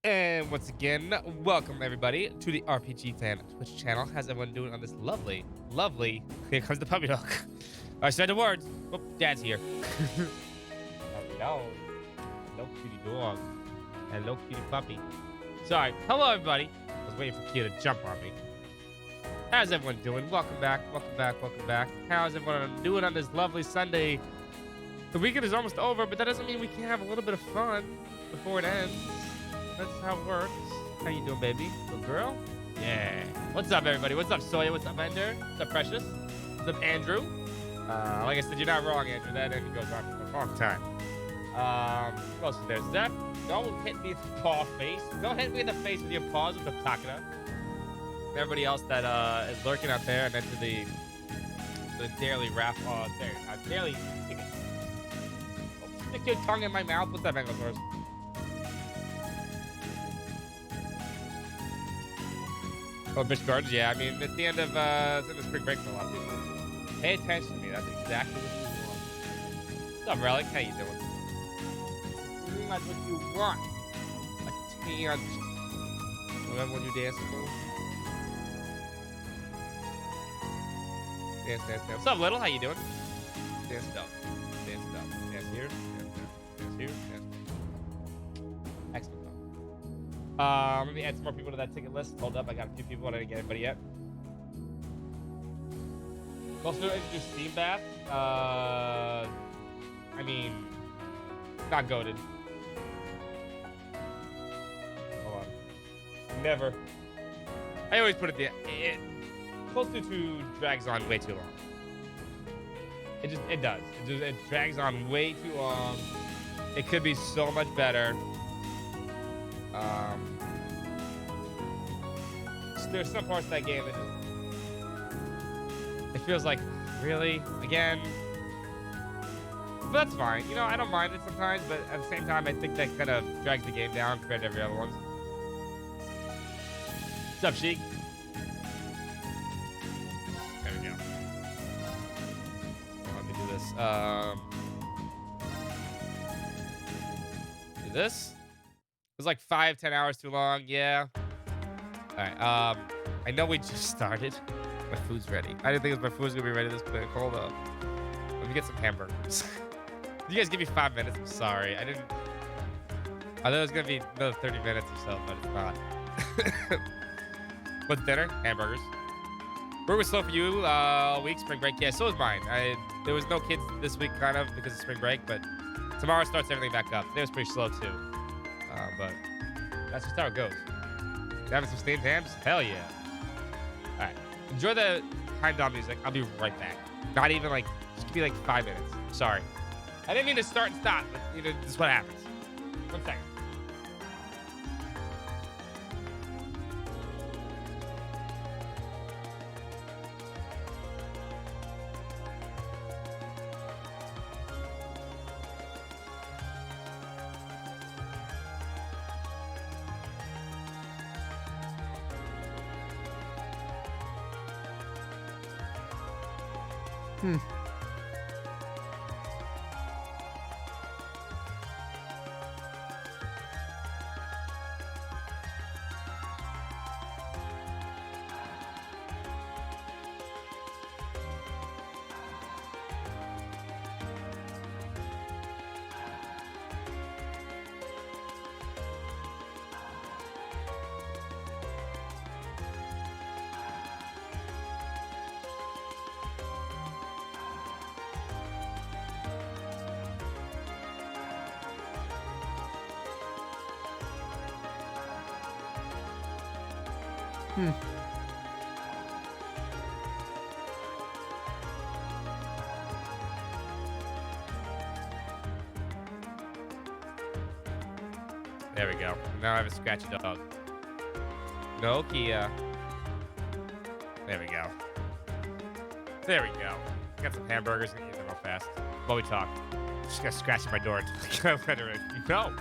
And once again, welcome everybody to the RPG Fan Twitch channel. How's everyone doing on this lovely, here comes the puppy dog. I said the words. Oh, Dad's here. Hello. Hello, cutie dog. Hello, cutie puppy. Sorry. Hello, everybody. I was waiting for Kia to jump on me. How's everyone doing? Welcome back. How's everyone doing on this lovely Sunday? The weekend is almost over, but that doesn't mean we can't have a little bit of fun before it ends. That's how it works. How you doing, baby? Good girl? Yeah. What's up, everybody? What's up, Soya? What's up, Ender? What's up, Precious? What's up, Andrew? Like I said, you're not wrong, Andrew. That end goes on for a long time. Who else is there? Zeph, don't hit me with the paw face. Don't hit me in the face with your paws with the Takara. Everybody else that is lurking out there and enter the daily rap. Daily tickets. Oh, stick your tongue in my mouth. What's up, Anglosaurus? Oh, Busch Gardens, yeah. I mean, it's the end of spring break for a lot of people. Pay attention to me. That's exactly what you want. What's up, Relic? How you doing? That's what you want. A tan. Remember when you dancing move? Dance. What's up, Little? How you doing? Dance it up. Dance here. Dance here. Excellent. Let me add some more people to that ticket list. Hold up, I got a few people. I didn't get anybody yet. Also introduced Steam Bath. I mean, not goated. Hold on. Never. I always put it there. Close to 2 drags on way too long. It does. It drags on way too long. It could be so much better. There's some parts of that game that it feels like, really? Again? But that's fine. You know, I don't mind it sometimes, but at the same time, I think that kind of drags the game down compared to every other one. What's up, Sheik? There we go. Let me do this. Do this? It was like 5-10 hours too long. Yeah. All right. I know we just started. My food's ready. I didn't think my food's gonna be ready this quick. Hold up. Let me get some hamburgers. You guys give me 5 minutes. I'm sorry. I didn't. I thought it was gonna be another 30 minutes or so, but it's not. What's dinner? Hamburgers. Work was slow for you all week, spring break. Yeah, so was mine. There was no kids this week, kind of, because of spring break, but tomorrow starts everything back up. Today was pretty slow too. But that's just how it goes. Having some steamed hams? Hell yeah. All right. Enjoy the Heimdall music. I'll be right back. Not even like, just give me like 5 minutes. Sorry. I didn't mean to start and stop, but you know, this is what happens. 1 second. Hmm. Hmm. There we go. Now I have a scratchy dog. Nokia. There we go. There we go. Got some hamburgers. Gonna eat them real fast. While we talk. Just gonna scratch at my door. No.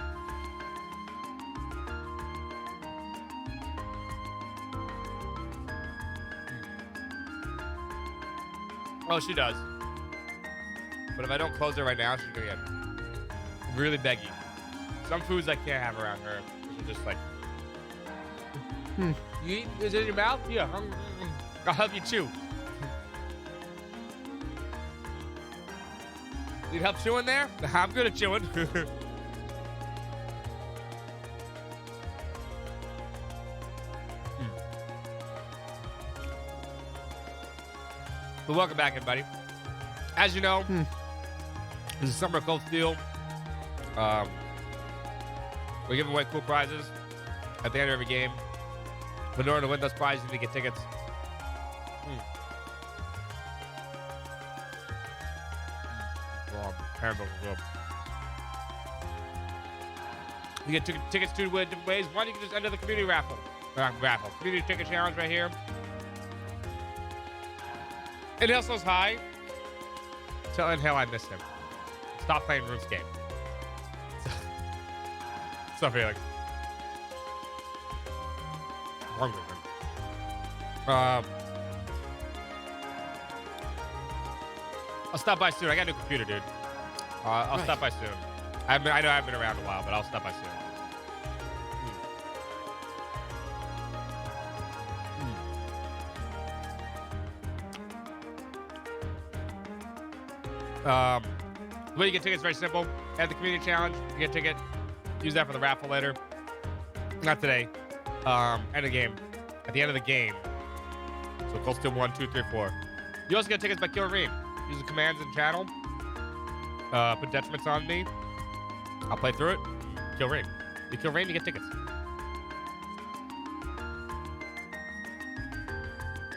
Oh, she does. But if I don't close her right now, she's gonna get really beggy. Some foods I can't have around her. She's just like, Hmm. you eat? Is it in your mouth? Yeah. I'll help you chew. Need help chewing there? I'm good at chewing. But welcome back, everybody. As you know, this is Summer of Cold Steel. We give away cool prizes at the end of every game. But in order to win those prizes, you need to get tickets. You get tickets two different ways. One, you can just enter the community raffle. Community ticket challenge right here. Inhale says hi. Tell Inhale I miss him. Stop playing RuneScape. Stop Felix. I'll stop by soon. I got a new computer, dude. I'll stop by soon. I know I've been around a while, but I'll stop by soon. The way you get tickets is very simple. Add the community challenge. You get a ticket. Use that for the raffle later. Not today. End of game. At the end of the game. So Cold Steel 1, 2, 3, 4. You also get tickets by Kill Reem. Use the commands in the channel. Put detriments on me. I'll play through it. Kill Reem. You kill Reem, you get tickets.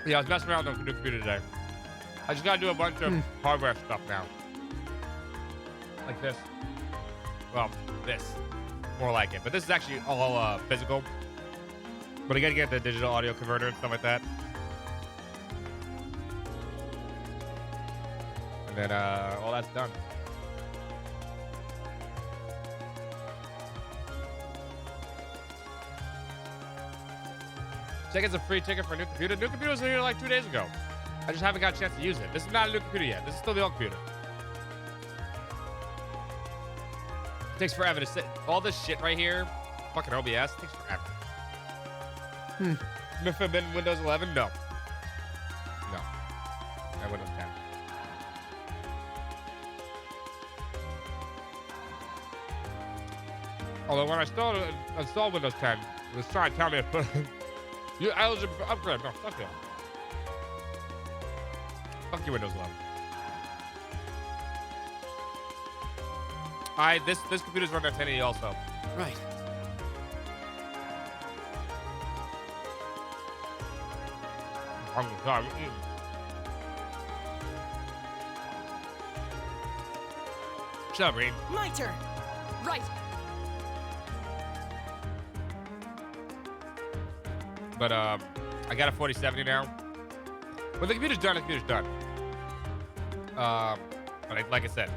Yeah, I was messing around with the new computer today. I just gotta do a bunch of hardware stuff now. Like this. Well, this. More like it. But this is actually all physical. But I gotta get the digital audio converter and stuff like that. And then all that's done. Check it's a free ticket for a new computer. New computer was here like 2 days ago. I just haven't got a chance to use it. This is not a new computer yet. This is still the old computer. It takes forever to sit. All this shit right here, fucking OBS, takes forever. If I've been Windows 11, no. No. And Windows 10. Although when I installed Windows 10, it was trying to tell me to put you're eligible for upgrade. No, fuck you. Fuck you, Windows 11. This computer's running on 1080 also. Right. I'm sorry. Shut up, Reem. My turn. Right. But I got a 4070 now. When the computer's done, the computer's done. But like I said,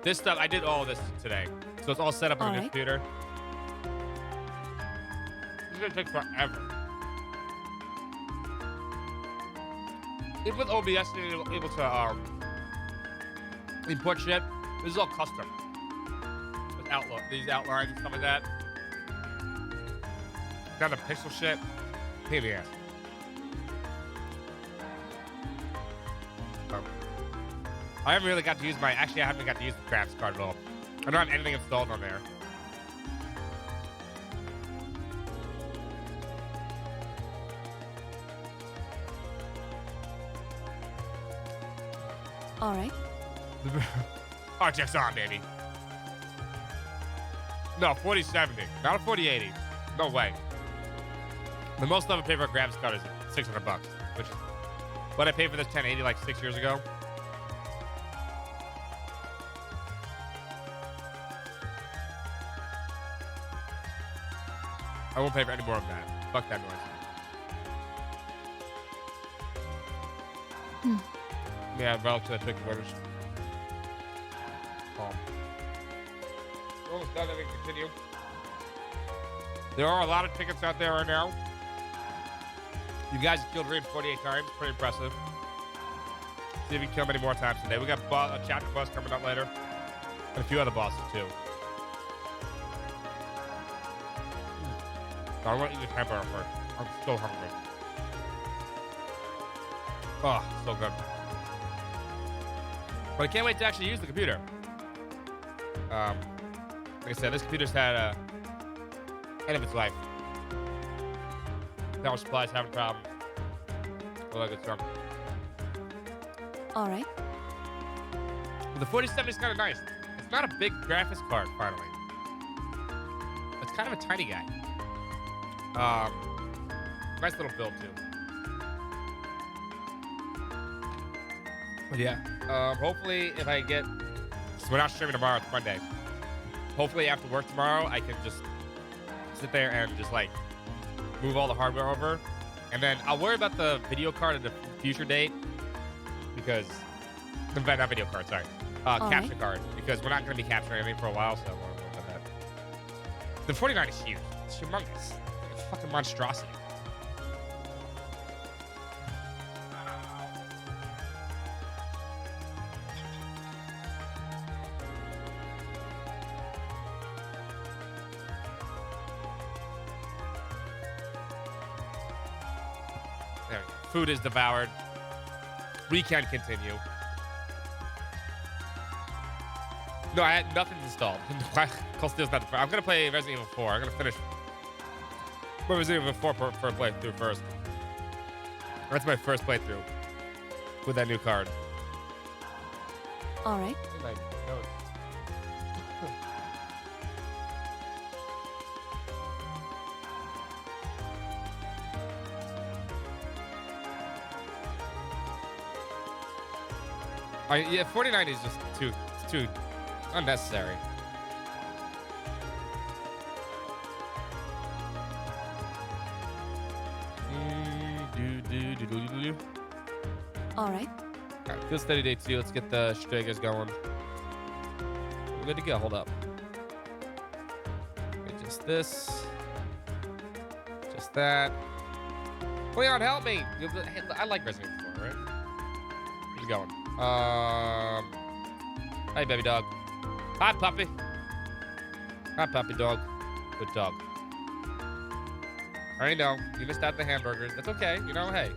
this stuff, I did all of this today. So it's all set up on the computer. It's gonna take forever. Even with OBS, you're able to Import shit. This is all custom. With these outlines and stuff like that. Down to pixel shit. Pain in the ass. I haven't really got to use actually, I haven't got to use the graphics card at all. I don't have anything installed on there. All right. RTX on, baby. No, 4070, not a 4080. No way. The most I've ever paid for a graphics card is $600, which is what I paid for this 1080 like 6 years ago. I won't pay for any more of that. Fuck that noise. Yeah, relative to the ticket winners. We're almost done, then we can continue. There are a lot of tickets out there right now. You guys have killed Reed 48 times. Pretty impressive. See if we can kill him any more times today. We got a chapter boss coming up later. And a few other bosses, too. I want to eat the hamburger first. I'm so hungry. Oh, so good. But I can't wait to actually use the computer. Like I said, this computer's had a end of its life. Power supplies having problems. All that good stuff. All right. But the 4070 is kind of nice. It's not a big graphics card, finally. It's kind of a tiny guy. Nice little build, too. But yeah, hopefully if I get... So we're not streaming tomorrow, it's Monday. Hopefully after work tomorrow, I can just sit there and just, like, move all the hardware over. And then I'll worry about the video card at a future date. Because... Not video card, sorry. Capture card. Because we're not going to be capturing anything for a while, so I want to worry about that. The 49 is huge. It's humongous. It's like a fucking monstrosity. There we go. Food is devoured. We can continue. No, I had nothing installed. Cold Steel's not the... I'm going to play Resident Evil 4. I'm going to finish Resident Evil 4 for a playthrough first. That's my first playthrough with that new card. All right. Yeah, 49 is just too unnecessary. All right. All right, good steady day 2. Let's get the Stregas going. We're good to go. Hold up. Okay, just this. Just that. Leon, help me. I like Resident Evil 4, right? Where's he going? Hey, baby dog. Hi, puppy. Hi, puppy dog. Good dog. I already know. You missed out the hamburgers. That's okay. You know, hey.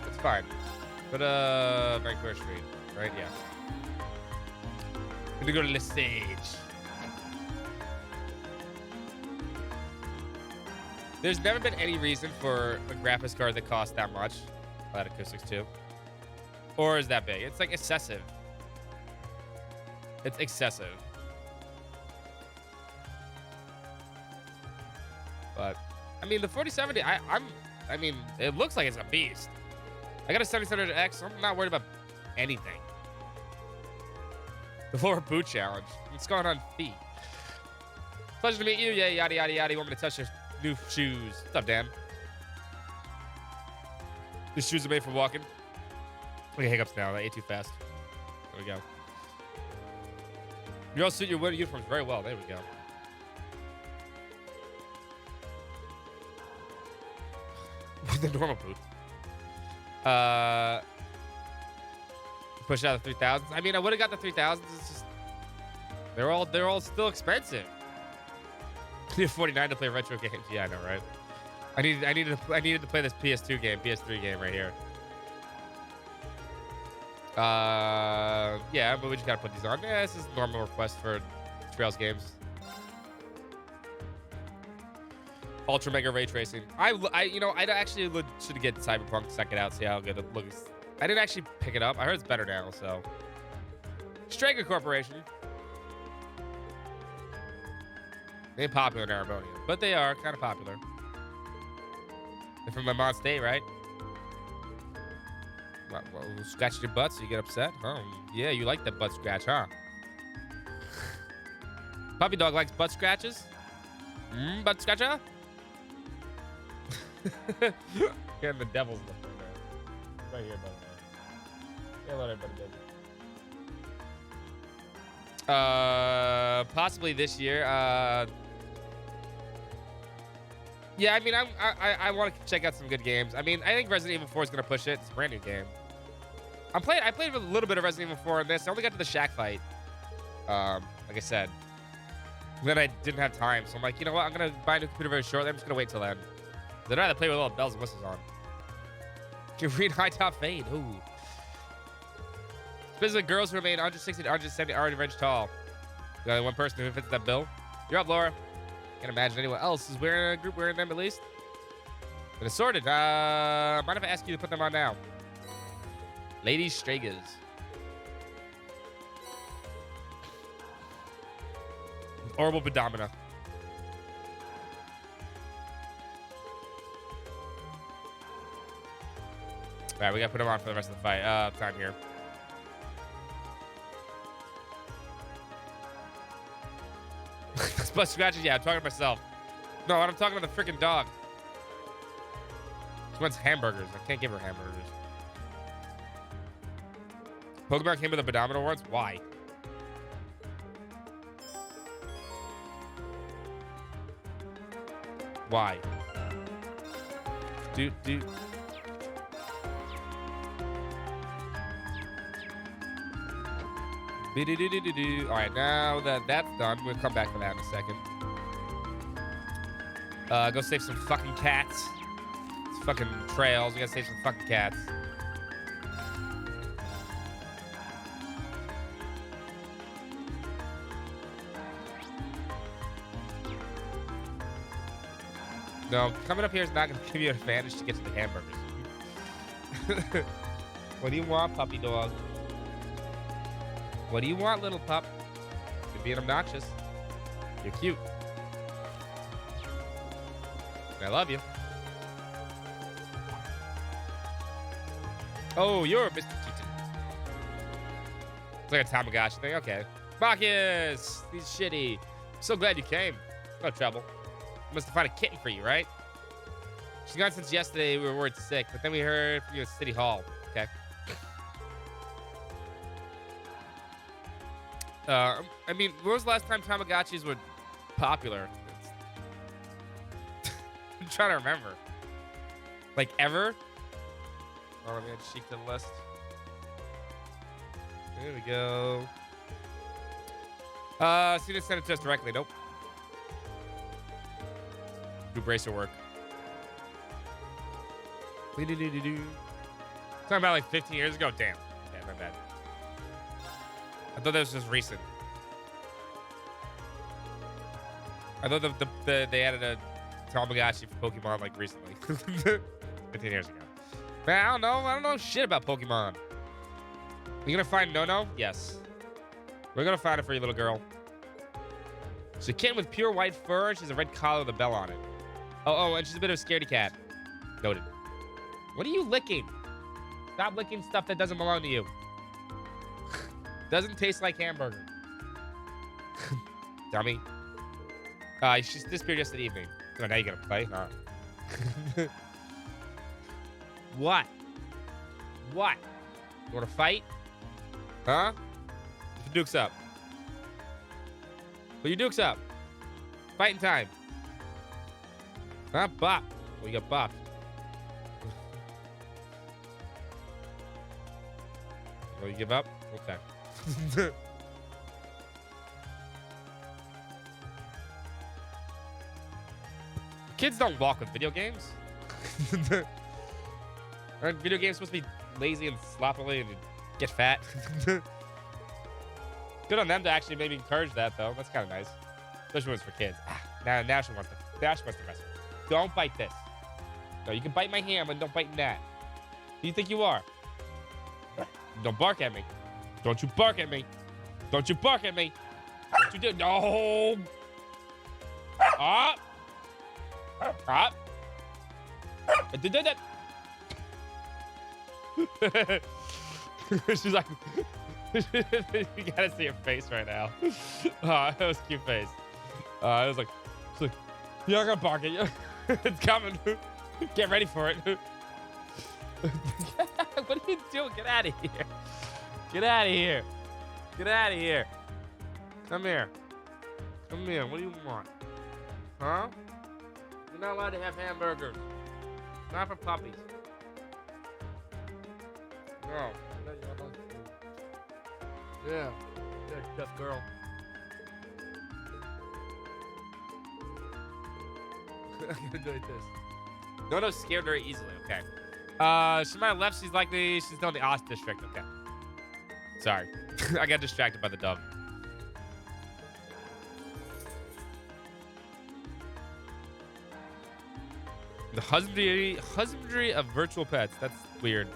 It's fine. Go to Vancouver Street, right? Yeah. Gonna go to Le Sage. There's never been any reason for a graphics card that costs that much. That Acoustics too. Or is that big? It's like excessive. It's excessive. But I mean, the 4070, I mean, it looks like it's a beast. I got a 7700X. I'm not worried about anything. The lower boot challenge. What's going on, feet? Pleasure to meet you. Yeah, yada yada yada. You want me to touch your new shoes? What's up, Dan? These shoes are made for walking. Look at hiccups now. I ate too fast. There we go. You all suit your winter uniforms very well. There we go. The normal boot. Push out the 3000s. I mean, I would have got the 3000s. It's just they're all still expensive. I need 49 to play retro games. Yeah, I know, right? I needed to play this PS2 game, PS3 game right here. Yeah, but we just gotta put these on. Yeah, this is a normal request for Trails games. Ultra Mega Ray Tracing. I actually should get Cyberpunk to check it out, see how good it looks. I didn't actually pick it up. I heard it's better now, so. Strager Corporation. They ain't popular in Arabonia, but they are kind of popular. They're from Vermont State, right? Well, scratch your butt so you get upset? Oh, yeah, you like that butt scratch, huh? Puppy dog likes butt scratches? Butt scratcher? Getting the devil's look right there. Right here, by the way. Yeah, let everybody go. Possibly this year. Yeah, I mean, I want to check out some good games. I mean, I think Resident Evil 4 is gonna push it. It's a brand new game. I played a little bit of Resident Evil 4 in this. I only got to the shack fight. Like I said. Then I didn't have time, so I'm like, you know what? I'm gonna buy a new computer very shortly. I'm just gonna wait till then. I'd rather play with all the bells and whistles on. You can read High Top Fade. Ooh. Specifically, girls who remain 160 to 170 already range tall. The only one person who fits that bill. You're up, Laura. Can't imagine anyone else is wearing a group wearing them at least. But assorted. Mind if I ask you to put them on now? Ladies Stragers. Horrible Pedomina. All right, we gotta put them on for the rest of the fight. Time here. Butt scratches? Yeah, I'm talking to myself. No, I'm talking about the freaking dog. She wants hamburgers. I can't give her hamburgers. Pokemon came with the pedometer awards? Why? Why? Dude. All right, now that that's done, we'll come back to that in a second. Go save some fucking cats. It's fucking trails. We gotta save some fucking cats. No, coming up here is not gonna give you an advantage to get to the hamburgers. What do you want, puppy dog? What do you want, little pup? You're being obnoxious. You're cute. I love you. Oh, you're Mr. Keaton. It's like a Tamagotchi thing. Okay. Marcus! He's shitty. I'm so glad you came. No trouble. Must have found a kitten for you, right? She's gone since yesterday. We were worried sick, but then we heard from you at City Hall. Okay. I mean, when was the last time Tamagotchis were popular? I'm trying to remember. Like, ever? Oh, let me add Sheik to the list. There we go. So you didn't send it to us directly. Nope. Do bracer work. Talking about like 15 years ago? Damn. Yeah, my bad. I thought that was just recent. I thought they added a Tamagotchi for Pokemon like recently. 15 years ago. Man, I don't know shit about Pokemon. You gonna find No-No? Yes. We're gonna find it for you, little girl. She's a kitten with pure white fur. She has a red collar with a bell on it. Oh, and she's a bit of a scaredy cat. Noted. What are you licking? Stop licking stuff that doesn't belong to you. Doesn't taste like hamburger. Dummy. She disappeared yesterday evening. Oh, now you gotta play, huh? What? What? You wanna fight? Huh? Put your dukes up. Put your dukes up. Fighting time. Huh? Bop. Well, you got bopped. Will you give up? Okay. Kids don't walk with video games. Aren't video games supposed to be lazy and sloppily and get fat? Good on them to actually maybe encourage that, though. That's kind of nice. Especially when it's for kids. Now she wants to wrestle. Don't bite this. No, you can bite my hand, but don't bite that. Who do you think you are? Don't bark at me. Don't you bark at me. Don't you bark at me. Don't you do. No. Up. Up. I did that. She's like, you gotta see her face right now. Oh, that was a cute face. I was like, she's like, you're not gonna bark at you. It's coming. Get ready for it. What are you doing? Get out of here. Get out of here. Get out of here. Come here. Come here. What do you want? Huh? You're not allowed to have hamburgers. Not for puppies. No. Yeah. Good, tough girl. I'm gonna do like this. Nono's scared very easily. Okay. She's my left. She's likely she's still in the Oz district. Okay. Sorry, I got distracted by the dove. The husbandry of virtual pets. That's weird.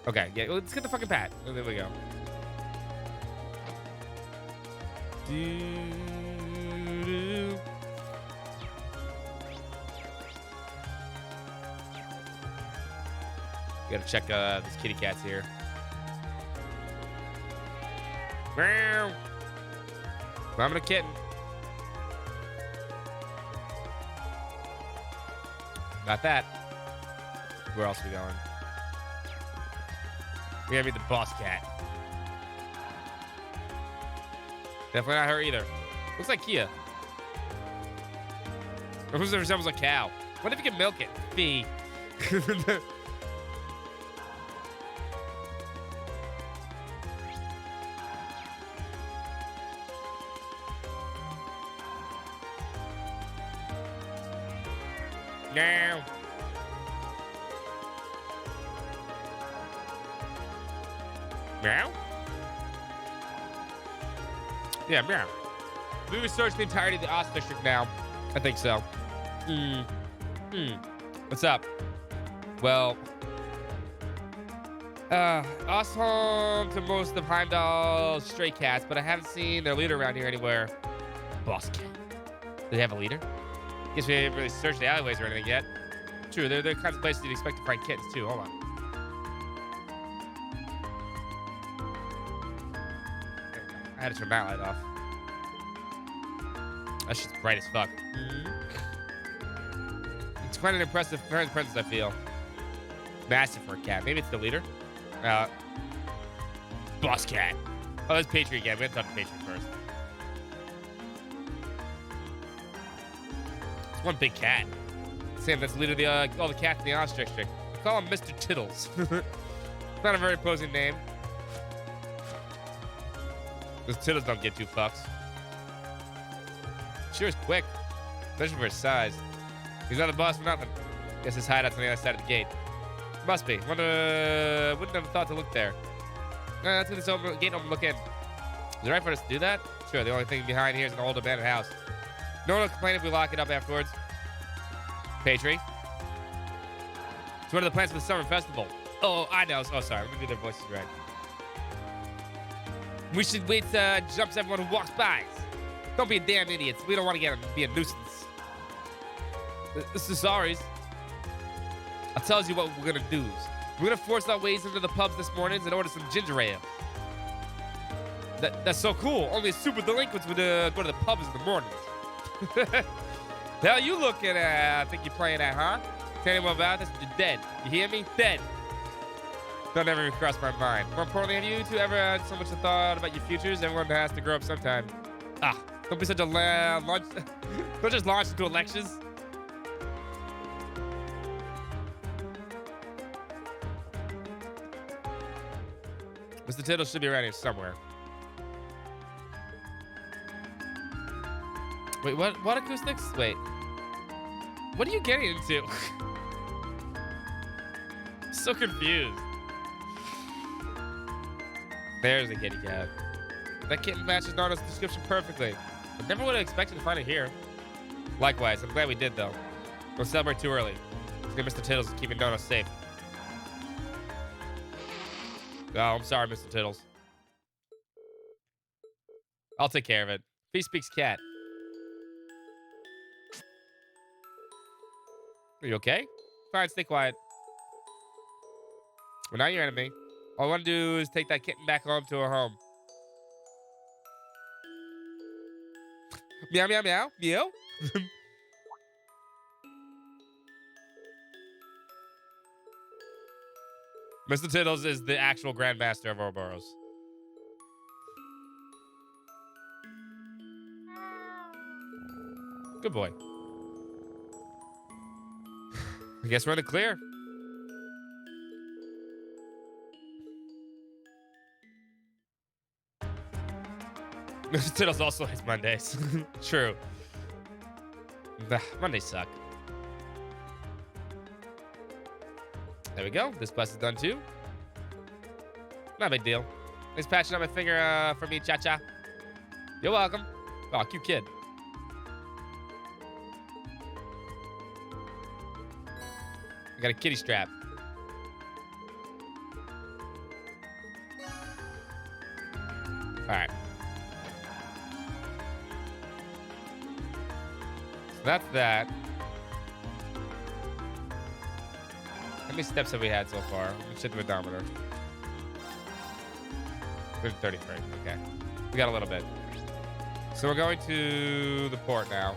Okay, yeah, let's get the fucking pat. Oh, there we go. Doo-doo. Gotta check these kitty cats here. Meow. I'm a kitten. Got that. Where else are we going? We gotta meet the boss cat. Definitely not her either. Looks like Kia. Or who's that resembles a cow? What if you can milk it? Fee. Meow. Meow? Yeah, meow. We researched the entirety of the Oz district now. I think so. What's up? Well, Oz home to most of Heimdall's stray cats, but I haven't seen their leader around here anywhere. Boss cat. Do they have a leader? Guess we haven't really searched the alleyways or anything yet. True, they're the kinds of places you'd expect to find kittens too. Hold on. I had to turn that light off. That shit's bright as fuck. It's quite an impressive presence, I feel. Massive for a cat. Maybe it's the leader. Boss cat. Oh, that's Patriot again. We have to talk to Patriot first. It's one big cat. Sam, that's the leader of the, all the cats in the Oz district. We call him Mr. Tittles. It's not a very opposing name. Those Tittles don't get two fucks. Sure is quick, especially for his size. He's not the boss for nothing. Guess his hideout's on the other side of the gate. Must be. Wouldn't have thought to look there. Let's get this gate open and look in. Is it right for us to do that? Sure, the only thing behind here is an old abandoned house. No one will complain if we lock it up afterwards. Patri. It's one of the plans for the summer festival. Oh, I know. Oh, sorry. I'm going to do their voices right. We should wait jumps everyone who walks by. Don't be a damn idiots. We don't want to be a nuisance. This is ours. I'll tell you what we're going to do. We're going to force our ways into the pubs this morning and order some ginger ale. That's so cool. Only super delinquents would go to the pubs in the mornings. The hell you looking at? I think you're playing at, huh? Tell anyone about this, you're dead. You hear me? Dead. Don't ever cross my mind. More importantly, have you two ever had so much thought about your futures? Everyone has to grow up sometime. Don't be such a launch. Don't just launch into elections. Mr. Tiddles should be around here somewhere. Wait, what acoustics? Wait. What are you getting into? So confused. There's the kitty cat. That kitten matches Donna's description perfectly. I never would have expected to find it here. Likewise, I'm glad we did though. Don't celebrate too early. Let's get Mr. Tiddles is keeping Donna safe. Oh, I'm sorry, Mr. Tiddles. I'll take care of it. Fee speaks cat. Are you okay? Fine, stay quiet. We're not your enemy. All I want to do is take that kitten back home to her home. Meow, meow, meow. Meow. Mr. Tiddles is the actual Grandmaster of Ouroboros. Good boy. I guess we're in the clear. Mr. Tiddles also hates Mondays. True. Mondays suck. There we go. This quest is done too. Not a big deal. Thanks for patching up my finger for me, Cha-Cha. You're welcome. Oh, cute kid. I got a kitty strap. All right. So that's that. How many steps have we had so far? Let me check the odometer. 33. Okay. We got a little bit. So we're going to the port now.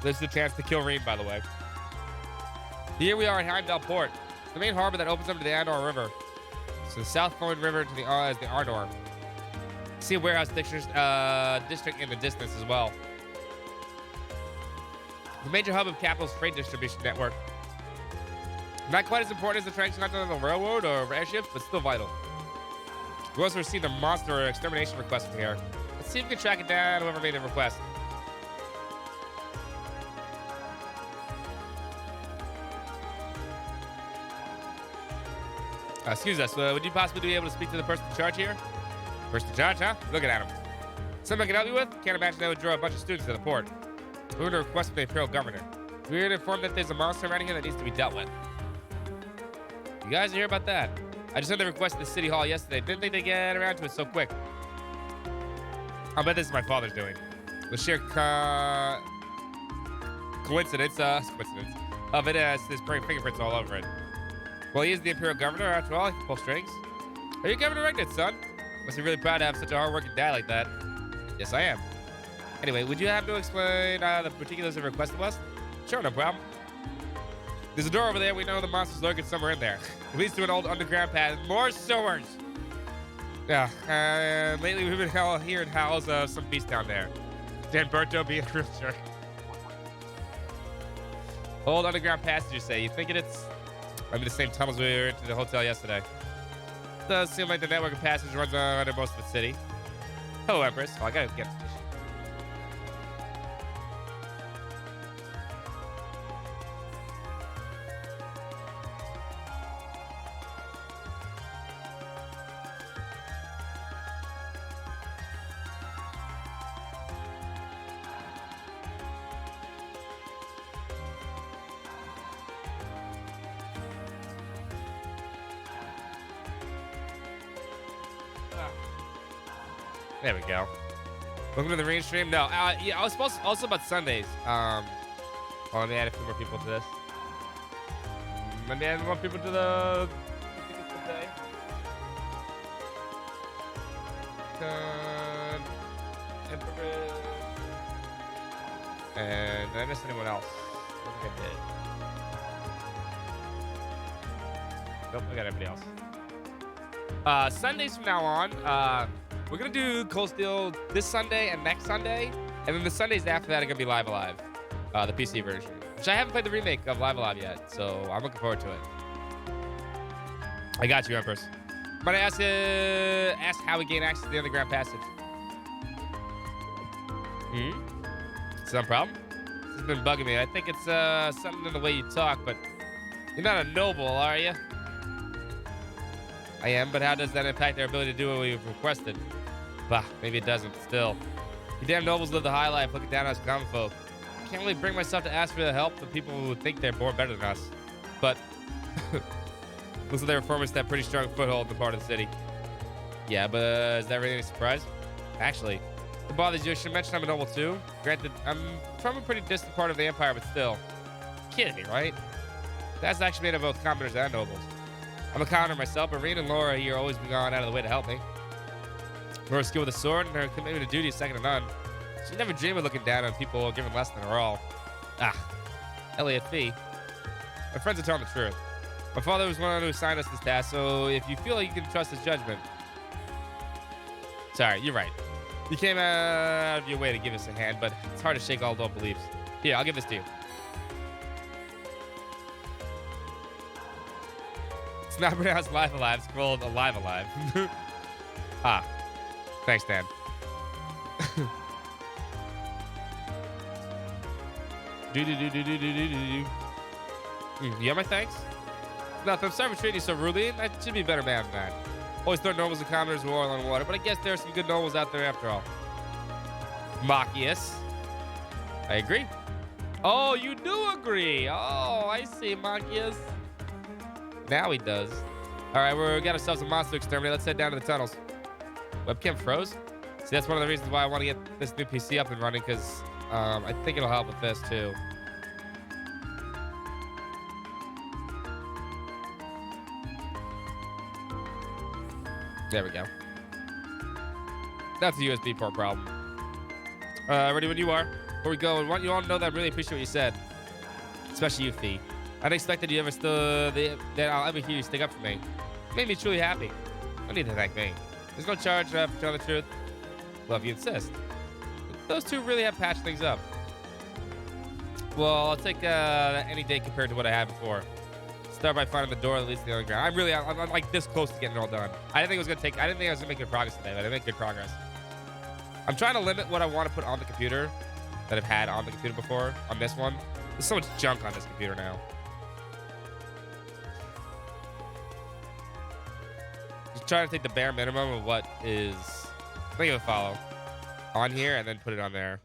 This is the chance to kill Reem, by the way. Here we are at Heimdall Port, the main harbor that opens up to the Andor River. So the south flowing river to the is the Ardor. See a warehouse district in the distance as well. The major hub of Capital's freight distribution network. Not quite as important as the transcontinental railroad or airships, but still vital. We also received a monster extermination request from here. Let's see if we can track it down, whoever made the request. Excuse us, would you possibly be able to speak to the person in charge here? Person in charge, huh? Looking at him. Something I can help you with? Can't imagine they would draw a bunch of students to the port. We would request from the Imperial Governor. We were informed that there's a monster around here that needs to be dealt with. You guys hear about that? I just sent the request to the City Hall yesterday. Didn't think they'd get around to it so quick. I'll bet this is my father's doing. The sheer coincidence of it has his fingerprints all over it. Well, he is the Imperial Governor, after all. He can pull strings. Are you Governor Regnitz, son? Must be really proud to have such a hard-working dad like that. Yes, I am. Anyway, would you have to explain the particulars of the request to us? Sure, no problem. There's a door over there. We know the monster's lurking somewhere in there. It leads to an old underground path. More sewers! Yeah, lately we've been hearing howls of some beast down there. Danberto being a real jerk. Old underground passage, you say? You thinking it's... I mean, the same tunnels we were into the hotel yesterday. Does seem like the network of passages runs under most of the city. Hello, Empress. Oh, I gotta get the tissue. There we go. Welcome to the rain stream. No, yeah, I was supposed to, also about Sundays. Let me add a few more people to this. Let me add more people to the today. And did I miss anyone else? I think I did. Nope, I got everybody else. Sundays from now on, we're gonna do Cold Steel this Sunday and next Sunday, and then the Sundays after that are gonna be Live Alive, the PC version, which I haven't played the remake of Live Alive yet, so I'm looking forward to it. I got you, Empress. I'm gonna ask how we gain access to the underground passage. Some problem? This has been bugging me. I think it's something in the way you talk, but you're not a noble, are you? I am, but how does that impact their ability to do what we've requested? Bah, maybe it doesn't. Still, you damn nobles live the high life, looking down on us common folk. I can't really bring myself to ask for the help of people who think they're born better than us. But looks like the reformers have pretty strong foothold in the part of the city. Yeah, but is that really any surprise? Actually, if it bothers you, I should mention I'm a noble too. Granted, I'm from a pretty distant part of the empire, but still. You're kidding me, right? That's actually made of both commoners and nobles. I'm a commoner myself, but Reen and Laura here always been going out of the way to help me. Laura's skill with a sword and her commitment to duty is second to none. She never dreamed of looking down on people or giving less than her all. Elliot Fee. My friends are telling the truth. My father was one who assigned us this task, so if you feel like you can trust his judgment. Sorry, you're right. You came out of your way to give us a hand, but it's hard to shake all those beliefs. Here, I'll give this to you. It's not pronounced Live Alive, it's called Alive Alive. Thanks, Dan. You have my thanks? Nothing. I'm sorry for treating you so rudely. I should be a better man than that. Always thought nobles and commoners were oil and water, but I guess there are some good nobles out there after all. Machias. I agree. Oh, you do agree. Oh, I see, Machias. Now he does. All right, we got ourselves a monster exterminator. Let's head down to the tunnels. Webcam froze? See, that's one of the reasons why I want to get this new PC up and running, because I think it'll help with this too. There we go. That's a USB port problem. Ready when you are. Before we go, I want you all to know that I really appreciate what you said. Especially you, Fee. I didn't expect that that I'll ever hear you stick up for me. It made me truly happy. No need to thank me. There's no charge for telling the truth. Well, if you insist. Those two really have patched things up. Well, I'll take any day compared to what I had before. Start by finding the door that leads to the underground. I'm like this close to getting it all done. I didn't think I was gonna make good progress today, but I made good progress. I'm trying to limit what I want to put on the computer that I've had on the computer before on this one. There's so much junk on this computer now. Just trying to take the bare minimum of what is, I think it'll follow on here and then put it on there.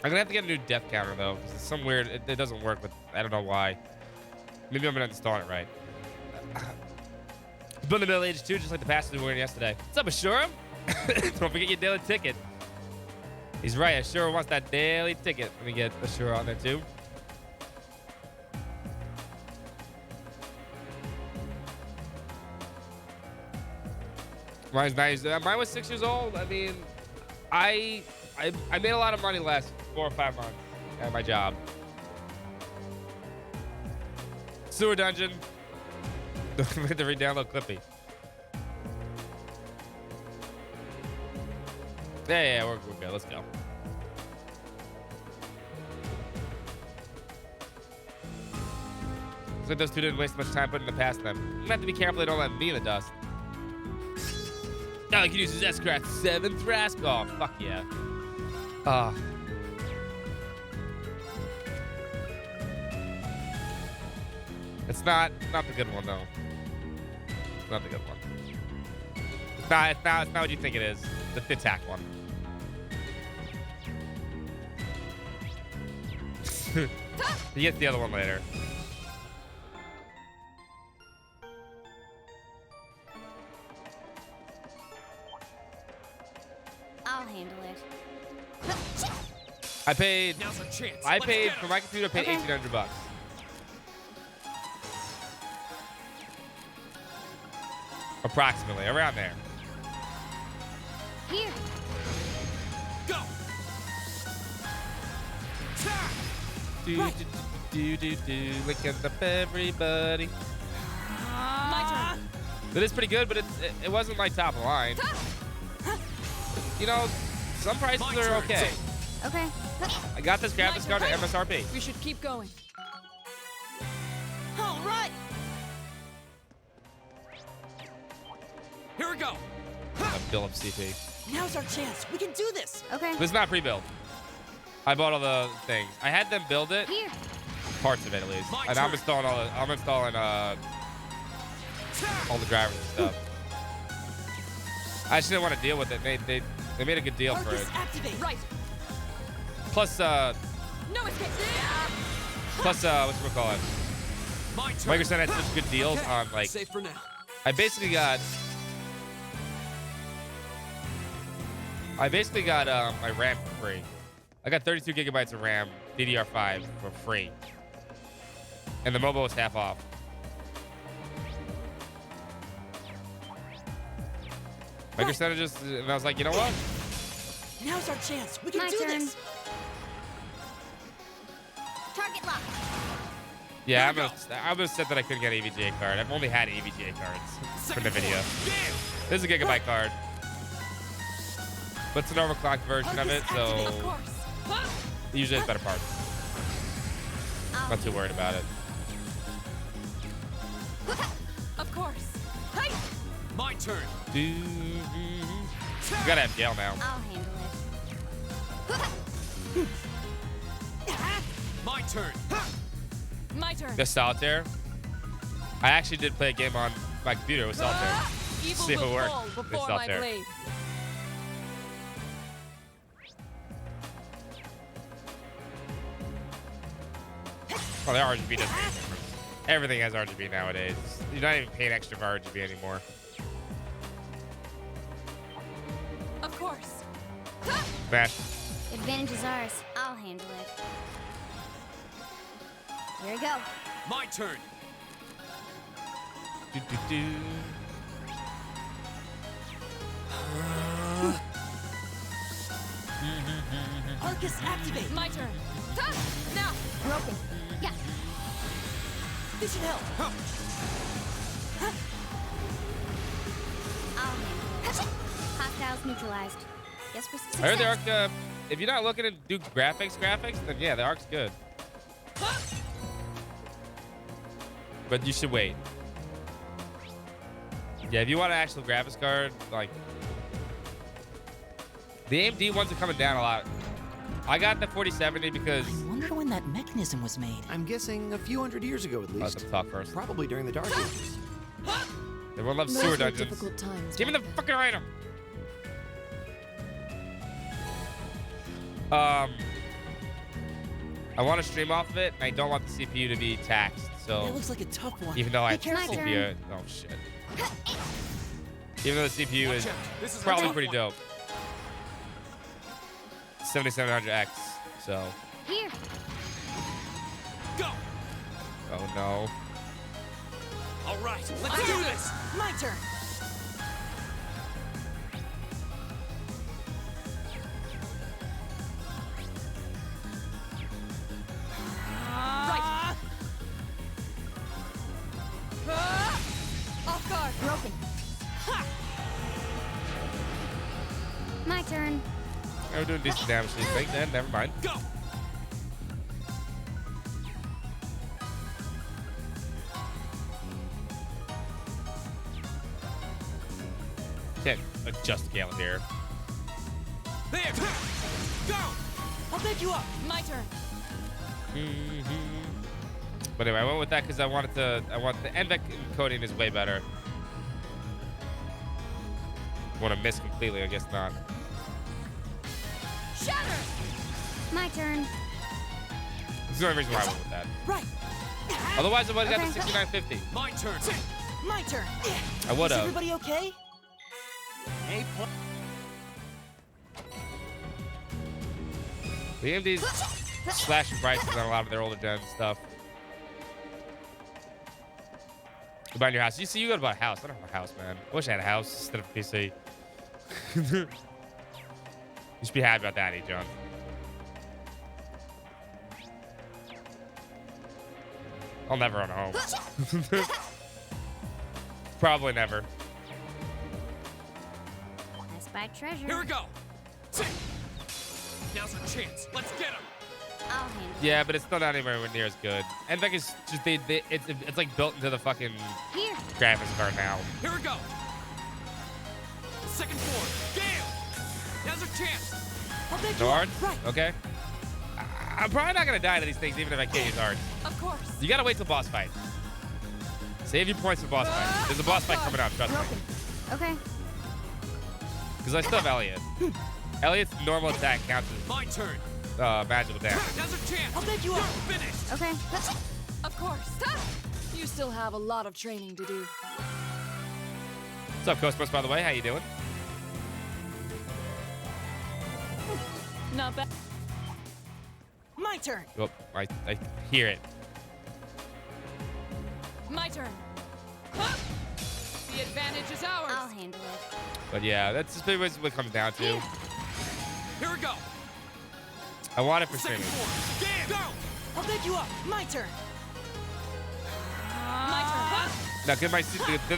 I'm gonna have to get a new death counter though, because it's some weird. It doesn't work, but I don't know why. Maybe I'm gonna install it right. Build the Middle Age 2, just like the passenger we were in yesterday. What's up, Ashura? Don't forget your daily ticket. He's right. Ashura wants that daily ticket. Let me get Ashura on there too. Mine's nice. Mine was 6 years old. I mean, I made a lot of money last 4 or 5 months at my job. Sewer dungeon. Don't forget to re-download Clippy. Yeah, we're good. Let's go. Looks like those two didn't waste much time putting it past them. I'm gonna have to be careful they don't let me in the dust. Now I can use his S-Craft 7 Thrask. Oh, fuck yeah. It's not the good one though. It's not the good one. It's not what you think it is. The attack one. He gets the other one later. I'll handle it. I paid for my computer. I paid $1,800. Approximately around there. Here. Go. Do, do. Looking up everybody. My turn. It is pretty good, but it wasn't like top of the line. You know, some prices My are turn. okay. Okay. I got this graphics card at MSRP. We should keep going. All right. Here we go. A build up CP. Now's our chance. We can do this. Okay. This is not pre-built. I bought all the things. I had them build it, Here. parts of it at least, My and I'm turn. installing all the drivers and stuff. I just didn't want to deal with it. They made a good deal for it. Arcus activate. Right. Plus No escape. whatchamacallit? My turn. Microsoft had such good deals Okay. on like. Safe for now. I basically got my RAM for free. I got 32 gigabytes of RAM, DDR5 for free, and the mobile was half off. Microsoft just, and I was like, you know what? Now's our chance. We can My do turn. this. Target lock. Yeah, I'm gonna set that I couldn't get an EVGA card. I've only had EVGA cards for the video. This is a gigabyte card, but it's an overclocked version of it, Of so course. it usually has better parts. Not too worried about it. Of course. Hey. My turn. You gotta have Gale now. I'll handle it. My turn. My turn. The solitaire. I actually did play a game on my computer with solitaire. Evil See if it will worked. fall It's before not my there. blade. Well, the RGB doesn't make a difference. Everything has RGB nowadays. You're not even paying extra for RGB anymore. Of course. Smash. Advantage is ours. I'll handle it. Here we go. My turn. Do, do, do. Arcus activate. My turn. Now. Broken. Yeah. This should help. I'll handle it. Hostiles neutralized. Guess for success. I heard the Arc, if you're not looking to do graphics, then yeah, the Arc's good. But you should wait. Yeah, if you want an actual graphics card, like the AMD ones are coming down a lot. I got the 4070 because I wonder when that mechanism was made. I'm guessing a few hundred years ago at let's least. talk first. Probably during the Dark Ages. Everyone loves Those sewer were dungeons. difficult times. Give me the back then. fucking item. I want to stream off of it, and I don't want the CPU to be taxed. So That looks like a tough one. even though I Be careful. My CPU, oh shit. Even though the CPU is Watch out. This is a probably tough pretty one. dope. 7700X. So, Here. Go. oh no. All right. Let's do this. My turn. Right. Off guard. Broken. My turn. We're doing decent damage to this thing then. Never mind. Go. Can't adjust Gale here. There. Go. I'll pick you up. My turn. But anyway, I went with that because I want the NVENC encoding is way better. Want to miss completely? I guess not. Shatter. My turn. This is the only reason why I went with that. Right. Otherwise, I would have got the Okay. 6950. My turn. My turn. I would Is have. everybody okay? Hey, The AMD's slashing prices on a lot of their older gen stuff. You buy your house. You see, you gotta buy a house. I don't have a house, man. I wish I had a house instead of a PC. You should be happy about that, E. John. I'll never own a home. Probably never. I spy treasure. Here we go. Sit. Now's our chance. Let's get him. I'll handle Yeah, but it's still not anywhere near as good. And like it's just it's like built into the fucking it. Here. graphics card now. Here we go. Second floor. Gale. Now's our chance. I'll bet No you art? up. Right. Okay. I'm probably not gonna die to these things even if I can't use art. Of course. You gotta wait till boss fight. Save your points for boss fight. There's a boss fight coming up, trust me. Broken. Okay. Because I still have Elliot. Elliot's normal attack counts My turn. as magical damage. Now's our chance. I'll bet you up. Finished. Okay. Of course. You still have a lot of training to do. What's up, Cosmos, by the way? How you doing? Not bad. My turn. Oh, I hear it. My turn. Huh? The advantage is ours. I'll handle it. But yeah, that's just pretty much what it comes down to. Here we go. I want it for Second streaming. floor. Gale. Go. I'll bet you up. My turn. My turn. Huh? Now, can the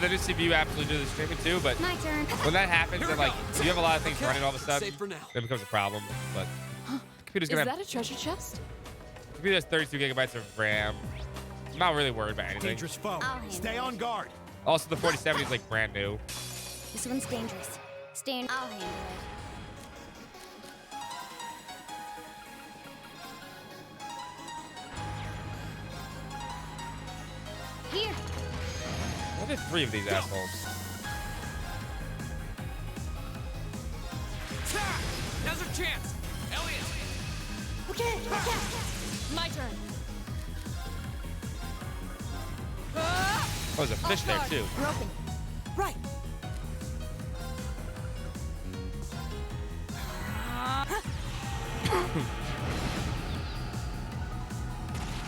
new CPU absolutely do the streaming too? But My turn. when that happens, Here then we like go. if you have a lot of things Okay. running all of a sudden, Safe for now. then it becomes a problem. But the computer's Is gonna have that a treasure chest? computer has 32 gigabytes of RAM. I'm not really worried about anything. Dangerous foe. I'll handle Stay it. on guard. Also, the 4070 is like brand new. This one's dangerous. Stand. I'll handle it. Here. Why are there 3 of these assholes? Ta! Now's our chance. Elliot. Okay. My turn. Oh, there's a fish there guard. too. Broken. Right.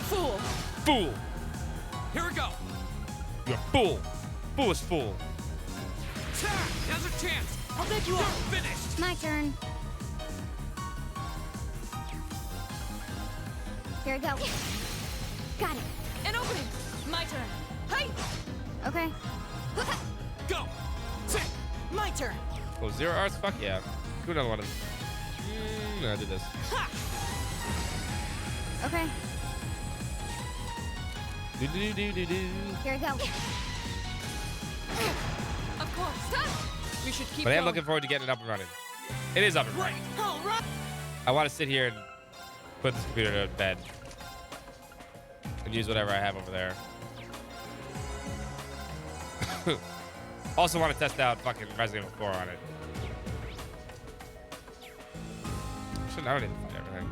Fool. Fool! Here we go. You're a fool! Foolish fool! Ta! Now's our chance. I'll bet you up. Finished. My turn. Here we go. Got it. An opening. My turn. Hey. Okay. Go. Sit. My turn. Oh, 0 arts? Fuck yeah. Do another one of no, I'll do this. Okay. Do-do-do-do-do. Here we go. Of course. We should keep But I am going. looking forward to getting it up and running. It is up and running. All right. I want to sit here and put this computer to bed. And use whatever I have over there. Also want to test out fucking Resident Evil 4 on it. Shouldn't I don't even fight everything.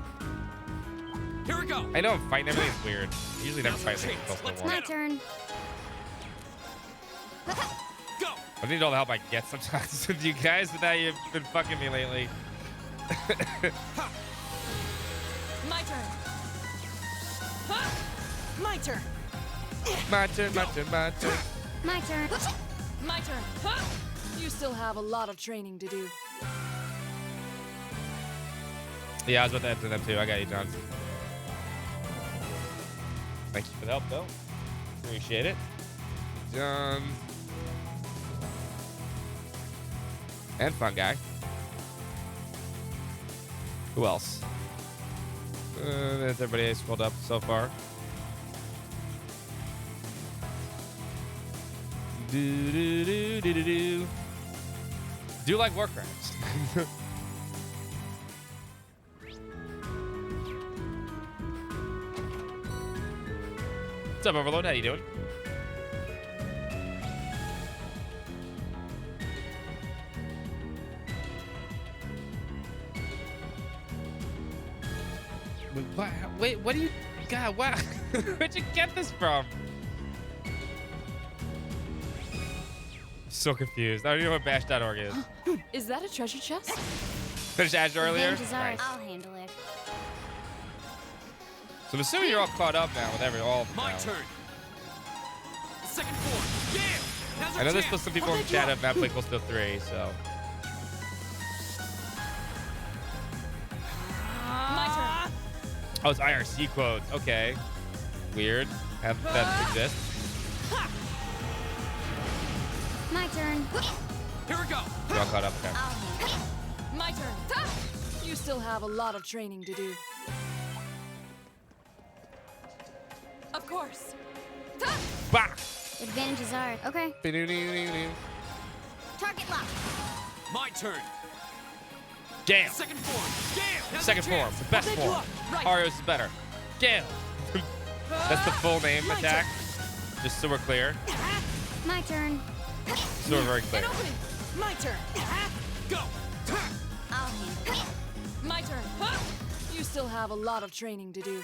Here we go. I know fighting everything is weird. I usually never fight anything close to Let's the war. My turn. Go. I need all the help I can get sometimes with you guys, but now you've been fucking me lately. My turn. My turn. My turn, my turn, my turn. My turn. My turn. You still have a lot of training to do. Yeah, I was about to enter them too. I got you, John. Thank you for the help, though. Appreciate it. John. And fun guy. Who else? That's everybody I scrolled up so far. Do you like Warcraft? What's up, Overload? How you doing? Wait, what do you... God, wow. Where'd you get this from? So confused. I don't even know what bash.org is. Is that a treasure chest? Finished Azure earlier? Advantage is ours. Nice. I'll handle it. So I'm assuming you're all caught up now with all of them My now. turn. Second form. Yeah. Now's our I know there's chance. still some people I'll in pick you chat up. of not playing Coastal 3, so. My turn. Oh, it's IRC quotes. Okay. Weird. Have that exist. My turn. Here we go. You're all caught up. Okay. I'll handle it. My turn. You still have a lot of training to do. Of course. Bah! Advantages are okay. Target lock. My turn. Damn. Second form. Yeah. Now's Second our form. chance. The best I'll pick you form. up. Right. Arios is better. Gale. That's the full name My attack. Just so we're clear. My turn. So we're very clear. An opening. My turn. Go. I'll handle it. My turn. You still have a lot of training to do.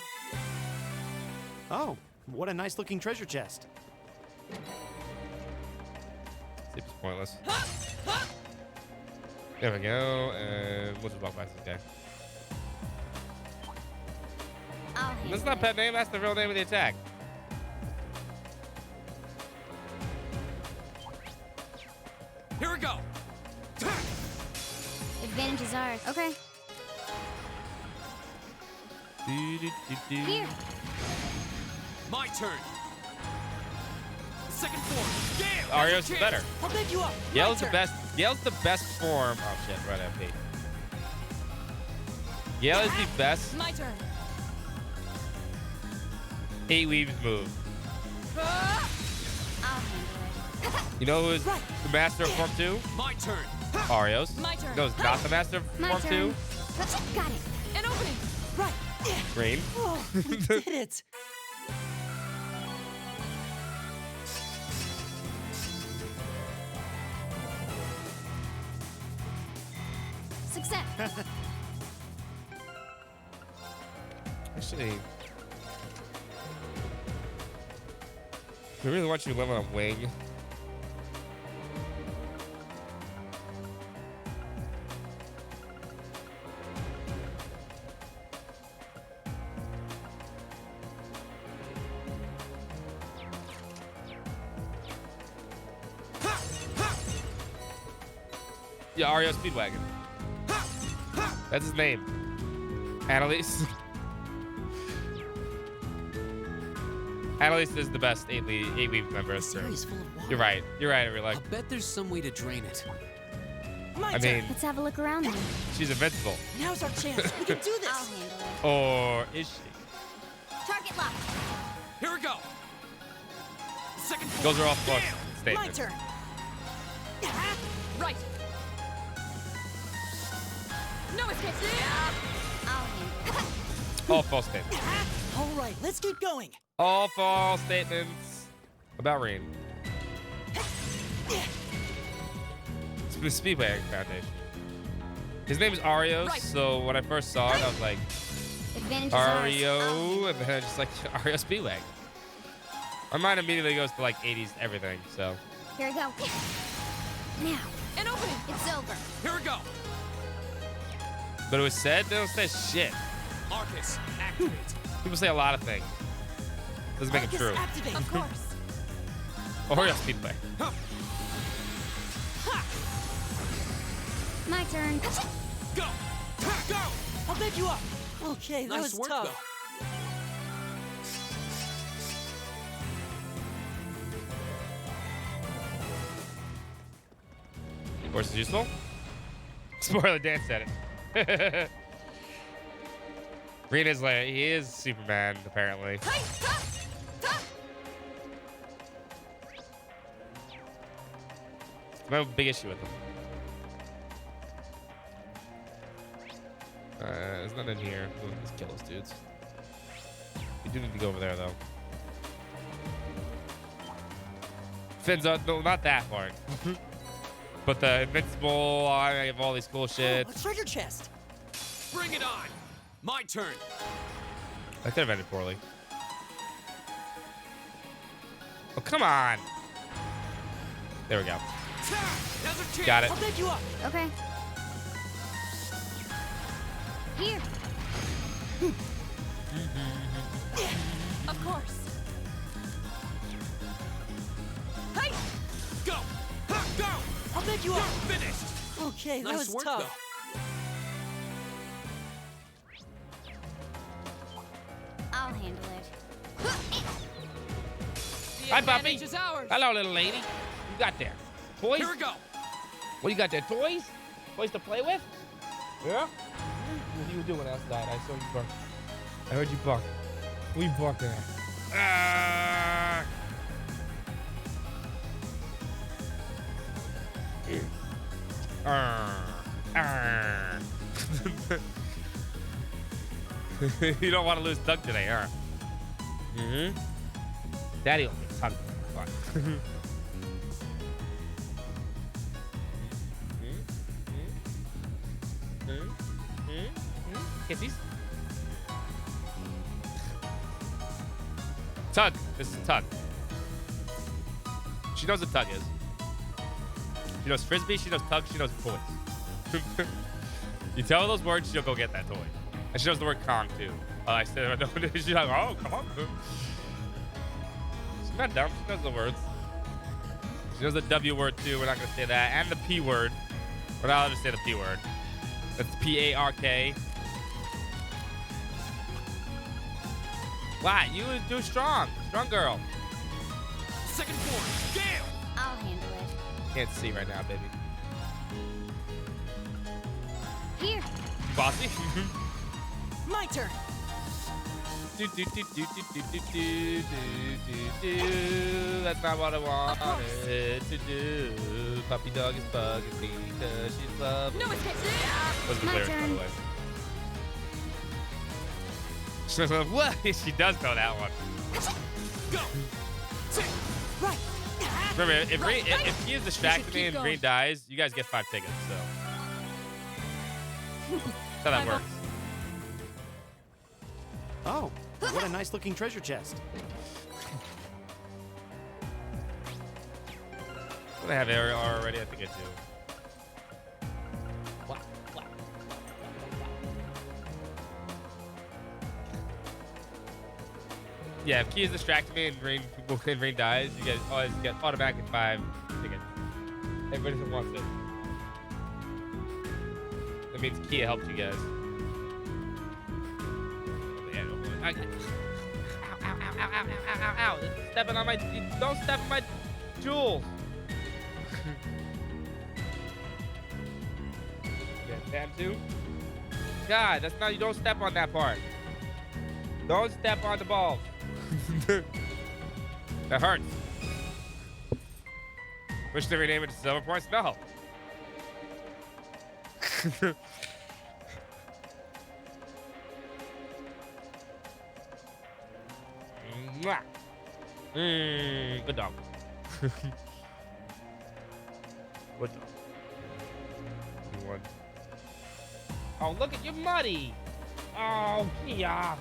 Oh, what a nice looking treasure chest. Sleep is pointless. There we go. And we'll just walk past this guy. I'll handle That's not it. pet name. That's the real name of the attack. Here we go. Advantages are okay. Here. My turn. Second form. Yeah. Arios is better. I'll pick you up. Yale's the best. Yale's the best form. Oh shit! Right FP. Yale is the best My turn. 8 weaves move. I'll handle it. You know who's the master of Form 2? My turn. Arios. My turn. No, it's not the master of My Form turn. 2. Got it. An opening. Right. Green. Oh, we did it. Success. Actually, we really want you to live on a wing. Yeah, Ario Speedwagon. That's his name. Annalise. Annalise is the best 8-week member. So. Series full of water. You're right. You're right, Relax. I'll bet there's some way to drain it. My I turn. mean, Let's have a look around then. she's invincible. Now's our chance. We can do I'll this. handle it. Or is she? Target lock. Here we go. Second form. Those are all false My statements. turn. Right. No escape. I'll handle it. All false statements. All right, let's keep going. All false statements about Rain. It's the Speedway Foundation. His name is Arios, Right. so when I first saw it, I was like, Advantages are I'll handle Ario, and then I just like, Ario Speedway. My mind immediately goes to like 80s everything, so. it. Here we go. Now, An opening. it's over. Here we go. But it was said, they don't say shit. Arcus, activate. People say a lot of things. Doesn't make it Arcus true. activate. Of course. Ario Speedway. My turn. Go. Go. I'll pick you up. Okay, that Nice was work, tough. though. Of course, it's useful. Spoiler, Dan said it. Green is like, he is Superman, apparently. Hey, ha, ha. I have a big issue with him. There's nothing in here. Let's kill those dudes. We do need to go over there, though. Finn's no, not that part. But the invincible, I have all these cool shit. Oh, a treasure chest. Bring it on. My turn. I could have ended poorly. Oh, come on. There we go. Now's our chance. Got it. I'll pick you up. Okay. Here. Of course. Okay, that Nice was work, tough. though. I'll handle it. The Hi, puppy. advantage is ours. Hello, little lady. You got there? Toys? Here we go. What you got there? Toys? Toys to play with? Yeah? What are you doing outside? I saw you bark. I heard you bark. What are you barking at? You don't want to lose Doug today, huh? Mm-hmm. Daddy will get Doug. Fun. Kissies. Tug. This is Tug. She knows what Tug is. She knows Frisbee, she knows Tug, she knows toys. You tell her those words, she'll go get that toy. And she knows the word Kong, too. I said, she's like, oh, Kong. She's not dumb. She knows the words. She knows the W word, too. We're not going to say that. And the P word. We're not allowed to say the P word. That's P-A-R-K. Wow, you do strong. Strong girl. Second form. Gale. I'll handle it. Can't see right now, baby. Here. Bossy. My turn. Do, do, do, do, do, do, do, do, do. That's not what I wanted to do. Puppy dog is bugging me because she's loving No me. escape. What's the My lyrics, by the turn. way? What? She does know that one. Go. Sit. Right. Remember, if, Right, right. if he is distracted should me keep and going. Green dies, you guys get 5 tickets, so. That's how that Bye, works. Oh, what a nice looking treasure chest. I have AR already, I think I do. Yeah, if Key is distracted me and Rain dies, you guys always get automatic 5 tickets. Everybody who wants it. That means Kia helped you guys. Yeah, ow, ow, ow, ow, ow, ow, ow, ow. Stepping on my, don't step on my jewels. Yeah, Sam too. God, that's not, you don't step on that part. Don't step on the balls. That hurts. Wish to rename it to Silver Points? No. Mwah. Good dog. Good dog. You won. Oh, look at you muddy. Oh, yeah.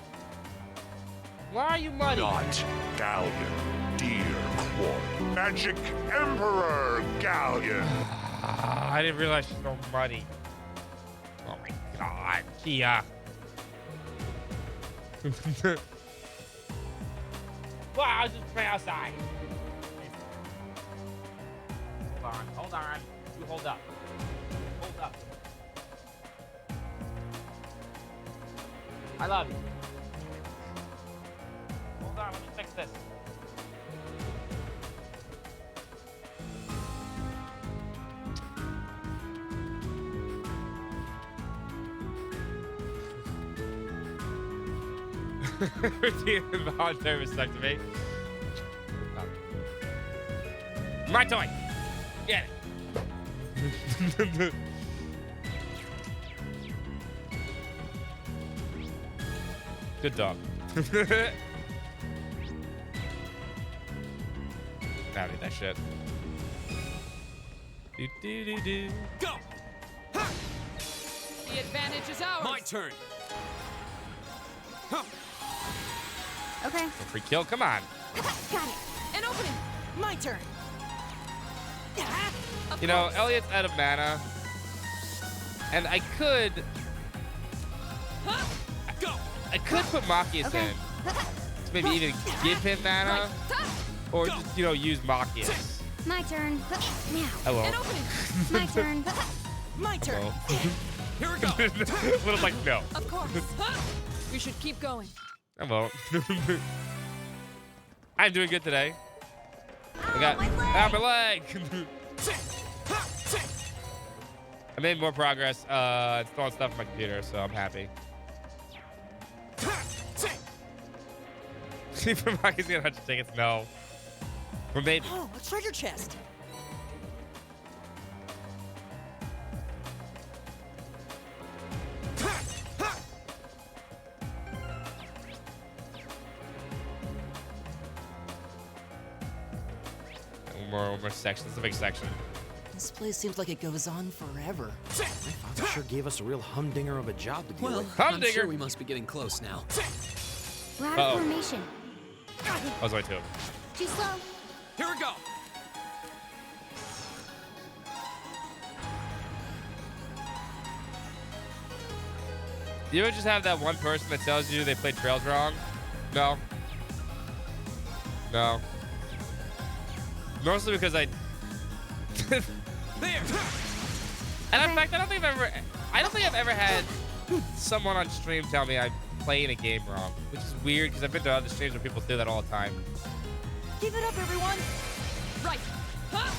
Why are you muddy? Not Galleon, dear Quark. Magic Emperor Galleon. I didn't realize she's so muddy. Oh my god, Kia. Wow, I was just playing outside. Hold on. You hold up. Hold up. I love you. Hold on, let me fix this. Routine involuntary vasectomy. My toy. Get it. Good dog. I need that shit. Do, do, do, do. Go. Ha. The advantage is ours. My turn. Huh. Okay. No free kill. Come on. Got it. An opening. My turn. Of You know, course. Elliot's out of mana. And I could Huh? Go. put Machias Okay. in. To maybe even give him mana. Right. Ha. Or Go. just, use Machias. My turn. Now. I An won't. opening. My turn. My turn. Well, Here we go. Little's like, no. Of course. We should keep going. I won't. I'm doing good today. I got my leg. I made more progress installing stuff on my computer, so I'm happy. See if Rocky's gonna have to take it. No. Or maybe. Oh, a treasure chest. One more section. It's a big section. This place seems like it goes on forever. My father sure gave us a real humdinger of a job to deal Well, with. I'm Humdinger. sure we must be getting close now. We're out Uh-oh. of formation. I was right to him. Too slow. Here we go. You ever just have that one person that tells you they played trails wrong? No. No. Mostly because I. There. And in fact, I don't think I've ever had someone on stream tell me I'm playing a game wrong, which is weird because I've been to other streams where people do that all the time. Give it up, everyone. Right. Huh?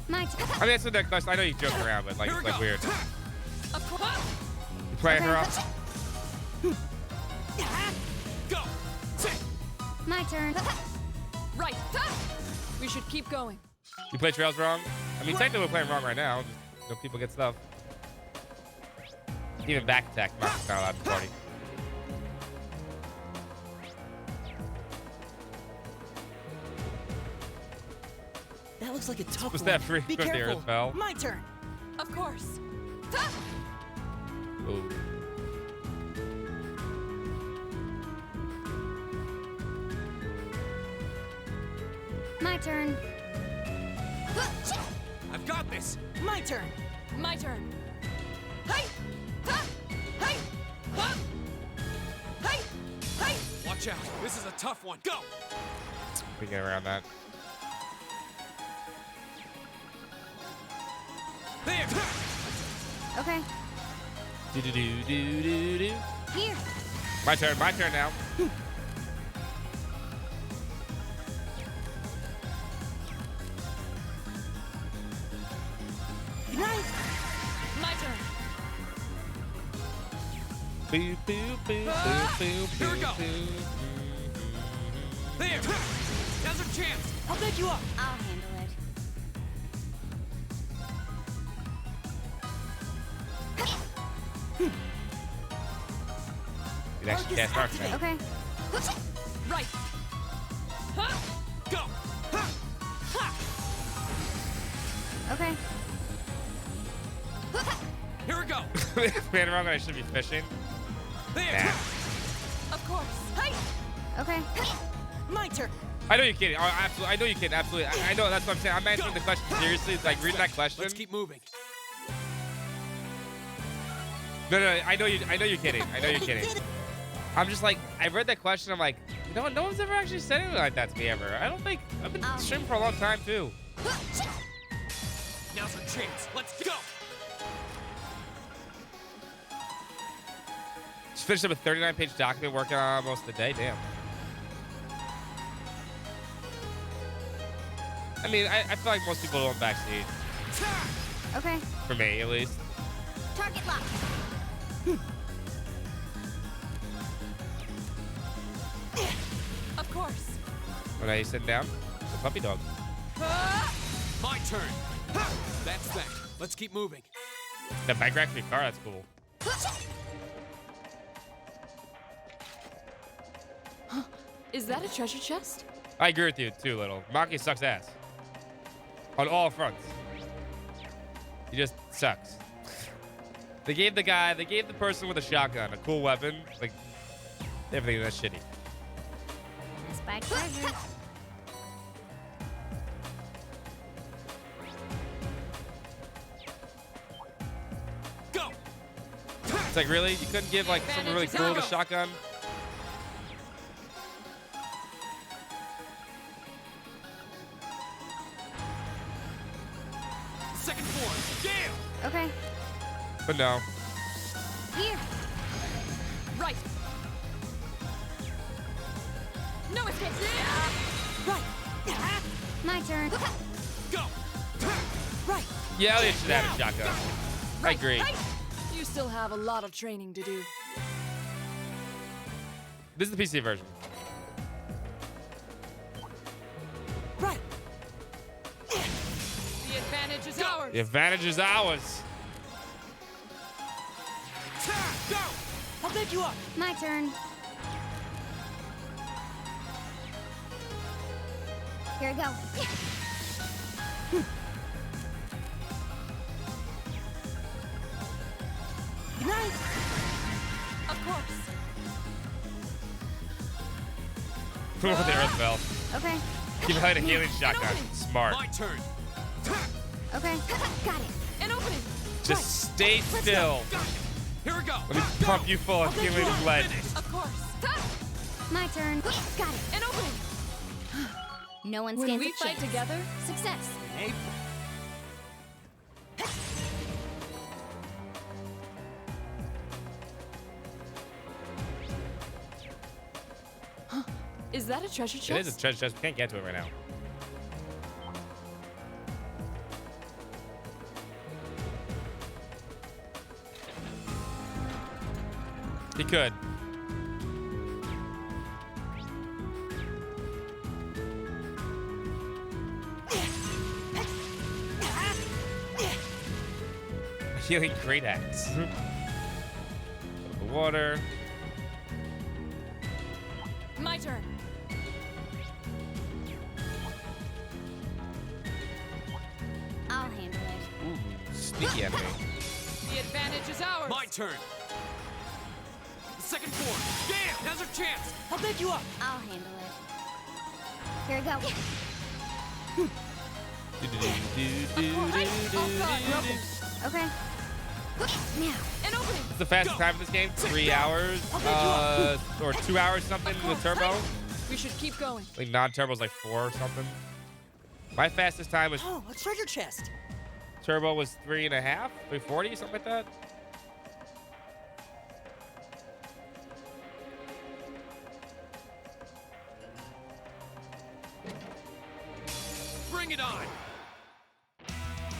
My turn. I mean, that's what that question. I know you joke around, but like Here it's we like go. weird. Of course. You playing her up? Go. My turn. Right. Huh? We should keep going. You play trails wrong? I mean, technically we're playing wrong right now. Just, you know, people get stuff. Even back attack not allowed in the party. That looks like a tough Was one. that free? Be Of course the careful. earth fell. My turn. Of course. Huh? Ooh. My turn. I've got this. My turn. My turn. Hey! Huh? Hey! Huh? Hey! Hey! Watch out. This is a tough one. Go. We get around that. There. Okay. Do do do do do do. Here. My turn now. Ignite. My turn. Boo boo boo boo Ah! boo Here we boo go. boo. There. Now's our chance. I'll pick you up. I'll handle it. You actually cast Dark Side. Okay. Right. Huh? Go. Okay. Here we go. Playing wrong when I should be fishing. There. Nah. Of course. Hey! Okay. My turn. I know you're kidding. Oh, absolutely. I know you kidding. Absolutely. I know. That's what I'm saying. I'm answering the question seriously. Like reading that question. Let's keep moving. No. I know you. I know you're kidding. I know you're kidding. I'm just like, I read that question. I'm like, you know what? No one's ever actually said anything like that to me ever. I don't think. I've been streaming for a long time too. Now's our chance. Let's go. Just finished up a 39-page document working on most of the day. Damn. I mean, I feel like most people don't backseat. Okay. For me, at least. Target lock. Of course. When I sit down, the puppy dog. My turn. That's that. Let's keep moving. That bike rack for your car, that's cool. Is that a treasure chest? I agree with you too, Little. Maki sucks ass. On all fronts. He just sucks. They gave the person with a shotgun a cool weapon. Like, everything that's shitty. Spike treasure. Go. It's like, really? You couldn't give like something really cool with a shotgun? Second floor. Yeah. Okay. But no. Here. Right. No escape. Right. My turn. Go. Right. Yeah, Elliot should have a shotgun. I agree. Right. You still have a lot of training to do. This is the PC version. Right. The advantage is ours. The advantage is ours. Go. I'll pick you up. My turn. Here we go. Good night. Of course. The earth fell. Okay. Give Elliot a healing shotgun. Smart. My turn. Okay. Got it. An opening. Just stay still. Got it. Here we go. Let me pump you full of healing blood. Of course. My turn. Got it. An opening. No one When stands we a fight chance. together, Success. is that a treasure chest? It is a treasure chest. We can't get to it right now. He could. A healing great axe. The water. My turn. I'll handle it. Ooh, sneaky enemy. The advantage is ours. My turn. Second form. Yeah, now's our chance. I'll pick you up. I'll handle it. Here we go. Okay. Now. An opening. What's the fastest time in this game? 3 hours? Or 2 hours something with turbo? We should keep going. I think non-turbo's like 4 or something. My fastest time was Oh, a treasure chest. turbo was 3.5, 340, something like that. Bring it on.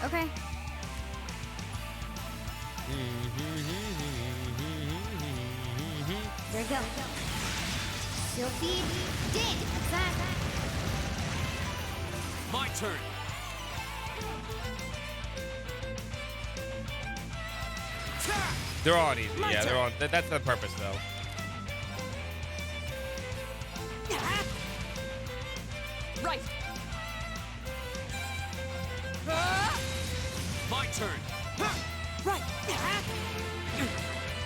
Okay. Here we go. Sylphie, dig. My turn. They're all easy. Yeah, they're all. That's the purpose, though. Right. My turn. Right.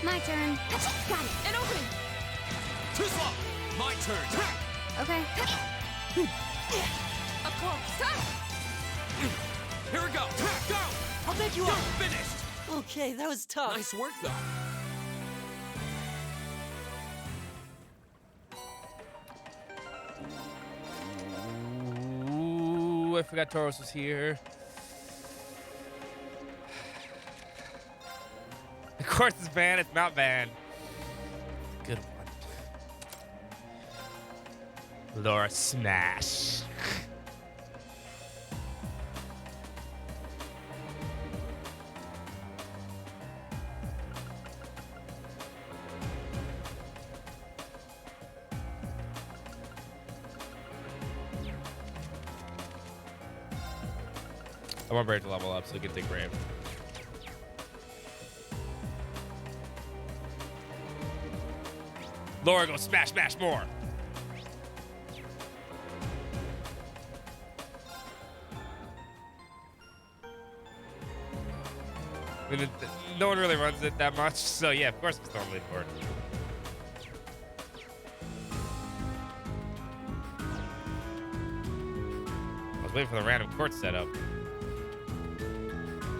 My turn. Got it. An opening. Too slow. My turn. Okay. Of course. Here we go. Go. I'll pick you up. Finished. Okay, that was tough. Nice work, though. Ooh, I forgot Tauros was here. Of course it's Van. It's not Van. Good one. Laura Smash. I want Brave to level up so we can take Brave. Laura, go smash, smash more. I mean, no one really runs it that much, so yeah, of course it's normally for it. I was waiting for the random court setup.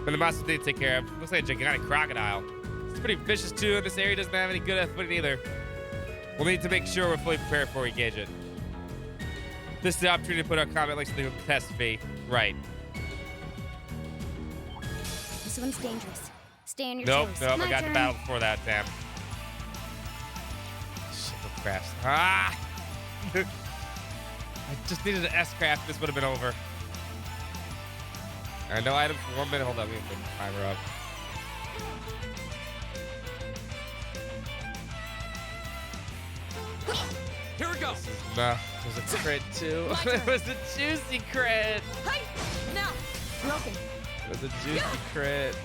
But the monster did take care of. Looks like a gigantic crocodile. It's pretty vicious too, and this area doesn't have any good footing either. We'll need to make sure we're fully prepared before we engage it. This is the opportunity to put our combat links in the catastrophe. Right. This one's dangerous. Stay on your Nope, toes. nope. My I got turn. the battle before that. Damn. Shit, go fast. Ah! I just needed an S-craft. This would have been over. No items for 1 minute. Hold on, we have to timer up. Here we go. No, it was a crit too. It was a juicy crit. Hey! Now! Broken. It was a juicy crit.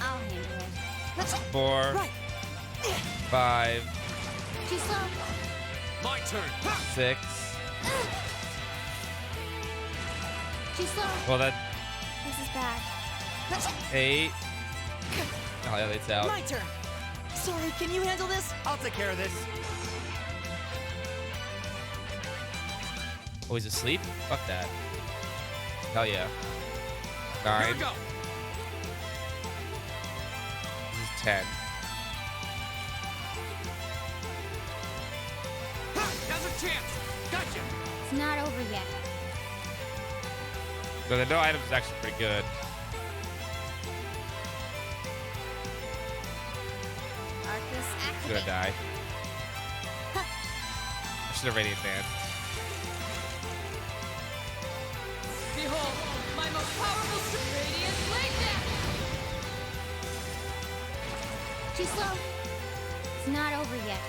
I'll handle it. 4, Right. 5, Too slow. My turn. 6. Too slow. Well, that This is bad. 8. Oh, yeah, it's out. My turn. Sorry, can you handle this? I'll take care of this. Oh, he's asleep? Fuck that. Hell yeah. Here 9. we go. This is 10. Ha! Now's a chance. Gotcha. It's not over yet. So the no items is actually pretty good. Arcus He's gonna activate. die. I should have radiant dance. Behold, my most powerful radiant blade dance! Too slow. It's not over yet.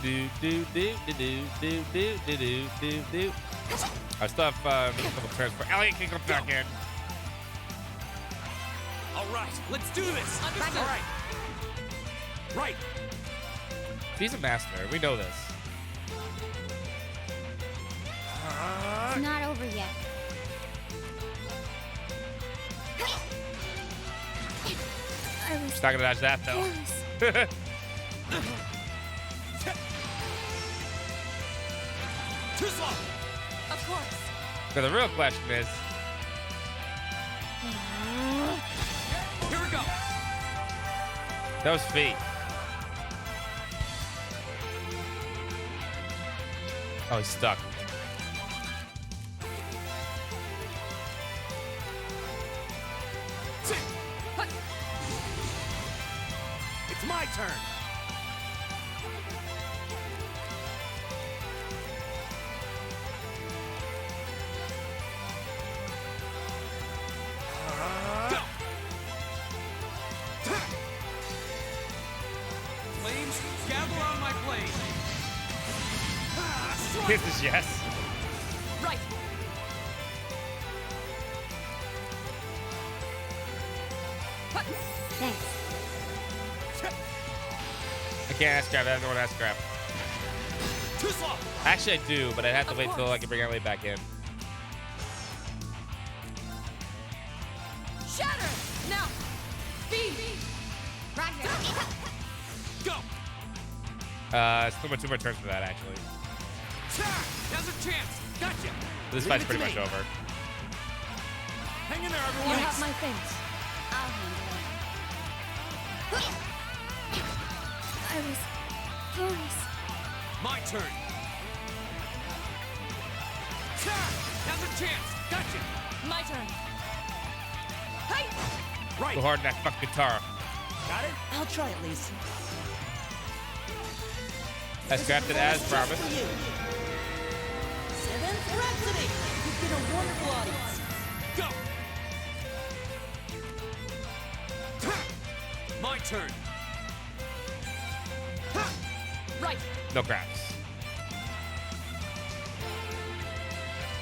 Do do do do do do do do do do do. I still have a couple turns for Elliot can come back in. All right, let's do this. Understood. All right. Right. He's a master. We know this. It's not over yet. I was She's not gonna dodge that though. close. Too slow. Of course. So the real question is, Here we go. those feet. Oh, he's stuck. Sit. Hut. It's my turn. Go. Flames, gather on my blade. This is yes. Right. Hut. Thanks. I can't ask grab. I don't want to ask grab. Too slow. Actually, I do, but I'd have to Of wait till I course. can bring Elliot back in. Shatter! Now! Speed! Roger. Go. Still got 2 more turns for that actually. Now's a chance. Gotcha. This Leave fight's it pretty to much me. over. Hang in there, You everyone. have my things. I'll handle it. I was close. My turn. Now's a chance. Gotcha. My turn. Hey! Right. Go hard in that fucking guitar. Got it? I'll try at least. I scrapped it as promised. For you. Seventh Rhapsody. You've been a wonderful audience. Go. My turn. Right. No craps.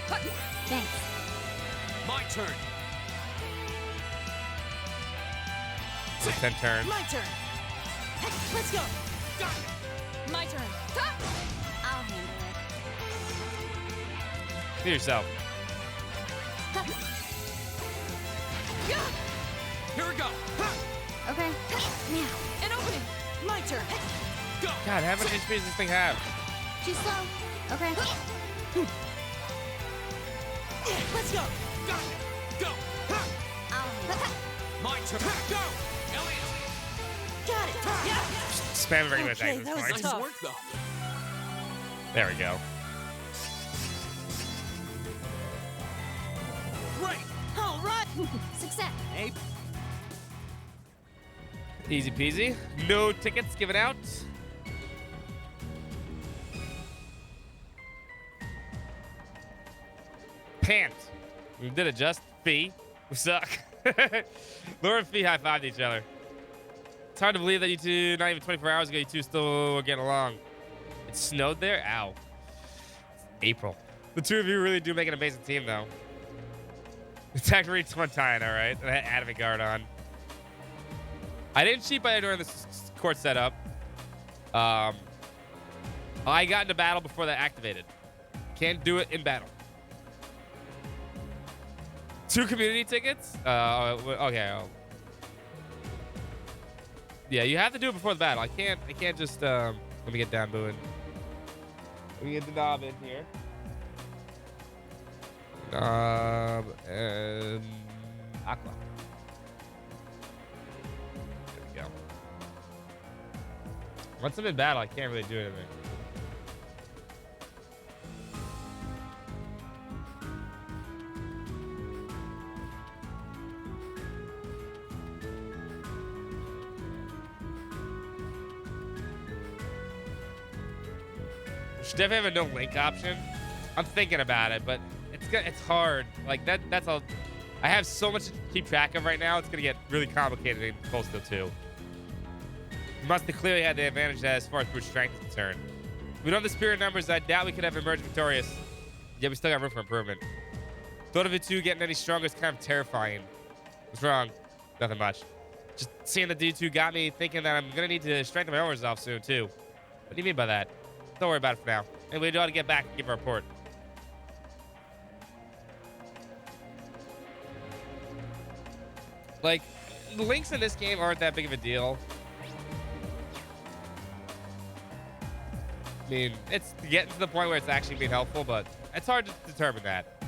Hut. Thanks. My turn. 10 turns. My turn. Let's go. Got it. My turn. Ha! I'll handle it. Do yourself. Yeah! Here we go. Okay. Now. An opening! My turn. Go. God, how much HP does this thing have? Too slow. Okay. Let's go. Got it. Go. I'll handle it. My turn. Go. Elliot. Got it. Yeah. Spam regular Okay, attacks at that this was point. tough. Nice work, though. There we go. Great. All right. Success. Hey, Easy peasy. No tickets given out. Pant. We did it just. Fee. We suck. Laura and Fee high-fived each other. It's hard to believe that you two, not even 24 hours ago, you two still were getting along. It snowed there? Ow. It's April. The two of you really do make an amazing team, though. Attack reached one time, all right? And I had Adamant Guard on. I didn't cheat by during the court setup. I got into battle before that activated. Can't do it in battle. 2 community tickets? Okay. Yeah, you have to do it before the battle. I can't just, let me get down booing. Let me get the knob in here. Knob and Aqua. There we go. Once I'm in battle, I can't really do anything. Should definitely have a no link option. I'm thinking about it, but it's hard. Like that's all. I have so much to keep track of right now. It's gonna get really complicated in Cold Steel 2. We must have clearly had the advantage as far as brute strength is concerned. We don't have the spirit numbers. I doubt we could have emerged victorious. Yet we still got room for improvement. Thought of the two getting any stronger is kind of terrifying. What's wrong? Nothing much. Just seeing that D2 got me thinking that I'm gonna need to strengthen my own resolve soon too. What do you mean by that? Don't worry about it for now. Anyway, we ought to get back and give a report. Like, the links in this game aren't that big of a deal. I mean, it's getting to the point where it's actually being helpful, but it's hard to determine that.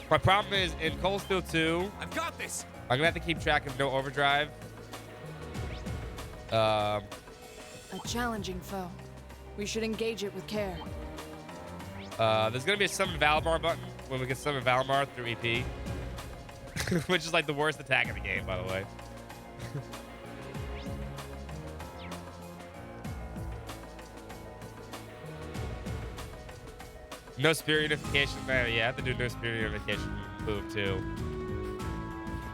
My problem is, in Cold Steel 2, I've got this. I'm gonna have to keep track of no overdrive. A challenging foe. We should engage it with care. There's gonna be a summon Valimar button when we can summon Valimar through EP. Which is like the worst attack in the game, by the way. No spirit unification. Man, yeah, I have to do no spirit unification move too.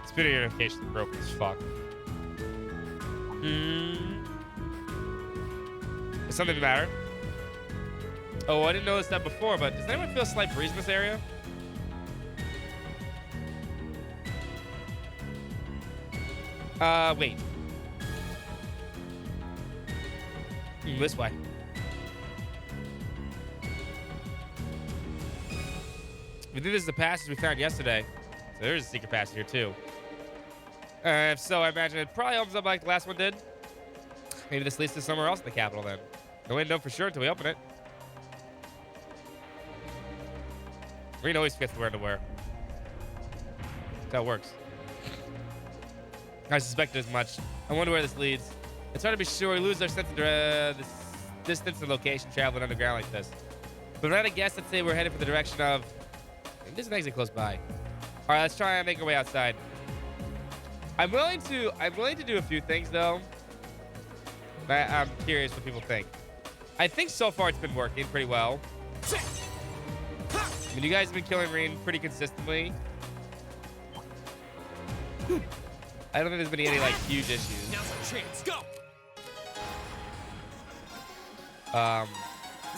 Spirit unification is broken as fuck. Does something matter? Oh, I didn't notice that before, but does anyone feel a slight breeze in this area? Wait. This way. We think this is the passage we found yesterday. So there's a secret passage here too. If so, I imagine it probably opens up like the last one did. Maybe this leads to somewhere else in the capital then. No way to know for sure until we open it. Green always forgets where to wear. That's how it works. I suspected as much. I wonder where this leads. It's hard to be sure. We lose our sense of this distance and location traveling underground like this. But if I had to guess, I'd say we're headed for the direction of... There's an exit close by. All right, let's try and make our way outside. I'm willing to do a few things though. I'm curious what people think. I think so far it's been working pretty well. I mean, you guys have been killing Reen pretty consistently. I don't think there's been any like huge issues. Now's our chance. Go. The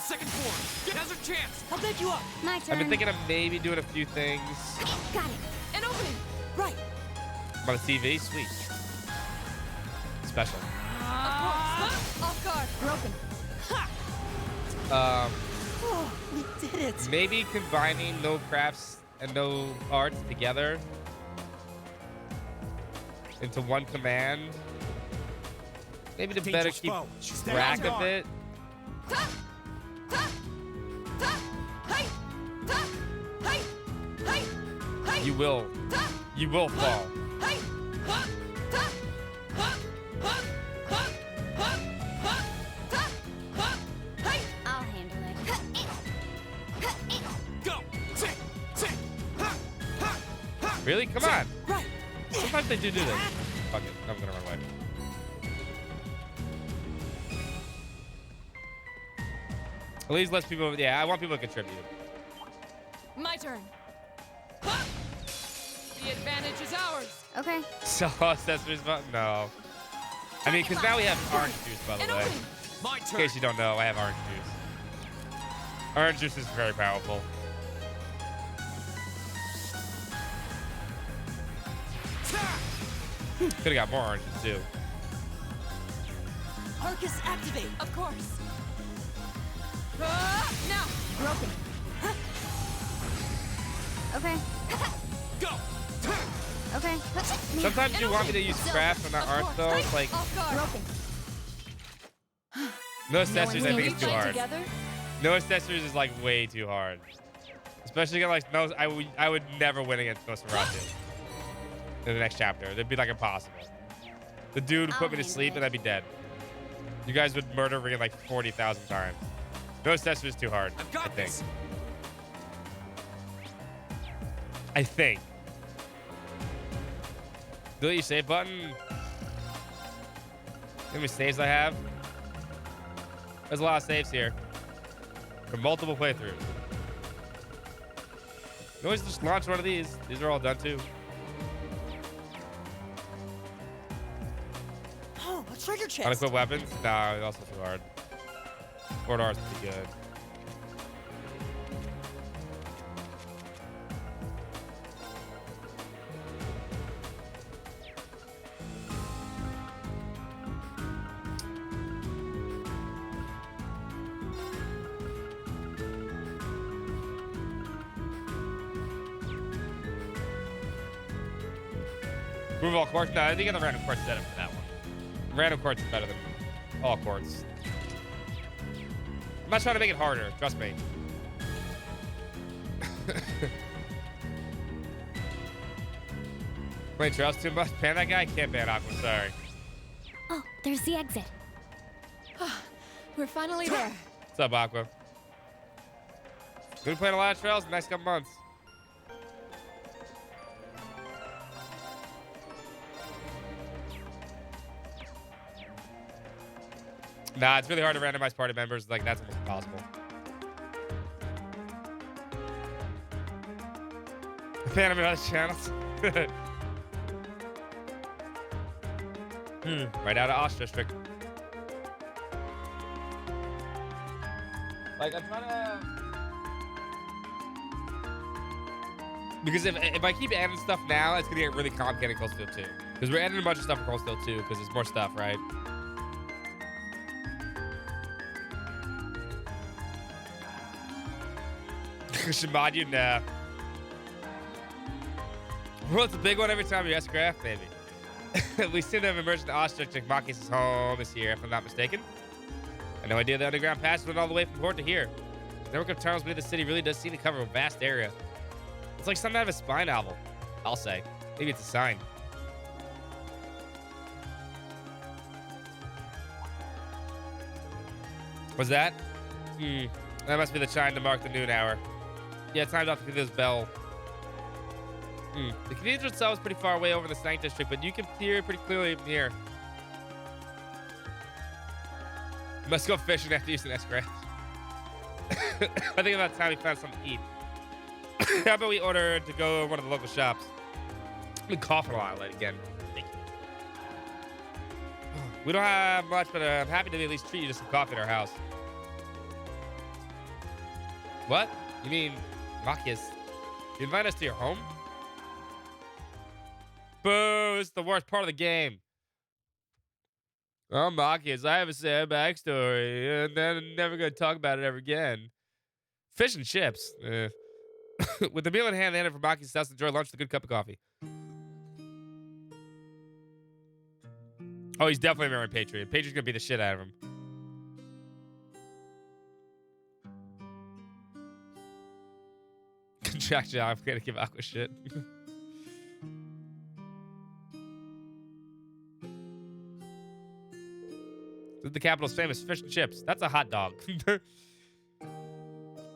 second form. Now's our chance. I'll pick you up. My turn. I've been thinking of maybe doing a few things Got it. An opening. Right. on the TV. Sweet. Special. Of course. Off guard. Broken. Oh, we did it. Maybe combining no crafts and no arts together into one command. Maybe to better Dangerous keep foe. Stay track on of guard. it. You will fall. I'll handle it. Go. Sit. Ha. Ha. Really? Come on. Right. Sometimes they do this. Fuck it. I'm gonna run away. At least less people. Yeah, I want people to contribute. My turn. Ha! The advantage is ours. Okay. So accessories button? No. I mean, because now we have orange juice, by the An way. opening. My In turn. case you don't know, I have orange juice. Orange juice is very powerful. Could have got more oranges too. Arcus, activate. Of course. Now. Broken. Okay. Go. Okay. Sometimes you want me to use craft and not Of art course. though. It's like Off guard. Broken. no accessories. I Can think We it's too fight hard. together? No accessories is like way too hard. Especially against like no. I would never win against Nosferatu in the next chapter. It'd be like impossible. The dude would put me to I'll sleep handle and I'd be dead. You guys would murder Ring like 40,000 times. No accessories is too hard. I've I got think. this. I think. Delete your save button. How many saves I have? There's a lot of saves here. For multiple playthroughs. You can always just launch one of these. These are all done too. Oh, a treasure chest. Unequipped weapons? Nah, it's also too hard. Fort is pretty good. Remove all quartz? No, I think I got the random quartz setup for that one. Random quartz is better than all quartz. I'm not trying to make it harder, trust me. Wait, Trails too much? Ban that guy? Can't ban Aqua, sorry. Oh, there's the exit. We're finally there. What's up, Aqua? We've been playing a lot of Trails in the next couple months. Nah, it's really hard to randomize party members. Like, that's almost impossible. Ban him in other channels. Right out of Osh District. Like, I'm trying to... Because if I keep adding stuff now, it's going to get really complicated in Cold Steel 2. Because we're adding a bunch of stuff in Cold Steel 2 because there's more stuff, right? Should mod you? Nah. Well, it's a big one every time you ask Craft, maybe. We seem to have emerged in Ostrich. Makis' home is here, if I'm not mistaken. I had no idea the underground pass went all the way from port to here. The network of tunnels beneath the city really does seem to cover a vast area. It's like something out of a spy novel, I'll say. Maybe it's a sign. What's that? That must be the chime to mark the noon hour. Yeah, it's time to this bell. The cathedral itself is pretty far away over in the Snake District, but you can hear it pretty clearly from here. Must go fishing after using S-Craft. I think about time we found something to eat. How about we order to go to one of the local shops? I've been coughing a lot lately again. Thank you. We don't have much, but I'm happy to at least treat you to some coffee at our house. What? You mean, Makis? You invite us to your home? Boo! It's the worst part of the game. Oh, Makis, I have a sad backstory, and then I'm never gonna talk about it ever again. Fish and chips. With the meal in hand, they enter for Makis' house. Enjoy lunch with a good cup of coffee. Oh, he's definitely marrying Patriot. Patriot's gonna beat the shit out of him. Contraction. I'm gonna give Aqua shit. The capital's famous fish and chips. That's a hot dog.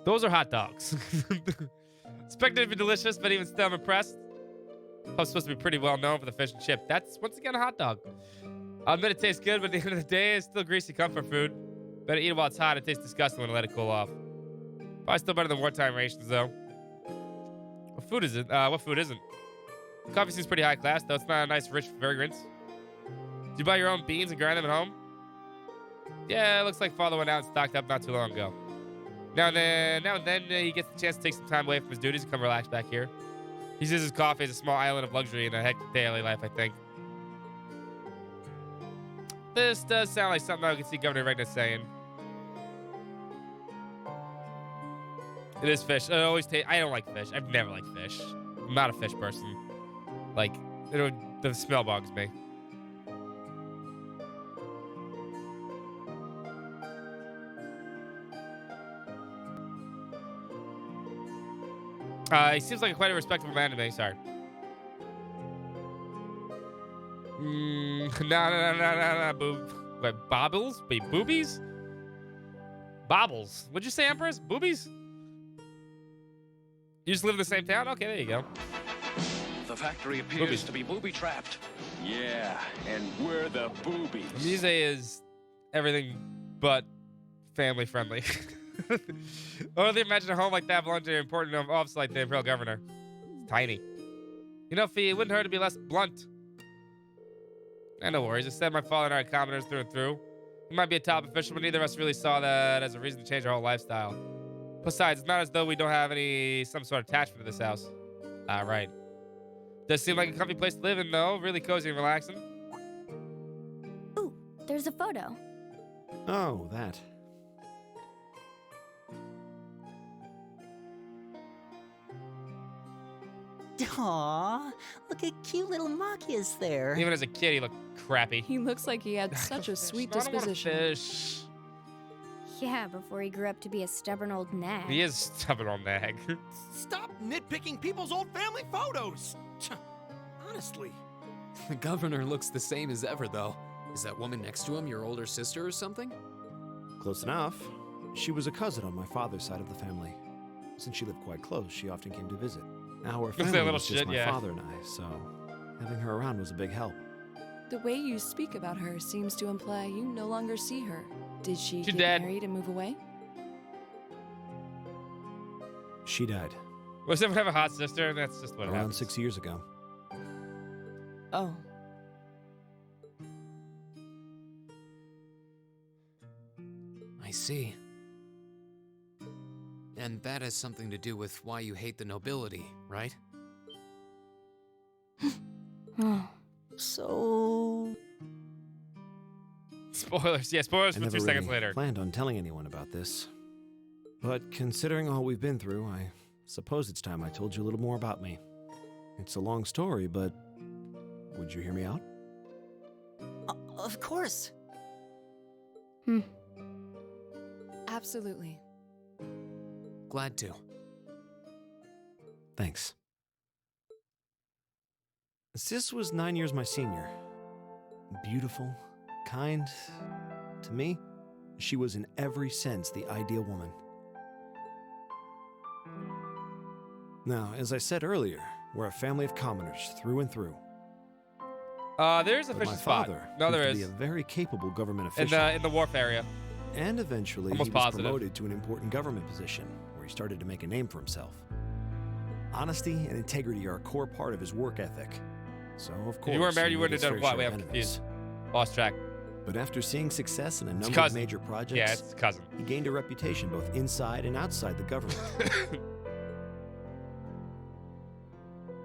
Those are hot dogs. Expected to be delicious, but even still, I'm impressed. I'm supposed to be pretty well known for the fish and chip. That's, once again, a hot dog. I admit it tastes good, but at the end of the day, it's still greasy comfort food. Better eat it while it's hot. It tastes disgusting when I let it cool off. Probably still better than wartime rations, though. What food is it? What food isn't? Coffee seems pretty high class, though. It's not a nice, rich fragrance. Did you buy your own beans and grind them at home? Yeah, it looks like Father went out and stocked up not too long ago. Now and then, he gets the chance to take some time away from his duties and come relax back here. He sees his coffee as a small island of luxury in a hectic daily life, I think. This does sound like something I can see Governor Regna saying. It is fish. I don't like fish. I've never liked fish. I'm not a fish person. Like, the smell bugs me. He seems like quite a respectable man to me. Sorry. No. What, bobbles? Wait, boobies? Bobbles. What'd you say, Empress? Boobies? You just live in the same town? Okay, there you go. The factory appears to be booby-trapped. Yeah, and we're the boobies. Muse is everything but family-friendly. Only imagine a home like that belonging to an important office like the Imperial Governor. It's tiny. You know, Fee, it wouldn't hurt to be less blunt. No worries. Instead, my father and I are commoners through and through. He might be a top official, but neither of us really saw that as a reason to change our whole lifestyle. Besides, it's not as though we don't have some sort of attachment to this house. Right. Does seem like a comfy place to live in, though. Really cozy and relaxing. Ooh, there's a photo. Oh, that. Aw, look at cute little Machias there. Even as a kid, he looked crappy. He looks like he had such a sweet I don't want to disposition. fish. Yeah, before he grew up to be a stubborn old nag. He is stubborn on nag. Stop nitpicking people's old family photos. Honestly. The governor looks the same as ever, though. Is that woman next to him your older sister or something? Close enough. She was a cousin on my father's side of the family. Since she lived quite close, she often came to visit. Now her Looks like a family little was just shit, my yeah. father and I, so having her around was a big help. The way you speak about her seems to imply you no longer see her. Did she She's get dead. married and move away? She died Was everyone have a hot sister? That's just what around happens. 6 years ago. Oh. I see. And that has something to do with why you hate the nobility, right? So... Spoilers. Yeah, spoilers I for never 2 seconds really later. planned on telling anyone about this. But considering all we've been through, I suppose it's time I told you a little more about me. It's a long story, but would you hear me out? Of course. Absolutely. Glad to. Thanks. Sis was 9 years my senior. Beautiful, kind. To me, she was in every sense the ideal woman. Now, as I said earlier, we're a family of commoners through and through. There's a But fish my spot. father No, proved there to be is. a very capable government In official. the wharf area. And eventually, Almost he was positive. promoted to an important government position, where he started to make a name for himself. Honesty and integrity are a core part of his work ethic. So, of course, If you weren't married, he you made wouldn't his have done fair what? Wait, share I'm of confused. enemies. Lost track. But after seeing success in a number of cousin. major projects, Yeah, it's his cousin. he gained a reputation both inside and outside the government.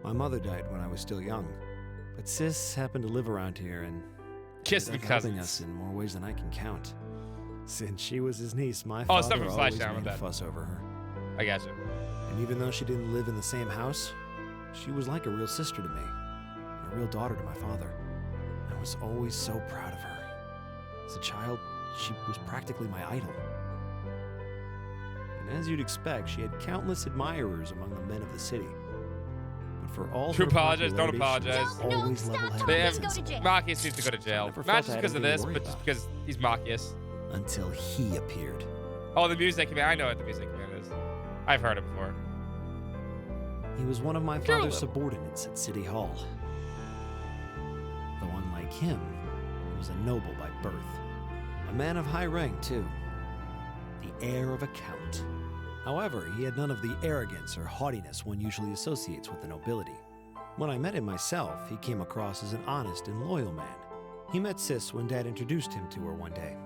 My mother died when I was still young, but Sis happened to live around here and Kissing ended up helping cousins. us in more ways than I can count. Since she was his niece, my Oh, it's father not from always Slashdown, made a my bad. fuss over her. I got you. And even though she didn't live in the same house, she was like a real sister to me, and a real daughter to my father. I was always so proud of her. As a child, she was practically my idol. And as you'd expect, she had countless admirers among the men of the city. But for all To her apologize, don't popularity, she was apologize. No, always stop level-headed telling They him and to go to sensible. jail. Machias needs to go to jail. Never Not felt just I had because of anything this, to worry but just about. because he's Machias. Until he appeared. Oh, the Music Command. I know what the Music Command is. I've heard it before. He was one of my Sure. father's subordinates at City Hall. Though unlike him, he was a noble by birth. A man of high rank, too. The heir of a count. However, he had none of the arrogance or haughtiness one usually associates with the nobility. When I met him myself, he came across as an honest and loyal man. He met Sis when Dad introduced him to her one day,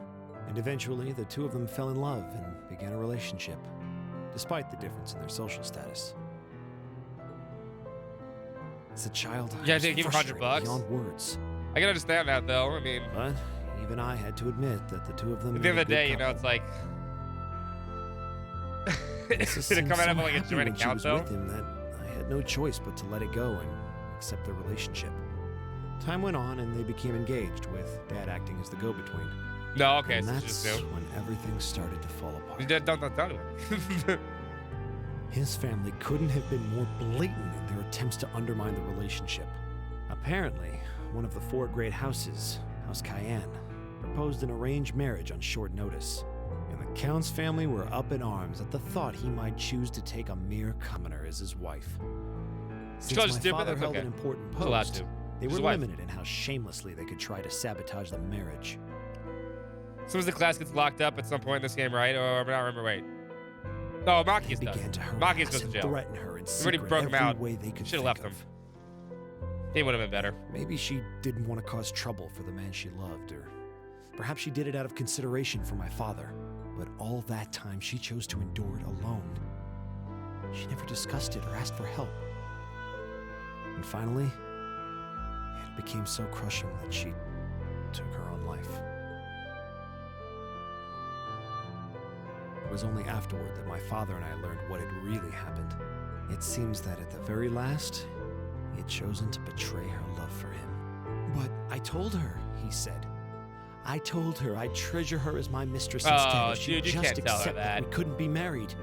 and eventually the two of them fell in love and began a relationship, despite the difference in their social status. As a child, Yeah, I was they give him $100 frustrated beyond words. I can understand that, though. I mean, But even I had to admit that the two of them at the end made of the a day, good you know, couple. it's like. Sis Did it seemed come out of so like a happy joint when she account, was though? with him that I had no choice but to let it go and accept the relationship. Time went on and they became engaged, with Dad acting as the go-between. No, okay, and so that's just do. when everything started to fall apart. Don't do it. His family couldn't have been more blatant in their attempts to undermine the relationship. Apparently, one of the 4 great houses, House Cayenne, proposed an arranged marriage on short notice. And the Count's family were up in arms at the thought he might choose to take a mere commoner as his wife. Since Called my stupid? father That's held okay. an important He's allowed post, to. they He's were his wife. limited in how shamelessly they could try to sabotage the marriage. As soon as the class gets locked up at some point in this game, right? Or I don't remember. Wait. No, They Machias does. began to Machias harass goes to and jail. threaten her in We've already secret broke him every out. way they could Should have left think him. of. He would have been better. Maybe she didn't want to cause trouble for the man she loved, or perhaps she did it out of consideration for my father. But all that time, she chose to endure it alone. She never discussed it or asked for help. And finally, it became so crushing that she took her own life. It was only afterward that my father and I learned what had really happened. It seems that at the very last, he had chosen to betray her love for him. "But I told her," he said. "I told her I'd treasure her as my mistress instead. Oh, if she'd dude, you just can't tell her accept that. we couldn't be married.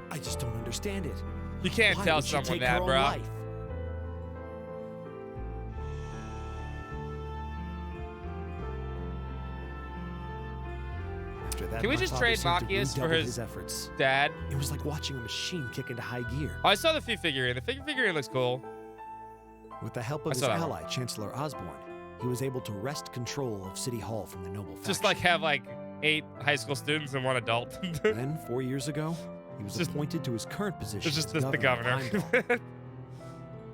I just don't understand it. You can't Why tell would she someone take that, her own bro. life?" After that, Can we my just father trade seemed to Machias for redouble his efforts. Dad. It was like watching a machine kick into high gear. Oh, I saw the figurine. The figurine looks cool. With the help I of his saw that one. ally, Chancellor Osborne, he was able to wrest control of City Hall from the noble faction. Just like have like 8 high school students and 1 adult. Then, 4 years ago, he was Just- appointed to his current position It's just as the governor. governor. of Heimdall.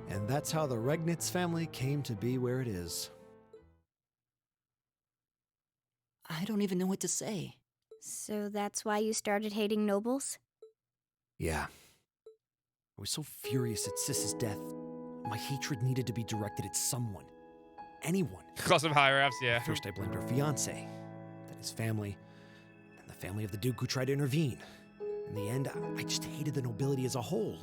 And that's how the Regnitz family came to be where it is. I don't even know what to say. So that's why you started hating nobles? Yeah. I was so furious at Sis's death. My hatred needed to be directed at someone. Anyone. Call some higher ups, yeah. First, I blamed her fiancé, then his family, then the family of the Duke who tried to intervene. In the end, I just hated the nobility as a whole.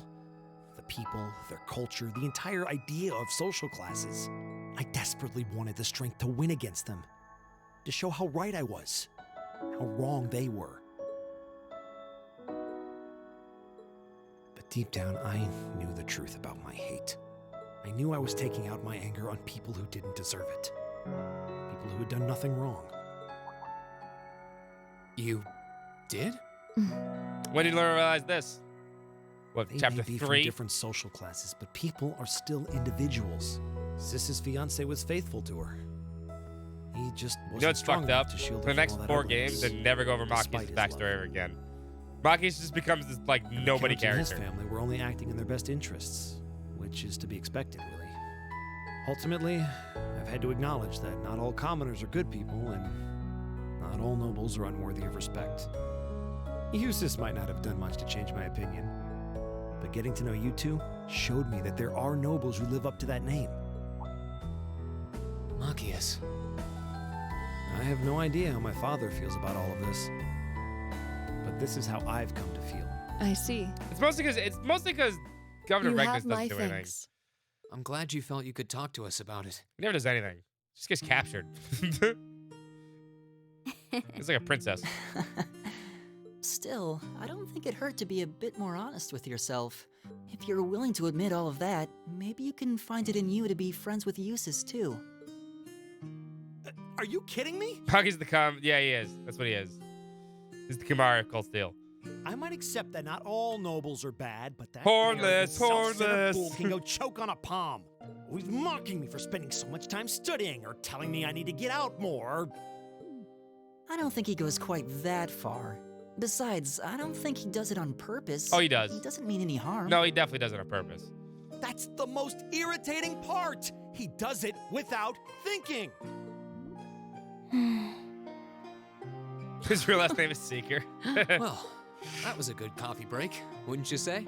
The people, their culture, the entire idea of social classes. I desperately wanted the strength to win against them, to show how right I was, how wrong they were. But deep down, I knew the truth about my hate. I knew I was taking out my anger on people who didn't deserve it. People who had done nothing wrong. You did? When did you realize this? What, They chapter may be from 3? different social classes, but people are still individuals. Sis's fiance was faithful to her. He just You wasn't know what's strong fucked enough up? to shield For her the from next all that 4 ugliness. games, they never go over despite Machias' his backstory love. ever again. Machias just becomes this, like, nobody Count and his character. family were only acting in their best interests, which is to be expected, really. Ultimately, I've had to acknowledge that not all commoners are good people, and not all nobles are unworthy of respect. Eustace might not have done much to change my opinion, but getting to know you two showed me that there are nobles who live up to that name. Machias. I have no idea how my father feels about all of this, but this is how I've come to feel. I see. It's mostly because Governor You Regnus have doesn't my do anything. thanks. I'm glad you felt you could talk to us about it. He never does anything. Just gets captured. It's like a princess. Still, I don't think it hurt to be a bit more honest with yourself. If you're willing to admit all of that, maybe you can find it in you to be friends with Eustace too. Are you kidding me? Machias the yeah, he is. That's what he is. He's the Kimahri of Cold Steel. I might accept that not all nobles are bad, but that Hornless, arrogant, self-centered hornless. fool can go choke on a palm. Always mocking me for spending so much time studying, or telling me I need to get out more. I don't think he goes quite that far. Besides, I don't think he does it on purpose. Oh, he does. He doesn't mean any harm. No, he definitely does it on purpose. That's the most irritating part. He does it without thinking. His real last name is Seeker. Well, that was a good coffee break, wouldn't you say?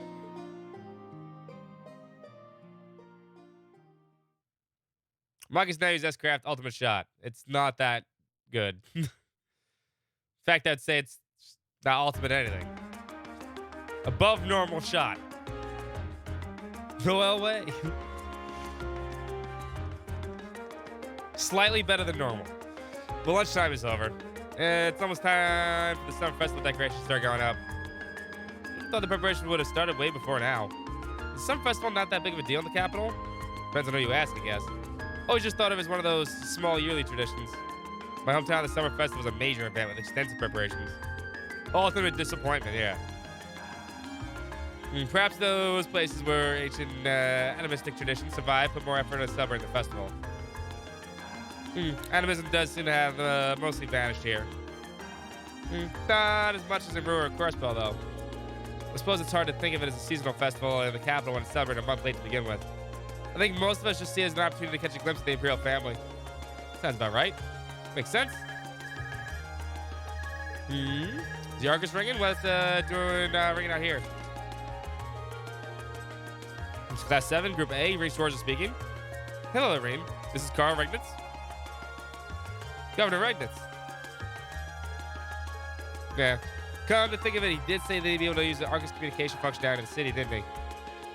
Marcus now uses S-Craft Ultimate Shot. It's not that good. In fact, I'd say it's not ultimate anything. Above normal shot. No way. Slightly better than normal. Well, lunchtime is over. It's almost time for the summer festival decorations to start going up. I thought the preparation would have started way before now. Is the summer festival not that big of a deal in the capital? Depends on who you ask, I guess. Always just thought of it as one of those small yearly traditions. My hometown, the summer festival is a major event with extensive preparations. Ultimate disappointment, yeah. Perhaps those places where ancient animistic traditions survive put more effort into celebrating the festival. Animism does seem to have mostly vanished here. Not as much as in Brewer or Courspell, though. I suppose it's hard to think of it as a seasonal festival in the capital when it's celebrated a month late to begin with. I think most of us just see it as an opportunity to catch a glimpse of the Imperial family. Sounds about right. Makes sense. Is the Arcus ringing? What's ringing out here? It's Class 7, Group A, Resources speaking. Hello, Irene. This is Carl Regnitz. Governor Regnitz. Yeah. Come to think of it, he did say they'd be able to use the Arcus communication function down in the city, didn't he?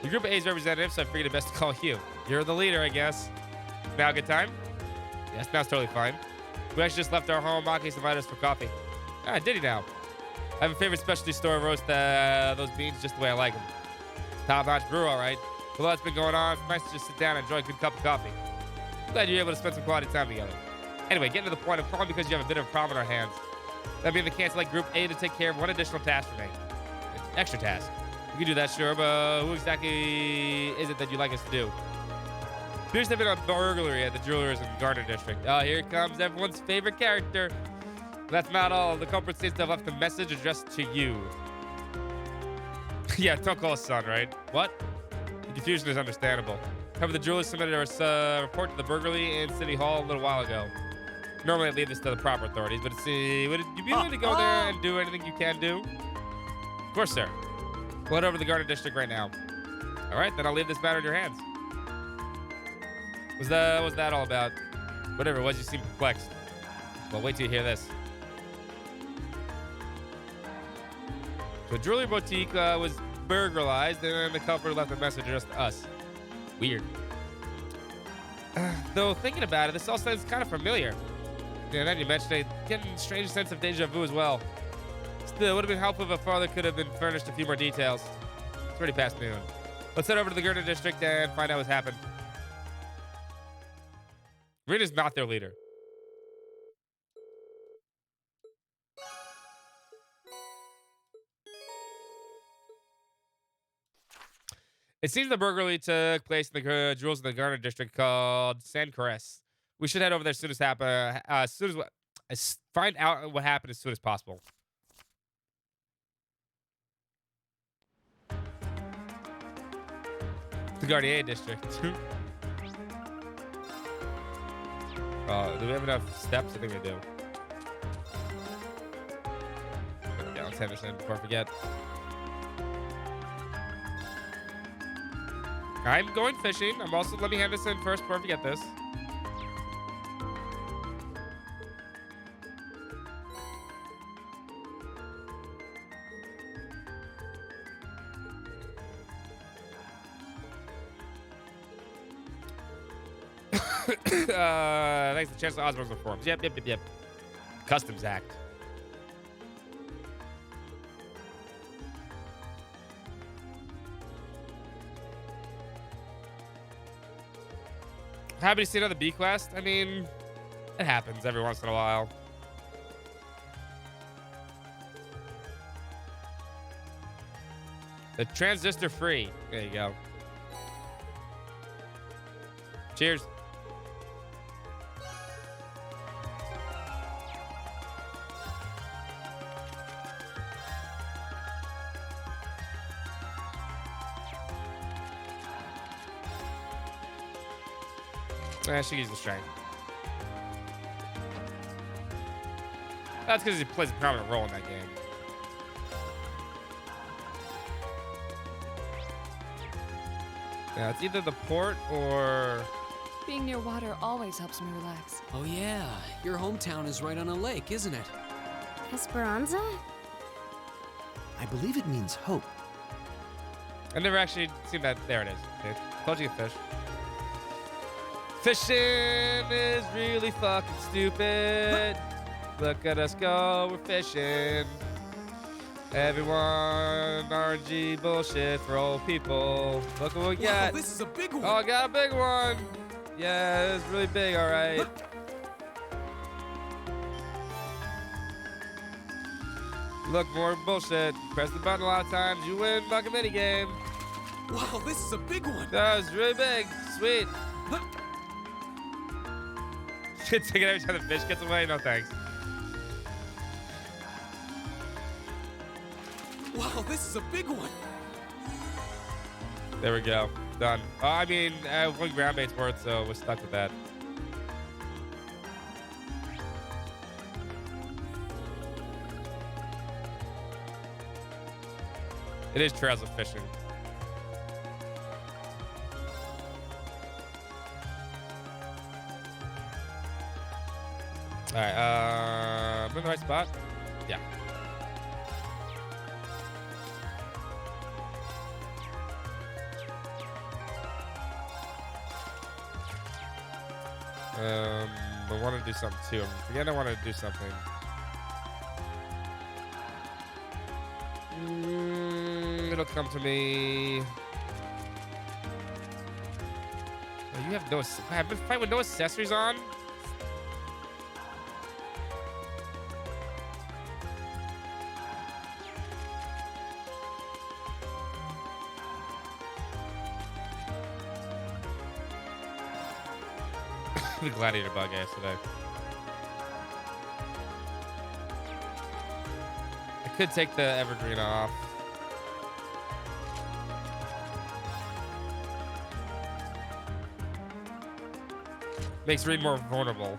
Your Group A's representative, so I figured it best to call you. You're the leader, I guess. Now a good time? Yes, now's totally fine. We actually just left our home. Maki's invited us for coffee. Ah, did he now? I have a favorite specialty store roast those beans just the way I like them. Top-notch brew, all right. With all that's been going on, it's nice to just sit down and enjoy a good cup of coffee. I'm glad you're able to spend some quality time together. Anyway, getting to the point, I'm calling because you have a bit of a problem on our hands. That being the case, I'd like Group A to take care of one additional task for me. Extra task. You can do that, sure, but who exactly is it that you'd like us to do? Appears to have been a burglary at the Jewelers in Garner District. Oh, here comes everyone's favorite character. But that's not all. The culprit seems to have left a message addressed to you. Yeah, don't call us son, right? What? The confusion is understandable. However, the Jewelers submitted a report to the burglary in City Hall a little while ago. Normally, I'd leave this to the proper authorities, but would you be willing to go there and do anything you can do? Of course, sir. We'll head over to the Garden District right now. All right, then I'll leave this matter in your hands. What's that all about? Whatever it was, you seem perplexed. Well, wait till you hear this. So, a jewelry boutique was burglarized, and the culprit left a message just to us. Weird. Though, thinking about it, this all sounds kind of familiar. Yeah, now you mentioned it, getting a strange sense of deja vu as well. Still, it would have been helpful if a father could have been furnished a few more details. It's already past noon. Let's head over to the Garden District and find out what's happened. Rita's not their leader. It seems the burglary took place in the jewels in the Garner District called San Caress. We should head over there find out what happened as soon as possible. The Garnier District. Do we have enough steps? I think we do. There we go. Let's Henderson before I forget. I'm going fishing. I'm also let me Henderson first before I forget this. Thanks to Chancellor Osborne's reforms. Yep. Customs Act. Happy to see another B quest. I mean, it happens every once in a while. The transistor free. There you go. Cheers. I should use the strength. That's because he plays a prominent role in that game. Yeah, it's either the port or... Being near water always helps me relax. Oh yeah, your hometown is right on a lake, isn't it? Esperanza? I believe it means hope. I never actually seen that. There it is. Okay. Told you fish. Fishing is really fucking stupid. Look at us go, we're fishing. Everyone, RNG bullshit for old people. Look what we got. Wow, this is a big one. Oh, I got a big one. Yeah, it's really big, all right. Look, more bullshit. Press the button a lot of times, you win fucking minigame. Wow, this is a big one. That was really big. Sweet. Take it every time the fish gets away. No thanks. Wow, this is a big one. There we go. Done. I mean, one ground bait's worth, so we're stuck with that. It is Trails of Fishing. All right, I'm in the right spot. Yeah. I want to do something too. I'm forgetting I want to do something. It'll come to me. Oh, you have no. I've been fighting with no accessories on. The gladiator bug yesterday. I could take the evergreen off. Makes Reed more vulnerable.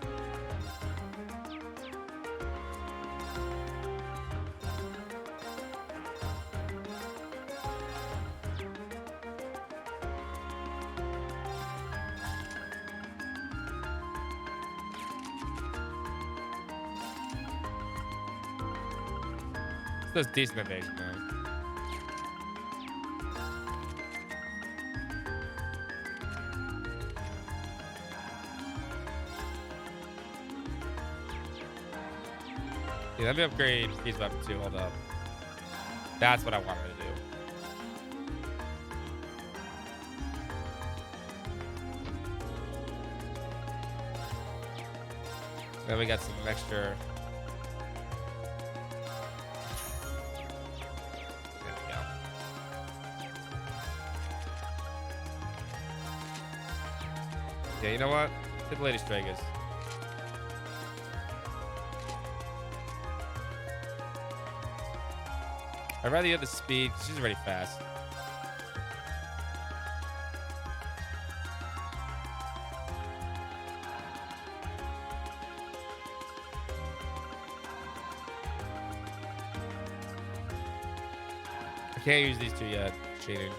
Does decent evasion though. Yeah, let me upgrade these weapons too. Hold up. That's what I wanted to do. Then we got some extra. Yeah, you know what? Hit the Lady Stragas. I'd rather you have the speed. She's already fast. I can't use these two yet. Cheating.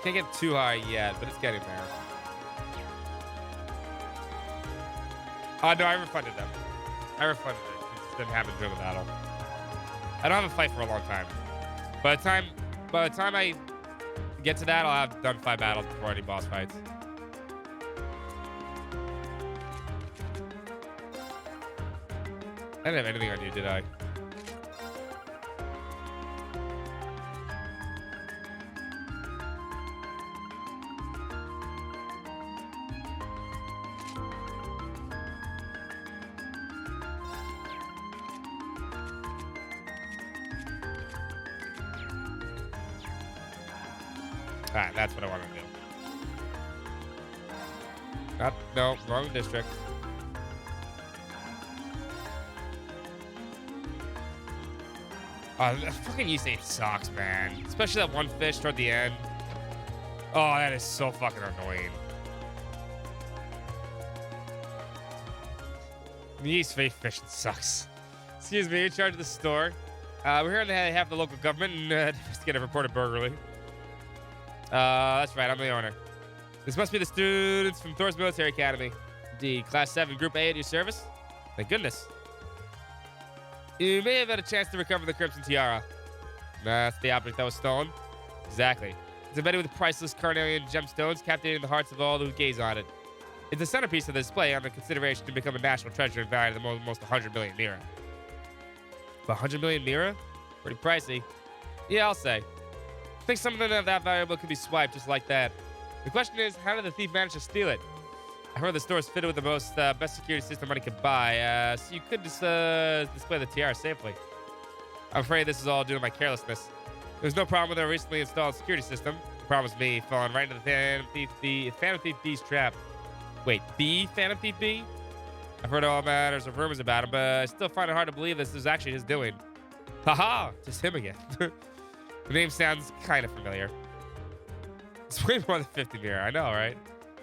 Can't get too high yet, but it's getting there. Oh, no, I refunded them. I refunded it. It just didn't happen during the battle. I don't have a fight for a long time. By the time I get to that, I'll have done 5 battles before any boss fights. I didn't have anything on you, did I? Alright, that's what I want to do. No, wrong district. Oh, that fucking Yssafe sucks, man. Especially that one fish toward the end. Oh, that is so fucking annoying. The Yssafe fish sucks. Excuse me, in charge of the store. We're here on behalf of the local government and investigate a reported burglary. That's right, I'm the owner. This must be the students from Thor's Military Academy. Indeed, Class 7, Group A at your service? Thank goodness. You may have had a chance to recover the Crimson Tiara. That's the object that was stolen. Exactly. It's embedded with priceless carnelian gemstones, captivating the hearts of all who gaze on it. It's the centerpiece of the display under consideration to become a national treasure and valued at almost 100 million lira. 100 million lira? Pretty pricey. Yeah, I'll say. I think something of that valuable could be swiped just like that. The question is, how did the thief manage to steal it? I heard the store is fitted with the most best security system money could buy, so you could just display the tiara safely. I'm afraid this is all due to my carelessness. There's no problem with our recently installed security system. The problem is me falling right into the Phantom Thief B's trap. Wait, the Phantom Thief B? I've heard all manners of rumors about him, but I still find it hard to believe this is actually his doing. Haha, just him again. The name sounds kind of familiar. It's way more than 50 lira, I know, right?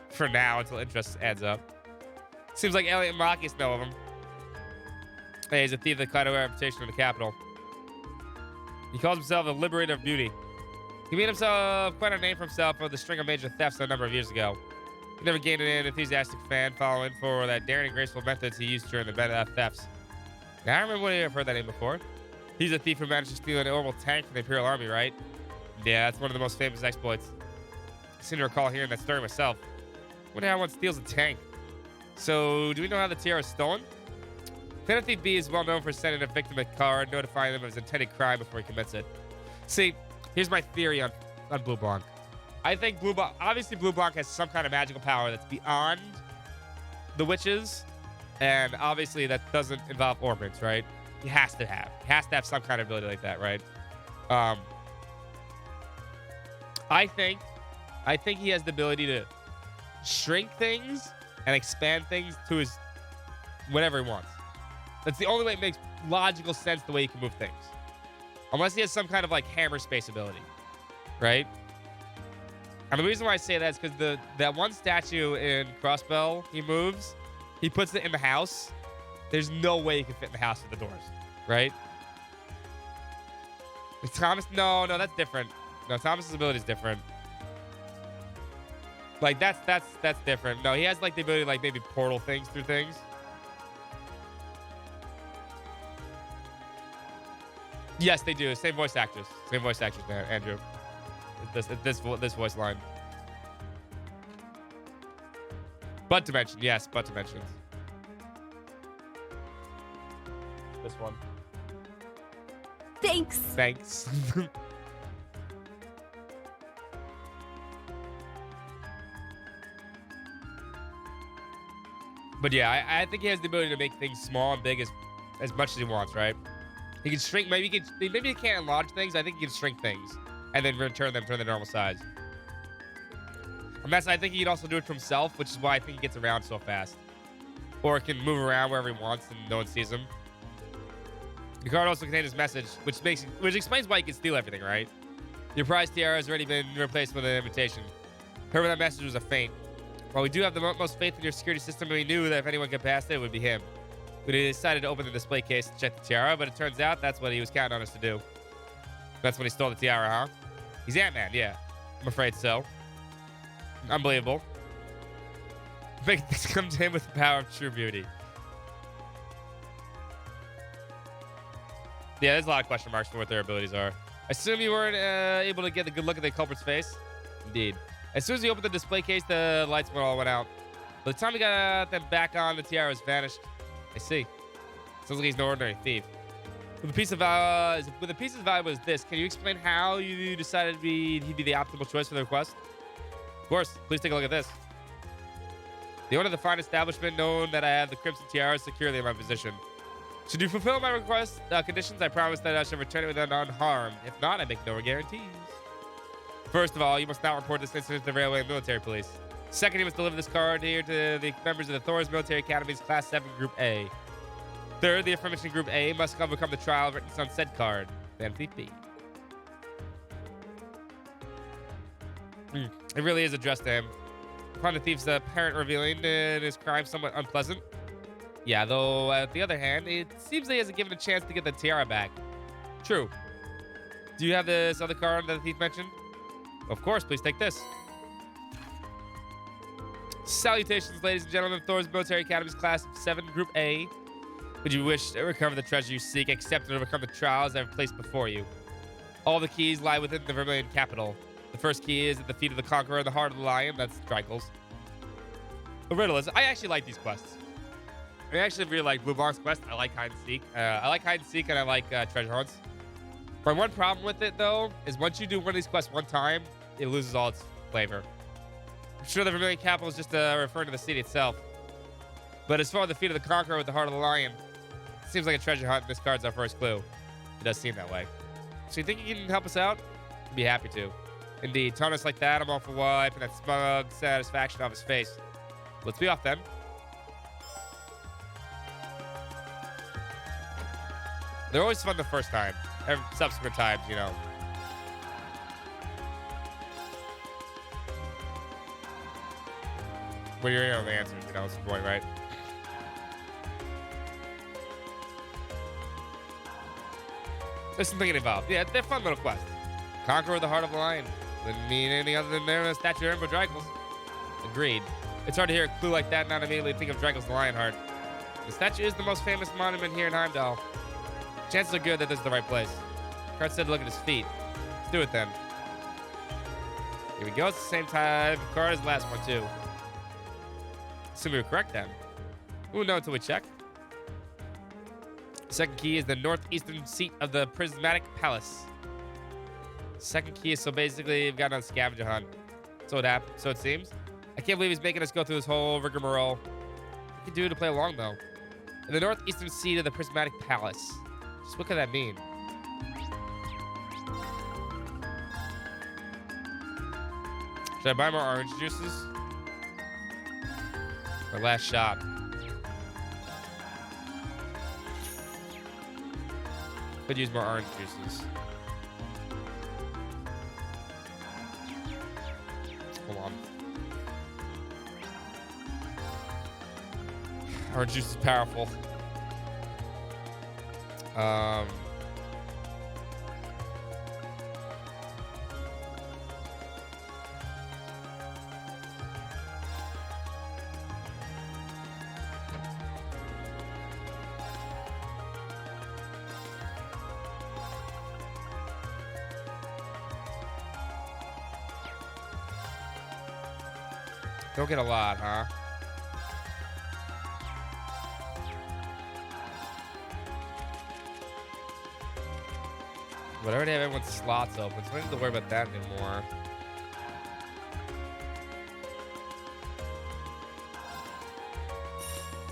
For now, until interest adds up. Seems like Elliot and Marcus know of him. Hey, he's a thief that quite a reputation in the capital. He calls himself a liberator of beauty. He made himself quite a name for himself with a string of major thefts a number of years ago. He never gained an enthusiastic fan following for that daring and graceful methods he used during the thefts. Now, I remember when I've heard that name before. He's a thief who managed to steal an orbital tank from the Imperial Army, right? Yeah, that's one of the most famous exploits. I seem to recall hearing that story myself. I wonder how one steals a tank. So, do we know how the tiara is stolen? Phantom Thief B is well known for sending a victim a card, notifying them of his intended crime before he commits it. See, here's my theory on Blue Blanc. I think obviously Blue Blanc has some kind of magical power that's beyond the witches, and obviously that doesn't involve orbits, right? He has to have some kind of ability like that, right? I think he has the ability to shrink things and expand things to his whatever he wants. That's the only way it makes logical sense the way he can move things. Unless he has some kind of like hammer space ability, right? And the reason why I say that is because that one statue in Crossbell he moves, he puts it in the house. There's no way he can fit in the house with the doors, right? Thomas, no, that's different. No, Thomas's ability is different. Like that's different. No, he has like the ability to like maybe portal things through things. Yes, they do. Same voice actress. Man, Andrew. This voice line. Butt dimension. Yes, butt dimensions. This one. Thanks. But yeah, I think he has the ability to make things small and big as much as he wants, right? He can shrink. Maybe he can't enlarge things. I think he can shrink things and then return them to their normal size. And I think he can also do it to himself, which is why I think he gets around so fast. Or can move around wherever he wants and no one sees him. The card also contains his message, which explains why he can steal everything, right? Your prize tiara has already been replaced with an invitation. Whoever that message was a feint. While we do have the utmost faith in your security system, we knew that if anyone got past it would be him. We decided to open the display case to check the tiara, but it turns out that's what he was counting on us to do. That's when he stole the tiara, huh? He's Ant-Man, yeah. I'm afraid so. Unbelievable. This comes in with the power of true beauty. Yeah, there's a lot of question marks for what their abilities are. I assume you weren't able to get a good look at the culprit's face? Indeed. As soon as he opened the display case, the lights all went out. By the time he got them back on, the tiara was vanished. I see. Sounds like he's no ordinary thief. With a piece as valuable as this, can you explain how you decided he'd be the optimal choice for the request? Of course. Please take a look at this. The owner of the fine establishment known that I have the Crimson Tiara securely in my possession. Should you fulfill my request conditions, I promise that I shall return it without unharmed. If not, I make no guarantees. First of all, you must not report this incident to the railway and military police. Second, you must deliver this card here to the members of the Thor's Military Academy's Class 7 Group A. Third, the aforementioned Group A must overcome the trial written on said card. Then B. It really is addressed to him. Upon the thief's apparent revealing his crime somewhat unpleasant. Yeah, though, on the other hand, it seems that he hasn't given a chance to get the tiara back. True. Do you have this other card that the thief mentioned? Of course, please take this. Salutations, ladies and gentlemen of Thor's Military Academy's Class 7 Group A. Would you wish to recover the treasure you seek, accept and overcome the trials that are placed before you? All the keys lie within the Vermilion capital. The first key is at the feet of the Conqueror, the heart of the Lion. That's Drykles. The riddle is, I actually like these quests. I actually really like Blue Barb's quest. I like hide and seek. I like hide and seek, and I like treasure hunts. My one problem with it, though, is once you do one of these quests one time, it loses all its flavor. I'm sure the Vermilion capital is just referring to the city itself. But as far as the feet of the Conqueror with the heart of the Lion, it seems like a treasure hunt, and this card's our first clue. It does seem that way. So you think you can help us out? I'd be happy to. Indeed, taunt us like that, I'm all for wiping that smug satisfaction off his face. Let's be off then. They're always fun the first time. Every subsequent times, you know. Well, you know the answers, you know, it's the point, right? There's something involved. Yeah, they're fun little quests. Conqueror the heart of the Lion. Wouldn't mean anything other than their statue of Drykles. Agreed. It's hard to hear a clue like that and not immediately think of Drykles the Lionheart. The statue is the most famous monument here in Heimdall. Chances are good that this is the right place. Kurt said to look at his feet. Let's do it then. Here we go. It's the same type of card as the last one, too. Assume we were correct then. We won't know until we check. Second key is the northeastern seat of the Prismatic Palace. Second key is so basically we've got on a scavenger hunt. So it seems. I can't believe he's making us go through this whole rigmarole. We can do to play along though. In the northeastern seat of the Prismatic Palace. Just what could that mean? Should I buy more orange juices? Our last shot. Could use more orange juices. Hold on. Orange juice is powerful. Don't get a lot, huh? But I already have everyone's slots open, so I don't have to worry about that anymore.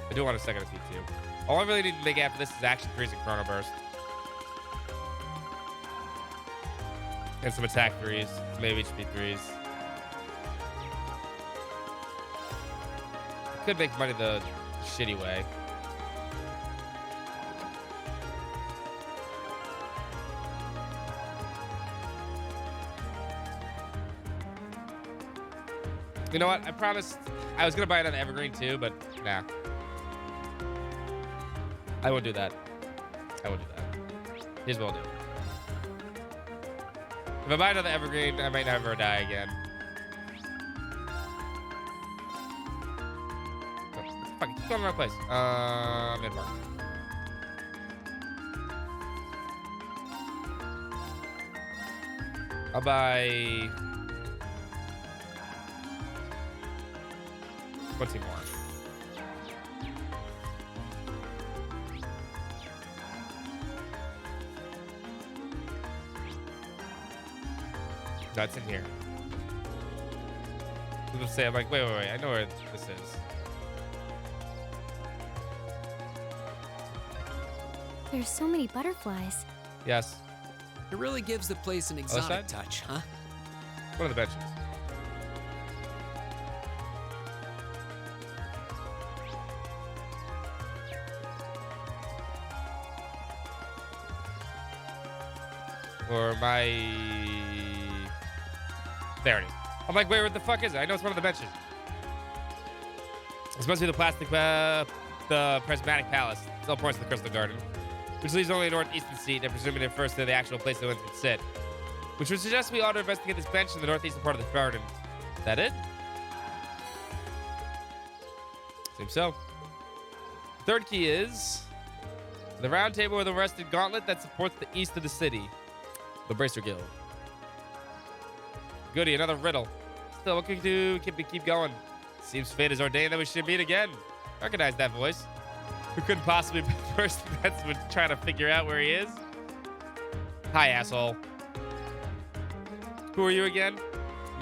I do want a second seat too. All I really need to make after this is Action Freeze and Chrono Burst. And some attack threes, maybe HP threes. Could make money the shitty way. You know what? I promised I was gonna buy another Evergreen too, but nah. I won't do that. I won't do that. Here's what I'll do. If I buy another Evergreen, I might never die again. Fuck, keep going to my place. Midmark. I'll buy 20 more. That's in here. People say, I'm like, wait, I know where this is. There's so many butterflies. Yes. It really gives the place an exotic touch, huh? One of the benches. Or my... There it is. I'm like, wait, where the fuck is it? I know it's one of the benches. This must be the plastic, the prismatic palace. Still points to the crystal garden, which leaves only a northeastern seat, and presuming it refers to the actual place the winds would sit. Which would suggest we ought to investigate this bench in the northeastern part of the garden. Is that it? Seems so. Third key is the round table with the rested gauntlet that supports the east of the city. The Bracer Guild. Goody, another riddle. Still, what can we do? Keep going. Seems fate is ordained that we should meet again. Recognize that voice. Who couldn't possibly be the person that's been trying to figure out where he is? Hi, asshole. Who are you again?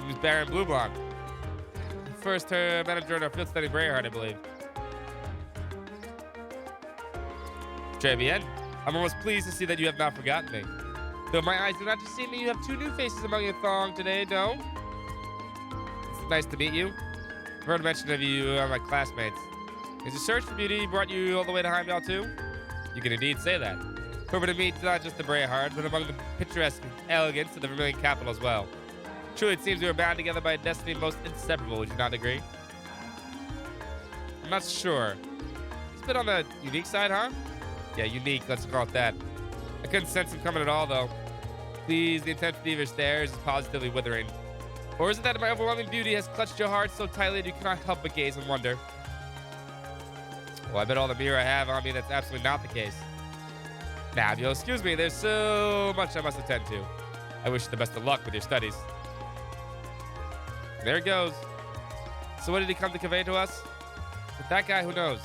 He was Baron Blueblond. First met him during our field study in Braeheart, I believe. Très bien. I'm almost pleased to see that you have not forgotten me. Though my eyes do not deceive me, you have two new faces among your throng today, no? It's nice to meet you. I've heard mention of you are my classmates. Is your search for beauty brought you all the way to Heimdall too? You can indeed say that. Hoping to meet not just the Braeheart, but among the picturesque elegance of the Vermilion capital as well. Truly, it seems we were bound together by a destiny most inseparable, would you not agree? I'm not sure. It's a bit on the unique side, huh? Yeah, unique, let's call it that. I couldn't sense him coming at all, though. Please, the intensity of your stares is positively withering. Or is it that my overwhelming beauty has clutched your heart so tightly that you cannot help but gaze and wonder? Well, I bet all the mirror I have on me that's absolutely not the case. Now, if you'll excuse me, there's so much I must attend to. I wish you the best of luck with your studies. There it goes. So what did he come to convey to us? With that guy, who knows?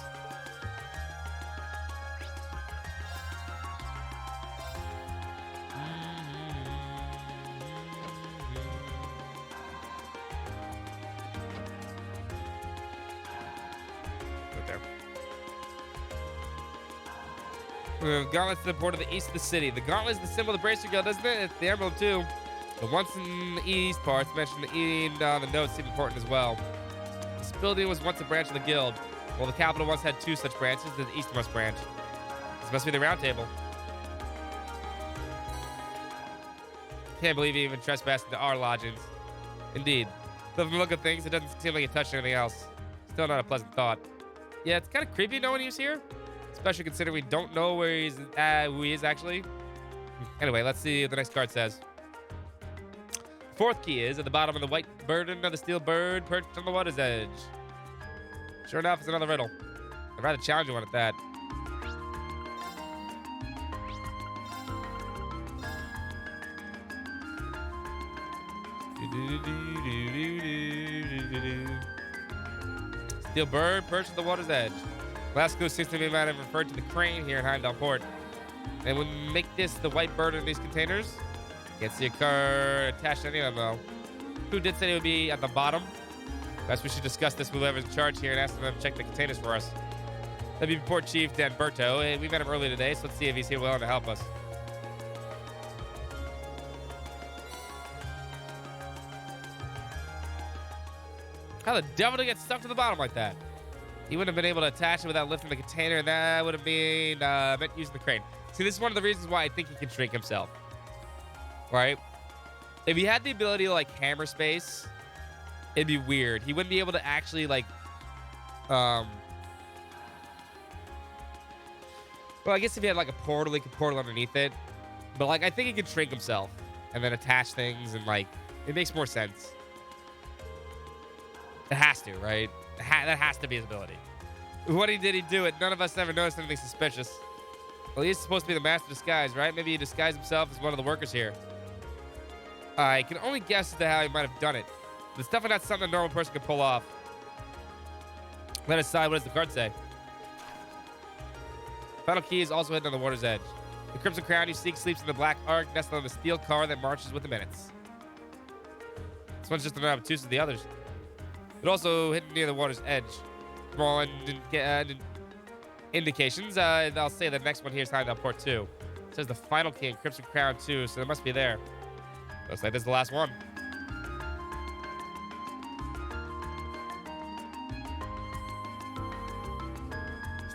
Gauntlet's the port of the east of the city. The gauntlet is the symbol of the Bracer Guild, isn't it? It's the emblem, too. But once in the east parts, mentioned the notes seem important as well. This building was once a branch of the guild. Well, the capital once had two such branches, the eastmost branch. This must be the round table. Can't believe he even trespassed into our lodgings. Indeed. From the look of things, it doesn't seem like he touched anything else. Still not a pleasant thought. Yeah, it's kind of creepy knowing he's here. Especially considering we don't know where who he is actually. Anyway, let's see what the next card says. Fourth key is at the bottom of the white burden of the steel bird perched on the water's edge. Sure enough, it's another riddle. I'd rather challenge one at that. Steel bird perched on the water's edge. Last clue seems to be might have referred to the crane here in Heimdall Port. And would make this the white bird in these containers. Can't see a card attached to any of them though. Who did say it would be at the bottom? Perhaps we should discuss this with whoever's in charge here and ask them to check the containers for us. That'd be Port Chief Dan Berto. Hey, we met him earlier today, so let's see if he's here willing to help us. How the devil did it get stuck to the bottom like that? He wouldn't have been able to attach it without lifting the container, and that would have been meant using the crane. See, this is one of the reasons why I think he can shrink himself. Right? If he had the ability to, like, hammer space, it'd be weird. He wouldn't be able to actually, like, well, I guess if he had, like, a portal, he could portal underneath it. But, like, I think he could shrink himself and then attach things, and, like, it makes more sense. It has to, right? That has to be his ability. What he do it. None of us ever noticed anything suspicious. Well, he's supposed to be the master of disguise, right? Maybe he disguised himself as one of the workers here. I can only guess as to how he might have done it. But it's definitely not something a normal person could pull off. Let us decide. What does the card say? Final key is also hidden on the water's edge. The Crimson Crown you seek sleeps in the Black Ark, nestled on the steel car that marches with the minutes. This one's just as obtuse as the others. But also hidden near the water's edge. Small indications. I'll say the next one here is Heimdall Port 2. It says the final key in Crimson Crown 2, so it must be there. Looks like this is the last one.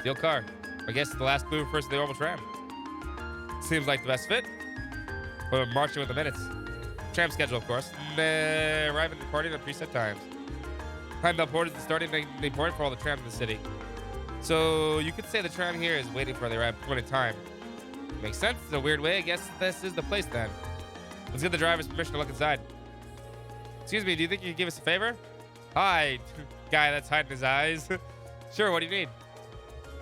Steel car. I guess the last move first of the orbital tram. Seems like the best fit. We're marching with the minutes. Tram schedule, of course. Arriving and departing at preset times. Time Bellport is the starting point for all the trams in the city. So you could say the tram here is waiting for the right point in time. Makes sense. In a weird way, I guess this is the place then. Let's get the driver's permission to look inside. Excuse me, do you think you could give us a favor? Hi, guy that's hiding his eyes. Sure, what do you need?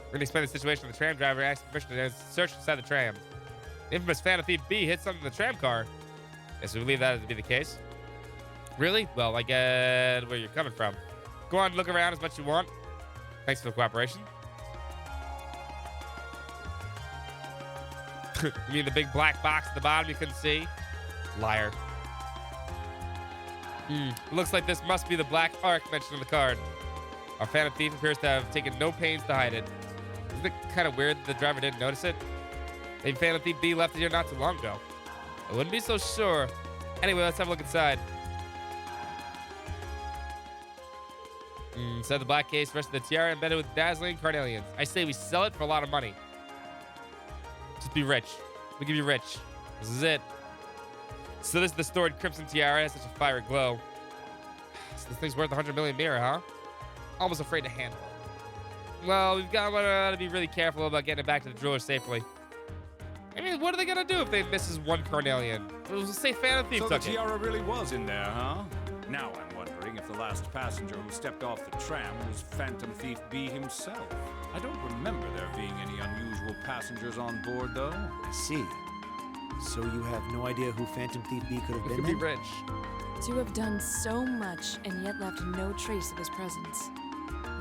We're gonna explain the situation to the tram driver and ask permission to search inside the tram. The infamous Phantom Thief B hit something in the tram car. Yes, we believe that to be the case. Really? Well, I get where you're coming from. Go on, look around as much as you want. Thanks for the cooperation. You mean the big black box at the bottom you couldn't see? Liar. Looks like this must be the black ark mentioned in the card. Our Phantom Thief appears to have taken no pains to hide it. Isn't it kind of weird that the driver didn't notice it? Maybe Phantom Thief B left it here not too long ago. I wouldn't be so sure. Anyway, let's have a look inside. Inside the black case, rest of the tiara embedded with dazzling carnelians. I say we sell it for a lot of money. Just be rich. We'll give you rich. This is it. So this is the stored crimson tiara. It has such a fiery glow. So this thing's worth 100 million mirror, huh? Almost afraid to handle it. Well, we've got to be really careful about getting it back to the jeweler safely. I mean, what are they gonna do if they misses one carnelian? We'll say Phantom Thief So the took it. tiara really was in there, huh? Now I'm wondering if the last passenger who stepped off the tram was Phantom Thief B himself. I don't remember there being any unusual passengers on board, though. I see. So you have no idea who Phantom Thief B could have It been could be then? rich. To have done so much and yet left no trace of his presence.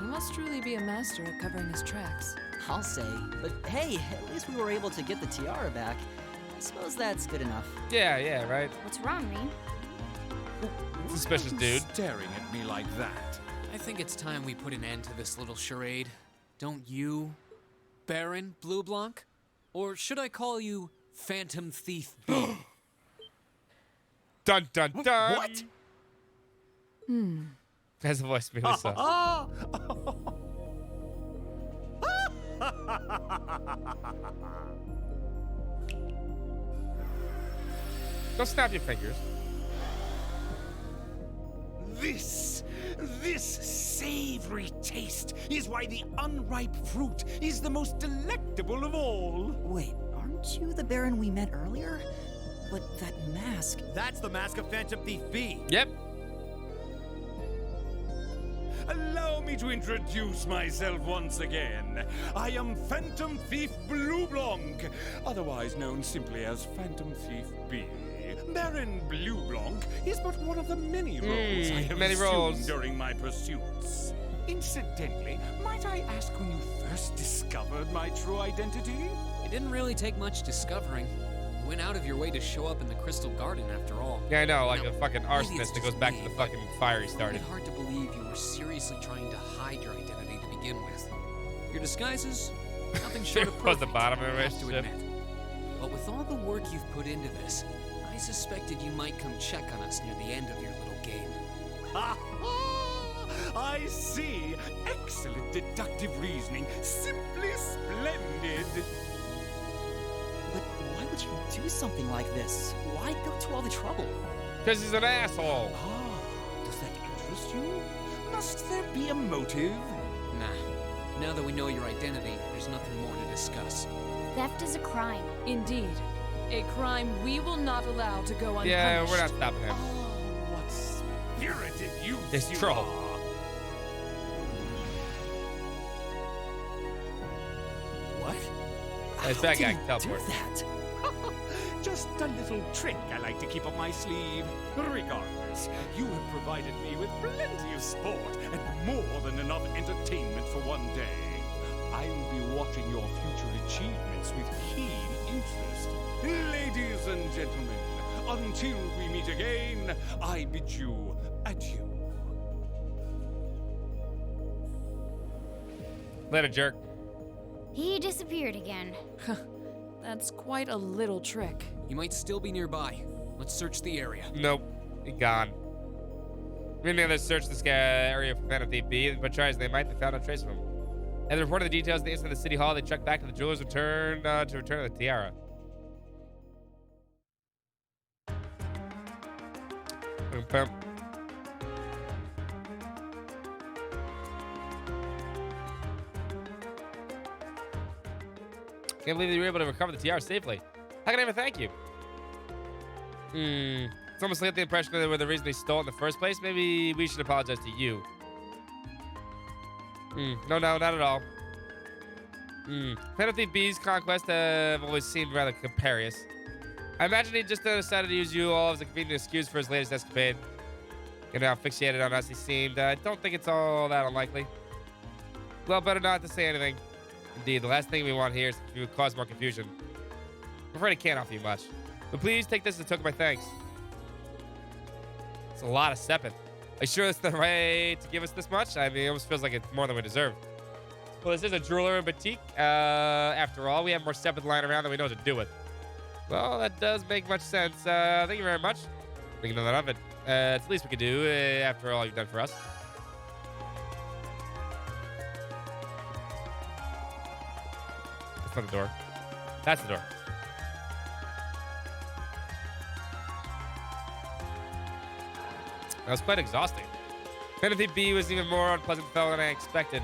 He must truly be a master at covering his tracks. I'll say. But hey, at least we were able to get the tiara back. I suppose that's good enough. Yeah, right. What's wrong, Rean? Suspicious dude. Staring at me like that. I think it's time we put an end to this little charade. Don't you, Baron Blue Blanc? Or should I call you Phantom Thief B? Dun dun dun. What? Has the voice really sus. Don't snap your fingers. This savory taste is why the unripe fruit is the most delectable of all. Wait, aren't you the Baron we met earlier? But that mask. That's the mask of Phantom Thief B. Yep. Allow me to introduce myself once again. I am Phantom Thief Blue Blanc, otherwise known simply as Phantom Thief B. Baron Blue Blanc is but one of the many roles I have many assumed roles. during my pursuits. Incidentally, might I ask when you first discovered my true identity? It didn't really take much discovering. You went out of your way to show up in the Crystal Garden after all. Yeah, I know, like Now, a fucking maybe it's arsonist that just goes back to me, the but fucking fire he I started. find it hard to believe you were seriously trying to hide your identity to begin with. Your disguises, nothing short of Was perfect, the bottom of the I have to relationship. admit. But with all the work you've put into this, I suspected you might come check on us near the end of your little game. Ha ha! I see. Excellent deductive reasoning. Simply splendid. But why would you do something like this? Why go to all the trouble? Because he's an asshole. Ah, does that interest you? Must there be a motive? Nah. Now that we know your identity, there's nothing more to discuss. Theft is a crime. Indeed. A crime we will not allow to go unpunished. Yeah, we're not stopping him. Oh, what spirited youth This you troll. are. What? This How bad did guy he can teleport. do that? Just a little trick I like to keep up my sleeve. Regardless, you have provided me with plenty of sport and more than enough entertainment for one day. I will be watching your future achievements with keen interest. Ladies and gentlemen, until we meet again, I bid you adieu. Later, jerk. He disappeared again. That's quite a little trick. He might still be nearby. Let's search the area. Nope. He gone. Maybe they searched this area for Phantom Thief B, but try as they might, they found no trace of him. And they reported the details of the incident at the city hall. They trekked back to the jeweler's return to return the tiara. Bum. Can't believe you were able to recover the tiara safely. How can I ever thank you? It's almost like the impression that they were the reason they stole it in the first place. Maybe we should apologize to you. No, not at all. Penalty B's conquest have always seemed rather precarious. I imagine he just decided to use you all as a convenient excuse for his latest escapade. And how fixated on us he seemed. I don't think it's all that unlikely. Well, better not to say anything. Indeed, the last thing we want here is to cause more confusion. I'm afraid I can't offer you much. But please take this as a token of my thanks. It's a lot of stepping. Are you sure that's the right to give us this much? I mean, it almost feels like it's more than we deserve. Well, this is a jeweler and boutique. After all, we have more stepping lying around than we know what to do with. Well, that does make much sense. Thank you very much. Thinking of that of it. It's the least we could do after all you've done for us. That's not the door. That's the door. That was quite exhausting. Penalty B was even more unpleasant fellow than I expected.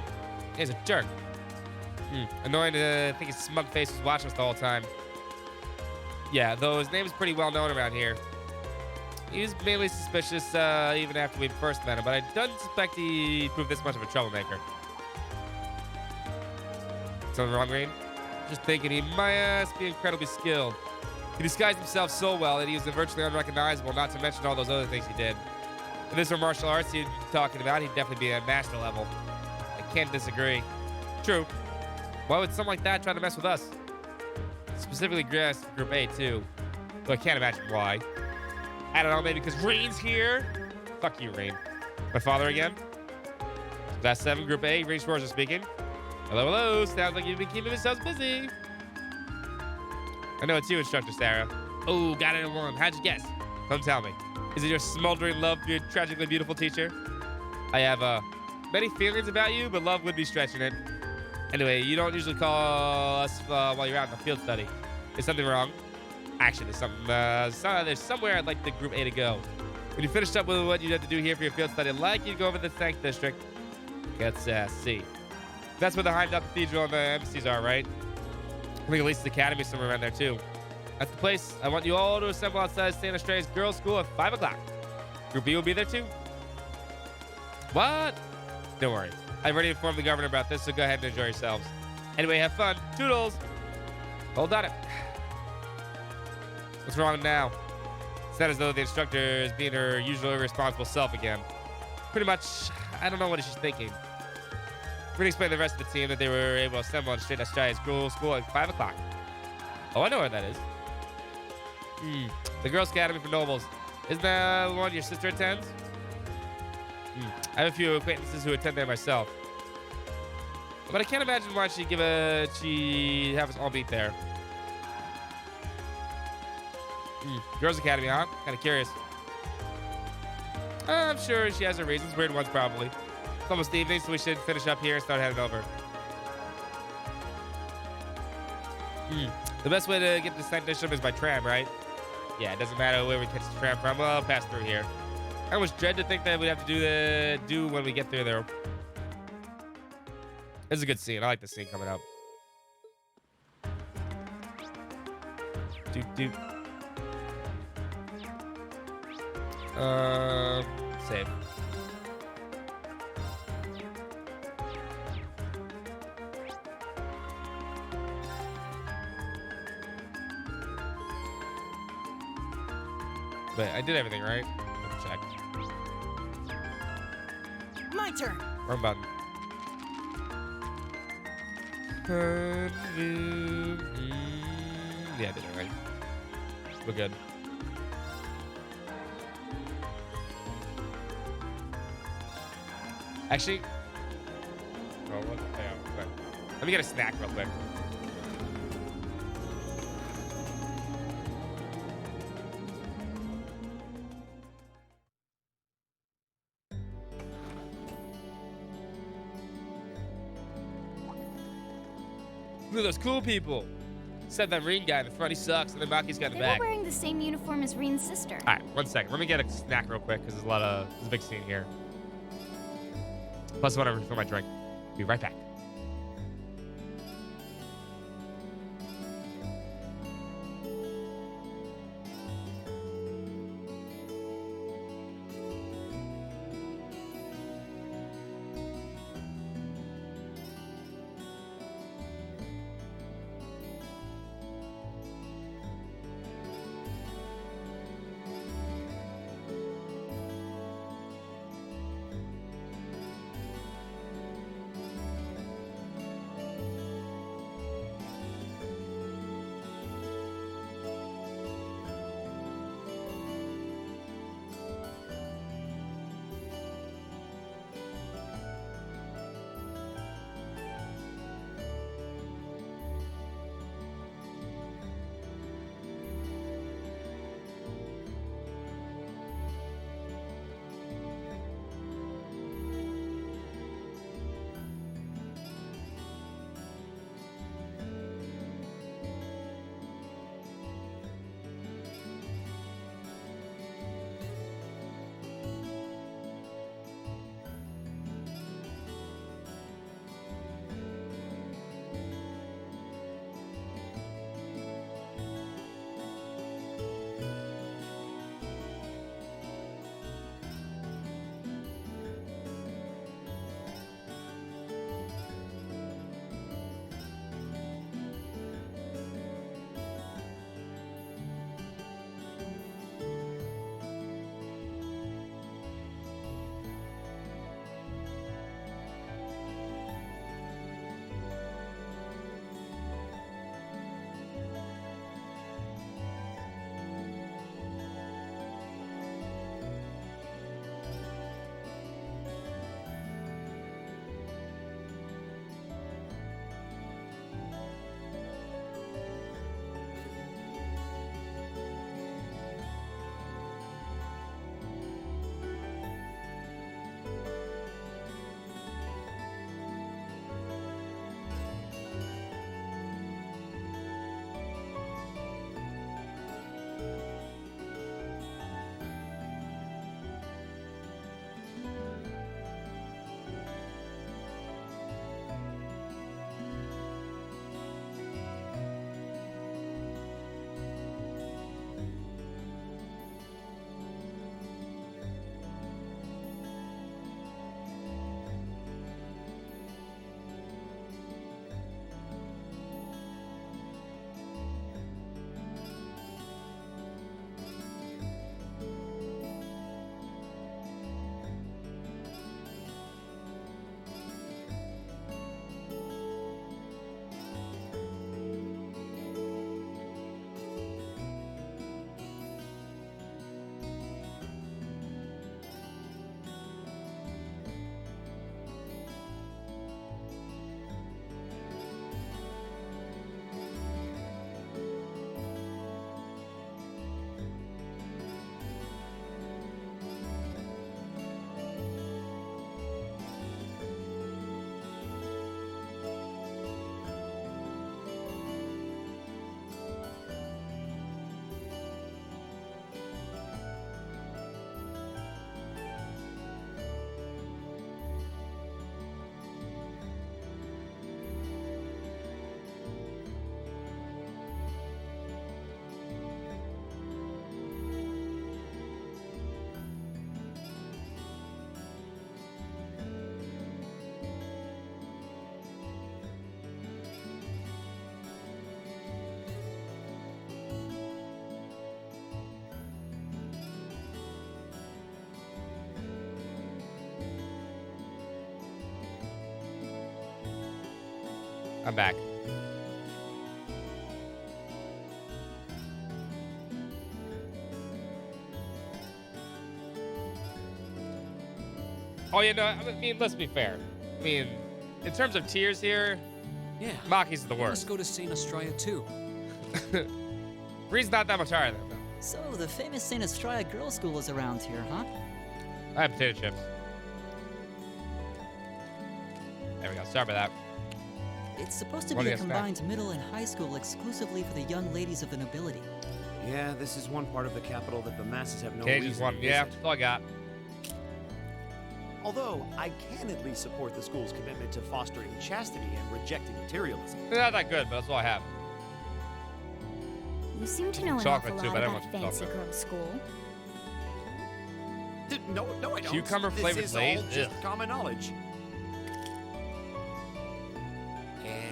He's a jerk. Annoying to think his smug face was watching us the whole time. Yeah, though his name is pretty well known around here. He was mainly suspicious even after we first met him, but I don't suspect he proved this much of a troublemaker. Something wrong, Rain? Just thinking he must be incredibly skilled. He disguised himself so well that he was virtually unrecognizable, not to mention all those other things he did. If this were martial arts he'd talking about, he'd definitely be at master level. I can't disagree. True. Why would someone like that try to mess with us? Specifically Group A, too. Though I can't imagine why. I don't know, maybe because Rain's here? Fuck you, Rain. My father again? Class 7, Group A, Rain Schwarzer speaking. Hello, hello. Sounds like you've been keeping yourselves busy. I know it's you, Instructor Sarah. Oh, got it in one. How'd you guess? Come tell me. Is it your smoldering love for your tragically beautiful teacher? I have many feelings about you, but love would be stretching it. Anyway, you don't usually call us while you're out in the field study. Is something wrong? Actually, there's something. There's somewhere I'd like the Group A to go. When you finished up with what you have to do here for your field study, I'd like you to go over to the Thank District. Let's see. That's where the Heimdall Cathedral and the embassies are, right? I think at least the academy is somewhere around there too. That's the place. I want you all to assemble outside Santa Strays Girls' School at 5 o'clock. Group B will be there too. What? Don't worry. I've already informed the governor about this, so go ahead and enjoy yourselves. Anyway, have fun. Toodles. Hold on it. What's wrong now? It's not as though the instructor is being her usual irresponsible self again. Pretty much, I don't know what she's thinking. We're going to explain to the rest of the team that they were able to assemble on Straight Strays Girls' School at 5 o'clock. Oh, I know where that is. The Girls' Academy for Nobles. Isn't that the one your sister attends? I have a few acquaintances who attend there myself. But I can't imagine why she'd have us all meet there. Girls' Academy, huh? Kind of curious. I'm sure she has her reasons. Weird ones, probably. It's almost evening, so we should finish up here and start heading over. The best way to get to St. Bishop is by tram, right? Yeah, it doesn't matter where we catch the tram from. Well, I'll pass through here. I almost dread to think that we'd have to do when we get through there. It's a good scene. I like the scene coming up. Doot. Save. But I did everything right. Let me check. My turn. Wrong button. Yeah, I did it right. We're good. Actually, let me get a snack real quick. Look at those cool people. Except that Reen guy in the front, he sucks, and then Maki's got in the They were back. wearing the same uniform as Reen's sister. All right, 1 second. Let me get a snack real quick because there's a big scene here. Plus, I want to refill my drink. Be right back. I'm back. Oh, you know, I mean, let's be fair. I mean, in terms of tiers here, Yeah. Maki's the Let's worst. go to St. Estrella too. Bree's not that much higher than him, though. So, the famous St. Estrella Girls' School is around here, huh? I have potato chips. There we go. Sorry about that. It's supposed to What be do a you expect? combined middle and high school exclusively for the young ladies of the nobility. Yeah, this is one part of the capital that the masses have no Cage's reason one. to Yeah, visit. that's all I got. Although, I can at least support the school's commitment to fostering chastity and rejecting materialism. They're not that good, but that's all I have. You seem to know an Chocolate awful too, lot but I don't about want fancy chocolate. girls' school. No, I don't. Cucumber This flavored is Lay's? all just Ugh. common knowledge.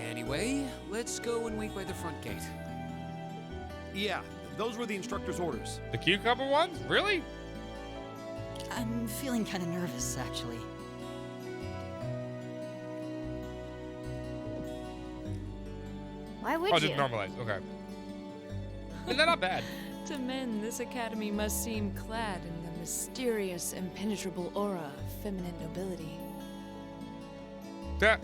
Anyway, let's go and wait by the front gate. Yeah, those were the instructor's orders. The cucumber ones? Really? I'm feeling kind of nervous, actually. Why would Oh, you? just normalized. Okay. And they're not bad. To men, this academy must seem clad in the mysterious, impenetrable aura of feminine nobility. Yeah.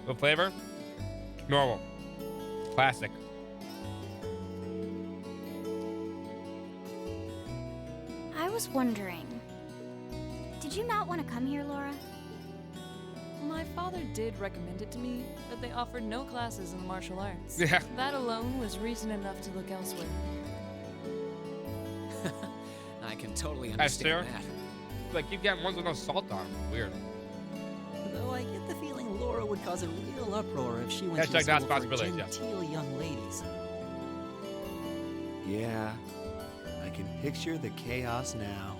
What flavor? Normal. Classic. I was wondering, did you not want to come here, Laura? My father did recommend it to me, but they offered no classes in the martial arts. Yeah. That alone was reason enough to look elsewhere. I can totally That's fair. understand that. Like, keep getting ones with no salt on them. Weird. Though I get the feeling Laura would cause a real uproar if she went Hashtag to not school for responsibility, yes. genteel young ladies. Yeah, I can picture the chaos now.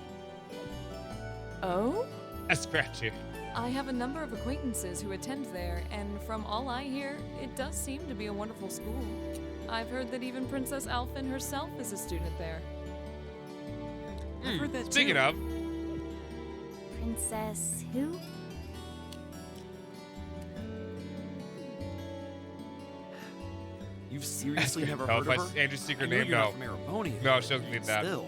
Oh? That's scratchy. I have a number of acquaintances who attend there, and from all I hear, it does seem to be a wonderful school. I've heard that even Princess Alphen herself is a student there. I've heard that Speaking too. of, Princess who? You've seriously That's never good. heard Oh, of if her? I- Andrew's secret I know name, you're no. not from Erebonia, No, but she doesn't need that. Still.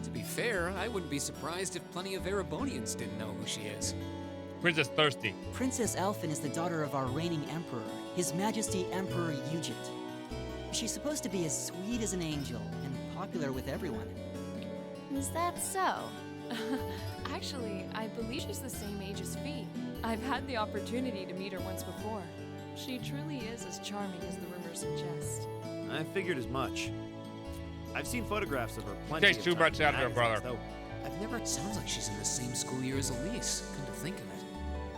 To be fair, I wouldn't be surprised if plenty of Erebonians didn't know who she is. Princess Thirsty. Princess Alphen is the daughter of our reigning emperor, His Majesty Emperor Euget. She's supposed to be as sweet as an angel and popular with everyone. Is that so? Actually, I believe she's the same age as Fee. I've had the opportunity to meet her once before. She truly is as charming as the rumors suggest. I figured as much. I've seen photographs of her plenty Takes of too times much in out of her magazines, brother. though I've never Sounds like she's in the same school year as Elise, come to think of it.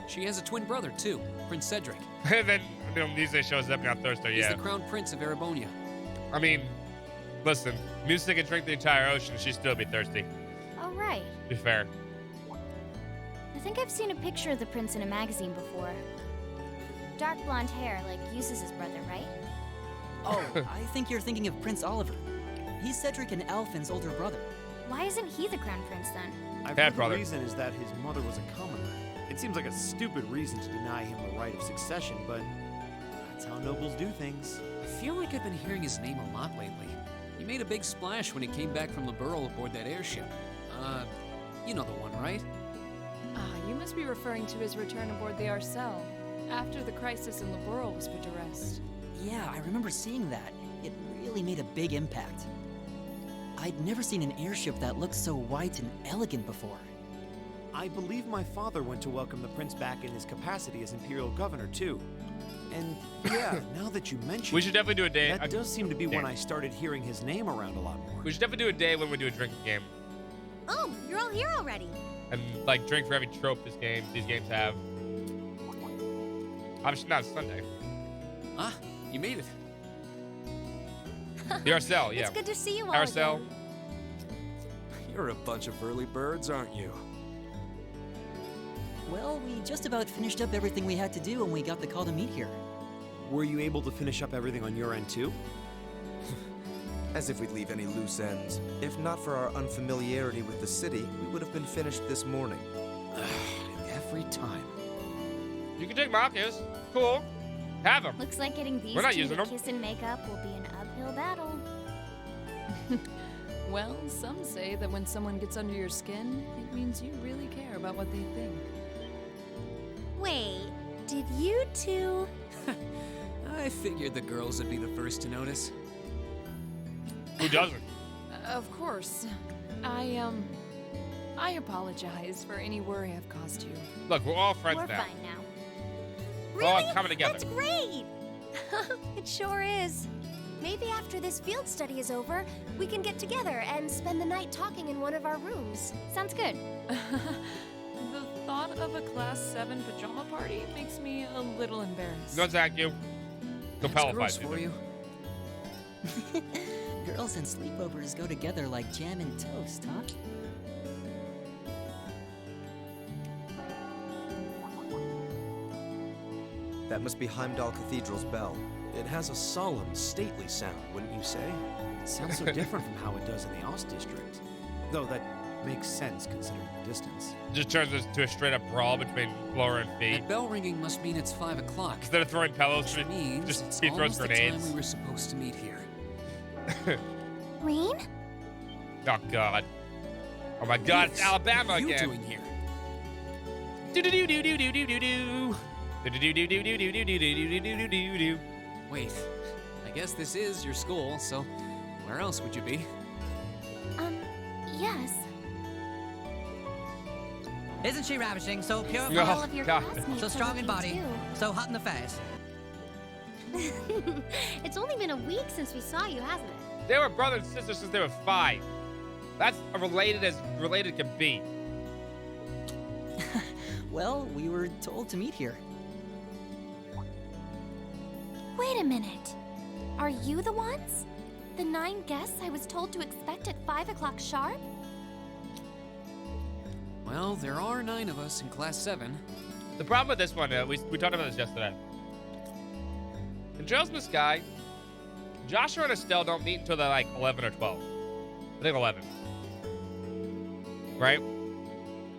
She has a twin brother, too, Prince Cedric. And then, these days shows up now Thursday, He's yeah. the crown prince of Erebonia. I mean, listen, Music can drink the entire ocean, she'd still be thirsty. Oh, right. To be fair. I think I've seen a picture of the prince in a magazine before. Dark blonde hair, like Eustace's brother, right? Oh, I think you're thinking of Prince Oliver. He's Cedric and Alphen's older brother. Why isn't he the crown prince then? I've Bad heard brother. the reason is that his mother was a commoner. It seems like a stupid reason to deny him the right of succession, but that's how nobles do things. I feel like I've been hearing his name a lot lately. He made a big splash when he came back from Liberl aboard that airship. You know the one, right? Ah, you must be referring to his return aboard the Arcel, after the crisis in Liberl was put to rest. Yeah, I remember seeing that. It really made a big impact. I'd never seen an airship that looked so white and elegant before. I believe my father went to welcome the prince back in his capacity as imperial governor, too. And yeah, now that you mention We should definitely do a day. that does seem to be when Yeah. I started hearing his name around a lot more. We should definitely do a day when we do a drinking game. Oh, you're all here already. And, like, drink for every trope these games have. Obviously not Sunday. Ah, you made it. The Arcel, yeah. It's good to see you all Arcel. again. You're a bunch of early birds, aren't you? Well, we just about finished up everything we had to do when we got the call to meet here. Were you able to finish up everything on your end, too? As if we'd leave any loose ends. If not for our unfamiliarity with the city, we would have been finished this morning. Every time. You can take Marcus. Cool. Have him. Looks like getting these We're not two using to them. kiss and make up will be an uphill battle. Well, some say that when someone gets under your skin, it means you really care about what they think. Wait, did you two? I figured the girls would be the first to notice. Who doesn't? Of course. I apologize for any worry I've caused you. Look, we're all friends We're now. fine now. We're all coming together. That's great! It sure is. Maybe after this field study is over, we can get together and spend the night talking in one of our rooms. Sounds good. The thought of a Class 7 pajama party makes me a little embarrassed. No, thank you. Capella That's fight gross for you. Girls and sleepovers go together like jam and toast, huh? That must be Heimdall Cathedral's bell. It has a solemn, stately sound, wouldn't you say? It sounds so different from how it does in the Ost district. Though that makes sense considering the distance. Just turns this to a straight up brawl between Flora and Fee. That bell ringing must mean it's 5 o'clock. Instead of throwing pillows, Which means just it's he throws almost the grenades. time we were supposed to meet here. Reen? Oh God. Oh my God, it's Alabama What are you again. doing here? Do-do-do-do-do-do-do-do. Do-do-do-do-do-do-do-do-do-do-do-do. Wait, I guess this is your school, so where else would you be? Yes. Isn't she ravishing? So pure, No. All of your God. classmates so are strong in looking body, so hot in the face. too. It's only been a week since we saw you, hasn't it? They were brother and sister since they were 5. That's related as related can be. Well, we were told to meet here. Wait a minute. Are you the ones? The 9 guests I was told to expect at 5 o'clock sharp? Well, there are 9 of us in Class 7. The problem with this one, we talked about this yesterday. In Trails in the Sky, Joshua and Estelle don't meet until they're like 11 or 12. I think 11. Right?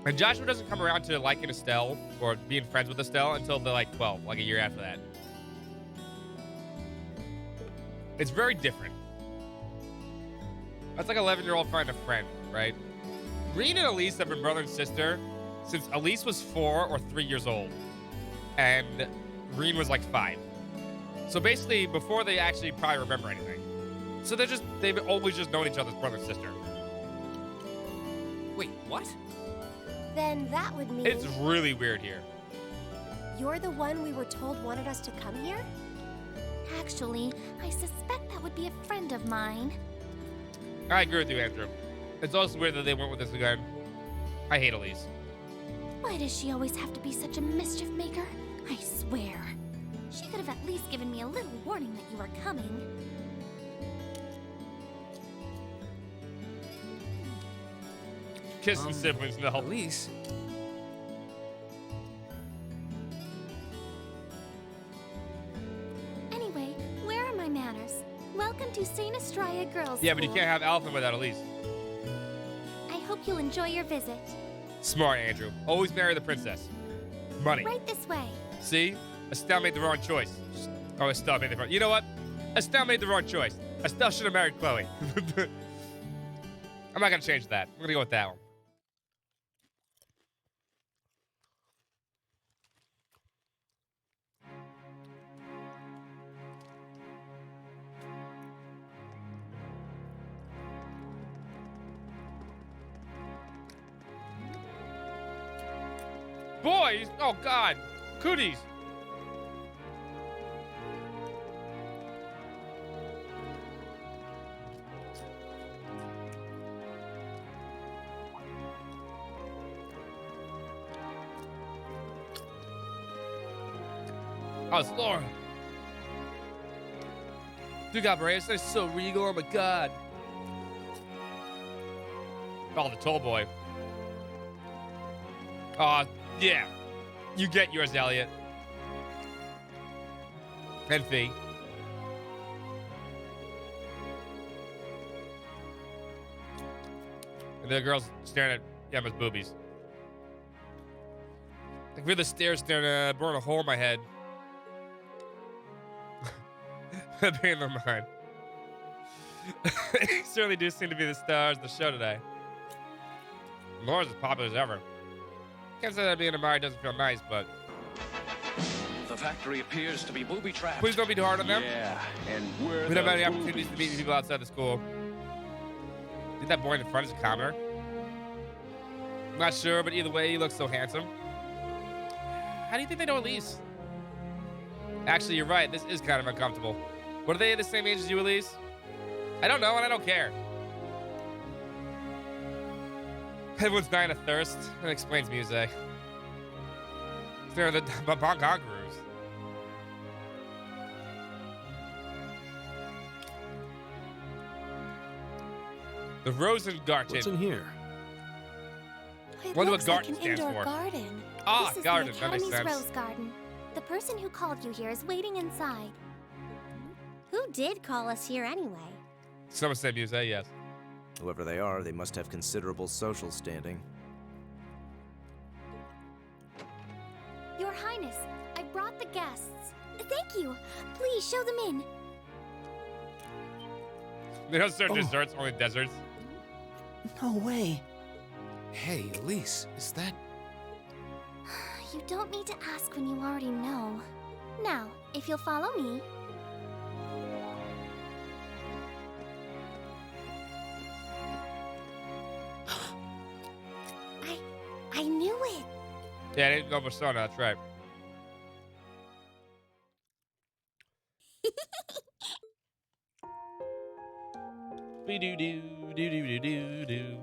And Joshua doesn't come around to liking Estelle or being friends with Estelle until they're like 12, like a year after that. It's very different. That's like 11-year-old finding a friend, right? Reen and Elise have been brother and sister since Elise was 4 or 3 years old. And Reen was like 5. So basically, before they actually probably remember anything. So they've always just known each other's brother and sister. Wait, what? Then that would mean It's really weird here. you're the one we were told wanted us to come here? Actually, I suspect that would be a friend of mine. I agree with you, Andrew. It's also weird that they went with this again. I hate Elise. Why does she always have to be such a mischief maker? I swear. She could have at least given me a little warning that you were coming. Kissing siblings, no. Elise? Anyway, where are my manners? Welcome to St. Estrella Girls Yeah, but you School. can't have Alpha without Elise. I hope you'll enjoy your visit. Smart, Andrew. Always marry the princess. Money. Right this way. See? Estelle made the wrong choice. Oh, Estelle made the wrong... You know what? Estelle made the wrong choice. Estelle should have married Chloe. I'm not going to change that. I'm going to go with that one. Boys! Oh, God. Cooties. Oh, it's Laura. Dude, Gabriel, that's so regal. Oh, my God. Oh, the tall boy. Yeah. You get yours, Elliot. And Fee. And the girl's staring at Emma's boobies. I can feel the stairs staring, burn a hole in my head. Paying their mind. They certainly do seem to be the stars of the show today. Laura's as popular as ever. Can't say that being a Mari doesn't feel nice, but The factory appears to be booby-trapped. please don't be too hard on them. Yeah, and where We don't have any the opportunities to meet people outside the school. Think that boy in the front is a commoner? I'm not sure, but either way, he looks so handsome. How do you think they know Elise? Actually, you're right. This is kind of uncomfortable. What are they the same age as you, Elise? I don't know, and I don't care. Everyone's dying of thirst. That explains music. They're the Bongongaroos. The Rosengarten. What's in here? It Wonder what looks like garden an stands indoor for. garden. Ah, this is garden. the That makes Academy's sense. Rose Garden. The person who called you here is waiting inside. Who did call us here anyway? Someone said music, yes. Whoever they are, they must have considerable social standing. Your Highness, I brought the guests. Thank you. Please show them in. They don't serve desserts, only deserts. No way. Hey, Elise, is that... You don't need to ask when you already know. Now, if you'll follow me. I knew it. Yeah, they didn't go Persona, that's right. Be-do-do-do-do-do-do-do.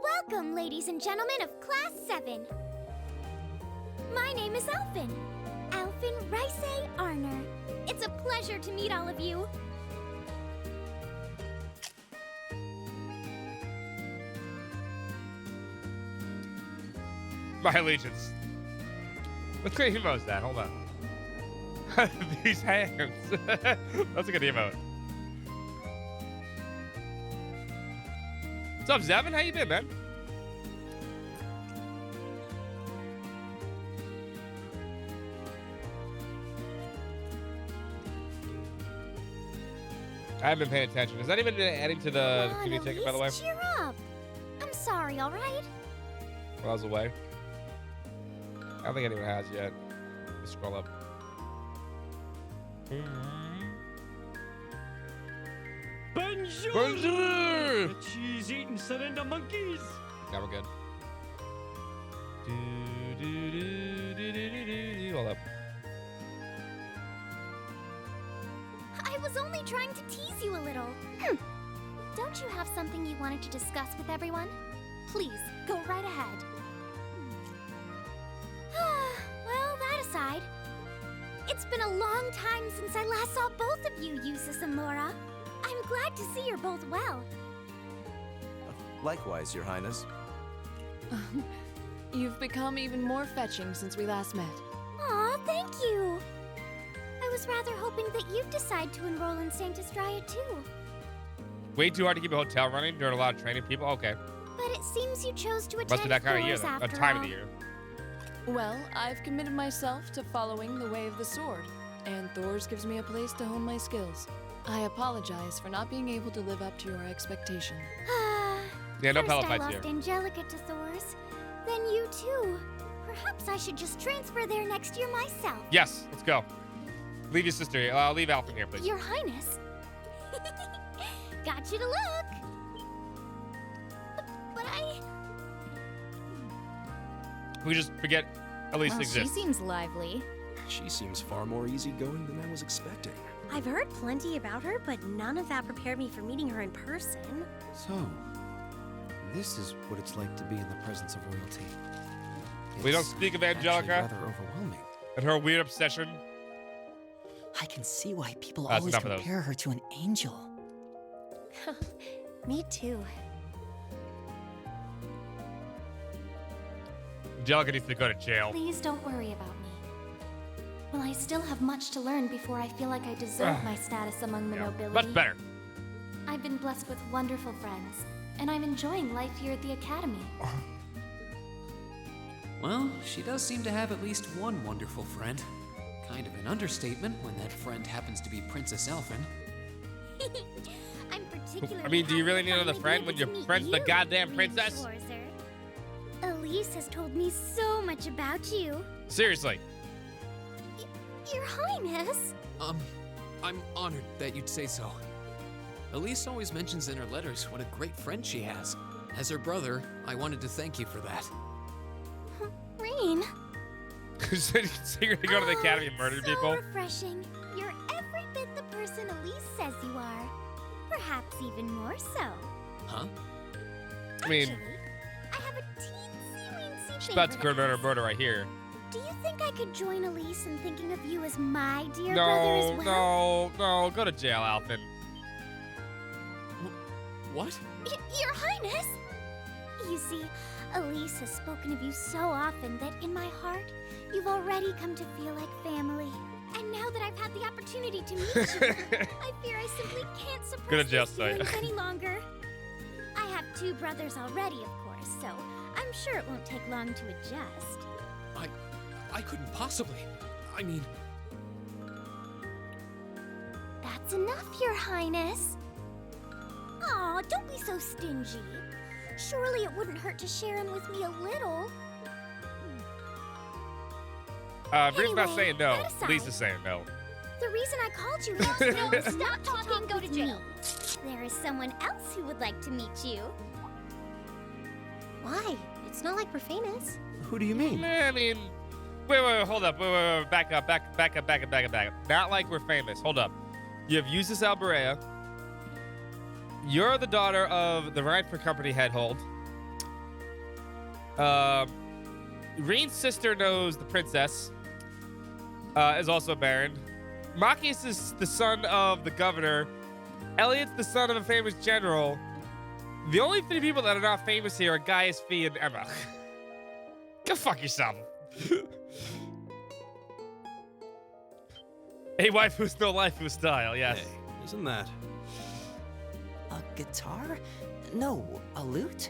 Welcome, ladies and gentlemen of Class 7. My name is Alphen. Alphen Rice Arner. It's a pleasure to meet all of you. My allegiance. Let's get emotes that. Hold on. These hands. That's a good emote. What's up, Zevin? How you been, man? I haven't been paying attention. Is that even adding to the Come on, community ticket, by the way? Elise, cheer up. I'm sorry, all right? While I was away. I don't think anyone has yet. Let's scroll up. Bonjour! Bonjour! The cheese-eating surrender monkeys! Now we're good. Hold up. I was only trying to tease you a little. Don't you have something you wanted to discuss with everyone? Please, go right ahead. Well, that aside, it's been a long time since I last saw both of you, Eustace and Laura. I'm glad to see you're both well. Likewise, Your Highness. You've become even more fetching since we last met. Aw, thank you. I was rather hoping that you'd decide to enroll in Sanctus Dryad too. Way too hard to keep a hotel running during a lot of training people? Okay. But it seems you chose to attend Must be that kind of year, Thor's then. A after time all. of the year. Well, I've committed myself to following the way of the sword, and Thor's gives me a place to hone my skills. I apologize for not being able to live up to your expectation. Yeah, no First pellet I fights lost here. Angelica to Thor's, then you too. Perhaps I should just transfer there next year myself. Yes, let's go. Leave your sister here. I'll leave Alphen here, please. Your Highness. Got you to look. But I... We just forget Elise Well, exists. she seems lively. She seems far more easygoing than I was expecting. I've heard plenty about her, but none of that prepared me for meeting her in person. So, this is what it's like to be in the presence of royalty. We don't It's speak of actually Angelica rather overwhelming. and her weird obsession. I can see why people That's always enough of those. compare her to an angel. Me too. Angelica needs to go to jail. Please don't worry about me. Well, I still have much to learn before I feel like I deserve my status among the nobility. Much better. I've been blessed with wonderful friends, and I'm enjoying life here at the Academy. Well, she does seem to have at least one wonderful friend. Kind of an understatement when that friend happens to be Princess Elphen. I'm particularly I mean, do you really happy need another to friend finally when get your to meet friend's the you, goddamn Queen princess? Schwarzer. Elise has told me so much about you. Seriously. Your Highness. I'm honored that you'd say so. Elise always mentions in her letters what a great friend she has. As her brother, I wanted to thank you for that. Rain. So you're gonna go to the academy and murder so people? Refreshing. You're every bit the person Elise says you are. Perhaps even more so. Huh? I mean, Actually, I have a teensy-weensy she's about to favor murder ask. murder right here. Do you think I could join Elise in thinking of you as my dear brother as well? No. Go to jail, Alphen. What? Your Highness! You see, Elise has spoken of you so often that in my heart, you've already come to feel like family. And now that I've had the opportunity to meet you, I fear I simply can't Go to suppress jail, these Saya. feelings any longer. I have 2 brothers already, of course, so I'm sure it won't take long to adjust. I couldn't possibly. I mean, That's enough, Your Highness. Aw, don't be so stingy. Surely it wouldn't hurt to share him with me a little. Brittany's not Anyway, saying no. that aside. Lisa's saying no. The reason I called you is stop talking, go to jail. There is someone else who would like to meet you. Why? It's not like we're famous. Who do you mean? I mean, wait, hold up. Wait, back up. Not like we're famous. Hold up. You have Eustace Alberea. You're the daughter of the Rhineford Company head hold. Reen's sister knows the princess. Is also a baron. Machias is the son of the governor. Elliot's the son of a famous general. The only 3 people that are not famous here are Gaius Fee and Emma. Go fuck yourself. A waifu's no waifu style, yes. Hey, isn't that? A guitar? No, a lute?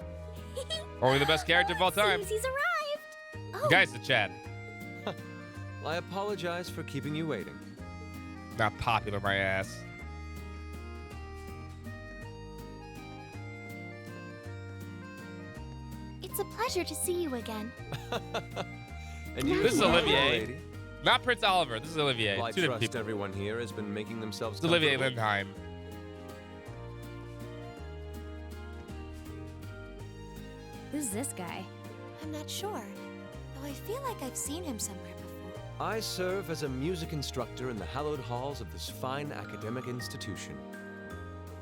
Only the best character of all time. Seems he's arrived. Oh, Guys, the chat. I apologize for keeping you waiting. Not popular, my ass. it's a pleasure to see you again. And you This is as well, Olivier. lady. Not Prince Oliver. This is Olivier. Well, I 2 different trust people. everyone here has been making themselves It's Olivier comfortable. Lindheim. Who's this guy? I'm not sure, though I feel like I've seen him somewhere before. I serve as a music instructor in the hallowed halls of this fine academic institution.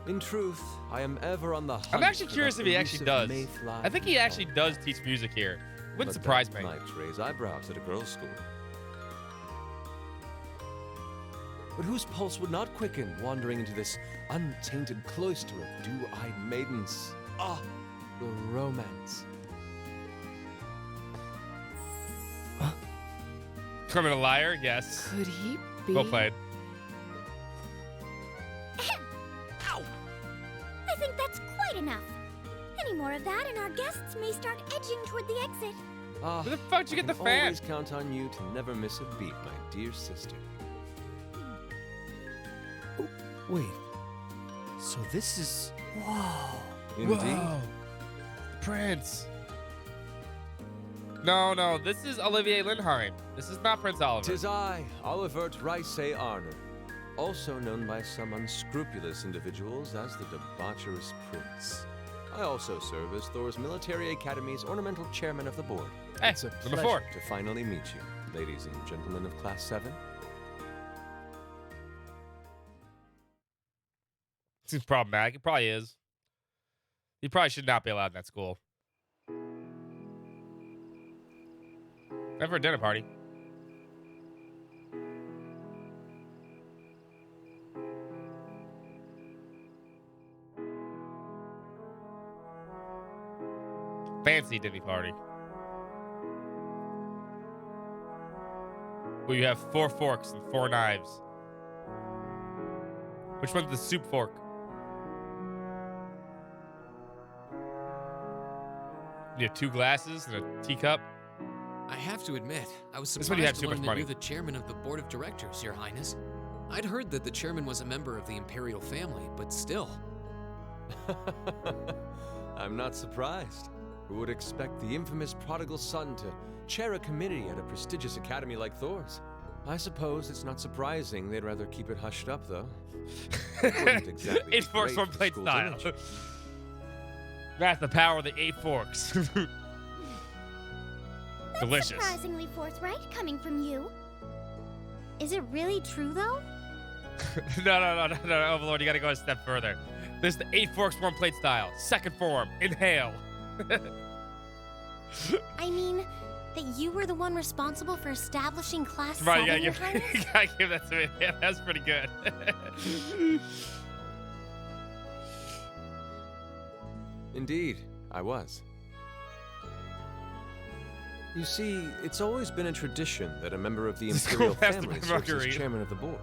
In truth, I am ever on the hunt. I'm actually for curious that if he actually does. elusive Mayfly I think he actually does teach music here. Wouldn't surprise me. Might raise eyebrows at a girls' school. But whose pulse would not quicken wandering into this untainted cloister of dew-eyed maidens? Ah, the romance. Criminal liar, yes. Could he be? Well played. Ow! I think that's quite enough. Any more of that, and our guests may start edging toward the exit. Ah, Where the fuck did you get the I can fan? always count on you to never miss a beat, my dear sister. Oh, wait. So this is. Whoa. Indeed. Whoa. Prince. No, this is Olivier Lindheim. This is not Prince Oliver. Tis I, Olivert Rice Arner, also known by some unscrupulous individuals as the Debaucherous Prince. I also serve as Thor's Military Academy's ornamental chairman of the board. Hey, It's a number pleasure 4. to finally meet you, ladies and gentlemen of Class 7. Seems problematic. It probably is. He probably should not be allowed in that school. Never a dinner party. Fancy dinner party. Where you have 4 forks and 4 knives. Which one's the soup fork? You have 2 glasses and a teacup. I have to admit, I was This is when you have surprised too to much learn that money. you're the chairman of the board of directors, Your Highness. I'd heard that the chairman was a member of the imperial family, but still. I'm not surprised. Who would expect the infamous prodigal son to chair a committee at a prestigious academy like Thor's? I suppose it's not surprising they'd rather keep it hushed up, though. It wouldn't exactly Eight be forks, great one for the plate school's style. image. That's the power of the 8 forks. That's Delicious. surprisingly forthright coming from you. Is it really true, though? No, Overlord, you gotta go a step further. This is the 8 forks, 1 plate style. Second form, inhale. I mean, that you were the one responsible for establishing Class Right, 7, Your you Highness? gotta give that to me. Yeah, that's pretty good. Indeed, I was. You see, it's always been a tradition that a member of the The school Imperial has to family be serves as Marguerite. chairman of the board.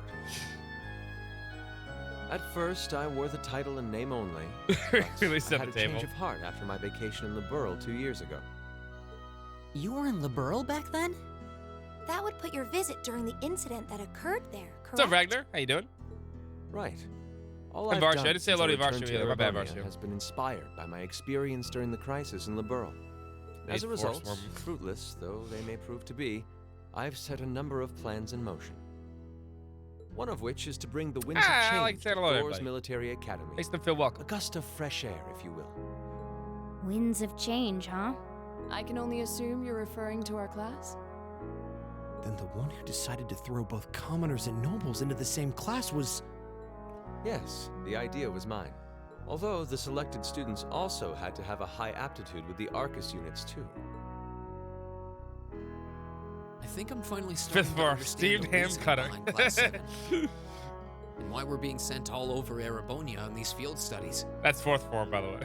At first, I wore the title in name only. but Really I set had the a table. change of heart after my vacation in Liberl 2 years ago. You were in Liberl back then? That would put your visit during the incident that occurred there, correct? What's up, Ragnar? How you doing? Right. All And I've Varsha. done I didn't say since hello to returned Varsha either. My bad, Erebonia Varsha. has been inspired by my experience during the crisis in Liberl. As a 8 forks, result, one- fruitless though they may prove to be, I've set a number of plans in motion. One of which is to bring the winds of I change like to saying hello to Thor's everybody. military academy. Makes them feel welcome. A gust of fresh air, if you will. Winds of change, huh? I can only assume you're referring to our class? Then the one who decided to throw both commoners and nobles into the same class was... Yes, the idea was mine. Although the selected students also had to have a high aptitude with the Arcus units too. I think I'm finally starting Fifth to form, understand steamed the ham reason cutter. behind Class 7. And why we're being sent all over Erebonia on these field studies. That's 4th form, by the way.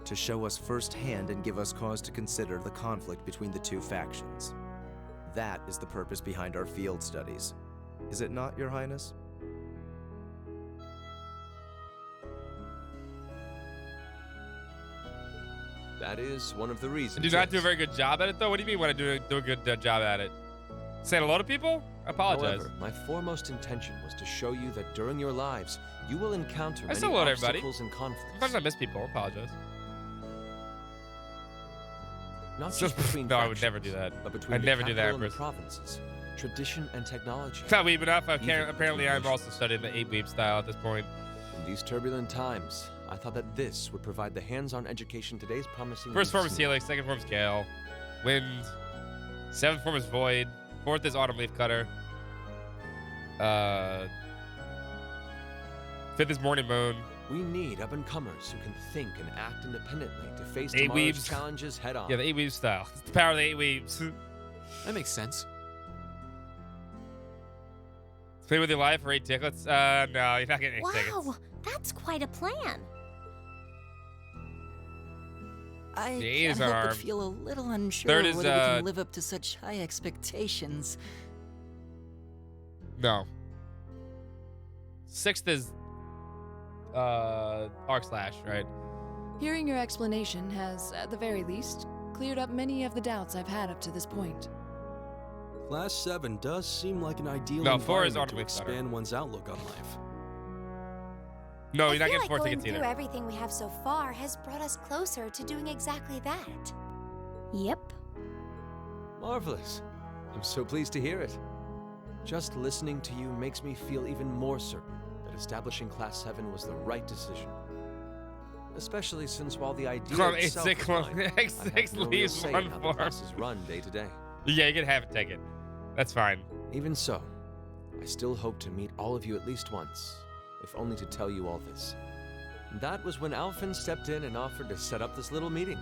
To show us firsthand and give us cause to consider the conflict between the two factions. That is the purpose behind our field studies. Is it not, Your Highness? That is one of the reasons. I do not do a yes. very good job at it, though. What do you mean when I do a good job at it? Saying hello to people? I apologize. However, my foremost intention was to show you that during your lives, you will encounter I many say hello to everybody. obstacles and conflicts. Sometimes I miss people. I apologize. Not So- just between no, I would never factions, do that. but between I'd the never do that capital in and the person. provinces, tradition and technology. It's not weeb enough. Even Apparently, I'm between also studying the 8 weeb style at this point. In these turbulent times, I thought that this would provide the hands-on education today's promising. First form is youths need. Helix, second form is Gale. Wind. 7th form is Void. 4th is Autumn Leaf Cutter. 5th is Morning Moon. We need up-and-comers who can think and act independently to face 8 tomorrow's weebs. challenges head-on. Yeah, the 8 weeb style. It's the power of the 8 weebs. That makes sense. Play with your life for 8 tickets? No, you're not getting 8 tickets. Wow, that's quite a plan. I The 8 can't is help but unarmed. feel a little unsure 3rd is, whether we can live up to such high expectations. No. 6th is Arc Slash, right? Hearing your explanation has, at the very least, cleared up many of the doubts I've had up to this point. Class 7 does seem like an ideal No, 4 is environment to Autumn Leaf Cutter. expand one's outlook on life. No, I you're not feel getting like 4 going tickets through either. everything we have so far has brought us closer to doing exactly that. Yep. Marvelous. I'm so pleased to hear it. Just listening to you makes me feel even more certain that establishing Class 7 was the right decision. Especially since while the idea Club itself 8-6, was Club mine, I have 6 no real leaves say in 1 how the form. classes run day to day. Yeah, you can have a ticket. That's fine. Even so, I still hope to meet all of you at least once, if only to tell you all this. And that was when Alphen stepped in and offered to set up this little meeting.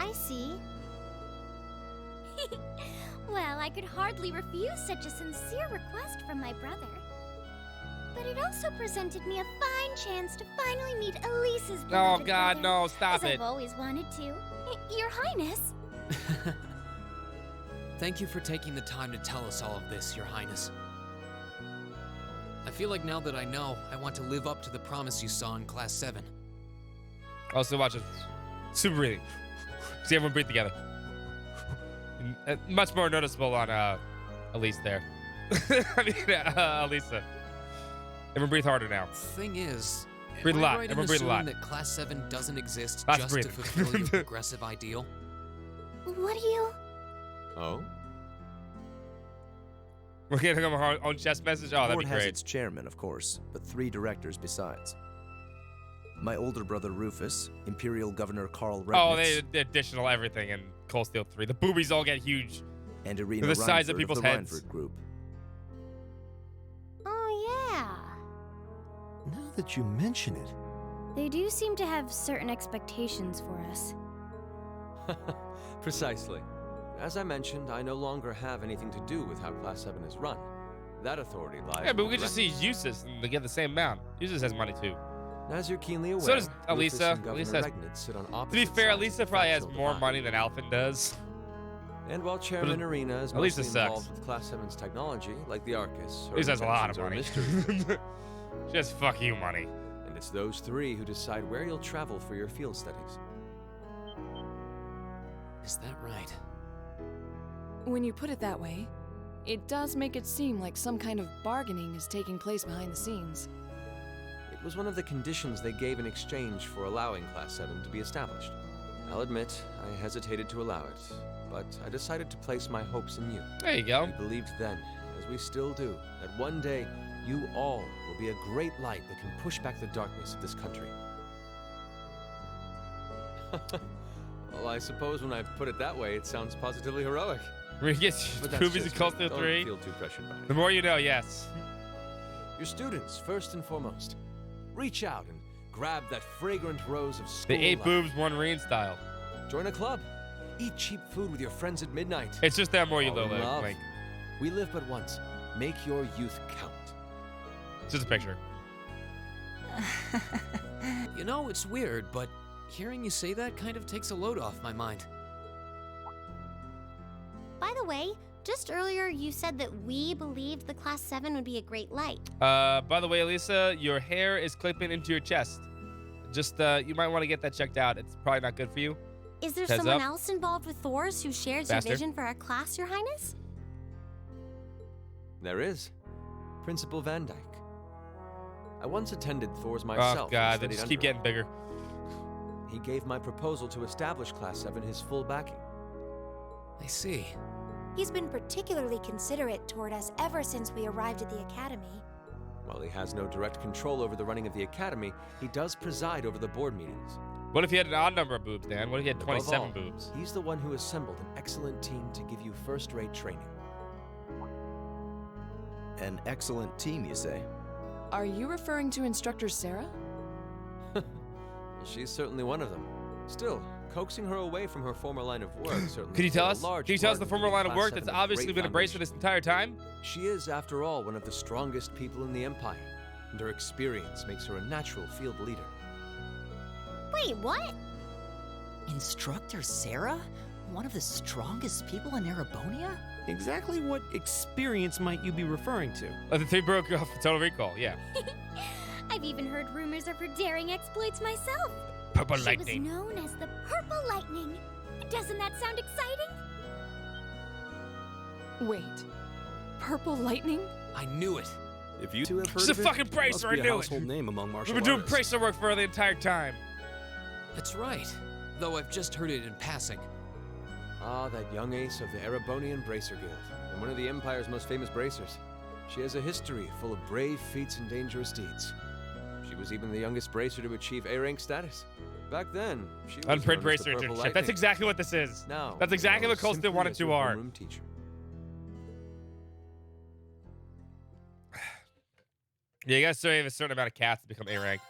I see. Well, I could hardly refuse such a sincere request from my brother. But it also presented me a fine chance to finally meet Elise's Oh, beloved God, brother, no, stop as it. I've always wanted to. Your Highness. Thank you for taking the time to tell us all of this, Your Highness. I feel like now that I know, I want to live up to the promise you saw in Class 7. Also, watch it. Super breathing. See everyone breathe together. Much more noticeable on Elise there. I mean, Elisa. Everyone breathe harder now. Thing is, Breathe a am I lot. right in Everyone breathe a lot. assuming that Class 7 doesn't exist Lots of just to breathing. fulfill your progressive ideal? What do you... Oh? We're getting our own chess message. Oh, The that'd board be has great. its chairman, of course, but 3 directors besides. My older brother Rufus, Imperial Governor Carl Regnitz, Oh, they additional everything in Cold Steel 3. The boobies all get huge. and Irina They're the size of Reinford people's the heads. Reinford Group. Oh, yeah. Now that you mention it, They do seem to have certain expectations for us. Precisely. As I mentioned, I no longer have anything to do with how Class 7 is run. That authority lies Yeah, but with we could just Regnitz. see Eustace and they get the same amount. Eustace has money too. As you're keenly aware, So does Rufus Elisa. and Governor Elisa has, Regnitz sit on to be opposite fair, sides Elisa of the probably has factual more divide. money than Alphen does. And while Chairman Irina is Elisa mostly sucks. involved with Class 7's technology, like the Arcus, her Elisa has a lot of intentions money. are mystery. She has fuck you money. And it's those 3 who decide where you'll travel for your field studies. Is that right? When you put it that way, it does make it seem like some kind of bargaining is taking place behind the scenes. It was one of the conditions they gave in exchange for allowing Class 7 to be established. I'll admit, I hesitated to allow it, but I decided to place my hopes in you. There you go. We believed then, as we still do, that one day you all will be a great light that can push back the darkness of this country. Well, I suppose when I put it that way, it sounds positively heroic. We get But that's movies in just Cold me. Steel Don't 3. feel too pressured by it. The more you know, yes. Your students, first and foremost. Reach out and grab that fragrant rose of school The 8 life. boobs, 1 rain style. Join a club. Eat cheap food with your friends at midnight. It's just that more you Fall in little love. Link. We live but once. Make your youth count. It's just a picture. You know, it's weird, but hearing you say that kind of takes a load off my mind. By the way, just earlier you said that we believed the Class 7 would be a great light. By the way, Elisa, your hair is clipping into your chest. Just, you might want to get that checked out. It's probably not good for you. Is there Heads someone up. else involved with Thor's who shares Bastard. your vision for our class, Your Highness? There is. Principal Van Dyke. I once attended Thor's myself. Oh, and God. They studied just under keep him. getting bigger. He gave my proposal to establish Class 7 his full backing. I see. He's been particularly considerate toward us ever since we arrived at the Academy. While he has no direct control over the running of the Academy, he does preside over the board meetings. What if he had an odd number of boobs, Dan? What if he had Above 27 all, boobs? He's the one who assembled an excellent team to give you first-rate training. An excellent team, you say? Are you referring to Instructor Sarah? Well, she's certainly one of them. Still, coaxing her away from her former line of work certainly. Could you tell played a us? large Can you tell us part the in former giving line of Class work 7 that's a obviously great been embraced for foundation. this entire time? She is, after all, one of the strongest people in the Empire, and her experience makes her a natural field leader. Wait, what? Instructor Sarah? One of the strongest people in Erebonia? exactly what experience might you be referring to? The 3 broke off Total Recall, yeah. I've even heard rumors of her daring exploits myself. Purple She Lightning. was known as the Purple Lightning. Doesn't that sound exciting? Wait. Purple Lightning? I knew it. If you two have heard She's a of it, fucking it bracer, must I be a knew it. household name among martial We've been doing artists. bracer work for her the entire time. That's right. Though I've just heard it in passing. Ah, that young ace of the Erebonian Bracer Guild, and one of the Empire's most famous bracers. She has a history full of brave feats and dangerous deeds. She was even the youngest bracer to achieve A-rank status. Back then, she was Unprint known as bracer the Purple internship. Lightning. That's exactly what this is. Now, That's exactly what Cold Steel simply 1 and as 2 your are. homeroom teacher. Yeah, you gotta save a certain amount of cats to become A rank.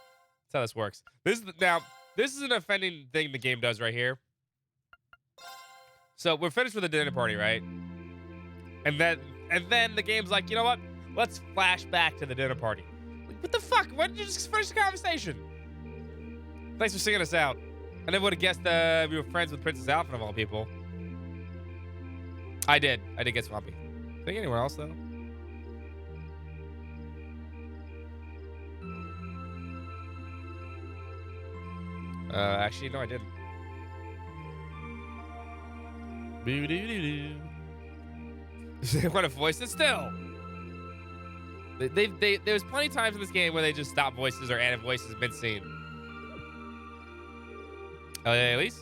That's how this works. This is an offending thing the game does right here. So we're finished with the dinner party, right? And then the game's like, you know what? Let's flash back to the dinner party. Like, what the fuck? Why didn't you just finish the conversation? Thanks for singing us out. I never would have guessed we were friends with Princess Alphen of all people. I did get Swampy. Think anywhere else though? Actually, no, I didn't. They want to voice it still. There's plenty of times in this game where they just stop voices or add voices mid-scene. Elise?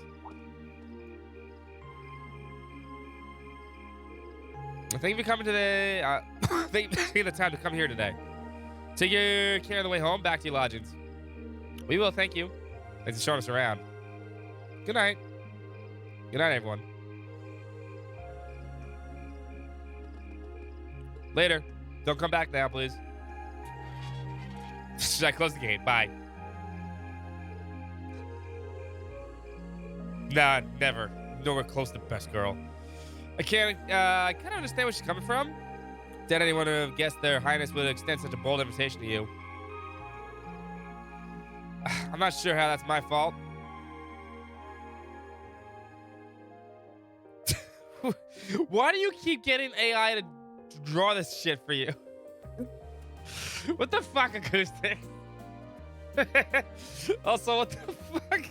Thank you for coming today. Thank you for taking the time to come here today. Take your care on the way home, back to your lodgings. We will, thank you. Thanks for showing us around. Good night. Good night, everyone. Later. Don't come back now, please. Should I close the gate? Bye. Nah, never. Nowhere close to best girl. I kind of understand where she's coming from. Did anyone have guessed their highness would extend such a bold invitation to you? I'm not sure how that's my fault. Why do you keep getting AI to draw this shit for you? What the fuck, Acoustic? Also, what the fuck?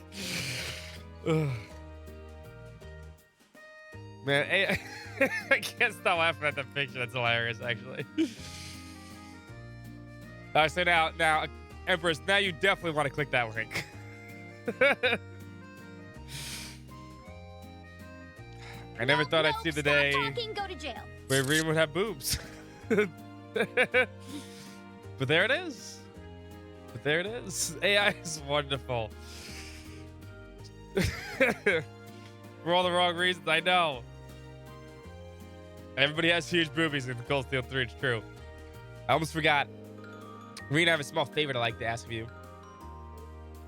Ugh. Man, I can't stop laughing at the picture. That's hilarious, actually. All right, so now, Empress, now you definitely want to click that link. I never thought I'd see the day talking, go to jail. where Reem would have boobs. But there it is. But there it is. AI is wonderful. For all the wrong reasons, I know. Everybody has huge boobies in Cold Steel 3, it's true. I almost forgot. Reem, I have a small favor I'd like to ask of you.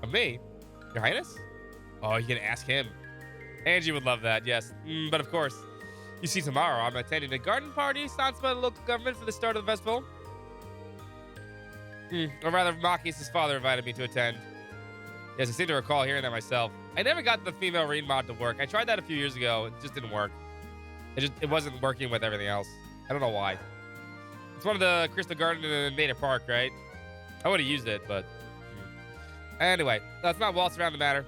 Of me? Your Highness? Oh, you can ask him. Angie would love that, yes. But of course, you see tomorrow I'm attending a garden party sponsored by the local government for the start of the festival. Or rather, Maki's father invited me to attend. Yes, I seem to recall hearing that myself. I never got the female Reem mod to work. I tried that a few years ago. It just didn't work. It wasn't working with everything else. I don't know why. It's one of the Crystal Garden in Maida Park, right? I would have used it, but... Anyway, let's not waltz around the matter.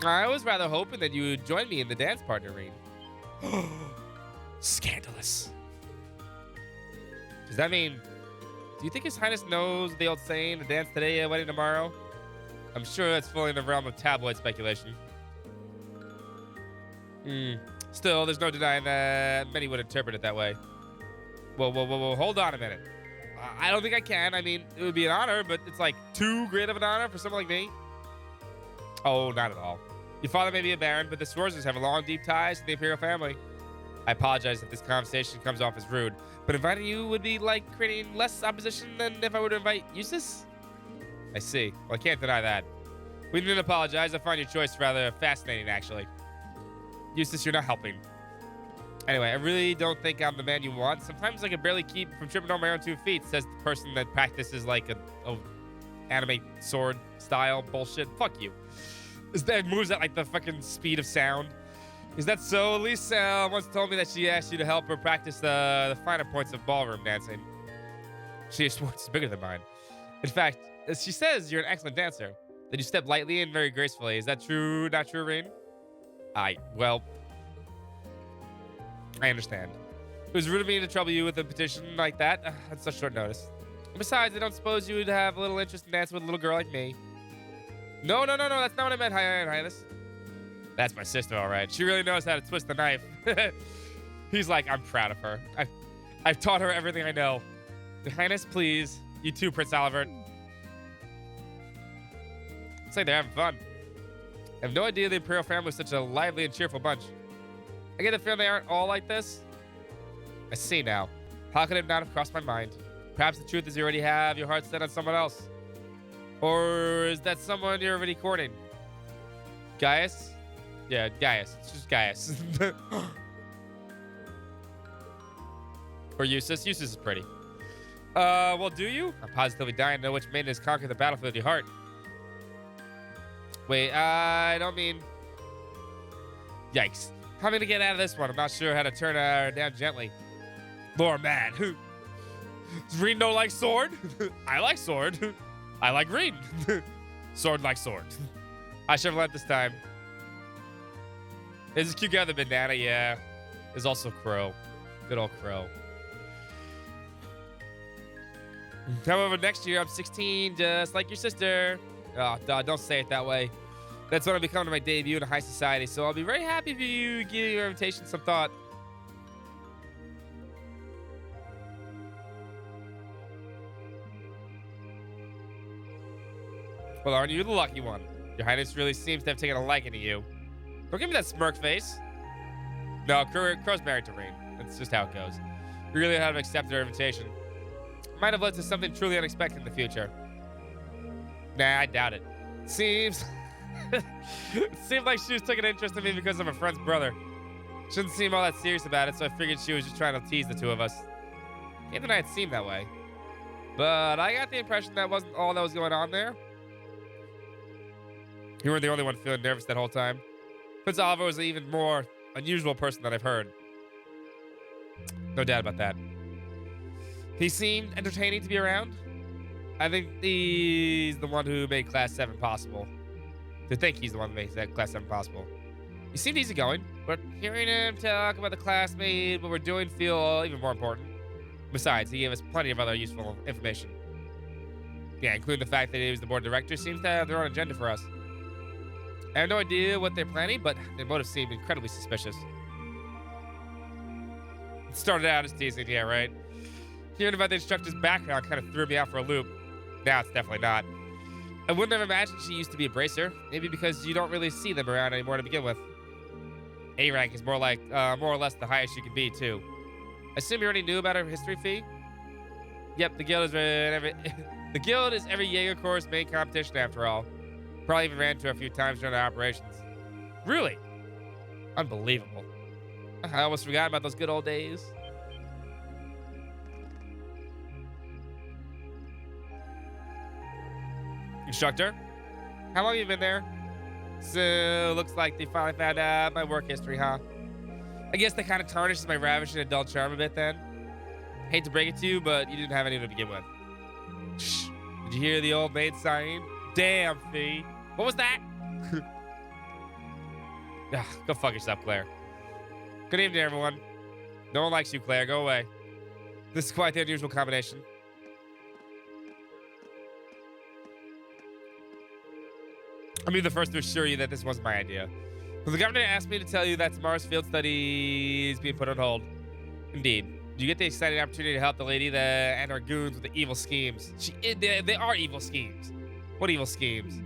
I was rather hoping that you would join me in the dance partner, Reem. Scandalous. Does that mean... Do you think His Highness knows the old saying, the dance today, a wedding tomorrow? I'm sure that's fully in the realm of tabloid speculation. Still, there's no denying that many would interpret it that way. Whoa, hold on a minute. I don't think I can. I mean, it would be an honor, but it's like too great of an honor for someone like me. Oh, not at all. Your father may be a baron, but the Sforzers have a long, deep ties to the Imperial family. I apologize if this conversation comes off as rude, but inviting you would be like creating less opposition than if I were to invite Eustace? I see. Well, I can't deny that. We didn't apologize. I find your choice rather fascinating, actually. Eustace, you're not helping. Anyway, I really don't think I'm the man you want. Sometimes I can barely keep from tripping on my own 2 feet, says the person that practices like a anime sword style bullshit. Fuck you. That moves at like the fucking speed of sound. Is that so? Elise once told me that she asked you to help her practice the finer points of ballroom dancing. She is bigger than mine. In fact, she says you're an excellent dancer. That you step lightly and very gracefully. Is that true? Not true, Reem? Well, I understand. It was rude of me to trouble you with a petition like that at such short notice. Besides, I don't suppose you would have a little interest in dancing with a little girl like me. No, that's not what I meant, Highness. That's my sister, all right. She really knows how to twist the knife. He's like, I'm proud of her. I've taught her everything I know. Your Highness, please. You too, Prince Olivert. It's like they're having fun. I have no idea the Imperial family was such a lively and cheerful bunch. I get the feeling they aren't all like this. I see now. How could it not have crossed my mind? Perhaps the truth is you already have your heart set on someone else. Or is that someone you're already courting? Gaius? Yeah, Gaius. It's just Gaius. Or Eustace. Eustace is pretty. Well, do you? I'm positively dying to know which maiden has conquered the battlefield of your heart. Wait, I don't mean... Yikes. How am I gonna get out of this one? I'm not sure how to turn her down gently. Laura, man. Does Reem no like sword? I like sword. I like Reem. Sword like sword. I should have learned this time. There's a cute guy, the banana, yeah. There's also Crow. Good old Crow. However, next year I'm 16, just like your sister. Oh, don't say it that way. That's when I become to my debut in a high society, so I'll be very happy if you give your invitation some thought. Well, aren't you the lucky one? Your Highness really seems to have taken a liking to you. Don't give me that smirk face. No, Crow's married to Rain. That's just how it goes. We really had to accept her invitation. Might have led to something truly unexpected in the future. Nah, I doubt it. Seems... it seemed like she was taking an interest in me because I'm a friend's brother. Shouldn't seem all that serious about it, so I figured she was just trying to tease the two of us. Can't deny it seemed that way. But I got the impression that wasn't all that was going on there. You weren't the only one feeling nervous that whole time. Prince Oliver was an even more unusual person than I've heard. No doubt about that. He seemed entertaining to be around. I think he's the one who made Class 7 possible. To think he's the one who made that Class 7 possible. He seemed easygoing, but hearing him talk about the classmate, what we're doing, feel even more important. Besides, he gave us plenty of other useful information. Yeah, including the fact that he was the board director, seems to have their own agenda for us. I have no idea what they're planning, but their motives seem incredibly suspicious. It started out as teasing, yeah, right? Hearing about the instructor's background kind of threw me out for a loop. Now it's definitely not. I wouldn't have imagined she used to be a bracer. Maybe because you don't really see them around anymore to begin with. A rank is more or less the highest you can be, too. I assume you already knew about her history fee? Yep, the guild is every Jaeger Corps' main competition after all. Probably even ran to a few times during the operations. Really? Unbelievable. I almost forgot about those good old days. Instructor, how long have you been there? So, looks like they finally found out my work history, huh? I guess that kind of tarnishes my ravishing adult charm a bit then. Hate to break it to you, but you didn't have any to begin with. Shh. Did you hear the old maid sighing? Damn, Fee. What was that? Go fuck yourself, Claire. Good evening, everyone. No one likes you, Claire. Go away. This is quite the unusual combination. I'll be the first to assure you that this wasn't my idea. Well, the governor asked me to tell you that tomorrow's field study is being put on hold. Indeed. You get the exciting opportunity to help the lady and her goons with the evil schemes. They are evil schemes. What evil schemes?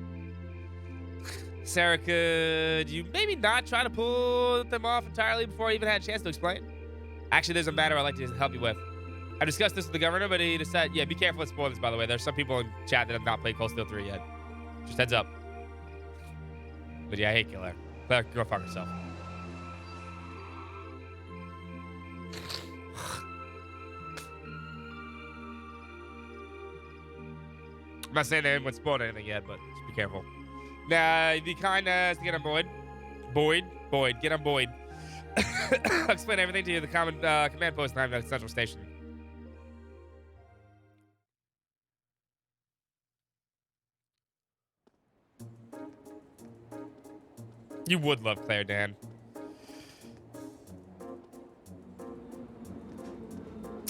Sarah, could you maybe not try to pull them off entirely before I even had a chance to explain? Actually, there's a matter I'd like to help you with. I discussed this with the governor, but he decided... Yeah, be careful with spoilers, by the way. There's some people in chat that have not played Cold Steel 3 yet. Just heads up. But yeah, I hate Claire. Claire, go fuck herself. I'm not saying that anyone spoiled anything yet, but just be careful. Now, be kind as to get on Boyd. Boyd, get on Boyd. I'll explain everything to you. The command post time at Central Station. You would love Claire, Dan.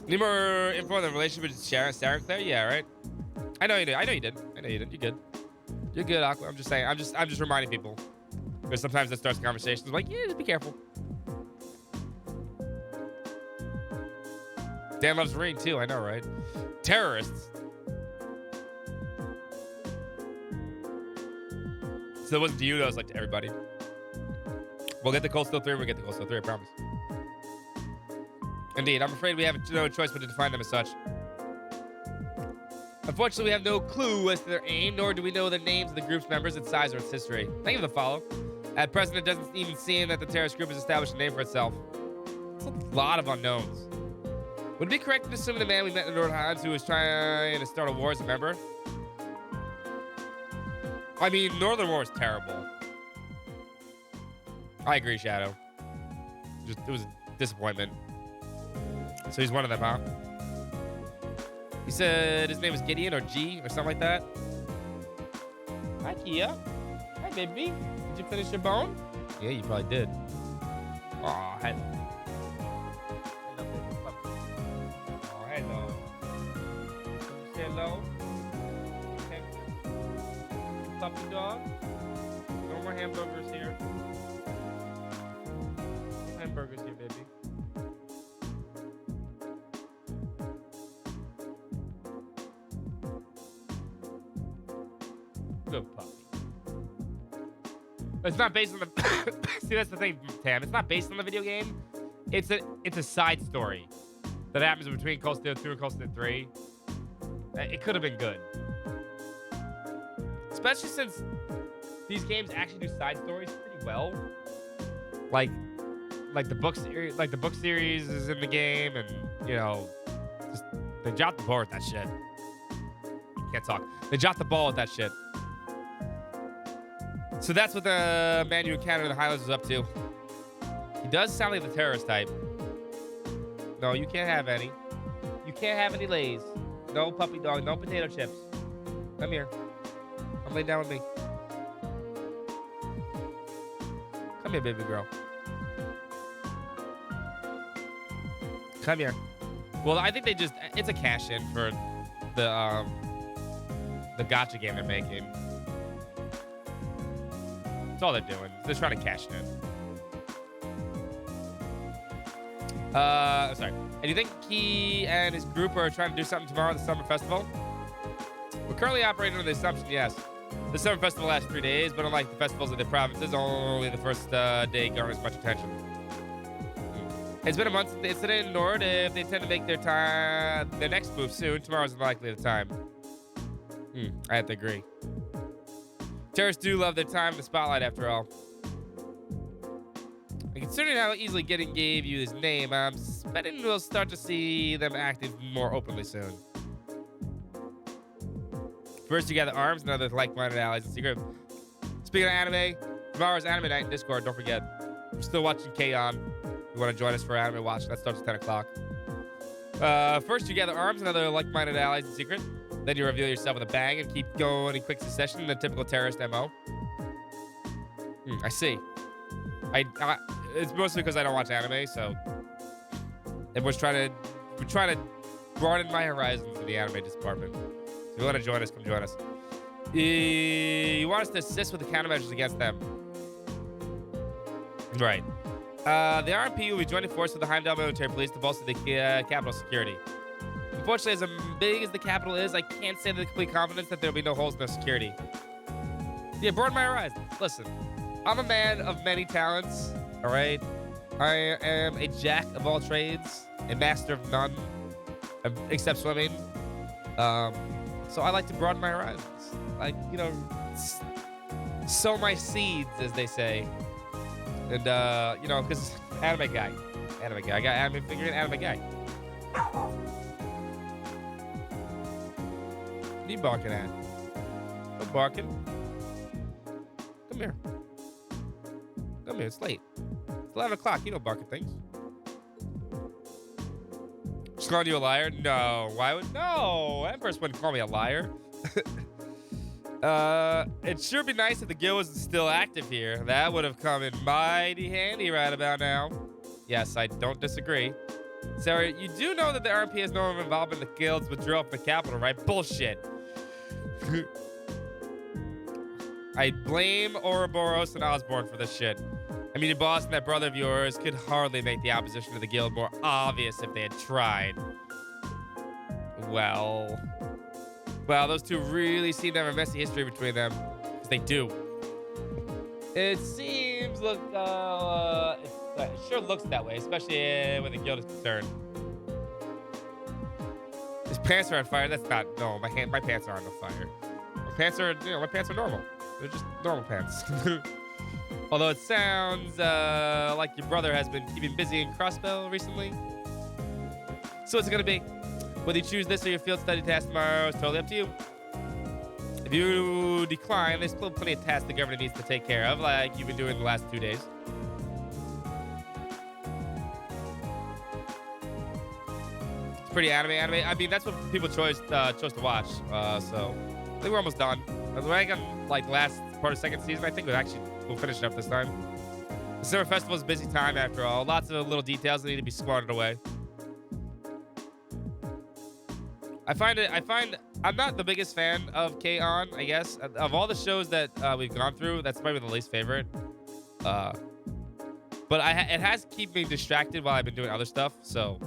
Need more info on the relationship with Sarah and Claire? Yeah, right? I know you did. You're good. You're good, Aqua. I'm just saying. I'm just reminding people. Because sometimes that starts conversations like, yeah, just be careful. Dan loves Rain too, I know, right? Terrorists. So it wasn't to you, though, it was like to everybody. We'll get the Cold Steel 3, I promise. Indeed, I'm afraid we have no choice but to define them as such. Unfortunately, we have no clue as to their aim, nor do we know the names of the group's members, its size, or its history. Thank you for the follow. At present, it doesn't even seem that the terrorist group has established a name for itself. It's a lot of unknowns. Would it be correct to assume the man we met in the North Highlands who was trying to start a war is a member? I mean, Northern War is terrible. I agree, Shadow. It was a disappointment. So he's one of them, huh? He said his name was Gideon or G or something like that. Hi, Kia. Hi, baby. Did you finish your bone? Yeah, you probably did. Aw, hello. Oh, hello. Say hello. Okay. Puppy dog. No more hamburgers here. No hamburgers here, baby. Good puppy. It's not based on the... See, that's the thing, Tam. It's not based on the video game. It's a side story that happens between Cold Steel 2 and Cold Steel 3. It could have been good. Especially since these games actually do side stories pretty well. Like the book series is in the game, and you know, just they dropped the ball with that shit. Can't talk. They dropped the ball with that shit. So that's what the man you encountered in the Highlands was up to. He does sound like the terrorist type. No, you can't have any. You can't have any Lays. No puppy dog. No potato chips. Come here. Come lay down with me. Come here, baby girl. Come here. Well, I think it's a cash in for the gacha game they're making. That's all they're doing. They're trying to cash it in. Sorry. And do you think he and his group are trying to do something tomorrow at the Summer Festival? We're currently operating under the assumption, yes. The Summer Festival lasts 3 days, but unlike the festivals of the provinces, only the first day garners much attention. It's been a month since the incident in Nord. If they intend to make their next move soon, tomorrow's unlikely the time. I have to agree. Terrorists do love their time in the spotlight, after all. And considering how easily Gideon gave you his name, I'm betting we'll start to see them acting more openly soon. First, you gather arms and other like-minded allies in secret. Speaking of anime, tomorrow's anime night in Discord. Don't forget. We're still watching K-On! You want to join us for anime watch? That starts at 10 o'clock. First, you gather arms and other like-minded allies in secret. Then you reveal yourself with a bang and keep going in quick succession in the typical terrorist MO. I see. It's mostly because I don't watch anime, so we're trying to broaden my horizons in the anime department. If you want to join us, come join us. You want us to assist with the countermeasures against them. Right. The RMP will be joining forces with the Heimdall military police to bolster the capital security. Unfortunately, as big as the capital is, I can't say with complete confidence that there will be no holes in their security. Yeah, broaden my horizons. Listen, I'm a man of many talents, all right? I am a jack of all trades, a master of none, except swimming. So I like to broaden my horizons. Like, you know, sow my seeds, as they say. And, you know, because anime guy. I got anime figure and anime guy. What are you barking at? No barking. Come here. Come here. It's late. It's 11 o'clock. You don't bark at things. Just calling you a liar? No. Why would... No. Empress wouldn't call me a liar. It'd sure be nice if the guild was still active here. That would have come in mighty handy right about now. Yes, I don't disagree. Sarah, you do know that the RMP has no involvement in the guild's withdrawal from the capital, right? Bullshit. I blame Ouroboros and Osborne for this shit. I mean, your boss and that brother of yours could hardly make the opposition to the guild more obvious if they had tried. Well, those two really seem to have a messy history between them. Because they do. It seems, it sure looks that way, especially when the guild is concerned. His pants are on fire. That's not, no, my pants aren't on fire. My pants are normal. They're just normal pants. Although it sounds like your brother has been keeping busy in Crossbell recently. So what's it gonna be? Whether you choose this or your field study task tomorrow is totally up to you. If you decline, there's still plenty of tasks the governor needs to take care of, like you've been doing the last 2 days. It's pretty anime. I mean, that's what people chose to watch. So I think we're almost done. We're on like last part of second season. I think we'll finish it up this time. The Summer Festival is a busy time after all. Lots of little details that need to be squandered away. I find I'm not the biggest fan of K-On!, I guess. Of all the shows that we've gone through, that's probably the least favorite. But it has kept me distracted while I've been doing other stuff, so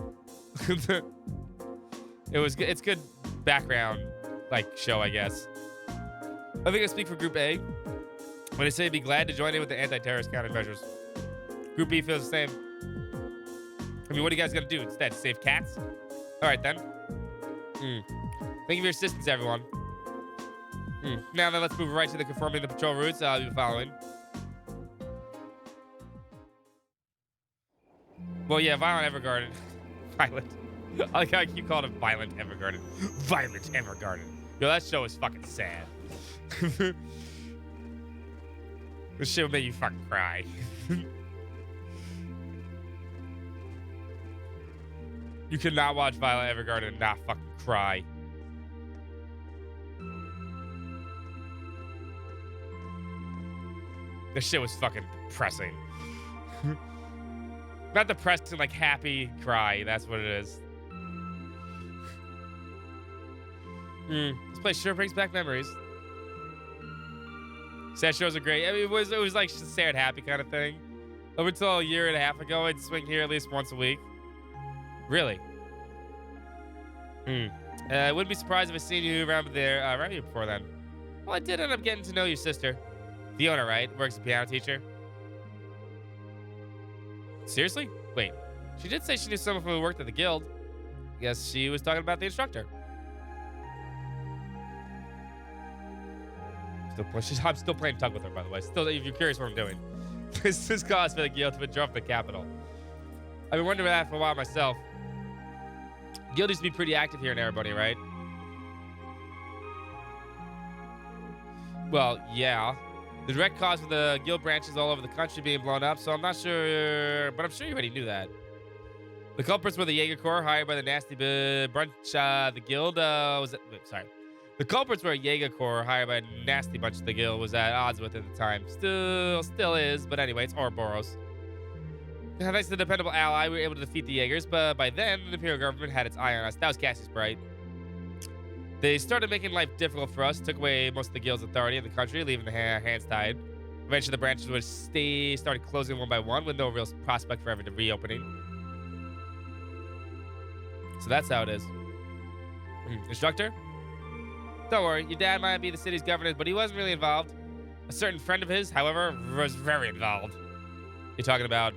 it's good background like show, I guess. I think I speak for Group A when I say be glad to join in with the anti-terrorist countermeasures. Group B feels the same. I mean, what are you guys gonna do instead? Save cats? All right, then. Thank you for your assistance, everyone. Now then, let's move right to the conforming the patrol routes I'll be following. Well, yeah, Violent Evergarden. Violent. I like how you called it Violent Evergarden. Violent Evergarden. Yo, that show is fucking sad. This shit will make you fucking cry. You cannot watch Violet Evergarden and not fucking cry. This shit was fucking depressing. Not depressing, like happy cry. That's what it is. This place sure brings back memories. Sad shows are great. I mean, it was like sad happy kind of thing. Up until a year and a half ago, I'd swing here at least once a week. Really? I wouldn't be surprised if I seen you around here before then. Well, I did end up getting to know your sister. Fiona, right? Works as a piano teacher. Seriously? Wait. She did say she knew someone who worked at the guild. Guess she was talking about the instructor. I'm still playing tug with her, by the way. Still, if you're curious what I'm doing. This is cause for the guild to withdraw from the capital. I've been wondering that for a while myself. Guild used to be pretty active here in Erebony, right? Well, yeah. The direct cause for the guild branches all over the country being blown up, so I'm not sure, but I'm sure you already knew that. The culprits were the Jaeger Corps hired by the nasty bunch. The guild The culprits were a Jaeger Corps hired by a nasty bunch the guild was at odds with at the time. Still is, but anyway, it's Ouroboros. Thanks to the dependable ally, we were able to defeat the Jaegers, but by then, the Imperial government had its eye on us. That was Cassius Bright. They started making life difficult for us, took away most of the guild's authority in the country, leaving the hands tied. Eventually, the branches would started closing one by one with no real prospect for ever reopening. So that's how it is. Instructor? Don't worry, your dad might be the city's governor, but he wasn't really involved. A certain friend of his, however, was very involved. You're talking about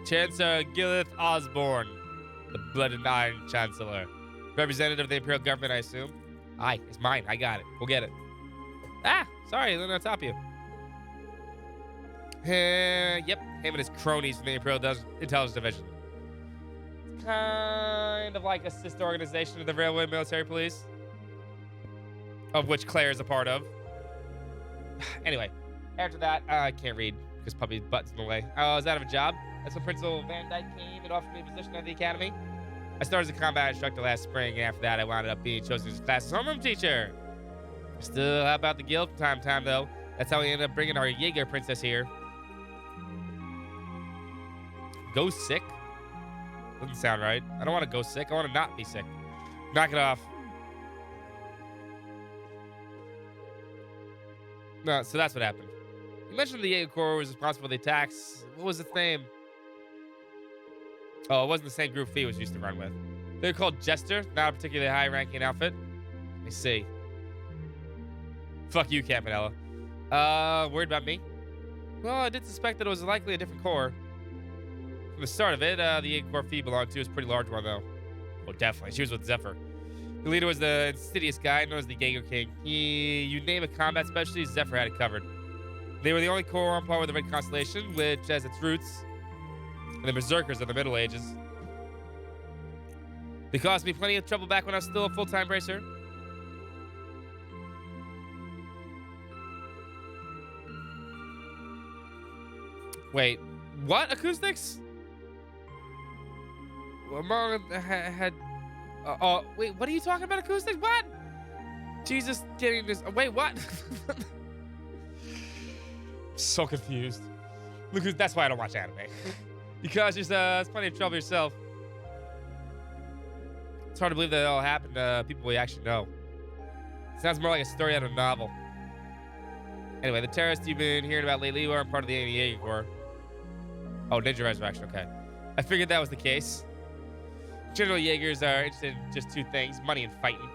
Chancellor Gilith Osborne, the Blood and Iron Chancellor. Representative of the Imperial government, I assume. Aye, it's mine. I got it. We'll get it. Ah, sorry, I'm on top of you. Yep, him and his cronies from the Imperial Intelligence Division. It's kind of like a sister organization of the Railway Military Police, of which Claire is a part of. Anyway, after that, I can't read because Puppy's butt's in the way. I was out of a job. That's when Principal Van Dyke came and offered me a position at the academy. I started as a combat instructor last spring, and after that, I wound up being chosen as class's homeroom teacher. Still help out the guild from time to time, though. That's how we ended up bringing our Jaeger princess here. Go sick? Doesn't sound right. I don't want to go sick. I want to not be sick. Knock it off. No, so that's what happened. You mentioned the Jaeger Corps was responsible for the attacks. What was its name? Oh, it wasn't the same group Fee was used to run with. They were called Jester, not a particularly high-ranking outfit. I see. Fuck you, Campanella. Worried about me? Well, I did suspect that it was likely a different corps. From the start of it, the Jaeger Corps Fee belonged to was a pretty large one, though. Oh, definitely. She was with Zephyr. The leader was the insidious guy known as the Jaeger King. You name a combat specialty, Zephyr had it covered. They were the only corps on par with the Red Constellation, which has its roots in the Berserkers of the Middle Ages. They caused me plenty of trouble back when I was still a full-time bracer. Wait, what? Acoustics? Among had... wait, what are you talking about, acoustics? What? Jesus, getting this... wait, what? So confused. Look, that's why I don't watch anime. Because there's plenty of trouble yourself. It's hard to believe that it all happened to people we actually know. Sounds more like a story out of a novel. Anyway, the terrorists you've been hearing about lately weren't part of the Jaeger Corps. Oh, Ninja Resurrection, okay. I figured that was the case. General Jaegers are interested in just two things, money and fighting.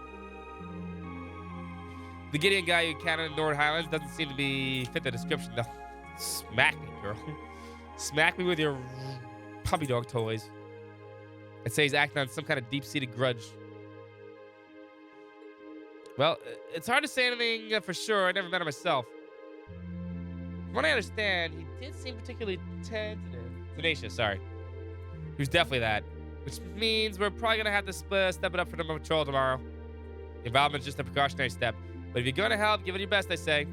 The Gideon guy who counted in North Highlands doesn't seem to be fit the description, though. Smack me, girl. Smack me with your puppy dog toys. I'd say he's acting on some kind of deep-seated grudge. Well, it's hard to say anything for sure. I never met him myself. From what I understand, he did seem particularly tenacious, sorry. He was definitely that. Which means we're probably going to have to step it up for the patrol tomorrow. Involvement's just a precautionary step. But if you're going to help, give it your best, I say.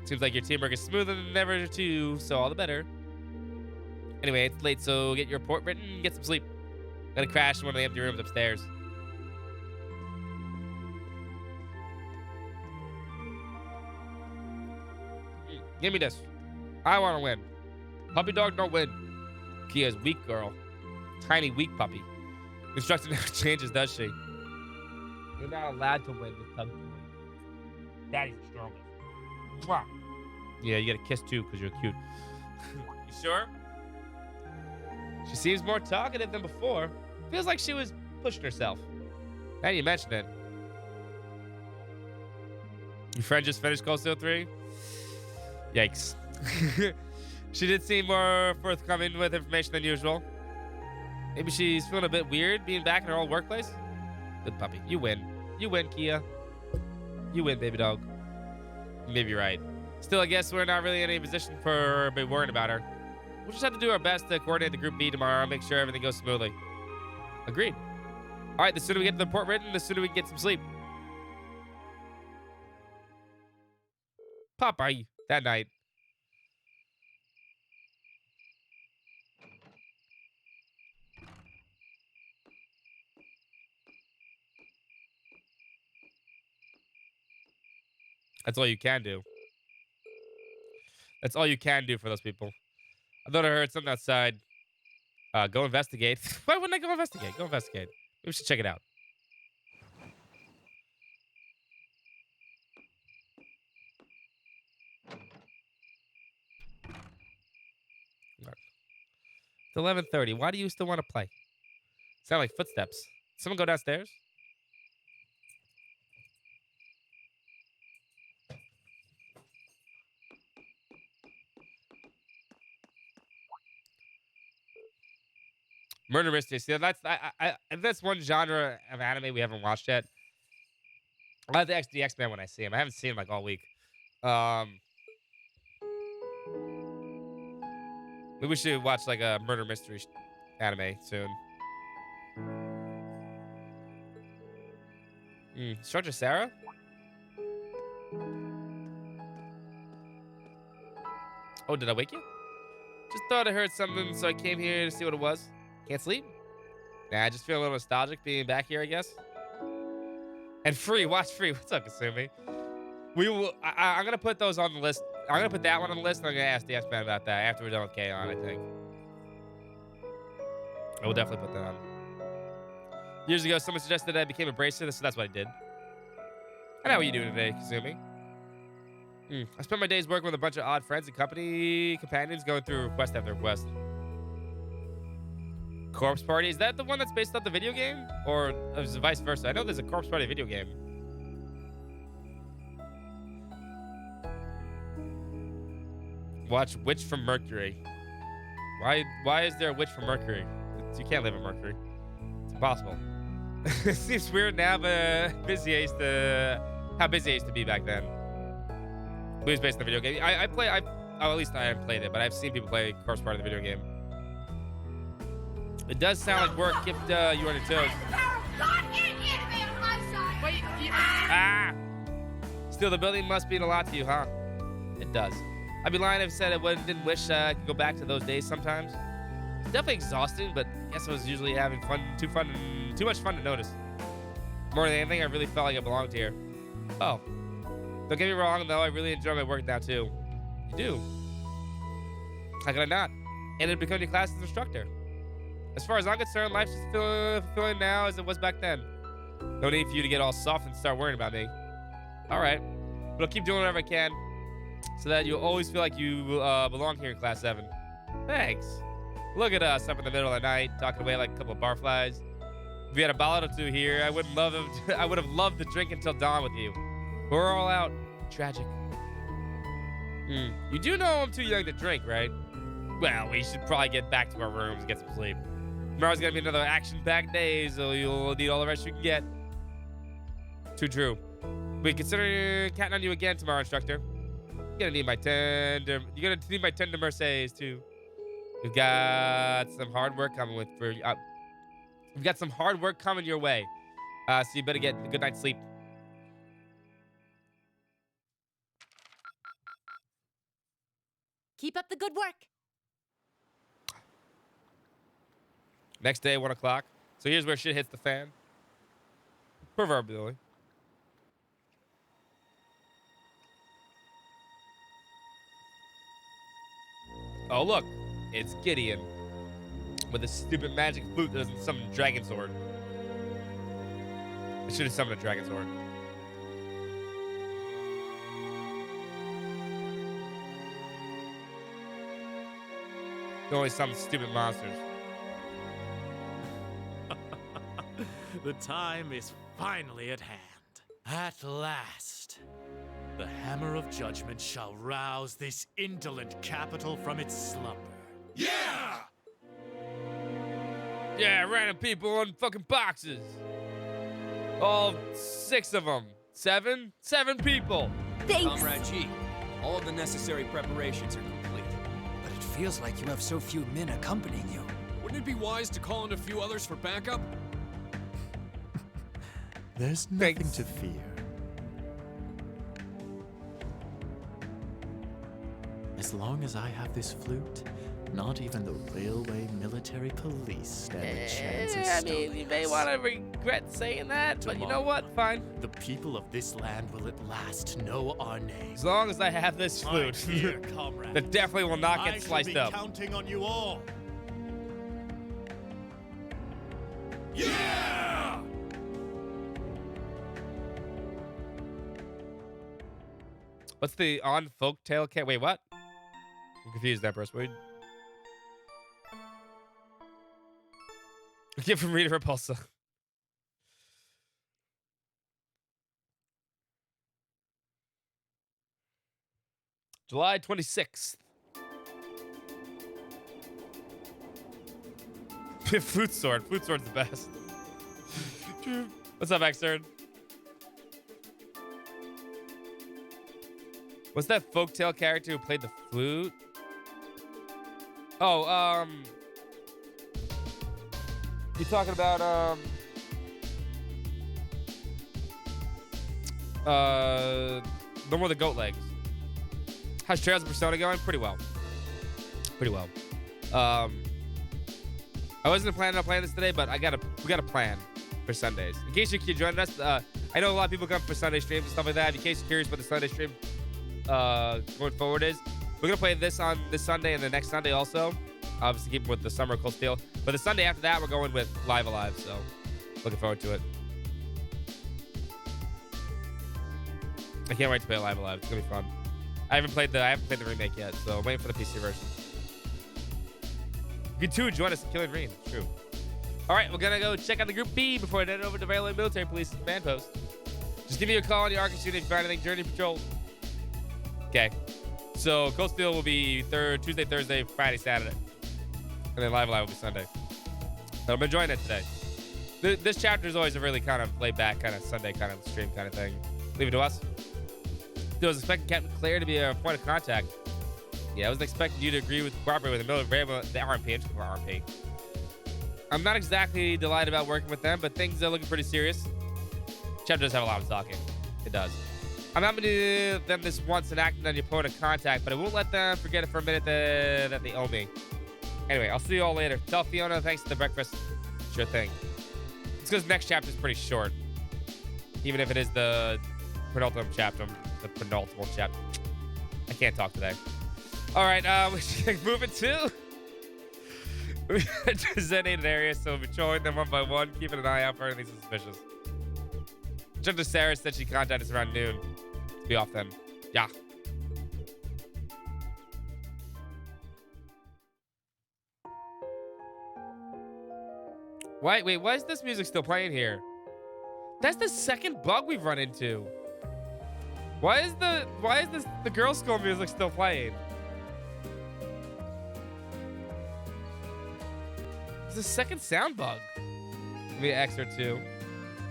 Seems like your teamwork is smoother than ever, too, so all the better. Anyway, it's late, so get your report written and get some sleep. I'm going to crash in one of the empty rooms upstairs. Give me this. I want to win. Puppy dog don't win. Kia's weak girl. Tiny, weak puppy. Instruction never changes, does she? You're not allowed to win with tug toy. Daddy's the strongest. Mwah. Yeah, you get a kiss too because you're cute. You sure? She seems more talkative than before. Feels like she was pushing herself. Now you mention it. Your friend just finished Cold Steel 3? Yikes. She did seem more forthcoming with information than usual. Maybe she's feeling a bit weird being back in her old workplace. Good puppy. You win. You win, Kia. You win, baby dog. You may be right. Still, I guess we're not really in any position for be worrying about her. We'll just have to do our best to coordinate the Group B tomorrow and make sure everything goes smoothly. Agreed. All right, the sooner we get the report written, the sooner we can get some sleep. Popeye, that night. That's all you can do. That's all you can do for those people. I thought I heard something outside. Go investigate. Why wouldn't I go investigate? Go investigate. Maybe we should check it out. It's 11:30. Why do you still want to play? Sound like footsteps. Someone go downstairs? Murder mystery. See, that's one genre of anime we haven't watched yet. I like the X-Men when I see him. I haven't seen him like all week. Maybe we should watch like a murder mystery anime soon. Instructor Sarah? Oh, did I wake you? Just thought I heard something, so I came here to see what it was. Can't sleep? Nah, I just feel a little nostalgic being back here, I guess. And Free, watch Free. What's up, Kasumi? I'm gonna put those on the list. I'm gonna put that one on the list, and I'm gonna ask the X-Man about that after we're done with K-On, I think. I will definitely put that on. Years ago, someone suggested I became a bracer, so that's what I did. I know what you're doing today, Kasumi. I spent my days working with a bunch of odd friends and companions going through request after request. Corpse Party, is that the one that's based on the video game? Or is it vice versa? I know there's a Corpse Party video game. Watch Witch from Mercury. Why is there a witch from Mercury? You can't live in Mercury. It's impossible. It seems weird now, but how busy I used to be back then. It was based on the video game. At least I haven't played it, but I've seen people play Corpse Party, the video game. It does sound like work kept you on your toes. Ah! Still, the building must mean a lot to you, huh? It does. I'd be lying if I said I didn't wish I could go back to those days sometimes. It's definitely exhausting, but I guess I was usually having too much fun to notice. More than anything, I really felt like I belonged here. Oh. Don't get me wrong, though, I really enjoy my work now, too. You do? How could I not? And it'd become your class's instructor. As far as I'm concerned, life's just fulfilling now as it was back then. No need for you to get all soft and start worrying about me. All right. But I'll keep doing whatever I can so that you'll always feel like you belong here in Class 7. Thanks. Look at us up in the middle of the night, talking away like a couple of barflies. If we had a bottle or two here, I would have loved to drink until dawn with you. We're all out. Tragic. You do know I'm too young to drink, right? Well, we should probably get back to our rooms and get some sleep. Tomorrow's gonna be another action-packed day, so you'll need all the rest you can get. Too true. We consider counting on you again tomorrow, instructor. You're gonna need my tender mercies too. We've got some hard work coming we've got some hard work coming your way. So you better get a good night's sleep. Keep up the good work. Next day, 1 o'clock. So here's where shit hits the fan. Proverbially. Oh, look. It's Gideon. With a stupid magic flute that doesn't summon a dragon sword. It should have summoned a dragon sword. Only some stupid monsters. The time is finally at hand. At last, the hammer of judgment shall rouse this indolent capital from its slumber. Yeah! Yeah, random people in fucking boxes. All 6 of them. 7? 7 people. Thanks. Comrade G, all of the necessary preparations are complete. But it feels like you have so few men accompanying you. Wouldn't it be wise to call in a few others for backup? There's nothing to fear. As long as I have this flute, not even the railway military police stand a chance of I mean, you may want to regret saying that, but you know what? Fine. The people of this land will at last know our name. As long as I have this flute, Dear comrade, that definitely will not get sliced up. I shall be counting on you all. Yeah! What's the on folktale cat? Wait, what? I'm confused, Empress. Wait. A gift from Rita Repulsa. July 26th. Flute sword. Flute sword's the best. What's up, Xern? What's that folktale character who played the flute? Oh, you talking about, the one with the goat legs. How's Trails of Persona going? Pretty well. Pretty well. I wasn't planning on playing this today, but we got a plan for Sundays. In case you're joining us, I know a lot of people come for Sunday streams and stuff like that. In case you're curious what the Sunday stream going forward is, we're gonna play this on this Sunday and the next Sunday also. Obviously, keep with the Summer Cold Steel. But the Sunday after that, we're going with Live Alive. So, looking forward to it. I can't wait to play Live Alive. It's gonna be fun. I haven't played the remake yet, so I'm waiting for the PC version. You too, join us in Killing Green. It's true. All right, we're gonna go check out the Group B before I head over to Railway Military Police Command Post. Just give me a call on the Arcus unit if you find anything Journey Patrol. Okay. So Cold Steel will be Tuesday, Thursday, Friday, Saturday, and then Live Alive will be Sunday. So I'm enjoying it today. This chapter is always a really kind of laid back, kind of Sunday kind of stream kind of thing. Leave it to us. I was expecting Captain Claire to be a point of contact. Yeah, I was expecting you to agree with cooperate with the RMP. I'm just going for RMP. I'm not exactly delighted about working with them, but things are looking pretty serious. Chapter does have a lot of talking. It does. I'm not going to do them this once and acting on your point of contact, but I won't let them forget it for a minute that they owe me. Anyway, I'll see you all later. Tell Fiona thanks for the breakfast. Sure thing. It's because next chapter is pretty short. Even if it is the penultimate chapter. The penultimate chapter. I can't talk today. All right, we're moving to designated areas, so we'll be patrolling them one by one, keeping an eye out for anything suspicious. Judge Sarah said she contacted us around noon. Let's be off then. Yeah. Wait, why is this music still playing here? That's the second bug we've run into. Why is the girls' school music still playing? It's a second sound bug. Maybe Xrd too.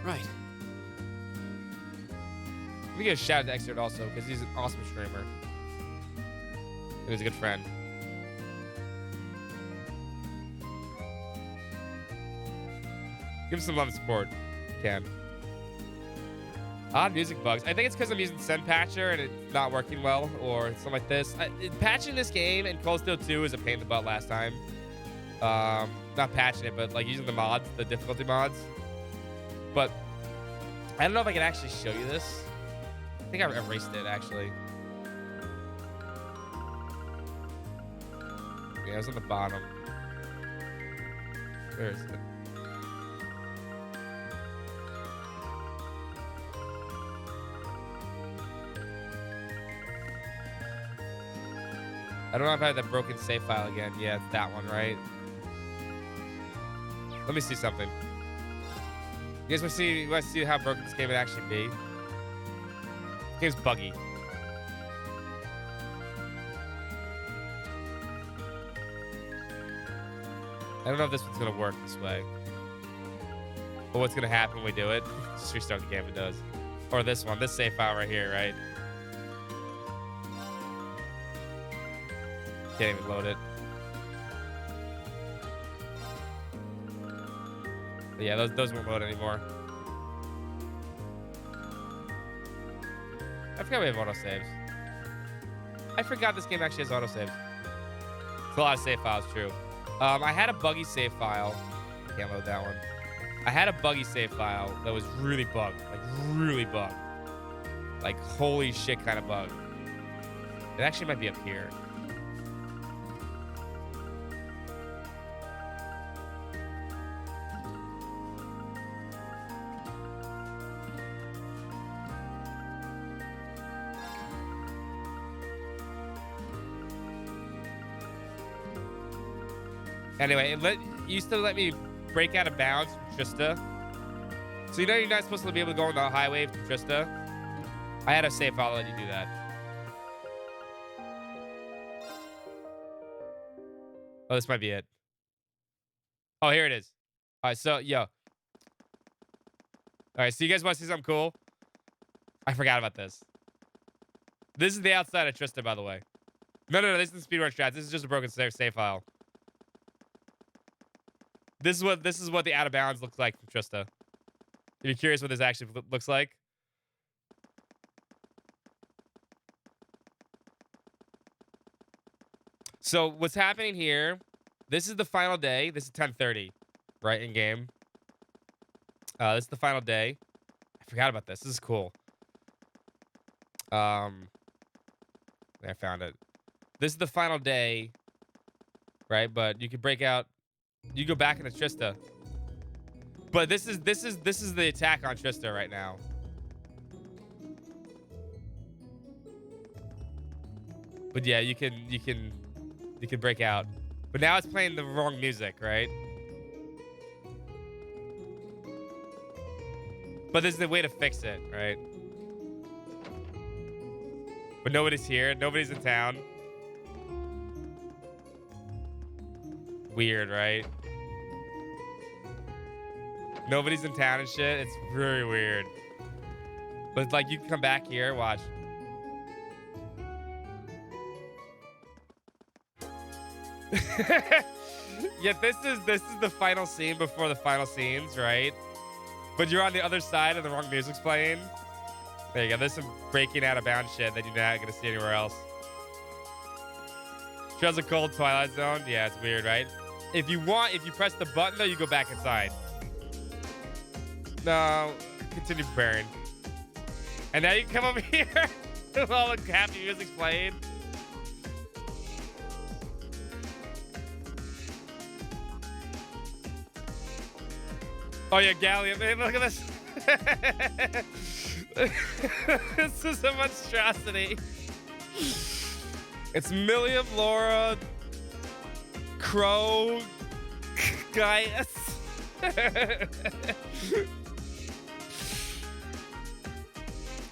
Right. Let me give a shout out to Xrd also because he's an awesome streamer. And he's a good friend. Give him some love and support. Can. Odd music bugs. I think it's because I'm using SendPatcher and it's not working well or something like this. Patching this game and Cold Steel 2 is a pain in the butt last time. Not patching it, but like using the mods, the difficulty mods. But I don't know if I can actually show you this. I think I erased it actually. Yeah, it was on the bottom. Where is it? I don't know if I have that broken save file again. Yeah, it's that one, right? Let me see something. You guys want to see how broken this game would actually be? This game's buggy. I don't know if this one's gonna work this way. But what's gonna happen when we do it? Just restart the game if it does. Or this one, this save file right here, right? Can't even load it. But yeah, those won't load anymore. I forgot we have autosaves. I forgot this game actually has autosaves. It's a lot of save files, true. I had a buggy save file. Can't load that one. I had a buggy save file that was really bugged. Like, really bugged. Like, holy shit kind of bug. It actually might be up here. Anyway, it used to let me break out of bounds from Trista. So you know you're not supposed to be able to go on the highway from Trista? I had a save file that let you do that. Oh, this might be it. Oh, here it is. All right, so, yo. All right, so you guys want to see something cool? I forgot about this. This is the outside of Trista, by the way. No, this isn't speedrun strats. This is just a broken save file. This is what the out of bounds looks like from Trista. If you're curious what this actually looks like. So what's happening here? This is the final day. This is 10:30, right in game. This is the final day. I forgot about this. This is cool. I found it. This is the final day, right? But you can break out. You go back into Trista. But this is the attack on Trista right now. But yeah, you can break out. But now it's playing the wrong music, right? But there's the way to fix it, right? But nobody's here. Nobody's in town. Weird, right? Nobody's in town and shit. It's very weird. But it's like you can come back here, watch. Yeah, this is the final scene before the final scenes, right? But you're on the other side and the wrong music's playing. There you go. There's some breaking out of bounds shit that you're not gonna see anywhere else. Trails of Cold, Twilight Zone. Yeah, it's weird, right? If you press the button though, you go back inside. No, continue preparing. And now you can come over here with all the happy music's playing. Oh yeah, Galleon, man, look at this. This is a monstrosity. It's Milliam, Laura, Crow, Gaius.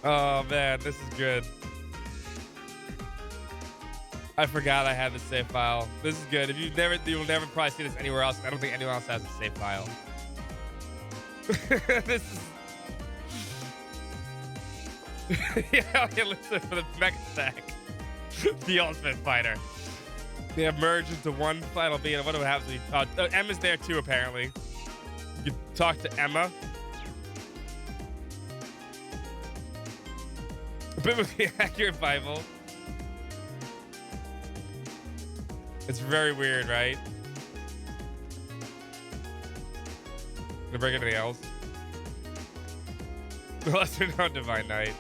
Oh man, this is good. I forgot I had the save file. This is good. If you'll never probably see this anywhere else. I don't think anyone else has a save file. This is. Yeah, okay, listen for the mech attack. The Ultimate Fighter. They have merged into one final being. I wonder what happens when you Emma's there too, apparently. You talk to Emma. Biblically accurate Bible. It's very weird, right? Gonna break anything else? The lesser known Divine Knight.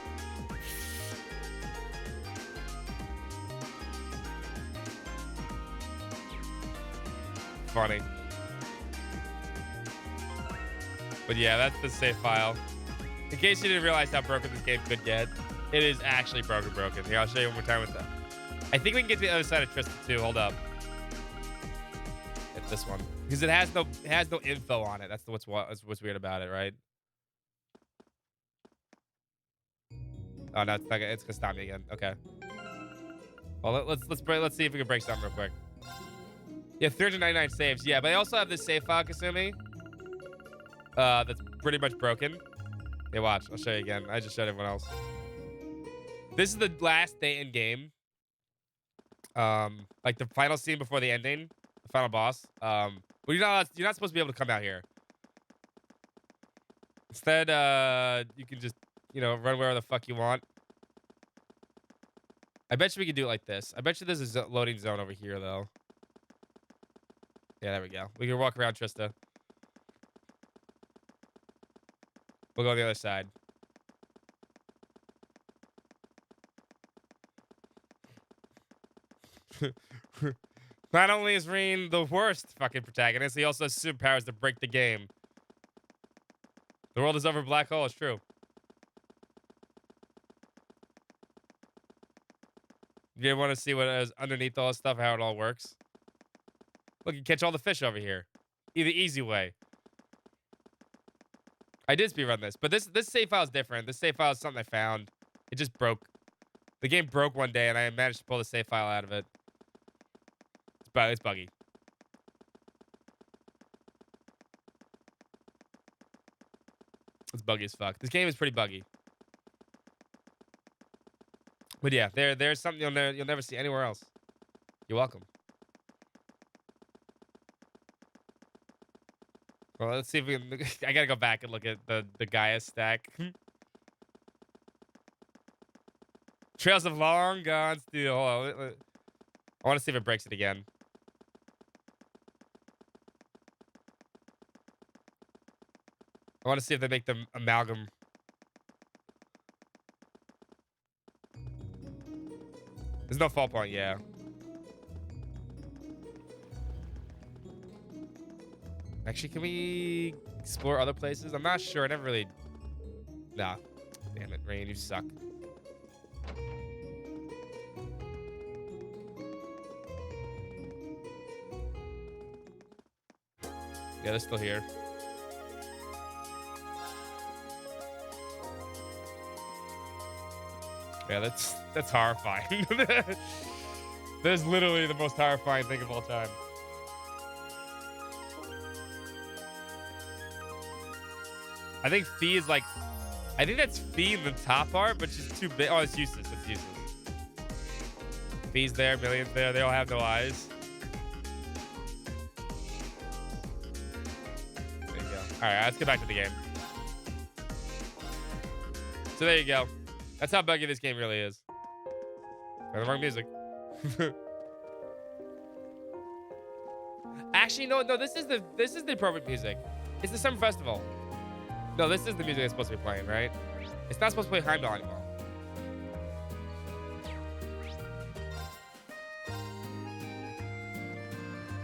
Funny. But yeah, that's the save file. In case you didn't realize how broken this game could get, it is actually broken. Here, I'll show you one more time with that. I think we can get to the other side of Trista too. Hold up. It's this one because it has no info on it. That's what's weird about it, right? Oh no, it's not. It's gonna stop me again. Okay. Well, let's see if we can break something real quick. Yeah, 399 saves. Yeah, but I also have this save file, Kasumi. That's pretty much broken. Hey, watch. I'll show you again. I just showed everyone else. This is the last day in game. Like the final scene before the ending, the final boss. But you're not supposed to be able to come out here. Instead, you can just, run wherever the fuck you want. I bet you we can do it like this. I bet you there's a loading zone over here, though. Yeah, there we go. We can walk around Trista. We'll go on the other side. Not only is Rean the worst fucking protagonist, he also has superpowers to break the game. The world is over black hole, it's true. You want to see what is underneath all this stuff, how it all works? Look, you catch all the fish over here. The easy way. I did speedrun this, but this save file is different. This save file is something I found. It just broke. The game broke one day, and I managed to pull the save file out of it. It's buggy. It's buggy as fuck. This game is pretty buggy. But yeah, there's something you'll never see anywhere else. You're welcome. Well, let's see if we can. I gotta go back and look at the Gaia stack. Trails of long gone steel. Hold on. I want to see if it breaks it again. I want to see if they make the amalgam. There's no fall point, yeah. Actually, can we explore other places? I'm not sure. I never really... Nah. Damn it, Rain, you suck. Yeah, they're still here. Yeah, that's horrifying. That's literally the most horrifying thing of all time. I think Fee is like... I think that's Fee in the top part, but she's too big. Oh, it's useless. It's useless. Fee's there, Million's there. They all have no eyes. There you go. Alright, let's get back to the game. So there you go. That's how buggy this game really is. Got the wrong music. Actually, no, this is the appropriate music. It's the Summer Festival. No, this is the music that's supposed to be playing, right? It's not supposed to play Heimdall anymore.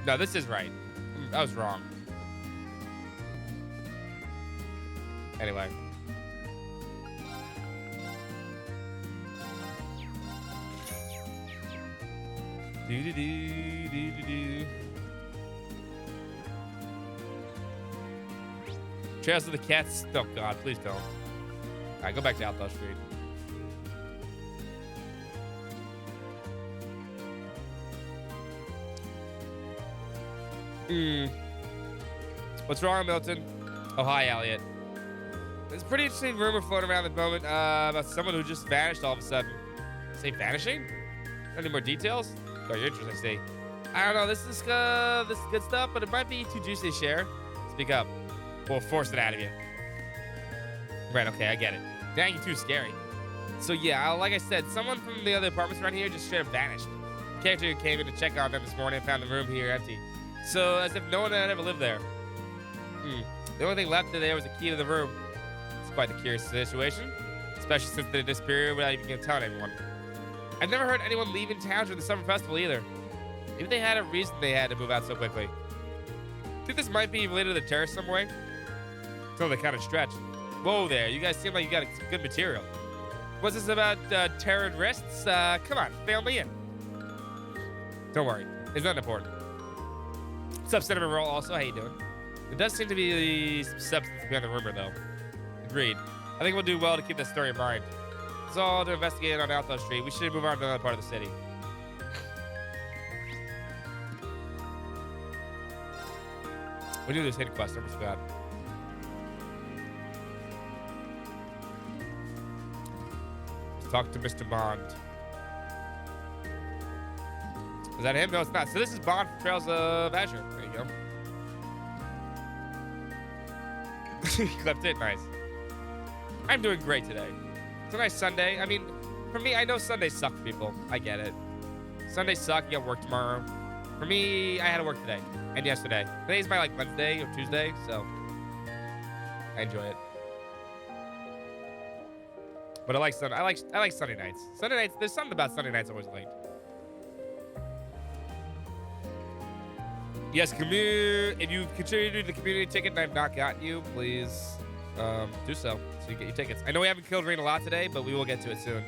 No, this is right. I was wrong. Anyway. Do-do-do-do-do-do. Trails of the Cats. Oh, God, please don't. All right, go back to Outlaw Street. What's wrong, Milton? Oh, hi, Elliot. There's a pretty interesting rumor floating around at the moment about someone who just vanished all of a sudden. Say vanishing? Any more details? Got your interest, I see. I don't know. This is good stuff, but it might be too juicy to share. Speak up. We'll force it out of you. Right, okay, I get it. Dang, you're too scary. So yeah, like I said, someone from the other apartments around here just straight up vanished. The character came in to check on them this morning and found the room here empty. So as if no one had ever lived there. The only thing left there was the key to the room. It's quite a curious situation, especially since they disappeared without even telling anyone. I've never heard anyone leaving town during the summer festival either. Maybe they had a reason they had to move out so quickly. Think this might be related to the terrace some way? So they kind of stretch. Whoa there, you guys seem like you got some good material. What's this about terrored wrists? Come on, fail me in. Don't worry, it's not important. What's up, Cinnamon Roll? Also, how you doing? There does seem to be some substance behind the rumor, though. Agreed. I think we'll do well to keep that story in mind. It's all to investigate on Alto Street. We should move on to another part of the city. We do this hidden quest, I forgot. Let's talk to Mr. Bond. Is that him? No, it's not. So this is Bond from Trails of Azure. There you go. He clipped it. Nice. I'm doing great today. It's a nice Sunday. I mean, for me, I know Sundays suck for people. I get it. Sundays suck. You got work tomorrow. For me, I had to work today and yesterday. Today's my like Wednesday or Tuesday, so I enjoy it. But I like Sunday. I like Sunday nights. Sunday nights. There's something about Sunday nights always late. Yes, if you've contributed to the community ticket and I've not gotten you, please do so you get your tickets. I know we haven't killed Rain a lot today, but we will get to it soon.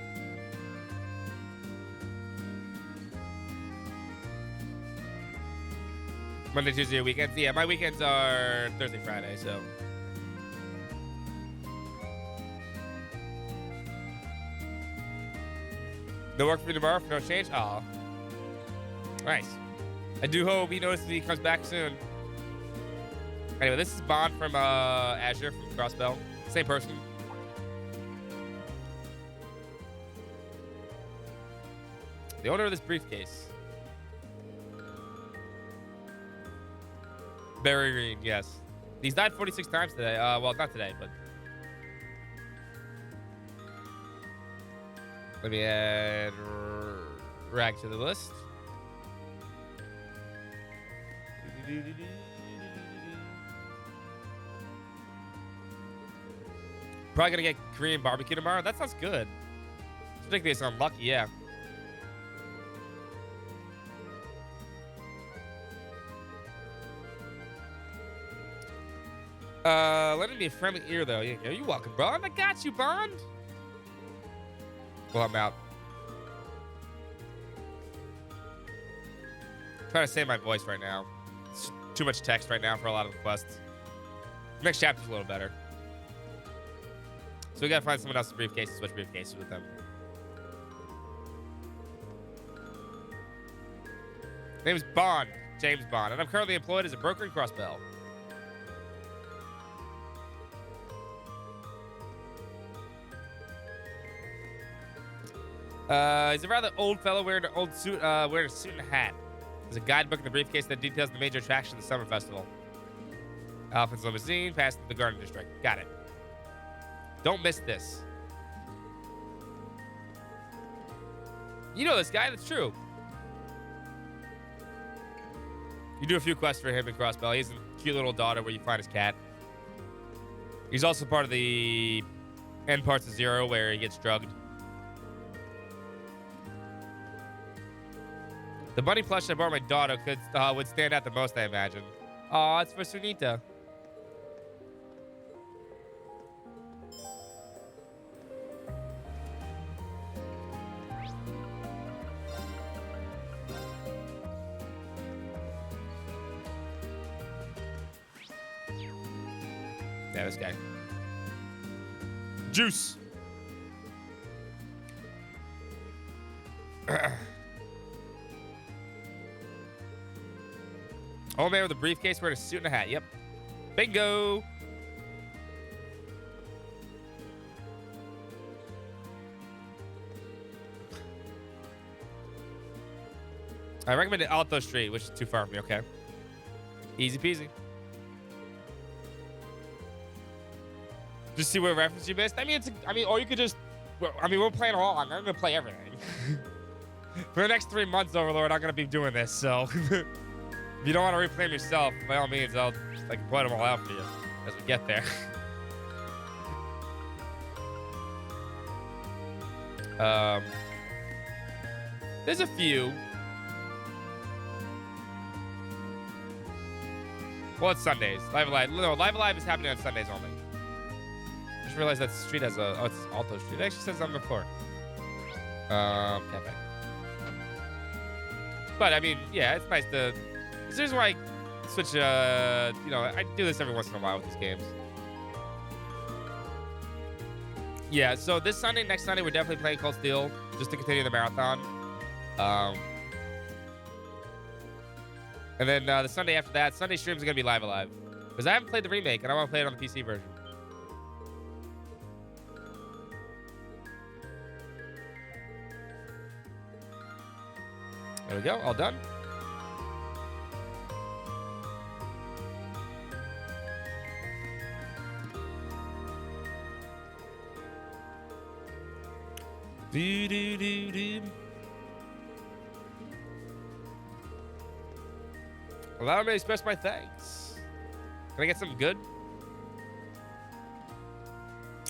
Monday, Tuesday, weekends. Yeah, my weekends are Thursday, Friday, so. No work for me tomorrow for no change? Aw. Nice. I do hope he notices he comes back soon. Anyway, this is Bond from Azure from Crossbell. Same person. The owner of this briefcase. Barry Green, yes. He's died 46 times today. Well, not today, but. Let me add Rag to the list. Probably gonna get Korean barbecue tomorrow. That sounds good. It's ridiculous. I'm lucky, yeah. Let it be a friendly ear, though. Yeah, you're welcome, Bond. I got you, Bond. Well, I'm out. I'm trying to save my voice right now. It's too much text right now for a lot of the quests. Next chapter's a little better. So we gotta find someone else's briefcase and switch briefcases with them. Name's Bond, James Bond, and I'm currently employed as a broker in Crossbell. He's a rather old fellow wearing an old suit, wearing a suit and a hat. There's a guidebook in the briefcase that details the major attraction of the summer festival. Alpha's limousine past the Garden District. Got it. Don't miss this. You know this guy, that's true. You do a few quests for him in Crossbell. He has a cute little daughter where you find his cat. He's also part of the end parts of Zero where he gets drugged. The bunny plush I bought my daughter would stand out the most, I imagine. Aw, it's for Sunita. Yeah, this guy. Juice. Old man with a briefcase wearing a suit and a hat. Yep. Bingo. I recommended Alto Street, which is too far from me. Okay. Easy peasy. Just see what reference you missed. I mean, or you could just. I mean, we're playing along. I'm gonna play everything. For the next 3 months, Overlord, I'm gonna be doing this. So, if you don't want to replay them yourself, by all means, I can point them all out for you as we get there. There's a few. Well, it's Sundays. Live Alive. No, Live Alive is happening on Sundays only. I just realized that street has a. Oh, it's Alto Street. It actually says on the floor. Cafe. But I mean, yeah, it's nice to. This is why I switch. You know, I do this every once in a while with these games. Yeah. So this Sunday, next Sunday, we're definitely playing Cold Steel just to continue the marathon. And then the Sunday after that, Sunday streams are gonna be Live Alive because I haven't played the remake and I want to play it on the PC version. There we go, all done. Do do do do. Allow me to express my thanks. Can I get something good?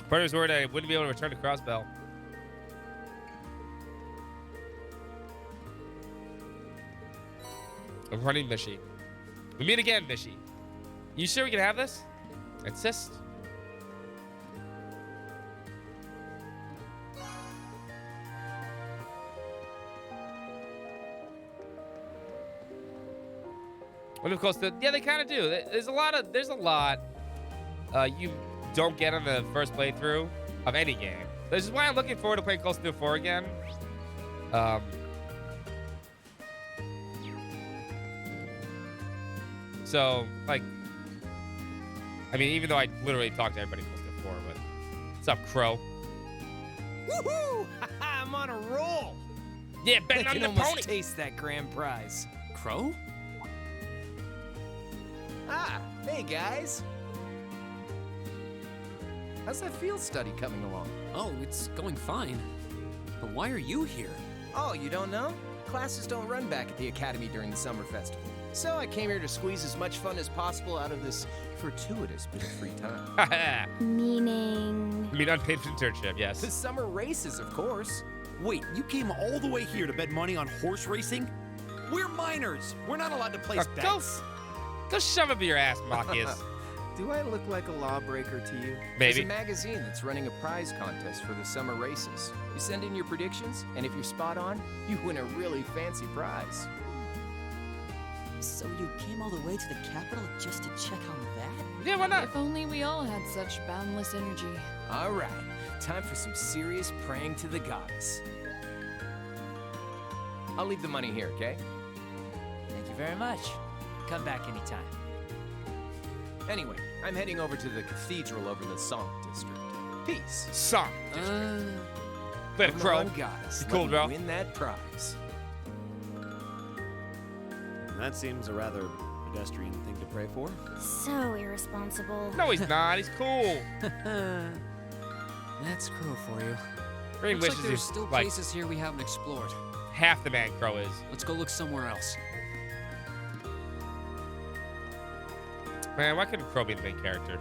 Part of his word I wouldn't be able to return to Crossbell. I'm running Mishy. We meet again, Mishy. You sure we can have this? Insist. But of course, yeah, they kind of do. There's a lot you don't get on the first playthrough of any game. This is why I'm looking forward to playing Cold Steel 4 again. So, like, I mean, even though I literally talked to everybody in Cold Steel 4, but what's up, Crow? Woohoo! I'm on a roll. Yeah, betting I on can the almost pony. taste that grand prize. Crow? Ah, hey guys. How's that field study coming along? Oh, it's going fine. But why are you here? Oh, you don't know? Classes don't run back at the academy during the summer festival. So I came here to squeeze as much fun as possible out of this fortuitous bit of free time. Meaning? I mean, unpaid internship, yes. The summer races, of course. Wait, you came all the way here to bet money on horse racing? We're minors. We're not allowed to place bets. Go shove it up your ass, Machias. Do I look like a lawbreaker to you? Maybe. There's a magazine that's running a prize contest for the summer races. You send in your predictions, and if you're spot on, you win a really fancy prize. So you came all the way to the capital just to check on that? Yeah, why not? If only we all had such boundless energy. All right, time for some serious praying to the gods. I'll leave the money here, okay? Thank you very much. Come back anytime. Anyway, I'm heading over to the cathedral over in the Song district. Peace. Song. Better Crow. Guys, You cool, bro? Win that prize. That seems a rather pedestrian thing to pray for. So irresponsible. No, he's not. He's cool. That's Crow for you. Green Looks wishes like there's he's, still like, places here we haven't explored. half the man Crow is. Let's go look somewhere else. Man, why couldn't Crow be the main character?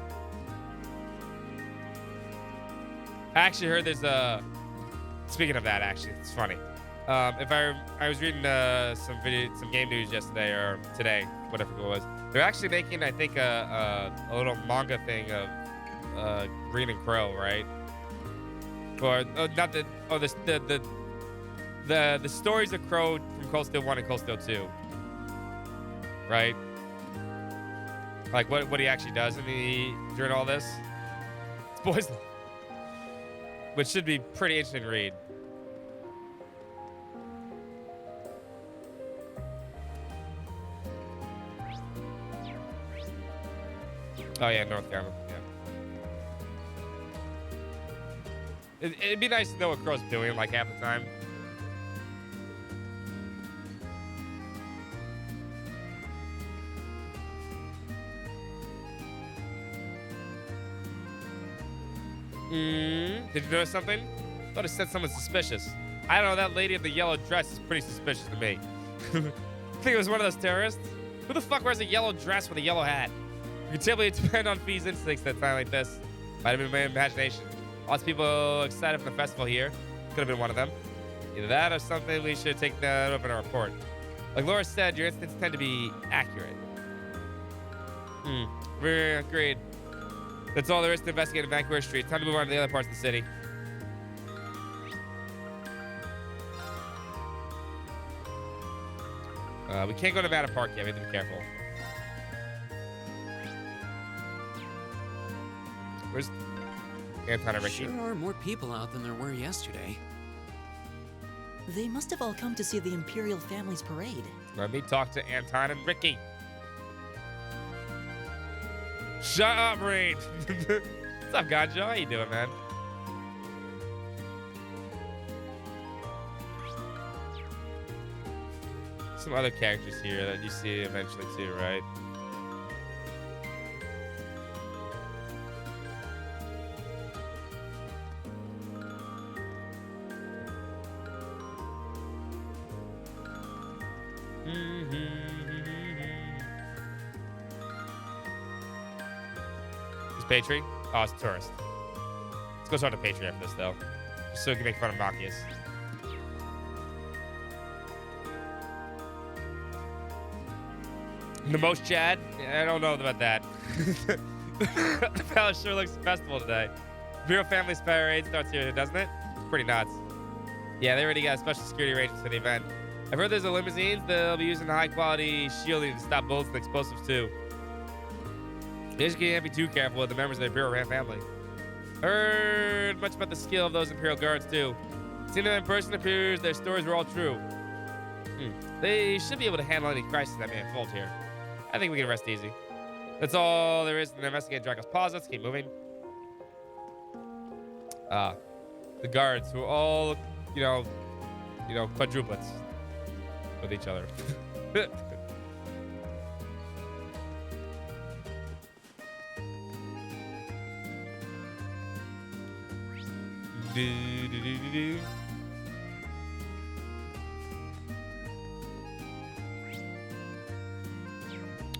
I actually heard there's a. Speaking of that, actually, it's funny. If I was reading some game news yesterday or today, whatever it was. They're actually making, I think, a little manga thing of Green and Crow, right? Or not the the stories of Crow from Cold Steel 1 and Cold Steel 2, right? Like what he actually does during all this. It's boys, which should be pretty interesting to read. Oh yeah, North Carolina. Yeah. It'd be nice to know what Crow's doing like half the time. Did you notice something? Thought it said someone suspicious. I don't know, that lady in the yellow dress is pretty suspicious to me. Think it was one of those terrorists? Who the fuck wears a yellow dress with a yellow hat? You can simply depend on Fee's instincts at a time like this. Might have been my imagination. Lots of people excited for the festival here. Could have been one of them. Either that or something we should take that up in our report. Like Laura said, your instincts tend to be accurate. Agreed. That's all there is to investigate in Vancouver Street. Time to move on to the other parts of the city. We can't go to Matter Park yet. We have to be careful. Where's Anton and Ricky? Sure are more people out than there were yesterday. They must have all come to see the Imperial family's parade. Let me talk to Anton and Ricky. Shut up, Reed. What's up, Ganjo? How you doing, man? Some other characters here that you see eventually too, right? Is Patri? Oh, it's a tourist. Let's go start the Patri after this, though. Just so we can make fun of Machias. The most Chad? Yeah, I don't know about that. The palace sure looks festival today. Imperial Family's parade starts here, doesn't it? It's pretty nuts. Yeah, they already got special security arrangements for the event. I've heard there's a limousines. They'll be using high-quality shielding to stop bullets and explosives, too. They just can't be too careful with the members of the Imperial family. Heard much about the skill of those Imperial guards, too. Seeing them in person appears their stories were all true. They should be able to handle any crisis that may unfold here. I think we can rest easy. That's all there is to investigate Draco's Plaza. Let's keep moving. The guards who are all, you know, quadruplets with each other.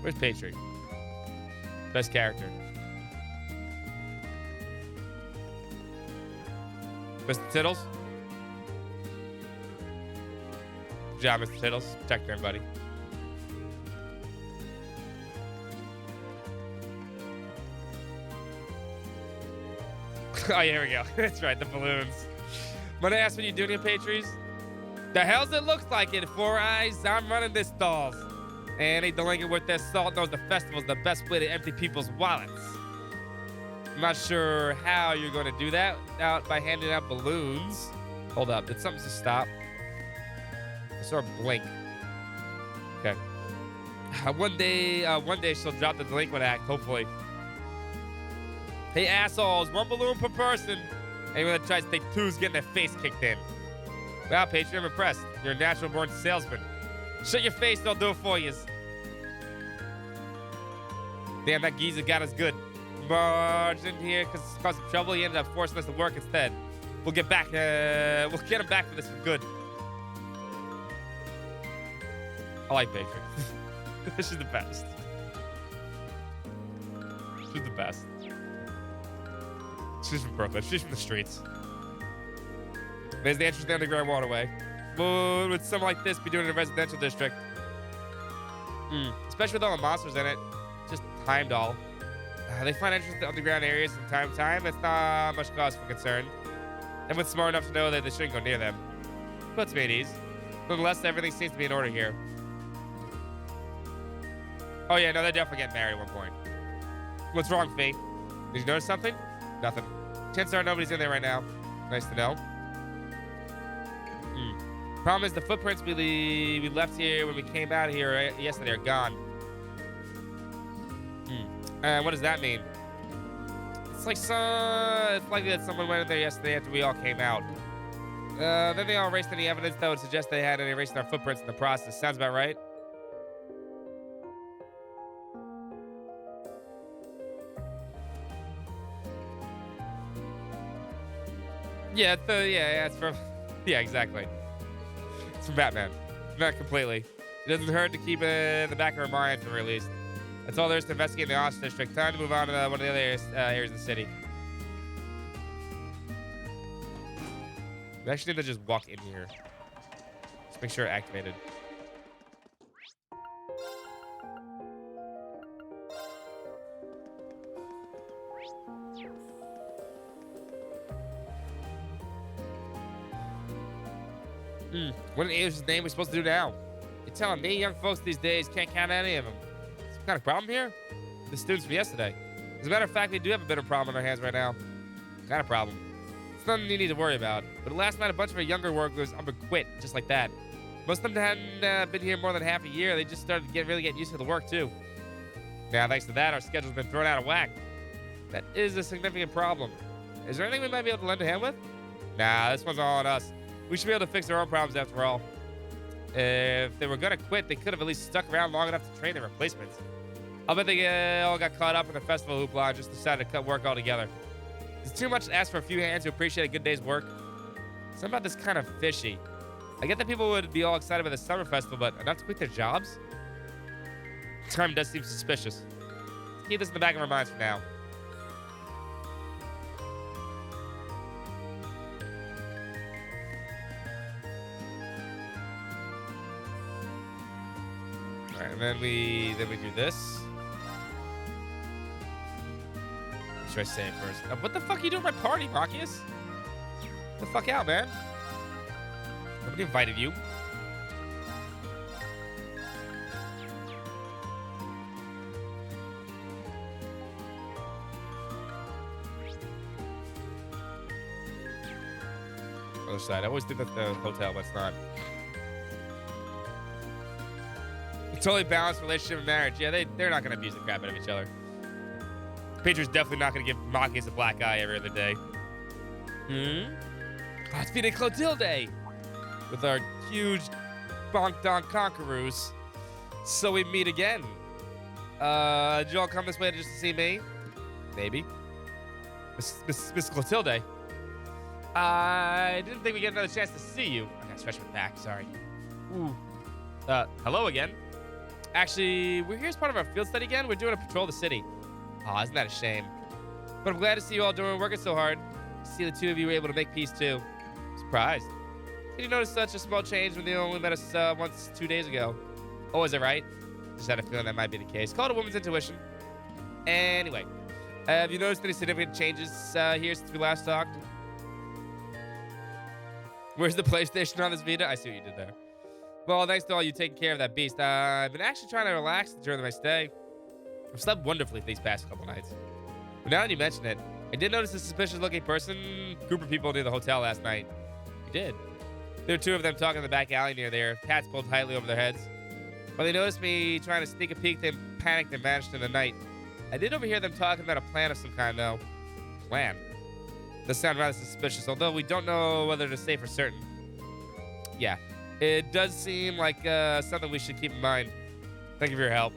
Where's Patri? Best character. Mr. Tittles? Good job, Mr. Tittles. Protect everybody. Oh, yeah, here we go. That's right, the balloons. I'm gonna ask what you doing here, Patries? The hell's it looks like it? 4 Eyes, I'm running this stalls. And any delinquent with their salt knows the festival's the best way to empty people's wallets. I'm not sure how you're going to do that out by handing out balloons. Hold up, did something just stop? I saw her blink. Okay. One day she'll drop the delinquent act, hopefully. Hey assholes, 1 balloon per person. Anyone that tries to take 2 is getting their face kicked in. Wow, Patri, I'm impressed. You're a natural born salesman. Shut your face, they'll do it for you. Damn, that geezer got us good. Barged in here because it's caused some trouble. He ended up forcing us to work instead. We'll get back, we'll get him back for this for good. I like Patri. She's the best. She's the best. She's from Brooklyn. She's from the streets. There's the entrance to the underground waterway. Would something like this be doing in a residential district? Especially with all the monsters in it. Just timed all. They find entrance to underground areas from time to time. That's not much cause for concern. Everyone's smart enough to know that they shouldn't go near them. Puts me at ease. Nonetheless, everything seems to be in order here. Oh yeah, no, they're definitely getting married at one point. What's wrong, Fee? Did you notice something? Nothing. Chances are nobody's in there right now. Nice to know. Problem is the footprints we left here when we came out of here yesterday are gone. What does that mean? It's like it's likely that someone went in there yesterday after we all came out. Then they all erased any evidence that would suggest they had any erased our footprints in the process. Sounds about right. Yeah, it's from... Yeah, exactly. It's from Batman. Not completely. It doesn't hurt to keep it in the back of our minds, at the very least. That's all there is to investigate in the Austin District. Time to move on to one of the other areas of the city. We actually need to just walk in here. Just make sure it's activated. What is his name we're supposed to do now? You're telling me young folks these days can't count any of them. Some kind of problem here? The students from yesterday. As a matter of fact, we do have a bit of a problem on our hands right now. Kind of problem. It's nothing you need to worry about. But last night, a bunch of our younger workers quit, just like that. Most of them hadn't been here more than half a year. They just started really getting used to the work, too. Now, thanks to that, our schedule's been thrown out of whack. That is a significant problem. Is there anything we might be able to lend a hand with? Nah, this one's all on us. We should be able to fix our own problems after all. If they were going to quit, they could have at least stuck around long enough to train their replacements. I'll bet they all got caught up in the festival hoopla and just decided to cut work altogether. It's too much to ask for a few hands who appreciate a good day's work. Something about this kind of fishy. I get that people would be all excited about the summer festival, but enough to quit their jobs? Time does seem suspicious. Let's keep this in the back of our minds for now. Alright, and then we do this. Should I say it first? What the fuck are you doing at my party, Marcus? Get the fuck out, man. Nobody invited you. Other side. I always think that's the hotel, but it's not. A totally balanced relationship and marriage. Yeah, they're not going to abuse the crap out of each other. Patriots definitely not going to give Marcus a black eye every other day. It's been a Clotilde with our huge bonk donk conquerors. So we meet again. Did you all come this way just to see me? Maybe. Miss Clotilde. I didn't think we'd get another chance to see you. I gotta stretch my back, sorry. Ooh. Hello again. Actually, we're here as part of our field study again. We're doing a patrol of the city. Aw, isn't that a shame? But I'm glad to see you all working so hard. See the two of you were able to make peace too. Surprised. Did you notice such a small change when they only met us once 2 days ago? Oh, is that right? Just had a feeling that might be the case. Call it a woman's intuition. Anyway, have you noticed any significant changes here since we last talked? Where's the PlayStation on this Vita? I see what you did there. Well, thanks to all you taking care of that beast. I've been actually trying to relax during my stay. I've slept wonderfully these past couple nights. But now that you mention it, I did notice a suspicious-looking group of people near the hotel last night. You did. There were two of them talking in the back alley near there, hats pulled tightly over their heads. When they noticed me trying to sneak a peek, they panicked and vanished in the night. I did overhear them talking about a plan of some kind, though. Plan? Does sound rather suspicious, although we don't know whether to say for certain. Yeah, it does seem like something we should keep in mind. Thank you for your help.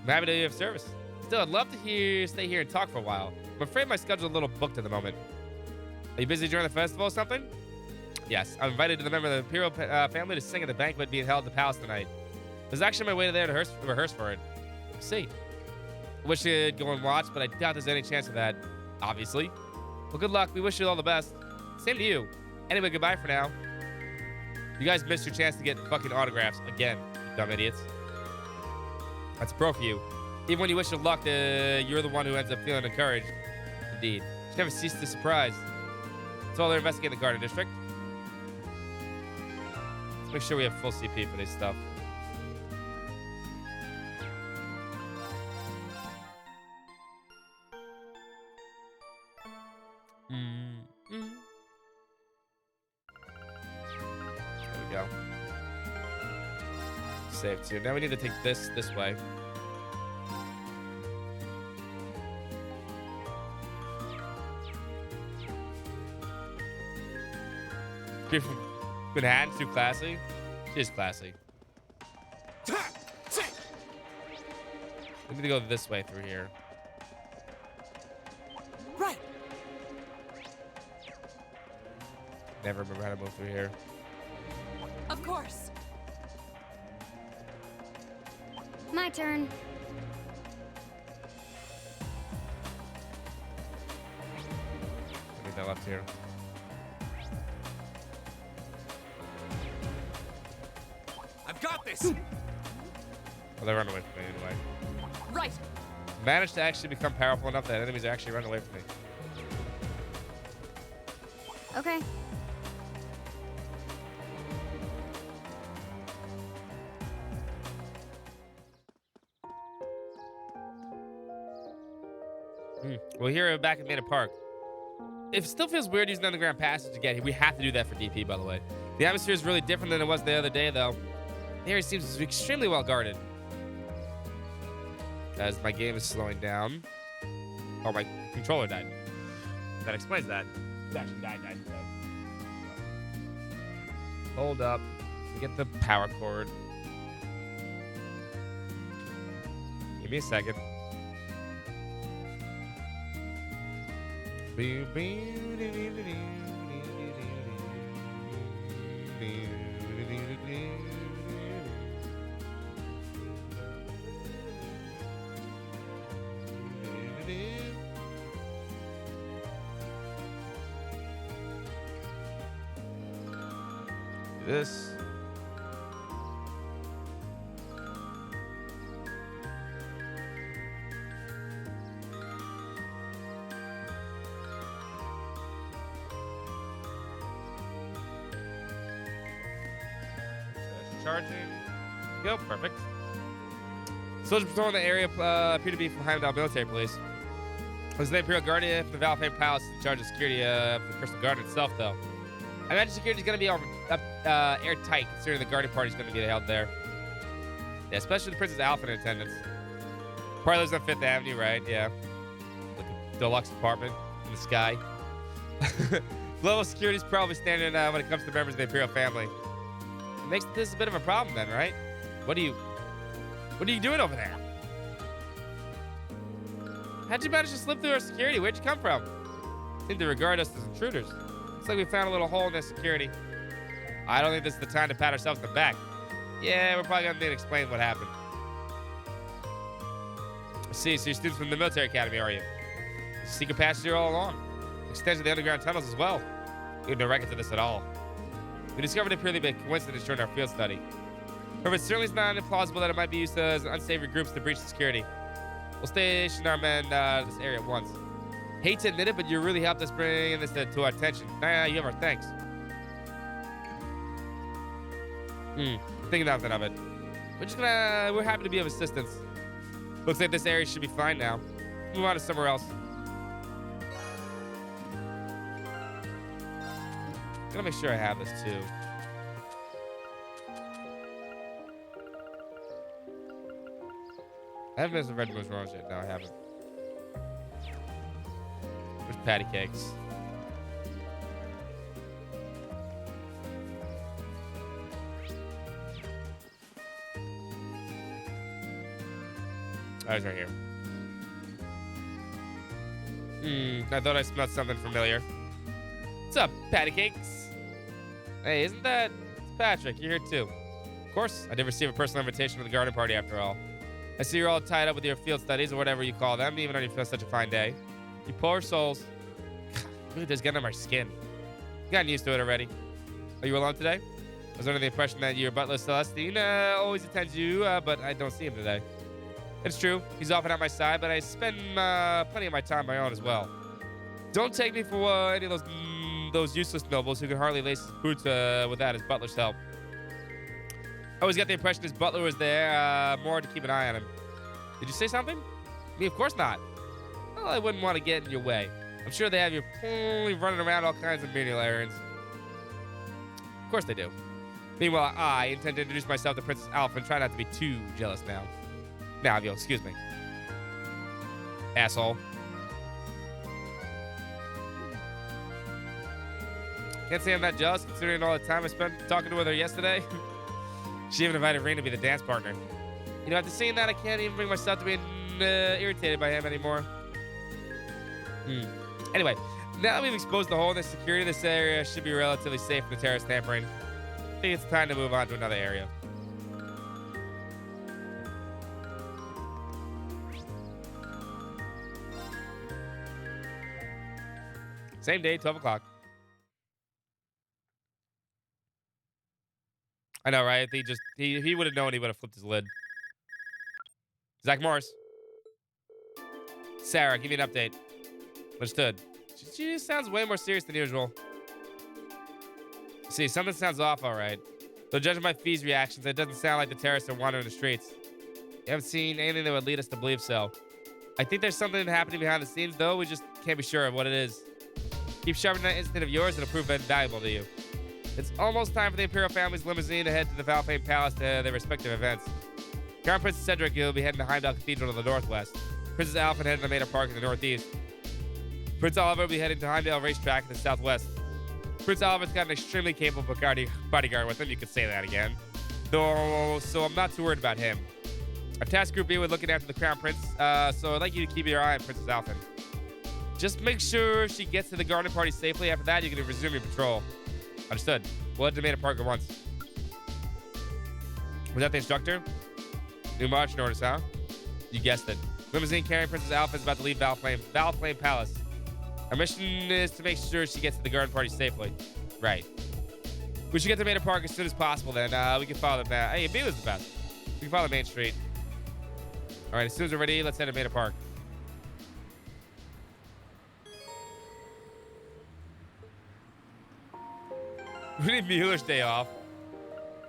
I'm happy to be of service. Still, I'd love to stay here and talk for a while. I'm afraid my schedule's a little booked at the moment. Are you busy during the festival or something? Yes, I'm invited to the member of the Imperial family to sing at the banquet being held at the palace tonight. I was actually on my way there to rehearse for it. Let's see. I wish you'd go and watch, but I doubt there's any chance of that, obviously. Well, good luck. We wish you all the best. Same to you. Anyway, goodbye for now. You guys missed your chance to get fucking autographs again, you dumb idiots. That's pro for you. Even when you wish you luck, you're the one who ends up feeling encouraged. Indeed. You never cease to surprise. That's all they're investigating the Garden District. Let's make sure we have full CP for this stuff. There we go. Save too. Now we need to take this way. Beer from Manhattan's too classy. She is classy. We need to go this way through here. Right. Never remember how to move through here. Of course. My turn. I think that left here. I've got this. Well, they run away from me anyway. Right. Managed to actually become powerful enough that enemies actually run away from me. Okay. Well, here we're back at Mana Park. It still feels weird using the underground passage again. We have to do that for DP, by the way. The atmosphere is really different than it was the other day, though. The area seems extremely well guarded. As my game is slowing down. Oh, my controller died. That explains that. It actually died. Hold up. We get the power cord. Give me a second. This. Charging. Go, perfect. Soldiers patrolling the area appear to be from Heimdall military police. Was the Imperial Guardian from the Valfame Palace in charge of security for the Crystal Garden itself, though. I imagine security is going to be airtight, considering the guardian party is going to be held there. Yeah, especially the Princess Alpha in attendance. Probably lives on 5th Avenue, right? Yeah. Like a deluxe apartment in the sky. Level of security is probably standard when it comes to members of the Imperial family. It makes this a bit of a problem then, right? What are you doing over there? How'd you manage to slip through our security? Where'd you come from? Seem to regard us as intruders. Looks like we found a little hole in their security. I don't think this is the time to pat ourselves on the back. Yeah, we're probably gonna need to explain what happened. I see, so you're students from the military academy, are you? Secret passage here all along. Extends to the underground tunnels as well. We had no record to this at all. We discovered it purely by coincidence during our field study. However, it certainly is not implausible that it might be used as unsavory groups to breach security. We'll station our men to this area at once. Hate to admit it, but you really helped us bring this to our attention. You have our thanks. Thinking nothing of it. We're happy to be of assistance. Looks like this area should be fine now. Move on to somewhere else. Gotta make sure I have this too. I haven't missed the Red Rose Rose yet. No, I haven't. Where's patty cakes? Oh, he's right here. I thought I smelled something familiar. What's up, patty cakes? Hey, isn't that... It's Patrick, you're here too. Of course, I did receive a personal invitation to the garden party after all. I see you're all tied up with your field studies or whatever you call them, even on your such a fine day. You poor souls. God, really does get under my skin. I've gotten used to it already. Are you alone today? I was under the impression that your butler Celestine always attends you, but I don't see him today. It's true, he's often at my side, but I spend plenty of my time on my own as well. Don't take me for any of those useless nobles who can hardly lace his boots without his butler's help. I always got the impression his butler was there more to keep an eye on him. Did you say something? Me, of course not. Well, I wouldn't want to get in your way. I'm sure they have you running around all kinds of menial errands. Of course they do. Meanwhile, I intend to introduce myself to Princess Alpha and try not to be too jealous now. Now, if you'll excuse me. Asshole. Can't say I'm that jealous considering all the time I spent talking to her yesterday. She even invited Rain to be the dance partner. You know, after seeing that, I can't even bring myself to being irritated by him anymore. Anyway, now that we've exposed the hole in the security, this area should be relatively safe from the terrorist tampering. I think it's time to move on to another area. Same day, 12 o'clock. I know, right? If he would have known, he would have flipped his lid. Zach Morris. Sarah, give me an update. Understood. She sounds way more serious than usual. See, something sounds off, all right. Though judging by Fee's reactions, it doesn't sound like the terrorists are wandering the streets. You haven't seen anything that would lead us to believe so. I think there's something happening behind the scenes, though. We just can't be sure of what it is. Keep sharpening that instinct of yours and it'll prove invaluable to you. It's almost time for the Imperial family's limousine to head to the Valfame Palace to their respective events. Crown Prince Cedric will be heading to Heimdall Cathedral to the northwest. Princess Alphen heading to Maida Park in the northeast. Prince Oliver will be heading to Heimdall Racetrack in the southwest. Prince Oliver's got an extremely capable bodyguard with him, you could say that again. So I'm not too worried about him. Our task group B was looking after the Crown Prince, so I'd like you to keep your eye on Princess Alphen. Just make sure she gets to the garden party safely. After that, you can resume your patrol. Understood. We'll head to Maida Park at once. Was that the instructor? New marching orders, huh? You guessed it. Limousine carrying Princess Alpha is about to leave Valflame Palace. Our mission is to make sure she gets to the garden party safely. Right. We should get to Maida Park as soon as possible then. We can follow the map. Hey, B was the best. We can follow Main Street. All right, as soon as we're ready, let's head to Maida Park. We need Mueller's day off.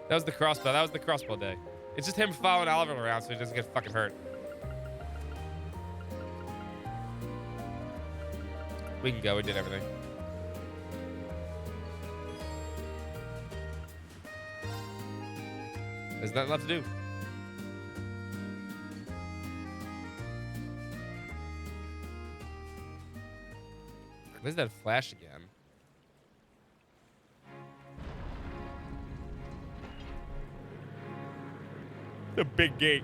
That was the crossbow. That was the crossbow day. It's just him following Oliver around so he doesn't get fucking hurt. We can go. We did everything. There's nothing left to do. There's that flash again. The big gate.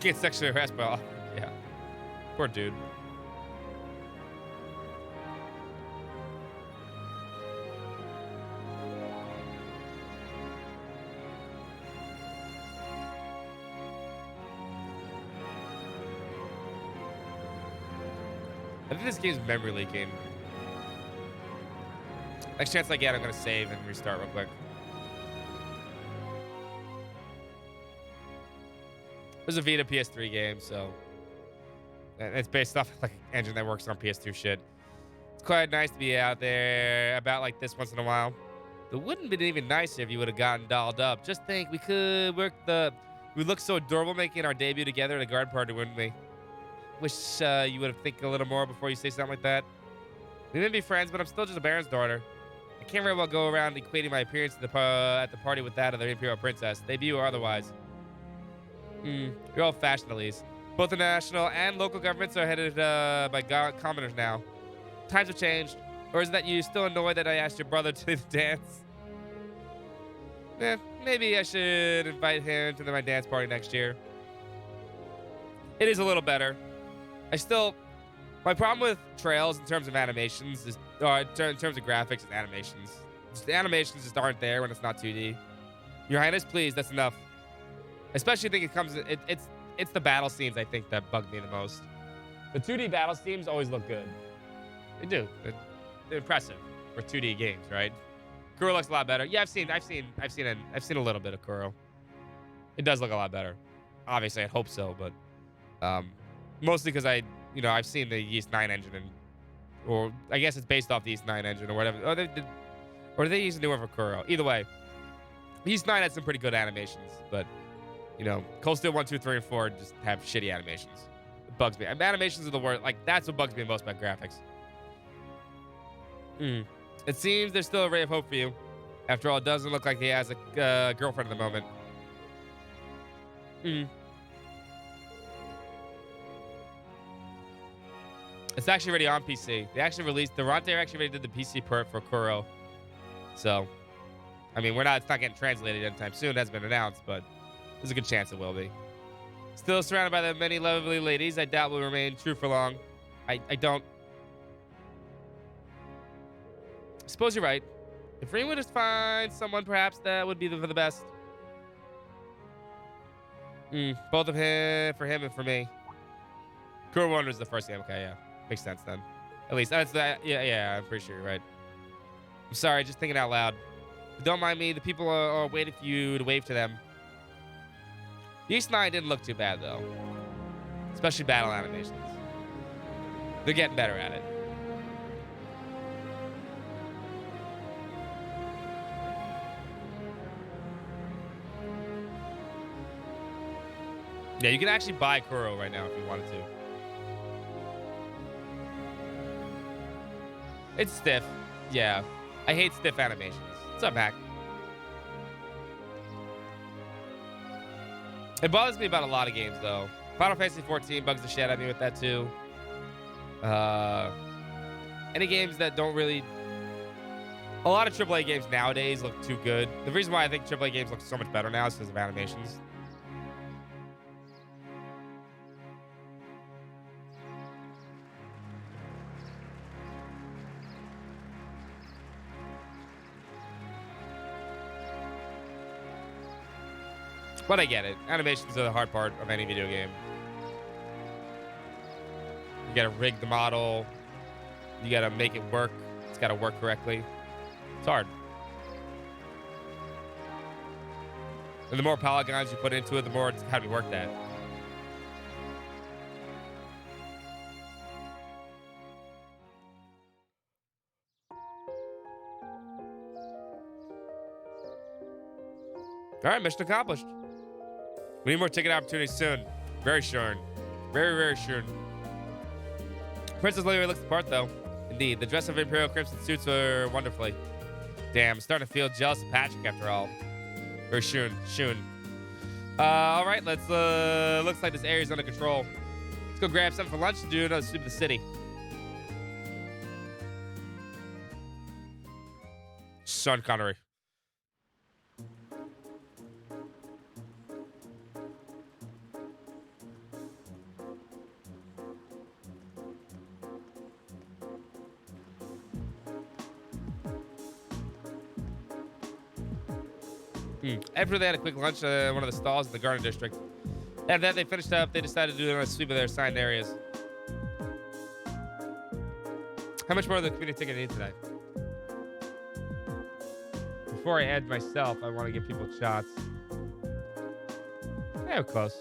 Get sexually harassed by Oliver. Yeah. Poor dude. I think this game's memory leaking. Next chance I get, I'm gonna save and restart real quick. It was a Vita PS3 game, so it's based off like an engine that works on PS2 shit. It's quite nice to be out there about like this once in a while. It wouldn't have been even nicer if you would have gotten dolled up. Just think, we could work we look so adorable making our debut together at a garden party, wouldn't we? Wish you would have think a little more before you say something like that. We may be friends, but I'm still just a Baron's daughter. I can't very well go around equating my appearance at the party with that of the Imperial Princess, debut or otherwise. You're old-fashioned, at least. Both the national and local governments are headed by commoners now. Times have changed. Or is that you still annoyed that I asked your brother to the dance? Maybe I should invite him to my dance party next year. It is a little better. My problem with Trails in terms of animations is, in terms of graphics and animations. The animations just aren't there when it's not 2D. Your Highness, please, that's enough. Especially think it's the battle scenes I think that bug me the most. The 2D battle scenes always look good. They do. They're impressive for 2D games, right? Kuro looks a lot better. Yeah, I've seen a little bit of Kuro. It does look a lot better. Obviously, I hope so, but mostly because I've seen the Yeast 9 engine, or I guess it's based off the Yeast 9 engine or whatever. Or they use a newer for Kuro. Either way, Yeast 9 had some pretty good animations, but Cold Steel 1, 2, 3, and 4 just have shitty animations. It bugs me. Animations are the worst. Like, that's what bugs me most about graphics. It seems there's still a ray of hope for you. After all, it doesn't look like he has a girlfriend at the moment. It's actually already on PC. They actually released, Durante actually already did the PC port for Kuro. So, I mean, it's not getting translated anytime soon. It hasn't been announced, but there's a good chance it will be. Still surrounded by the many lovely ladies, I doubt will remain true for long. I don't. I suppose you're right. If Ring would just find someone, perhaps that would be for the best. Both of him, for him and for me. Kuro Wonder is the first game. Okay, yeah. Makes sense then. At least that's that. Yeah, I'm pretty sure you're right. I'm sorry, just thinking out loud. But don't mind me. The people are waiting for you to wave to them. The East 9 didn't look too bad, though. Especially battle animations. They're getting better at it. Yeah, you can actually buy Kuro right now if you wanted to. It's stiff. Yeah. I hate stiff animations. What's up, Hack? It bothers me about a lot of games, though. Final Fantasy XIV bugs the shit out of me with that, too. Any games that don't really... A lot of AAA games nowadays look too good. The reason why I think AAA games look so much better now is because of animations. But I get it. Animations are the hard part of any video game. You gotta rig the model. You gotta make it work. It's gotta work correctly. It's hard. And the more polygons you put into it, the more it's gotta be worked at. All right, mission accomplished. We need more ticket opportunities soon. Very soon. Very, very soon. Princess Leia looks the part, though. Indeed. The dress of Imperial Crimson suits her wonderfully. Damn, I'm starting to feel jealous of Patrick after all. Very soon. Soon. All right, let's, looks like this area's under control. Let's go grab something for lunch and do another sweep of the city. Sean Connery. After they had a quick lunch at one of the stalls in the Garden District. After that, they finished up. They decided to do a sweep of their assigned areas. How much more of the community ticket do you need today? Before I add myself, I want to give people shots. Yeah, we're close.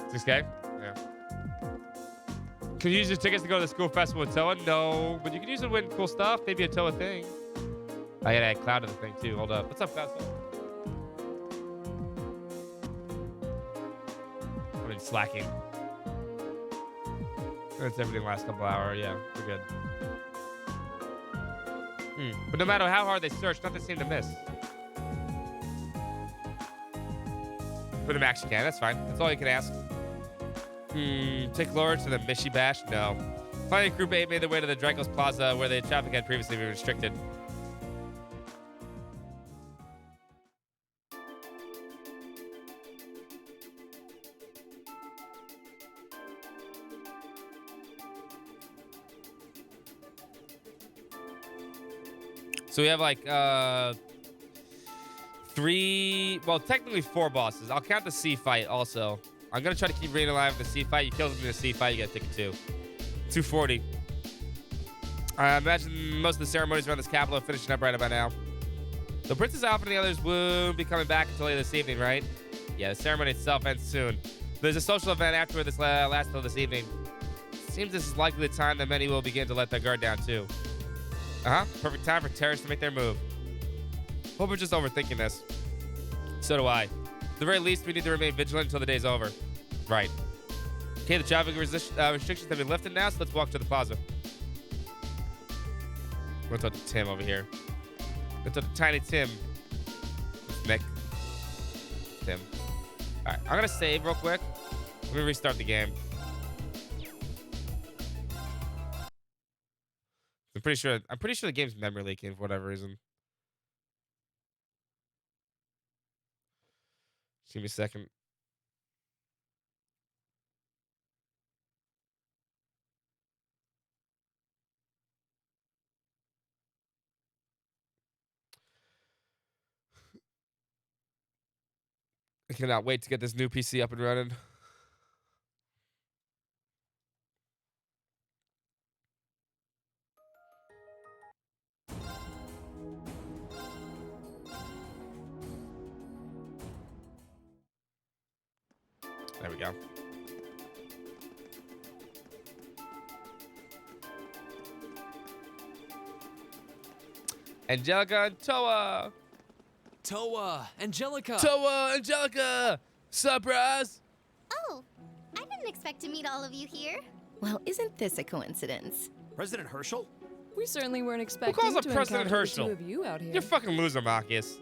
Is this guy? Yeah. Can you use your tickets to go to the school festival with Toa? No, but you can use it to win cool stuff. Maybe a Toa thing. I gotta add Cloud to the thing too. Hold up. What's up, Cloud? I've been slacking. That's everything last couple hours. Yeah, we're good. But no matter how hard they search, nothing seemed to miss. Put the max you can. That's fine. That's all you can ask. Take Lawrence to the Mishi Bash? No. Finally, Group 8 made their way to the Draco's Plaza, where the traffic had previously been restricted. So we have like technically 4 bosses. I'll count the sea fight also. I'm going to try to keep Reen alive in the sea fight. You kill him in the sea fight, you get a ticket too. 240. I imagine most of the ceremonies around this capital are finishing up right about now. The Princess Alpha and the others won't be coming back until later this evening, right? Yeah, the ceremony itself ends soon. There's a social event afterward this lasts until this evening. Seems this is likely the time that many will begin to let their guard down too. Perfect time for terrorists to make their move. Hope we're just overthinking this. So do I. At the very least, we need to remain vigilant until the day's over. Right. Okay, the traffic restrictions have been lifted now, so let's walk to the plaza. Let's talk to Tim over here. Let's talk to Tiny Tim. Nick. Tim. All right, I'm gonna save real quick. Let me restart the game. I'm pretty sure the game's memory leaking for whatever reason. Just give me a second. I cannot wait to get this new PC up and running. There we go. Angelica and Toa. Toa, Angelica. Toa, Angelica. Surprise. Oh, I didn't expect to meet all of you here. Well, isn't this a coincidence? President Herschel? We certainly weren't Who expecting calls up to President encounter Herschel? the two of you out here. You're a fucking loser, Marcus.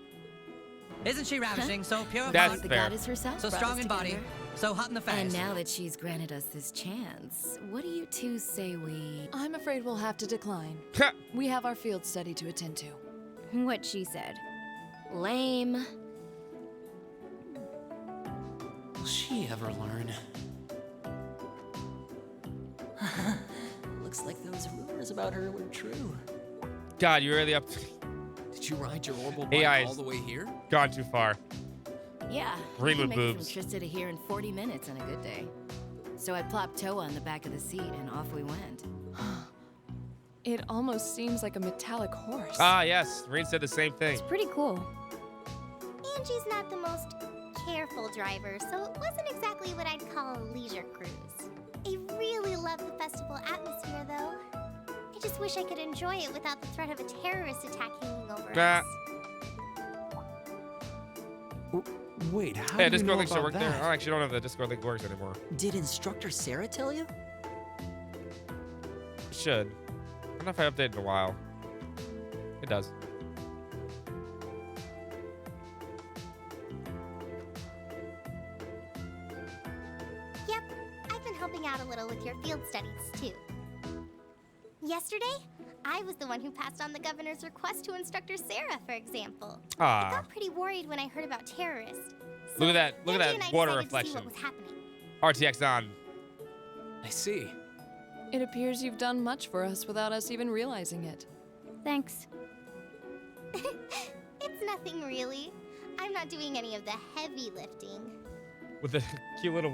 Isn't she ravishing? So pure of That's heart, The fair. goddess herself so brought strong us in body, together. so hot in the face. And now that she's granted us this chance, what do you two say we... I'm afraid we'll have to decline. We have our field study to attend to. What she said. Lame. Will she ever learn? Looks like those rumors about her were true. God, you're really up. Did you ride your orbital AI bike all is the way here? Gone too far. Yeah, Green I with can make it boobs. from Trista to here in 40 minutes on a good day. So I plopped Toa on the back of the seat and off we went. It almost seems like a metallic horse. Ah, yes. Reen said the same thing. It's pretty cool. Angie's not the most careful driver, so it wasn't exactly what I'd call a leisure cruise. I really love the festival atmosphere, though. I just wish I could enjoy it without the threat of a terrorist attack hanging over Nah. us. Wait, how Yeah, do you Discord know link still about work there. that? I actually don't know if the Discord link works anymore. Did Instructor Sarah tell you? It should. I don't know if I updated in a while. It does. Yep, I've been helping out a little with your field studies, too. Yesterday, I was the one who passed on the governor's request to Instructor Sarah, for example. I Ah. got pretty worried when I heard about terrorists. Look at that. Look Angie at and that I water decided to see reflection. what was happening. RTX on. I see. It appears you've done much for us without us even realizing it. Thanks. It's nothing really. I'm not doing any of the heavy lifting. With the cute little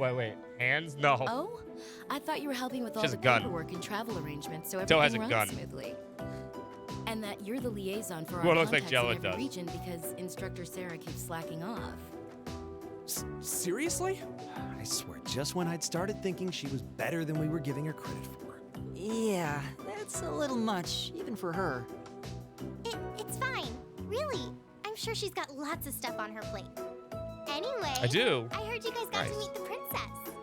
hands? No. Oh? I thought you were helping with She all has the a gun. paperwork and travel arrangements so Joe everything has a runs gun. smoothly. And that you're the liaison for Well, it our looks like contacts Jellic in every does. region because Instructor Sarah keeps slacking off. Seriously? I swear, just when I'd started thinking she was better than we were giving her credit for. Yeah, that's a little much, even for her. It's fine. Really. I'm sure she's got lots of stuff on her plate. Anyway. I do. I heard you guys got to Nice. meet the princess.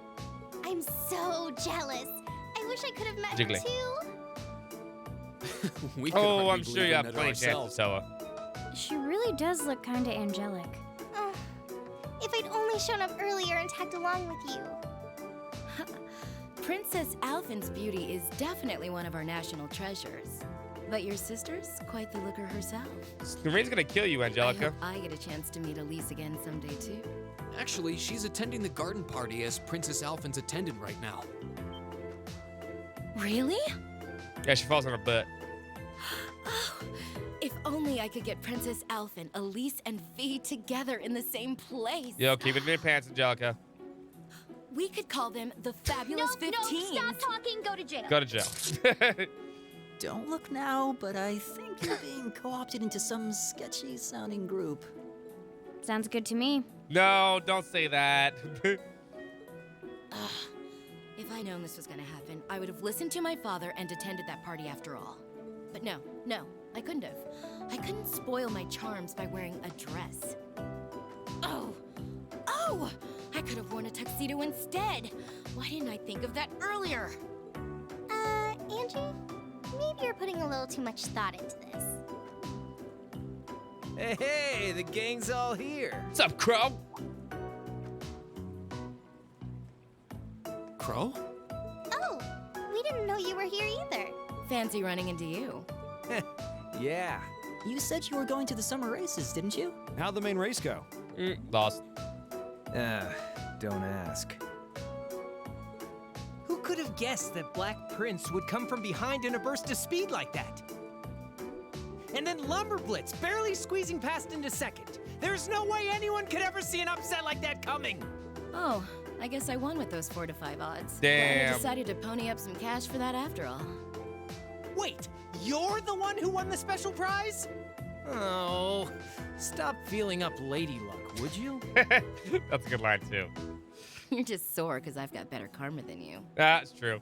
I'm so jealous. I wish I could have met Jiggly. her too. We could Oh, hardly I'm sure believe you we have met plenty of chances, ourselves. Toa. She really does look kind of angelic. If I'd only shown up earlier and tagged along with you. Princess Alphin's beauty is definitely one of our national treasures. But your sister's quite the looker herself. Reen's gonna kill you, I Angelica. hope I get a chance to meet Elise again someday too. Actually, she's attending the garden party as Princess Alphin's attendant right now. Really? Yeah, she falls on her butt. Oh, if only I could get Princess Alphin, Elise, and V together in the same place. Yo, keep it in your pants, Angelica. We could call them the Fabulous 15. No, stop talking, go to jail. Go to jail. Don't look now, but I think you're being co-opted into some sketchy sounding group. Sounds good to me. No, don't say that. If I'd known this was gonna happen, I would have listened to my father and attended that party after all. But no, I couldn't have. I couldn't spoil my charms by wearing a dress. Oh! I I could have worn a tuxedo instead. Why didn't I think of that earlier? Angie, maybe you're putting a little too much thought into this. Hey, the gang's all here. What's up, Crow? Crow? Oh, we didn't know you were here either. Fancy running into you. Yeah. You said you were going to the summer races, didn't you? How'd the main race go? Lost. Don't ask. Who could have guessed that Black Prince would come from behind in a burst of speed like that? And then Lumberblitz barely squeezing past into second. There's no way anyone could ever see an upset like that coming. Oh, I guess I won with those 4 to 5 odds. Damn. Glad I decided to pony up some cash for that after all. Wait, you're the one who won the special prize? Oh, stop feeling up Lady Luck, would you? That's a good line, too. You're just sore because I've got better karma than you. That's true.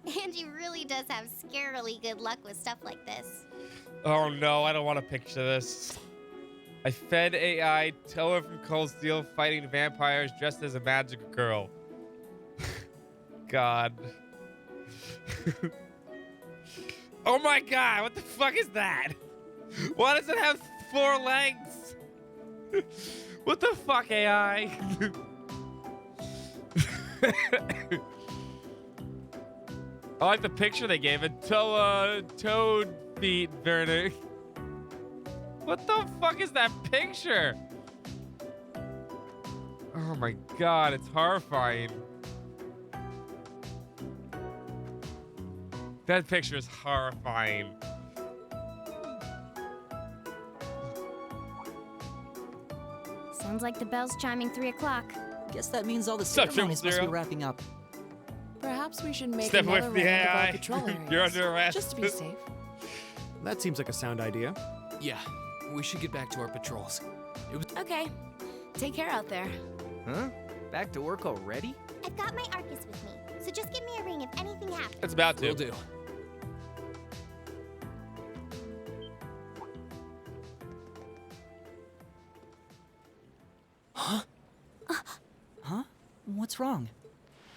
Angie really does have scarily good luck with stuff like this. Oh no, I don't want to picture this. I fed AI Toa from Cold Steel fighting vampires dressed as a magic girl. God. Oh my god, what the fuck is that? Why does it have 4 legs? What the fuck, AI? I like the picture they gave it. Toad feet, Werner. What the fuck is that picture? Oh my god, it's horrifying. That picture is horrifying. Sounds like the bell's chiming 3 o'clock. Guess that means all the Sup, ceremonies must be 0? wrapping up. Perhaps we should make Step away another from the round of AI. our patrol areas. You're under arrest. Just to be safe. That seems like a sound idea. Yeah, we should get back to our patrols. Okay. Take care out there. Huh? Back to work already? I've got my Arcus with me, so just give me a ring if anything happens. It's about to. Will do. Huh? What's wrong?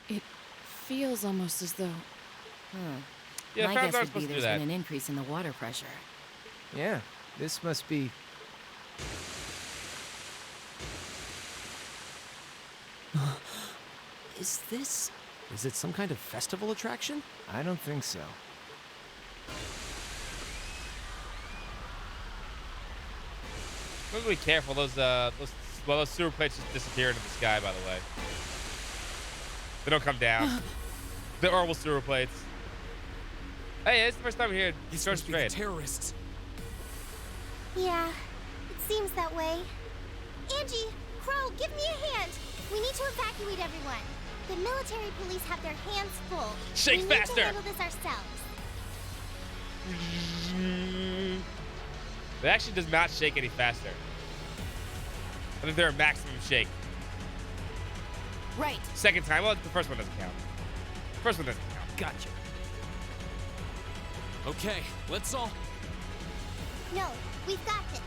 It feels almost as though... Yeah, My fans guess aren't would be supposed to do there's that. been an increase in the water pressure. Yeah, this must be... Is this... Is it some kind of festival attraction? I don't think so. We have to be careful. Those sewer plates just disappear into the sky, by the way. They don't come down. The horrible sewer plates. Hey, it's the first time we're here. These George must be the Strait. terrorists. Yeah, it seems that way. Angie, Crow, give me a hand. We need to evacuate everyone. The military police have their hands full. Shake we faster. need to handle this ourselves. It actually does not shake any faster. I think they're a maximum shake. Right. Second time, well, the first one doesn't count. First one doesn't count. Gotcha. Okay, let's all... No, we've got this.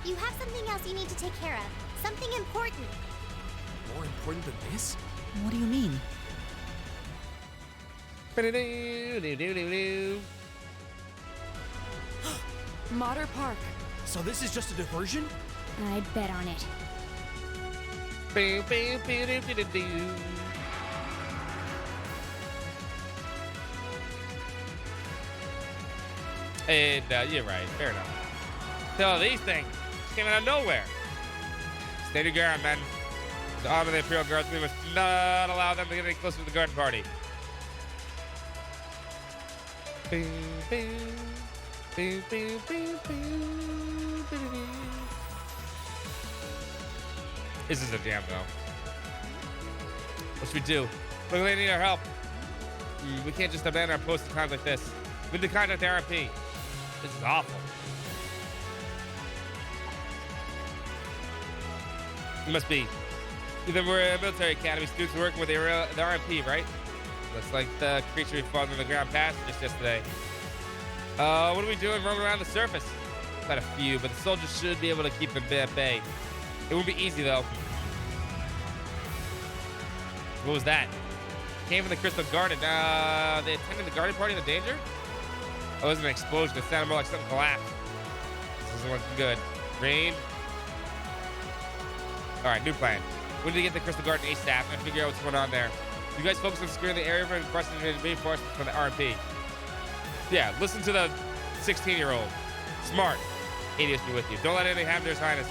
You have something else you need to take care of. Something important. More important than this? What do you mean? Motter Park. So this is just a diversion? I'd bet on it. And you're right, fair enough. So these things came out of nowhere. Stay your ground, men. The arm of the Imperial Guards, we must not allow them to get any closer to the garden party. This is a jam, though. What should we do? Look, they need our help. We can't just abandon our post at times like this. We need to contact the RP. This is awful. It must be. Either we're a military academy, students working with the RMP, right? Looks like the creature we fought on the ground passed just yesterday. What are we doing roaming around the surface? Quite a few, but the soldiers should be able to keep them at bay. It won't be easy, though. What was that? Came from the Crystal Garden. They attended the garden party in the danger? Oh, it was an explosion. It sounded more like something collapsed. This isn't looking good. Rain. All right, new plan. We need to get to the Crystal Garden ASAP and figure out what's going on there. You guys focus on securing the area for reinforcements from the RMP. Yeah, listen to the 16-year-old. Smart. Hades be with you. Don't let anything happen to His Highness.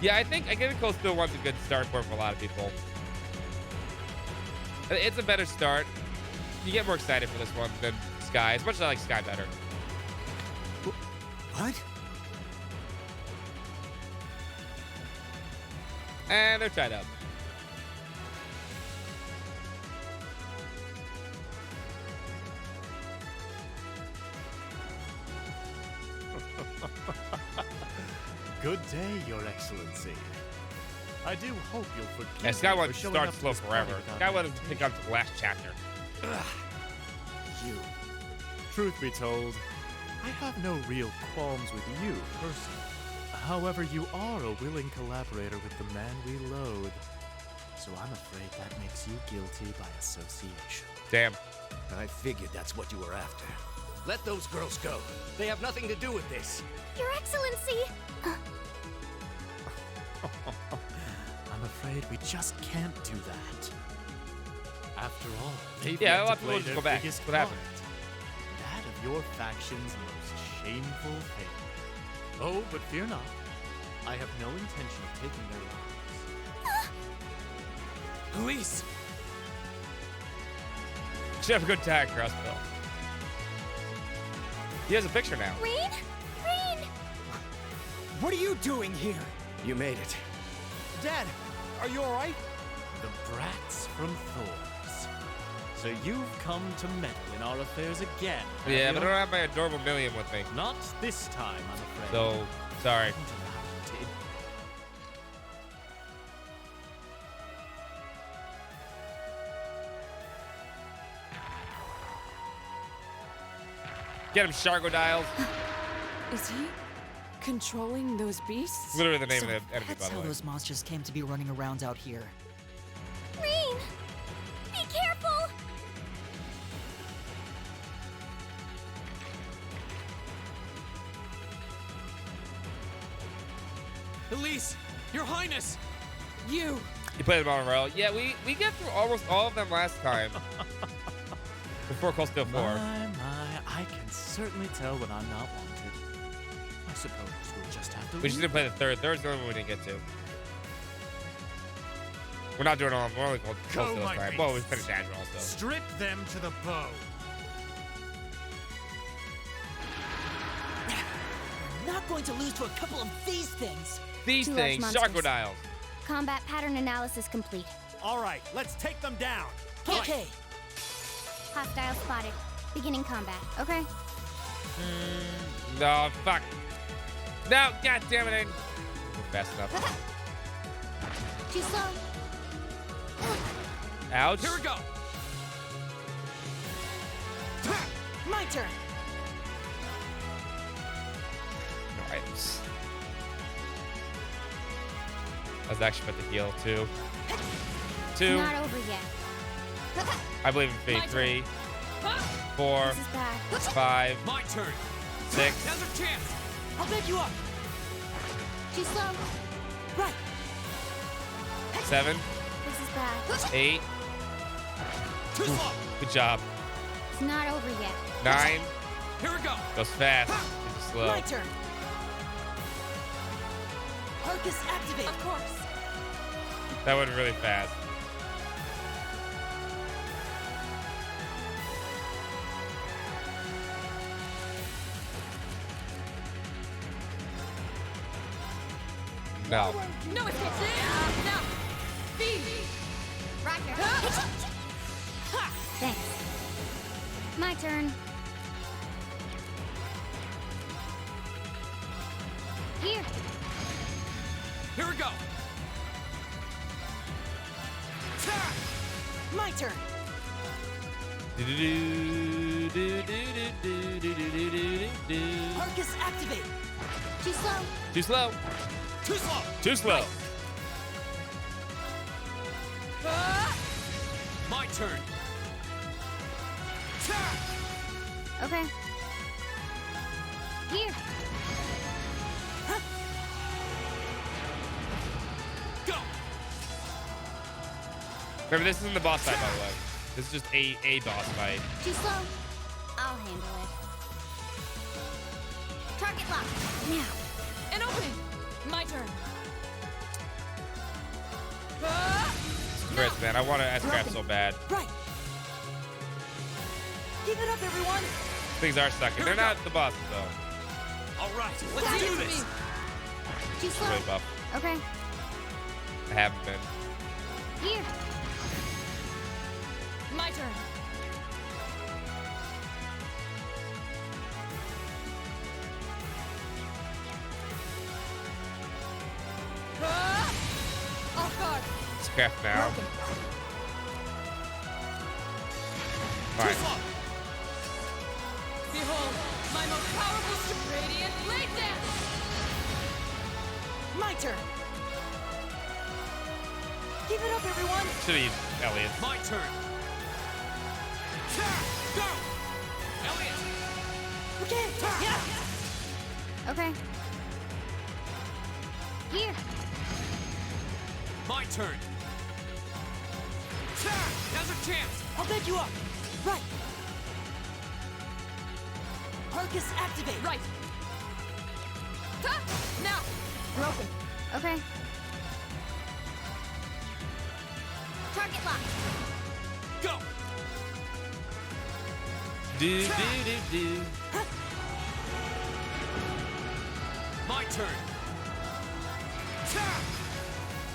Yeah, I think Coast still one's a good start for a lot of people. It's a better start. You get more excited for this one than Sky, as much as I like Sky better. What? And they're tied up. Good day, Your Excellency. I do hope you'll forgive Yeah, Sky me One for showing starts up to slow this forever. party without Sky One invitation. pick up to the last chapter. You. Truth be told, I have no real qualms with you personally. However, you are a willing collaborator with the man we loathe. So I'm afraid that makes you guilty by association. Damn. I figured that's what you were after. Let those girls go. They have nothing to do with this. Your Excellency! I'm afraid we just can't do that. After all, they've Yeah, yet a lot to of people play just their go back. biggest What happened? part. That of your faction's most shameful failure. Oh, but fear not. I have no intention of taking their lives. Police! Should have a good tag, Crossbill. He has a picture now. Rain? Rain! What are you doing here? You made it. Dad, are you alright? The brats from Thor's. So you've come to meddle in our affairs again, have Yeah, you? but I don't have my adorable Million with me. Not this time, I'm afraid. So, sorry. Get him, Shargodiles. Is he controlling those beasts? Literally the name So of the enemy, that's by the how way. those monsters came to be running around out here. Rain! Be careful! Elise, Your Highness! You! You played them all in a row. Yeah, we get through almost all of them last time. Before Coastal 4. My, I can certainly tell when I'm not wanted. I suppose we'll just have to We just didn't play the third. Third's the only one we didn't get to. We're not doing all of them. We're only called Coastal this time. Well, we finished Azure also. Strip them to the bone. We're not going to lose to a couple of these things. These Two large things, monsters. Shargodiles. Combat pattern analysis complete. All right, let's take them down. Okay. Hostile spotted. Beginning combat. Okay. No, fuck. No, god damn it. We're fast enough. Too slow. Ouch. Here we go! My turn. No items. I was actually about to heal, too. Two. Not over yet. I believe in fate. 3, 4, This is bad. 5, My turn! 6. Now's our chance! I'll back you up. Too slow. Right. 7, This is bad. 8. Too slow! Good job. It's not over yet. 9. Here we go! Goes fast. Too slow. My turn. Arcus activate. Of course. That went really fast. No. No escape! No! Feed! Roger. Thanks. My turn. Here. Here we go! My turn. Arcus activate. Too slow. Too slow. Too slow. Too slow. My turn. Okay. Here. Go. Remember, this isn't the boss fight, by the way. This is just a boss fight. Too slow. I'll handle it. Target lock. Now. An opening. My turn. Chris, man, I want to S-Craft so bad. Right. Give it up, everyone. Things are sucking. They're not the bosses, though. All right, let's do this. Too slow. Really buff. Okay. I haven't been. Here. My turn. Off guard. S-Craft now. Fine. Behold, my most powerful radiant blade dance. My turn. Give it up, everyone. Should've used Elliot. My turn. Go. Elliot. Okay. Yeah. Okay. Here. My turn. Now's a chance. I'll bed you up. Right. Arcus, activate. Right. Now. Broken. Okay. Target lock. Go. Do, do, do, do. My turn.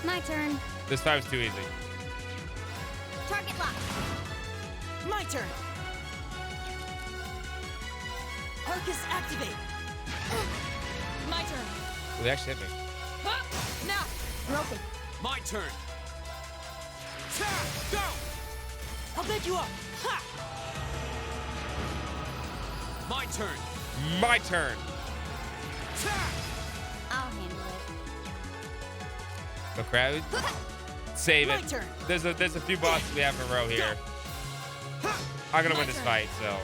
My turn. This fight was too easy. Target lock. My turn. Arcus, activate. My turn. Well, they actually hit me. Now. Broken. My turn. Go. I'll bed you up. Ha! My turn. My turn. I'll handle it. No crowd. Save My it. turn. There's a few bosses we have in a row here. I'm gonna win this fight, so.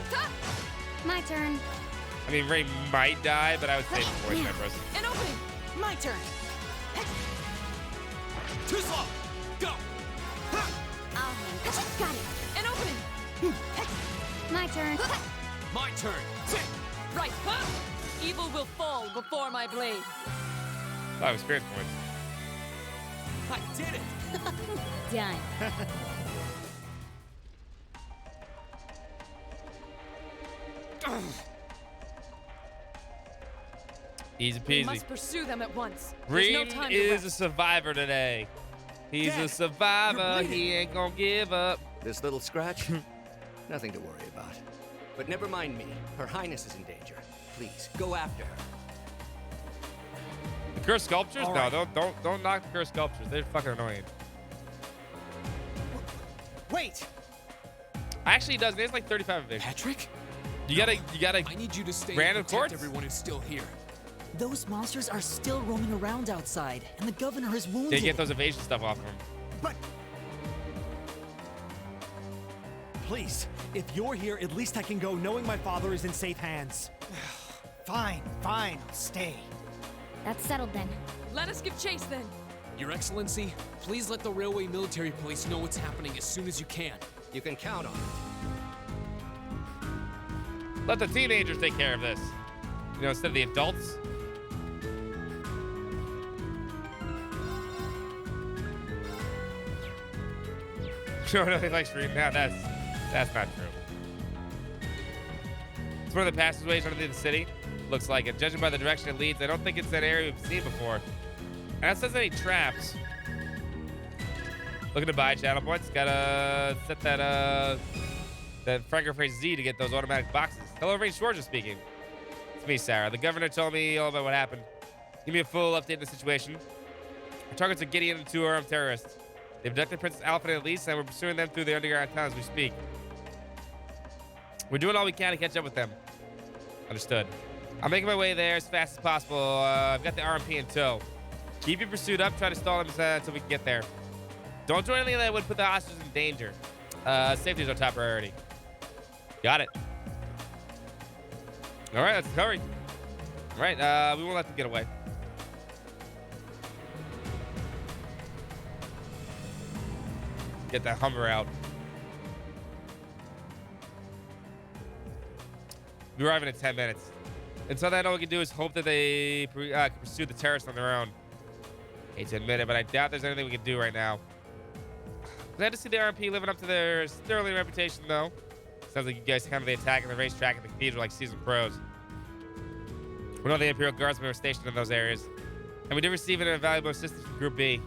My turn. I mean, Ray might die, but I would save it for his members. An opening. My turn. Too slow. Go. I'll handle it. Got it. An opening. My turn. My turn. Right. Evil will fall before my blade. Oh, experience points. I did it. Done. Easy We peasy. must pursue them at once. There's no Green time to is a rest. survivor today. He's Dad, a survivor. you're He bleeding. ain't gonna give up. This little scratch? Nothing to worry about. But never mind me. Her Highness is in danger. Please, go after her. The cursed sculptures? All No, right. don't knock the cursed sculptures. They're fucking annoying. Wait. Actually, he does. There's like 35 evasions. Patrick? You gotta. I need you to stay random and protect courts? everyone who's still here. Those monsters are still roaming around outside, and the governor is wounded. They get those evasion stuff off of him. But please, if you're here, at least I can go knowing my father is in safe hands. Fine, fine. I'll stay. That's settled then. Let us give chase then. Your Excellency, please let the Railway Military Police know what's happening as soon as you can. You can count on it. Let the teenagers take care of this. You know, instead of the adults. Sure, nothing likes reading that. That's not true. It's one of the passageways underneath the city. Looks like it. Judging by the direction it leads, I don't think it's an area we've seen before. And that says any traps. Looking to buy channel points. Gotta set that Franco phrase Z to get those automatic boxes. Hello, Ray Georgia speaking. It's me, Sarah. The governor told me all about what happened. Give me a full update of the situation. Our targets are Gideon and two armed terrorists. They've abducted Princess Alpha and Elise, and we're pursuing them through the underground town as we speak. We're doing all we can to catch up with them. Understood. I'm making my way there as fast as possible. I've got the RMP in tow. Keep your pursuit up. Try to stall him until we can get there. Don't do anything that would put the hostages in danger. Safety is our top priority. Got it. All right, let's hurry. All right, we won't let them get away. Get that Hummer out. We're arriving in 10 minutes. Until then, all we can do is hope that they can pursue the terrorists on their own. Hate to admit it, but I doubt there's anything we can do right now. Glad to see the RMP living up to their sterling reputation, though. Sounds like you guys handled the attack on the racetrack and the cathedral like seasoned pros. We know the Imperial Guardsmen were stationed in those areas, and we did receive an invaluable assistance from Group B.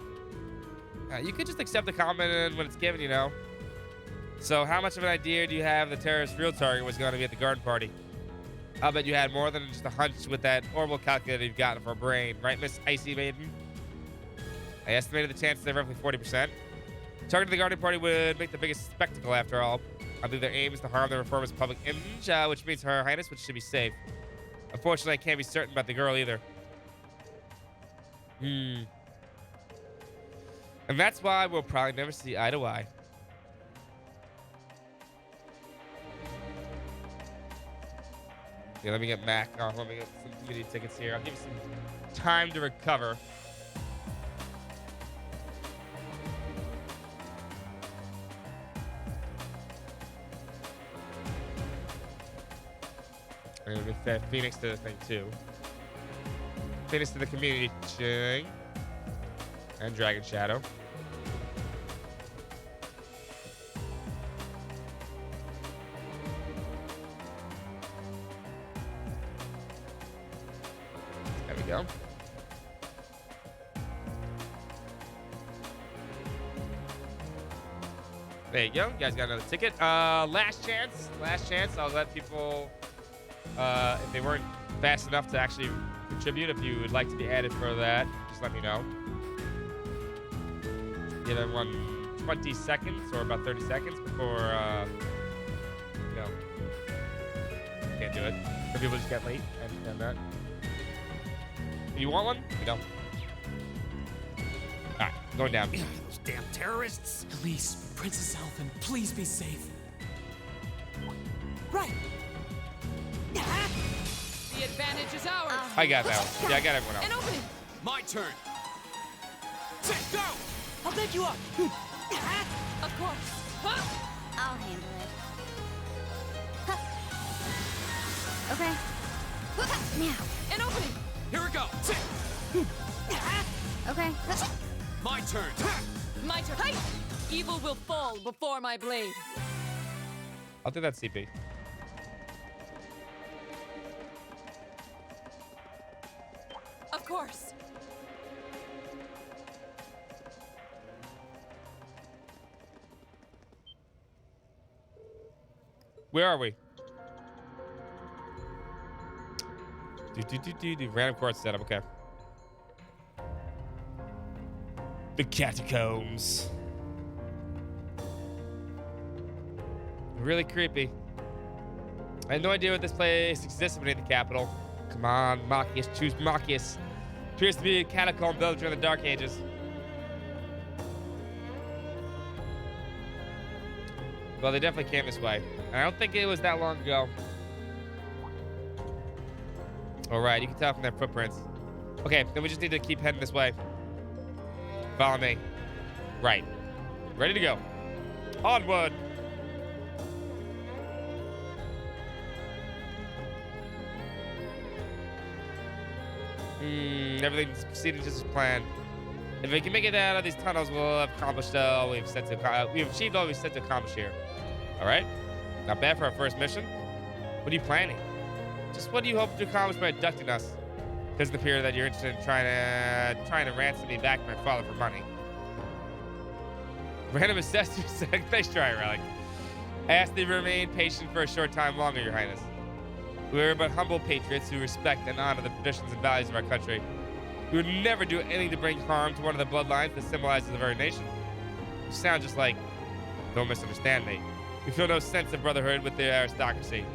You could just accept the compliment when it's given, you know. So how much of an idea do you have the terrorist's real target was going to be at the garden party? I'll bet you had more than just a hunch with that orbital calculator you've gotten for a brain. Right, Miss Icy Maiden? I estimated the chances at roughly 40%. Targeting the garden party would make the biggest spectacle after all. I believe their aim is to harm the reformer's public image, which means Her Highness, which should be safe. Unfortunately, I can't be certain about the girl either. And that's why we'll probably never see eye to eye. Yeah, let me get Mac. Oh, let me get some community tickets here. I'll give you some time to recover. And with that Phoenix to the thing too. Phoenix to the community thing. And Dragon Shadow. There we go. There you go. You guys got another ticket. Last chance. Last chance. I'll let people, if they weren't fast enough to actually contribute, if you would like to be added for that, just let me know. Give everyone 20 seconds or about 30 seconds before, you know, can't do it. Some people just get late. I understand that. You want one? You don't. All right, going down. Those damn terrorists. Elise, Princess Elfin, please be safe. Right. The advantage is ours. I got that one. Yeah, I got everyone else. An opening. My turn. Go! I'll take you up. Of course. I'll handle it. Okay. Now. An opening. Here we go. Okay. My turn. My turn. Hey! Evil will fall before my blade. I'll do that CP. Of course. Where are we? Random court setup. Okay. The catacombs. Really creepy. I had no idea what this place existed beneath the capital. Come on, Machias, choose Machias. Appears to be a catacomb built during the Dark Ages. Well, they definitely came this way. And I don't think it was that long ago. All right, you can tell from their footprints. Okay, then we just need to keep heading this way. Follow me. Right. Ready to go. Onward. Everything's proceeding just as planned. If we can make it out of these tunnels, we'll have accomplished all we've set to. We've achieved all we've set to accomplish here. All right. Not bad for our first mission. What are you planning? Just what do you hope to accomplish by abducting us? Doesn't appear that you're interested in trying to ransom me back to my father for money. Random assessor said, nice try, Relic. Ask that you remain patient for a short time longer, Your Highness. We are but humble patriots who respect and honor the traditions and values of our country. We would never do anything to bring harm to one of the bloodlines that symbolizes the very nation. You sound just like, don't misunderstand me. We feel no sense of brotherhood with the aristocracy.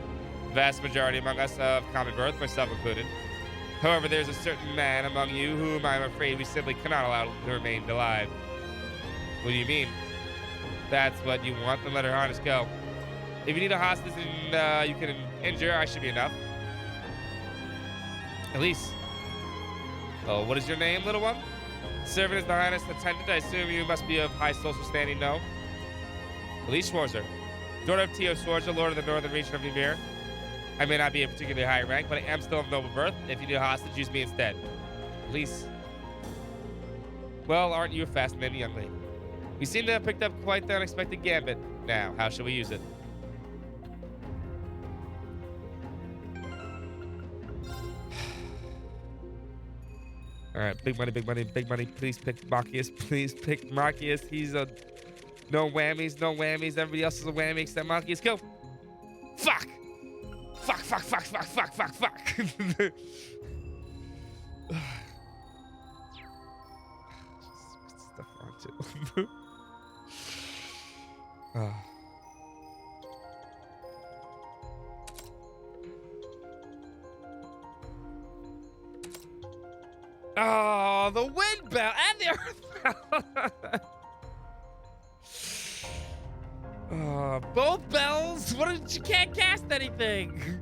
The vast majority among us of common birth, myself included. However, there's a certain man among you whom I'm afraid we simply cannot allow to remain alive. What do you mean? That's what you want? Then let her harness go. If you need a hostage and you can injure, I should be enough. Elise. Oh, what is your name, little one? Servant is the highness attendant. I assume you must be of high social standing, no? Elise Schwarzer, daughter of Tio Schwarzer, lord of the northern region of Ymir. I may not be a particularly high rank, but I am still of noble birth. If you need a hostage, use me instead. Elise. Well, aren't you a fascinating young lady? You seem to have picked up quite the unexpected gambit. Now, how shall we use it? All right, big money, big money, big money. Please pick Marcius. Please pick Marcius. He's a no whammies, no whammies. Everybody else is a whammy except Marcius. Go. Fuck. Fuck, fuck, fuck, fuck, fuck, fuck, fuck. Stuff on too. Oh, the wind bell and the earth bell. Both bells? What if you can't cast anything?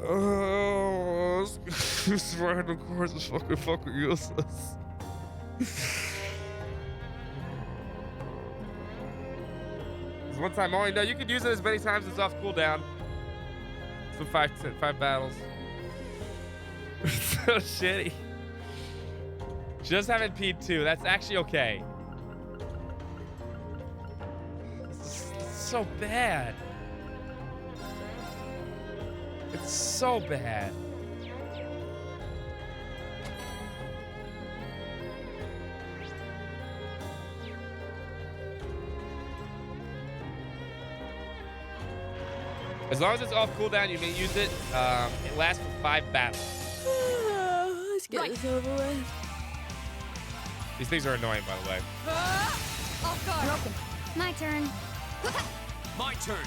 Oh, this random course is fucking useless. This one time only. No, you can use it as many times as it's off cooldown. For five battles. It's so shitty. She does have impede too. That's actually okay. It's so bad. It's so bad. As long as it's off cooldown, you may use it. It lasts for 5 battles. Let's get this over with. These things are annoying, by the way. Off guard. My turn. My turn.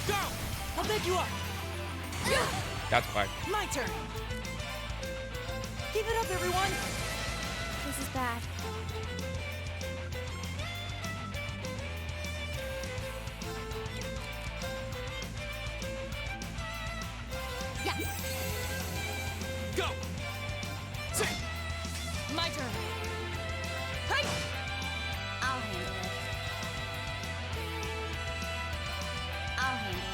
Go! I'll pick you up. That's fine. My turn. Keep it up, everyone. This is bad. Yeah. Go. My turn. Hey. I'll handle it. I'll handle it.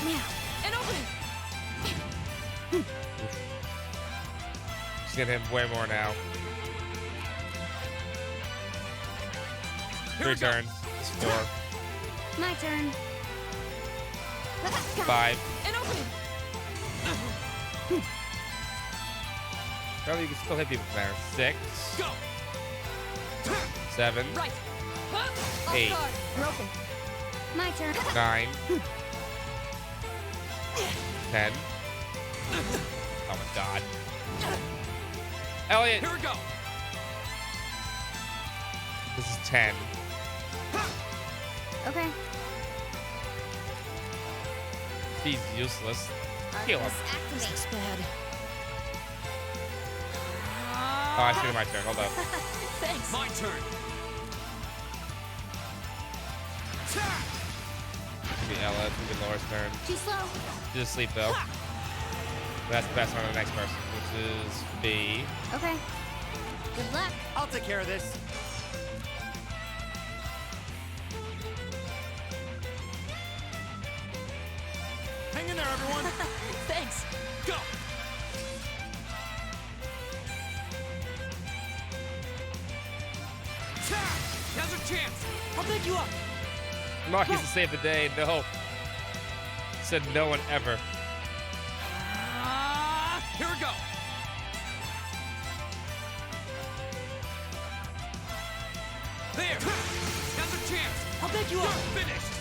Now, an opening. She's gonna hit way more now. 3 turns. It's 4. My turn. 5. An opening. Probably you can still hit people from there. 6. Go. 7. Right. 8. Broken. My turn. 9. 10. Oh my god. Elliot! Here we go. This is 10. Okay. He's useless. Heal him. This is bad. Oh, I see my turn. Hold up. Thanks. My turn. Give me Ella. Give me Laura's turn. Too slow. She's asleep though. That's the best one on the next person, which is B. Okay. Good luck. I'll take care of this. Hang in there, everyone. Thanks. Go. Now's a chance. I'll pick you up. Marcus to save the day. No. Said no one ever. Here we go. There. Now's a chance. I'll pick you up. You're finished.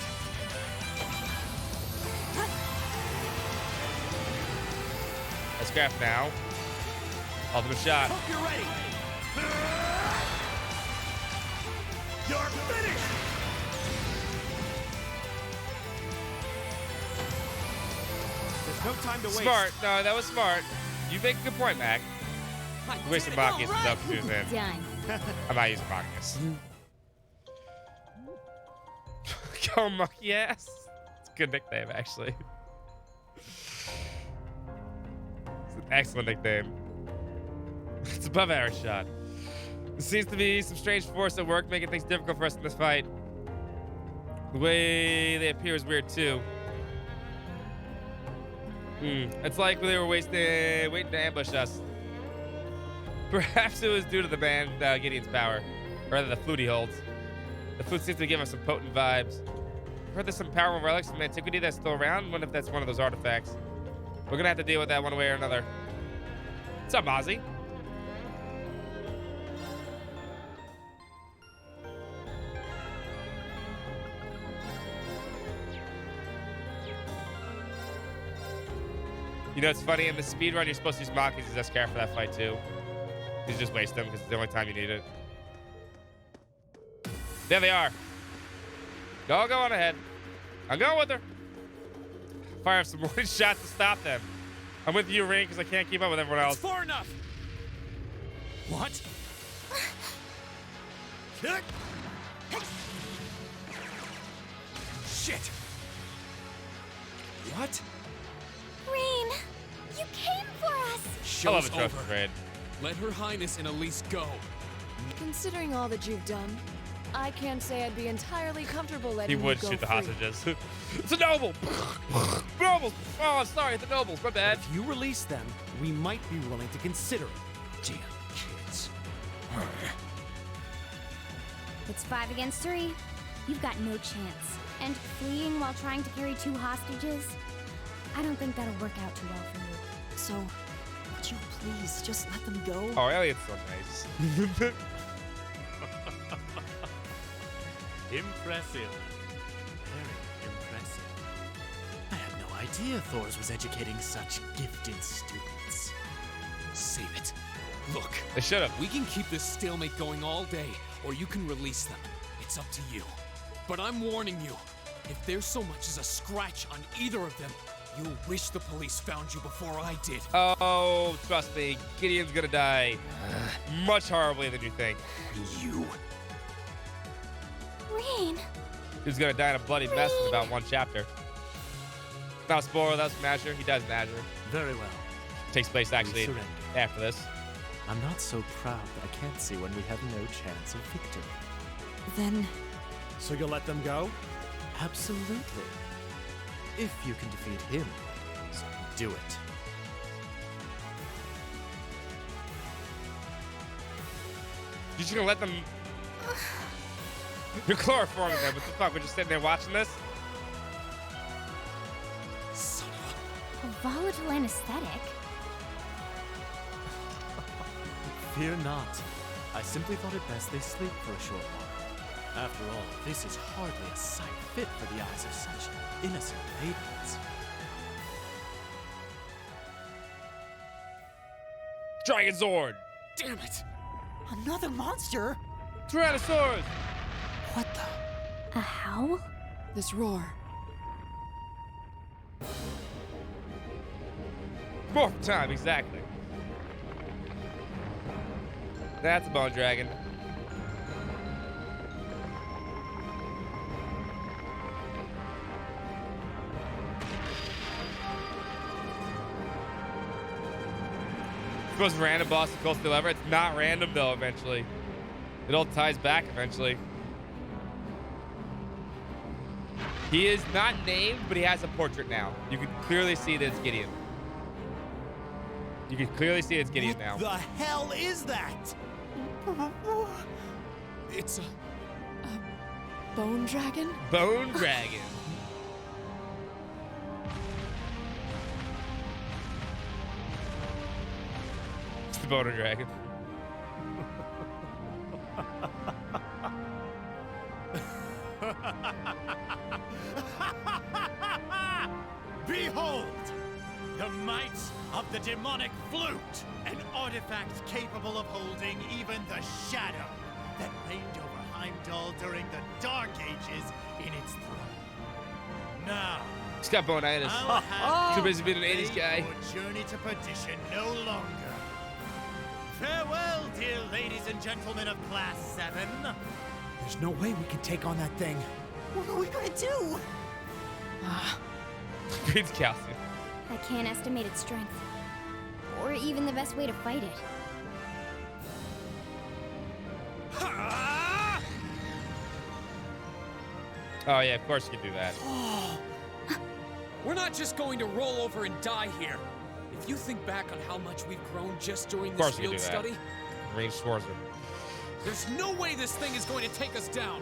Let's graph now. Ultimate shot. Hope you're ready. You're finished. This No time to waste. Smart. No, that was smart. You make a good point, Mac. Wasting Marcus All stuff to then. Done. I'm not using Marcus. Go monkey ass. It's a good nickname, actually. It's an excellent nickname. It's above average shot. There seems to be some strange force at work, making things difficult for us in this fight. The way they appear is weird too. It's like they were waiting to ambush us. Perhaps it was due to the band Gideon's power, or rather the flute he holds. The flute seems to give us some potent vibes. I've heard there's some powerful relics from antiquity that's still around. Wonder if that's one of those artifacts. We're gonna have to deal with that one way or another. What's up, Ozzy? You know, it's funny, in the speed run, you're supposed to use Maki's as SKR for that fight, too. You just waste them, because it's the only time you need it. There they are. Go on ahead. I'm going with her. Fire some more shots to stop them. I'm with you, Ring, because I can't keep up with everyone else. It's far enough. What? Shit. What? Rain, you came for us. Show's I love over. a trust Let Her Highness and Elise go. Considering all that you've done, I can't say I'd be entirely comfortable letting He you would go shoot the free. hostages. It's a noble! Nobles! Oh, sorry, the nobles. My bad. If you release them, we might be willing to consider it. Damn kids. It's 5 against 3. You've got no chance. And fleeing while trying to carry 2 hostages? I don't think that'll work out too well for you. So, would you please just let them go? Oh, Elliot's so nice. Impressive. Very impressive. I had no idea Thors was educating such gifted students. Save it. Look, They should have. we can keep this stalemate going all day, or you can release them. It's up to you. But I'm warning you, if there's so much as a scratch on either of them, you'll wish the police found you before I did. Oh, trust me, Gideon's gonna die much horribly than you think. You. Rain, He's gonna die in a bloody mess in about 1 chapter. Not a spoiler, that's from Azure. He dies in Azure. Very well. Takes place actually surrender. after this. I'm not so proud that I can't see when we have no chance of victory. Then, So you'll let them go? Absolutely. If you can defeat him, so do it. You're just gonna let them. You're chloroforming them. What the fuck? We're just sitting there watching this? a volatile anesthetic. Fear not. I simply thought it best they sleep for a short while. After all, this is hardly a sight fit for the eyes of such innocent maidens. Dragon Zord! Damn it! another monster? Tyrannosaurus! What the? A howl? This roar. Morph time, exactly. That's a bone dragon. Most random boss in Cold Steel ever. It's not random though. Eventually, it all ties back. Eventually, he is not named, but he has a portrait now. You can clearly see that it's Gideon. You can clearly see it's Gideon now. The hell is that? It's a bone dragon? Bone dragon. It's the Bone Dragon. Behold! The might of the demonic flute! An artifact capable of holding even the shadow that reigned over Heimdall during the Dark Ages in its throne. Now, He's got bonitis. Too busy being an 80s guy. Your journey to perdition no longer. Farewell, dear ladies and gentlemen of Class 7. There's no way we can take on that thing. What are we gonna do? Green's calcium. I can't estimate its strength. Or even the best way to fight it. Oh yeah, of course you can do that. We're not just going to roll over and die here. If you think back on how much we've grown just during Of this course you can field do that. study, Range Schwarzer. there's no way this thing is going to take us down.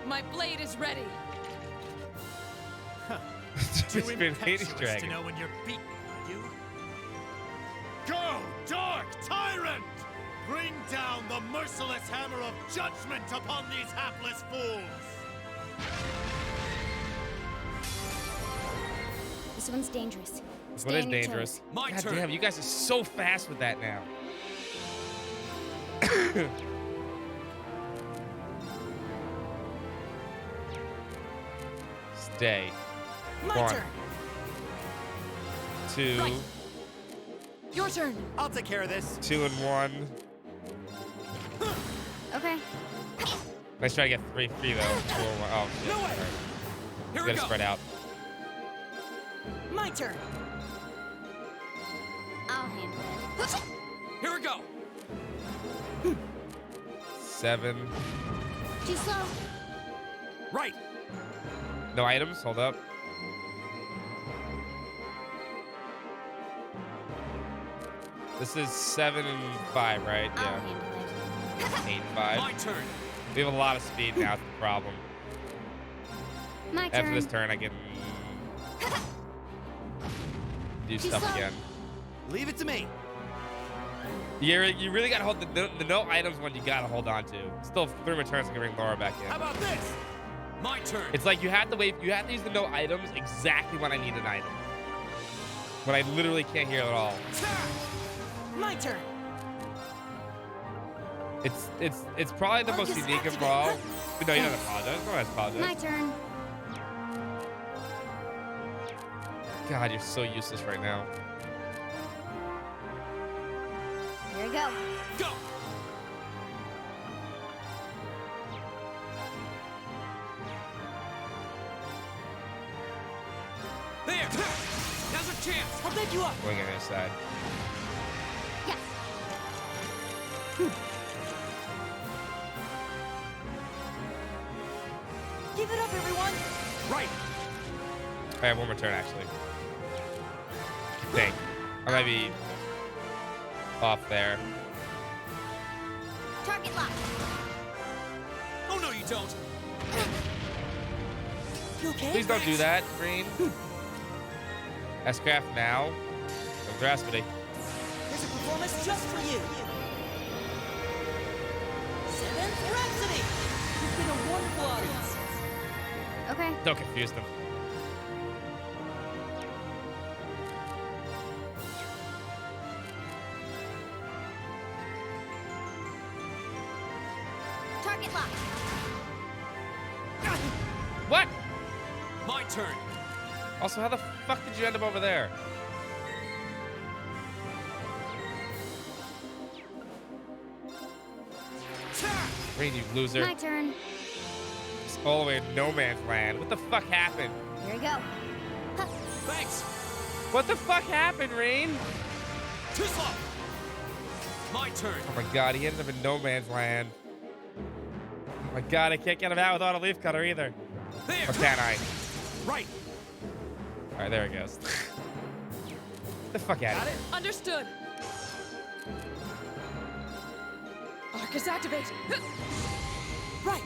My blade is ready. Too It's been 80s impetuous to dragon. know when you're beaten, are you? Go, dark tyrant! Bring down the merciless hammer of judgment upon these hapless fools! This one's dangerous. This Stay one is on your dangerous. toes. My God turn. damn, you guys are so fast with that now. Stay. My One. turn. 2. Right. Your turn. I'll take care of this. 2 and 1. Okay. Let's try to get 3 free though. 2 and 1. Oh shit. No way. All right. Here We we gotta go. spread out. My turn. I'll handle it. Here we go. 7. Too slow. Right. No items. Hold up. This is 7 and 5, right? I'll Yeah. handle it. 8 and 5. My turn. We have a lot of speed now. It's the problem. My After turn. this turn, I can do stuff slow. again. Leave it to me. You really gotta hold the no items one. You gotta hold on to. Still 3 more turns to bring Laura back in. How about this? My turn. It's like you have to wait. You have to use the no items exactly when I need an item. When I literally can't hear it at all. My turn. It's probably the most Arcus unique of activate. all. No, you don't apologize. No one has to apologize. My turn. God, you're so useless right now. Here we go. Go. There. Now's our chance. I'll pick you up. Going on the other side. Yeah. Give it up, everyone. Right. I have 1 more turn actually. I think. I might be off there. Target lock. Oh no, you don't. You okay? Please don't do that, Green. S-Craft now. Don't grasp it. There's a performance just for you. 7th Rhapsody. You've been a wonderful audience. Okay. Don't confuse them. Target lock. What? My turn. Also, how the fuck did you end up over there? Green, you loser. My turn. It's all the way to no man's land. What the fuck happened? Here we go. Thanks. What the fuck happened, Rain? Too slow. My turn. Oh my god, he ended up in no man's land. Oh my god, I can't get him out without a leaf cutter either. There. Or can I? Right. Alright, there it goes. Get the fuck out of here. Understood. Arcus activate. Right.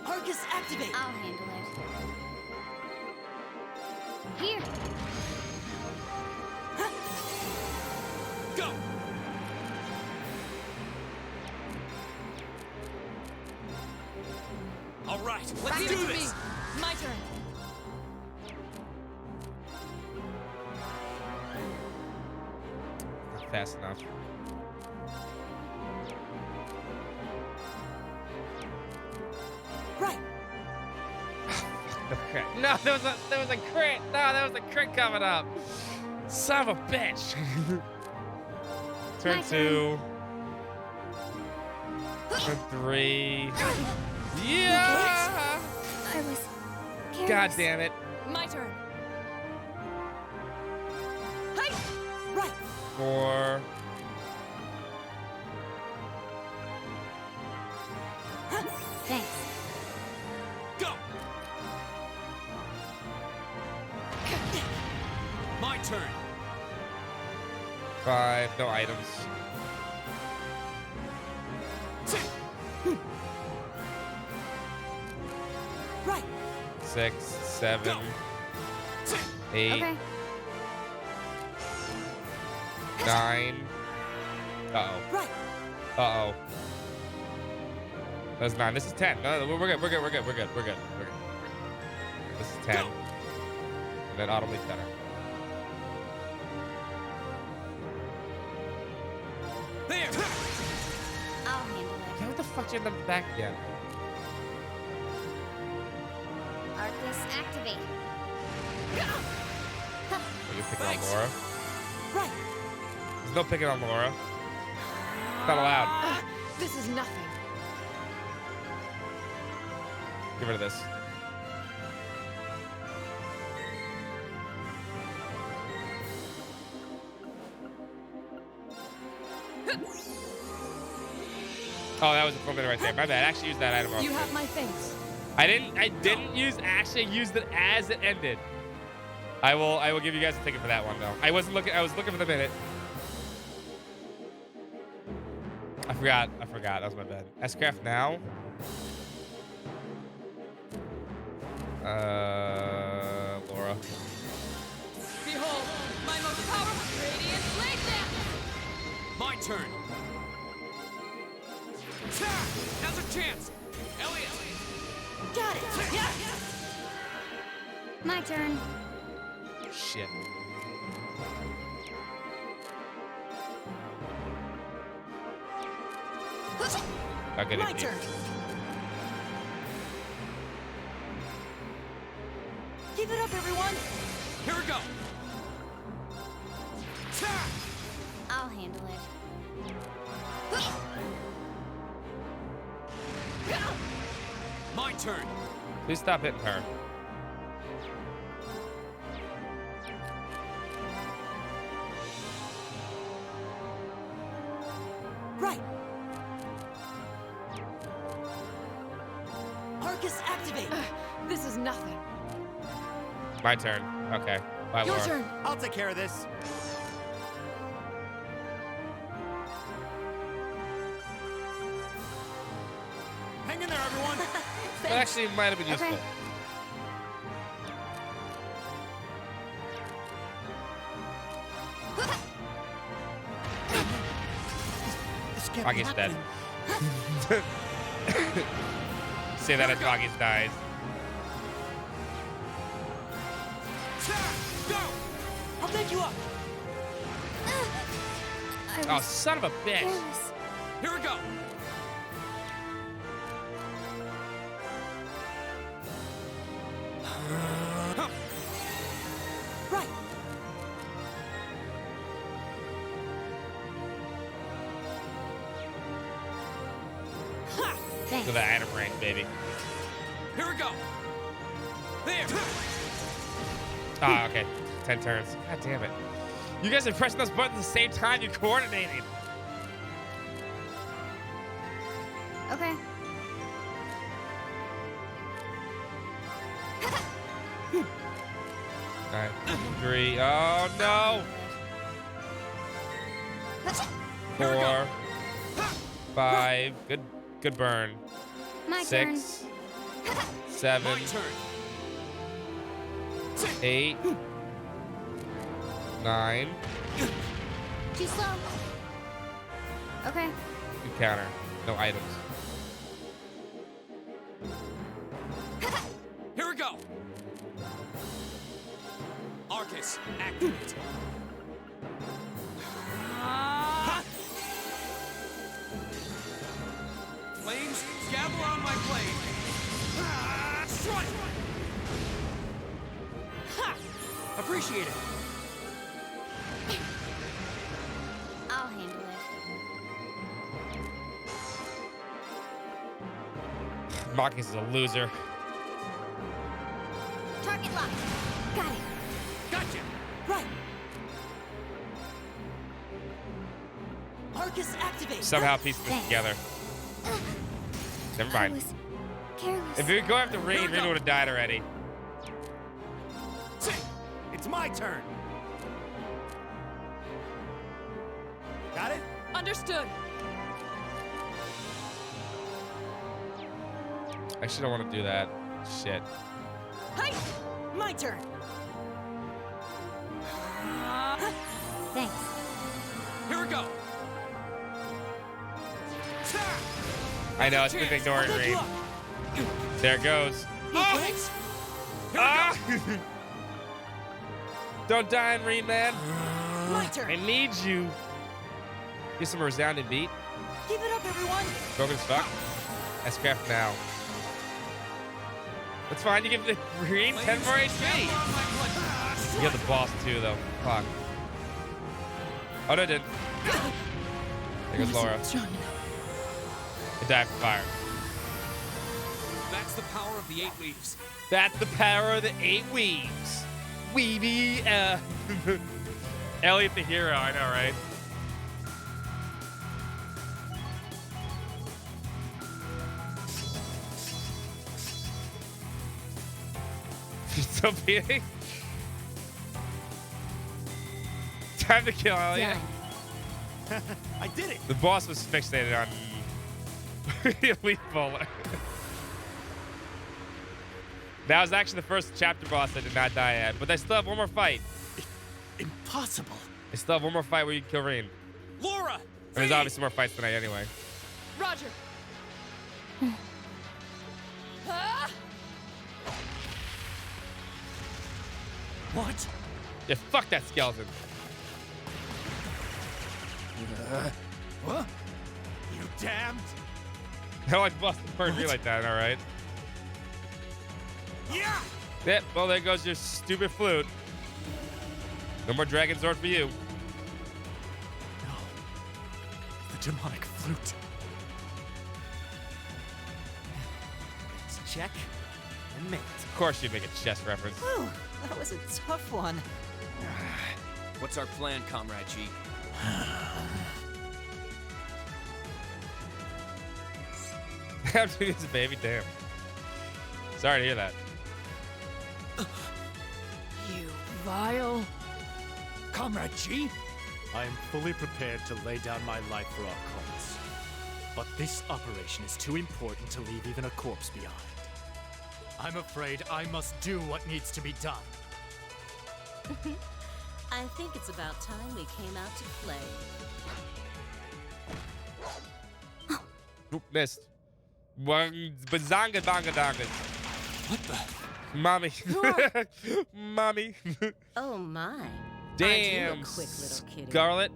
Arcus activate. I'll handle it. Here. Go. All right, let's Leave do it to this. me. My turn. Not fast enough. No crit. No, there was a crit. No, there was a crit coming up. Son of a bitch. Turn 2. Turn 3. Yeah. I was careless. God damn it. My turn. Hey! Right. 4. Thanks. Go! My turn. 5. No items. 6, 7, 8, Okay. 9. Uh-oh. Right. Uh-oh. That's 9. This is 10. No, we're good. We're good. This is 10. And then auto leaf better. There. I'll handle it. Yeah, what the fuck you in the back again? Arcus, activate. Are you picking on Laura? Right. There's no picking on Laura. It's not allowed. This is nothing. Get rid of this. Oh, that was a flipping right there. My bad. I actually used that item. You have my things. I didn't actually use it as it ended. I will give you guys a ticket for that one though. I was looking for the minute. I forgot. That was my bad. S-Craft now. Laura. Behold, my most powerful radiant blade dance! My turn. Now's a chance. Elliot. Got it. Yeah. My turn. Shit. I'll get My it. turn. Keep it up, everyone. Here we go. I'll handle it. My turn. Please stop hitting her. Right. Arcus, activate. This is nothing. My turn. Okay. Bye, Your Laura. turn. I'll take care of this. Hang in there, everyone. That actually might have been useful. Okay. This can't be August dead. happening. Say that as August dies. Go. I'll pick you up. I Oh, was son of a bitch. careless. Here we go. Right. Thanks. To the item rank, baby. Here we go. There. Ah, okay. 10 turns. God damn it. You guys are pressing those buttons at the same time. You're coordinating. Okay. Alright. 3. Oh, no. 4. 5. Good burn. My 6. 7. My turn. 8. 9. turn. Too slow. Okay. Good counter. No items. Here we go. Arcus, activate. Flames, gather on my blade. Strike! Appreciate it. I'll handle it. Marcus is a loser. Target lock. Got it. Gotcha. Right. Marcus, activate. Somehow piece this together. Never I mind. was careless. If we go after Rain, Rain would have died already. It's my turn. Got it? Understood. I actually don't want to do that. Shit. Hey, my turn. Thanks. Here we go. I know, it's been ignoring Rain. There it goes. Thanks. Ah! Don't die in Rain, man. My turn. I need you. Get some resounding beat. Keep it up, everyone. Broken as fuck. I scrap now. That's fine. You give the Rain 10 more HP. You get the boss too, though. Fuck. Oh, no, it didn't. There goes Laura. It died from fire. That's the power of the 8 weaves. That's the power of the 8 weaves. Weeby. Elliot the hero. I know, right? Still beating. Time to kill Elliot. I did it. The boss was fixated on Elite Bowler. That was actually the first chapter boss that did not die at, but they still have one more fight. Impossible. They still have one more fight where you can kill Rain. Laura. And there's obviously more fights tonight anyway. Roger. What? Yeah, fuck that skeleton. What? You damned. How I busted bird me like that, all right? Yeah. Yep, well, there goes your stupid flute. No more Dragon Zord for you. The demonic flute. Let's check and mate. Of course you make a chess reference. Whew, that was a tough one. What's our plan, Comrade G? I'm doing this, baby. Damn. Sorry to hear that. You vile. Comrade G, I am fully prepared to lay down my life for our cause. But this operation is too important to leave even a corpse behind. I'm afraid I must do what needs to be done. I think it's about time we came out to play. Oop, missed. One bazanga banga dangas. What the? Mommy. Mommy. Oh my. Damn. Aren't you a quick little kitty? Scarlet.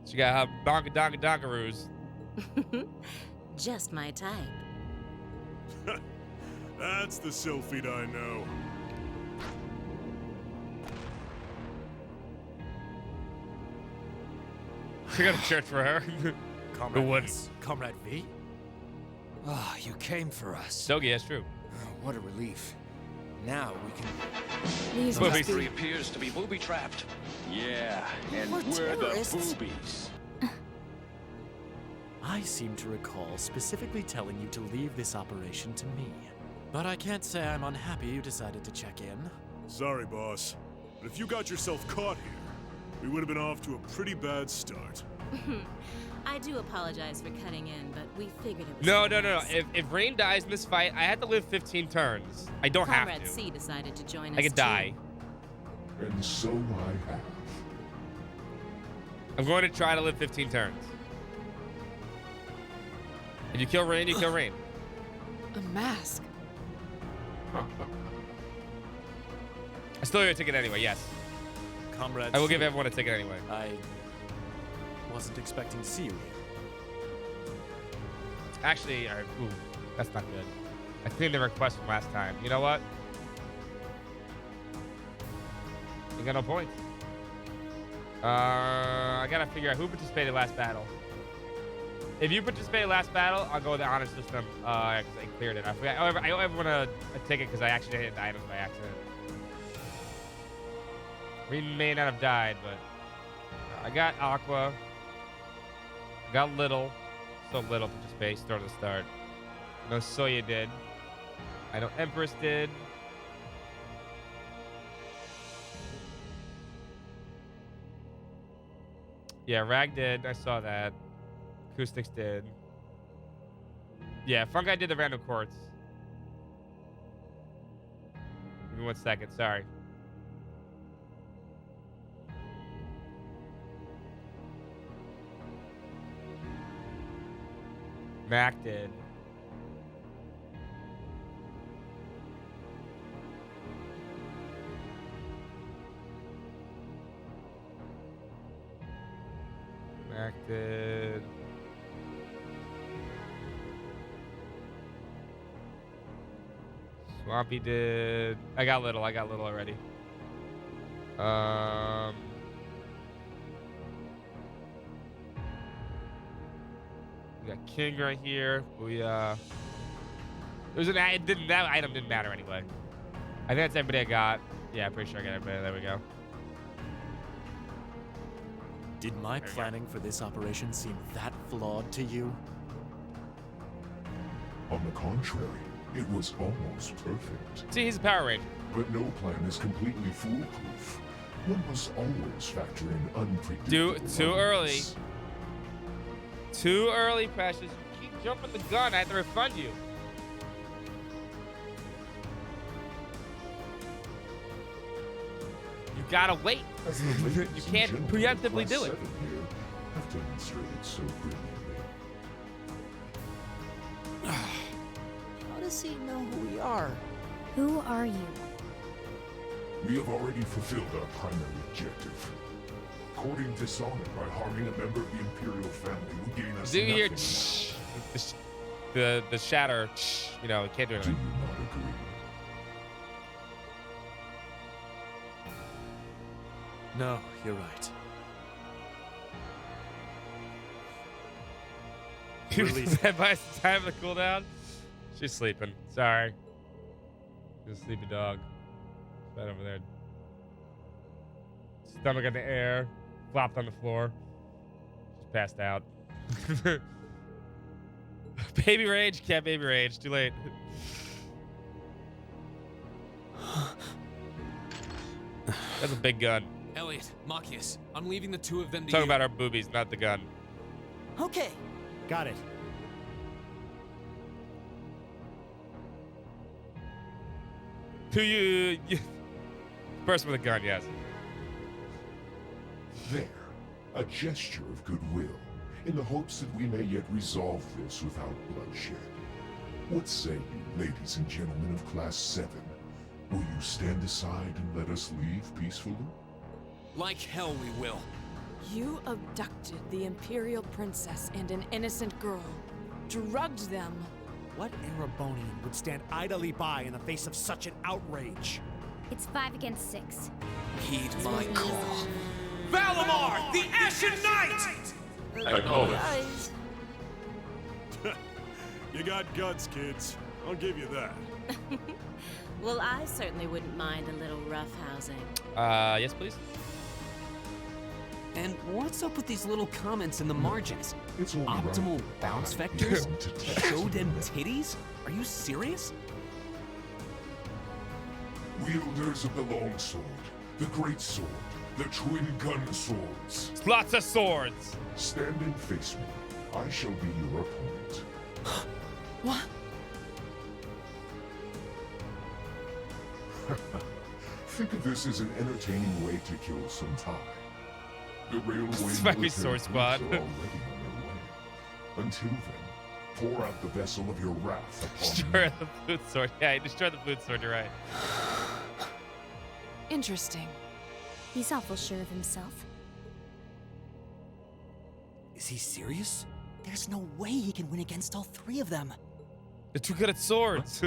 She got her bonga donga dongaroos. Just my type. That's the Sylphid I know. We got a shirt for her. Comrade, Who would? Comrade V? Ah, you came for us. Stogie, that's true. Oh, what a relief. Now we can... The factory appears to be booby-trapped. Yeah, and We're we're the terrorists. boobies. I seem to recall specifically telling you to leave this operation to me. But I can't say I'm unhappy you decided to check in. Sorry, boss. But if you got yourself caught here, we would have been off to a pretty bad start. I do apologize for cutting in, but we figured it was No. If Rain dies in this fight, I have to live 15 turns. I don't have Comrade to. C decided to join us I could too. die. And so I have. I'm going to try to live 15 turns. If you kill Rain, you kill Rain. A mask. I still get a ticket anyway, yes. Comrade I will C, give everyone a ticket anyway. I wasn't expecting to see you here. Actually, ooh, that's not good. I cleaned the request from last time. You know what? You got no points. I gotta figure out who participated last battle. If you participated last battle, I'll go with the honor system. 'Cause I cleared it. I forgot. I owe everyone a ticket because I actually hit the items by accident. We may not have died, but I got Aqua. I got Little. So Little participate. Start at the start. I know Soya did. I know Empress did. Yeah, Rag did. I saw that. Acoustics did. Yeah, Fungi did the random quartz. Give me 1 second. Sorry. Mac did. Mac did. Swampy did. I got Little already. We got King right here. Booyah. That item didn't matter anyway. I think that's everybody I got. Yeah, pretty sure I got everybody. There we go. Did my planning for this operation seem that flawed to you? On the contrary, it was almost perfect. See, he's a Power Ranger. But no plan is completely foolproof. One must always factor in unpredictable Too early. elements. Too early, Precious. You keep jumping the gun. I have to refund you. You gotta wait. As the ladies You and can't gentlemen of preemptively Class do it. 7 here have demonstrated so brilliantly. How does he know who we are? Who are you? We have already fulfilled our primary objective. Courting dishonor by harming a member of the Imperial family would gain us Do you hear nothing. the shatter? You know, can't do Do anything. you not agree? No, you're right. Release. That buys the time of the cooldown. She's sleeping. Sorry. She's a sleepy dog. She's right over there. Stomach in the air. Flopped on the floor. She's passed out. Baby rage. Can't baby rage. Too late. That's a big gun. Elliot, Machias, I'm leaving the two of them to Talking you. about our boobies, not the gun. Okay. Got it. To you. Person with a gun, yes. There, a gesture of goodwill, in the hopes that we may yet resolve this without bloodshed. What say you, ladies and gentlemen of Class 7? Will you stand aside and let us leave peacefully? Like hell we will. You abducted the Imperial Princess and an innocent girl. Drugged them. What Erebonian would stand idly by in the face of such an outrage? It's 5 against 6. Heed my call. Valimar, the Ashen Knight! Guys. You got guts, kids. I'll give you that. Well, I certainly wouldn't mind a little roughhousing. Yes, please. And what's up with these little comments in the margins? It's all right. Optimal bounce vectors? Come to test. Show them titties? Are you serious? Wielders of the longsword, the great sword, the twin gun swords. Lots of swords. Stand and face me. I shall be your opponent. What? Think of this as an entertaining way to kill some time. The railway This might be military Sword troops Squad. are already on their way. Until then, pour out the vessel of your wrath upon me. Destroy the food sword. Yeah, he destroyed the food sword. You're right. Interesting. He's awful sure of himself. Is he serious? There's no way he can win against all three of them. They're too good at swords.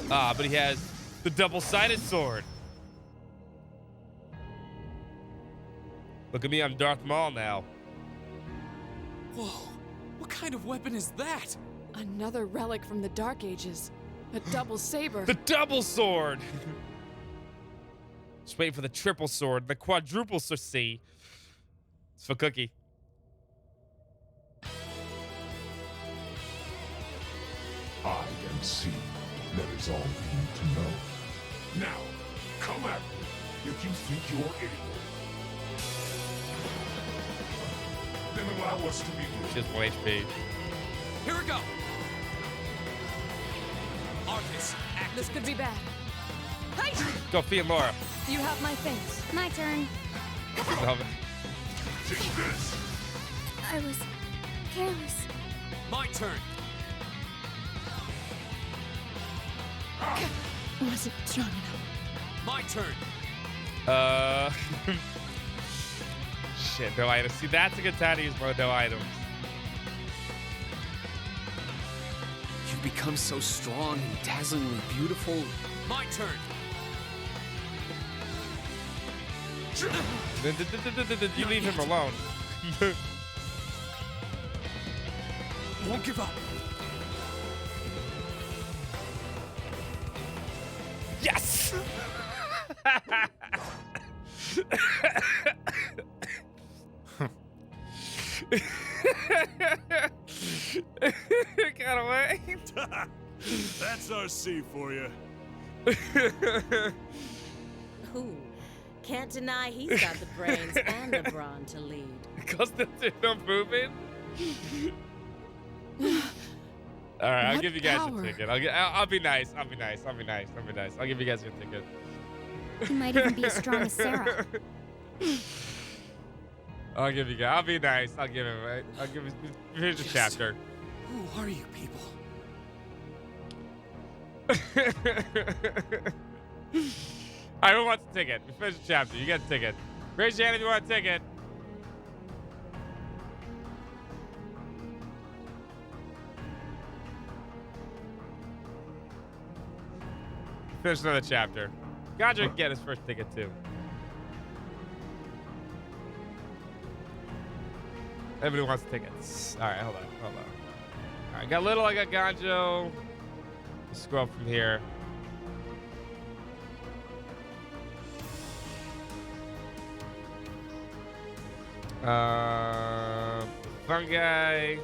But he has The double-sided sword. Look at me, I'm Darth Maul now. Whoa, what kind of weapon is that? Another relic from the Dark Ages. A double saber. The double sword! Just waiting for the triple sword, the quadruple C. It's for Cookie. I am C. That is all you need to know. Now, come at me if you think you're able. Then allow us to begin. Just 1 HP. Here we go. Arcus, activate. This could be bad. Hey! Go, Fee and Laura. You have my things. My turn. Love it. Take this. I was careless. My turn. Wasn't strong enough. My turn. Shit, no items. See, that's a good time to use more no items. You've become so strong and dazzlingly beautiful. My turn. You leave him alone. Won't give up. Yes! Got away. That's our C for you. Ooh, can't deny he's got the brains and the brawn to lead. Because they're not moving. All right, I'll give you guys a ticket. I'll be nice. I'll be nice. I'll give you guys your ticket. He might even be as strong as Sarah. I'll give you guys. I'll be nice. I'll give him. I'll give him. Here's the chapter. Who are you people? All right, who wants a ticket? We finished the chapter. You get a ticket. Raise your hand if you want a ticket. Finish another chapter. Gandra can get his first ticket too. Everybody wants tickets. All right, hold on. All right, got Little, I got Ganjo. Let's scroll from here. Fungi.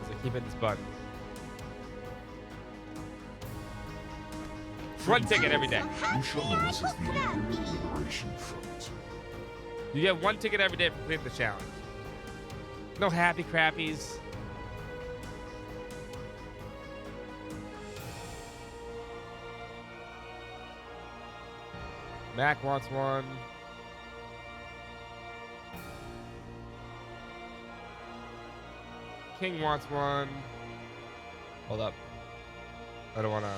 As I keep hitting this button. One ticket every day. You shall know this as the Imperial Liberation Front. You get one ticket every day for completing the challenge. No happy crappies. Mac wants one. King wants one. Hold up. I don't want to.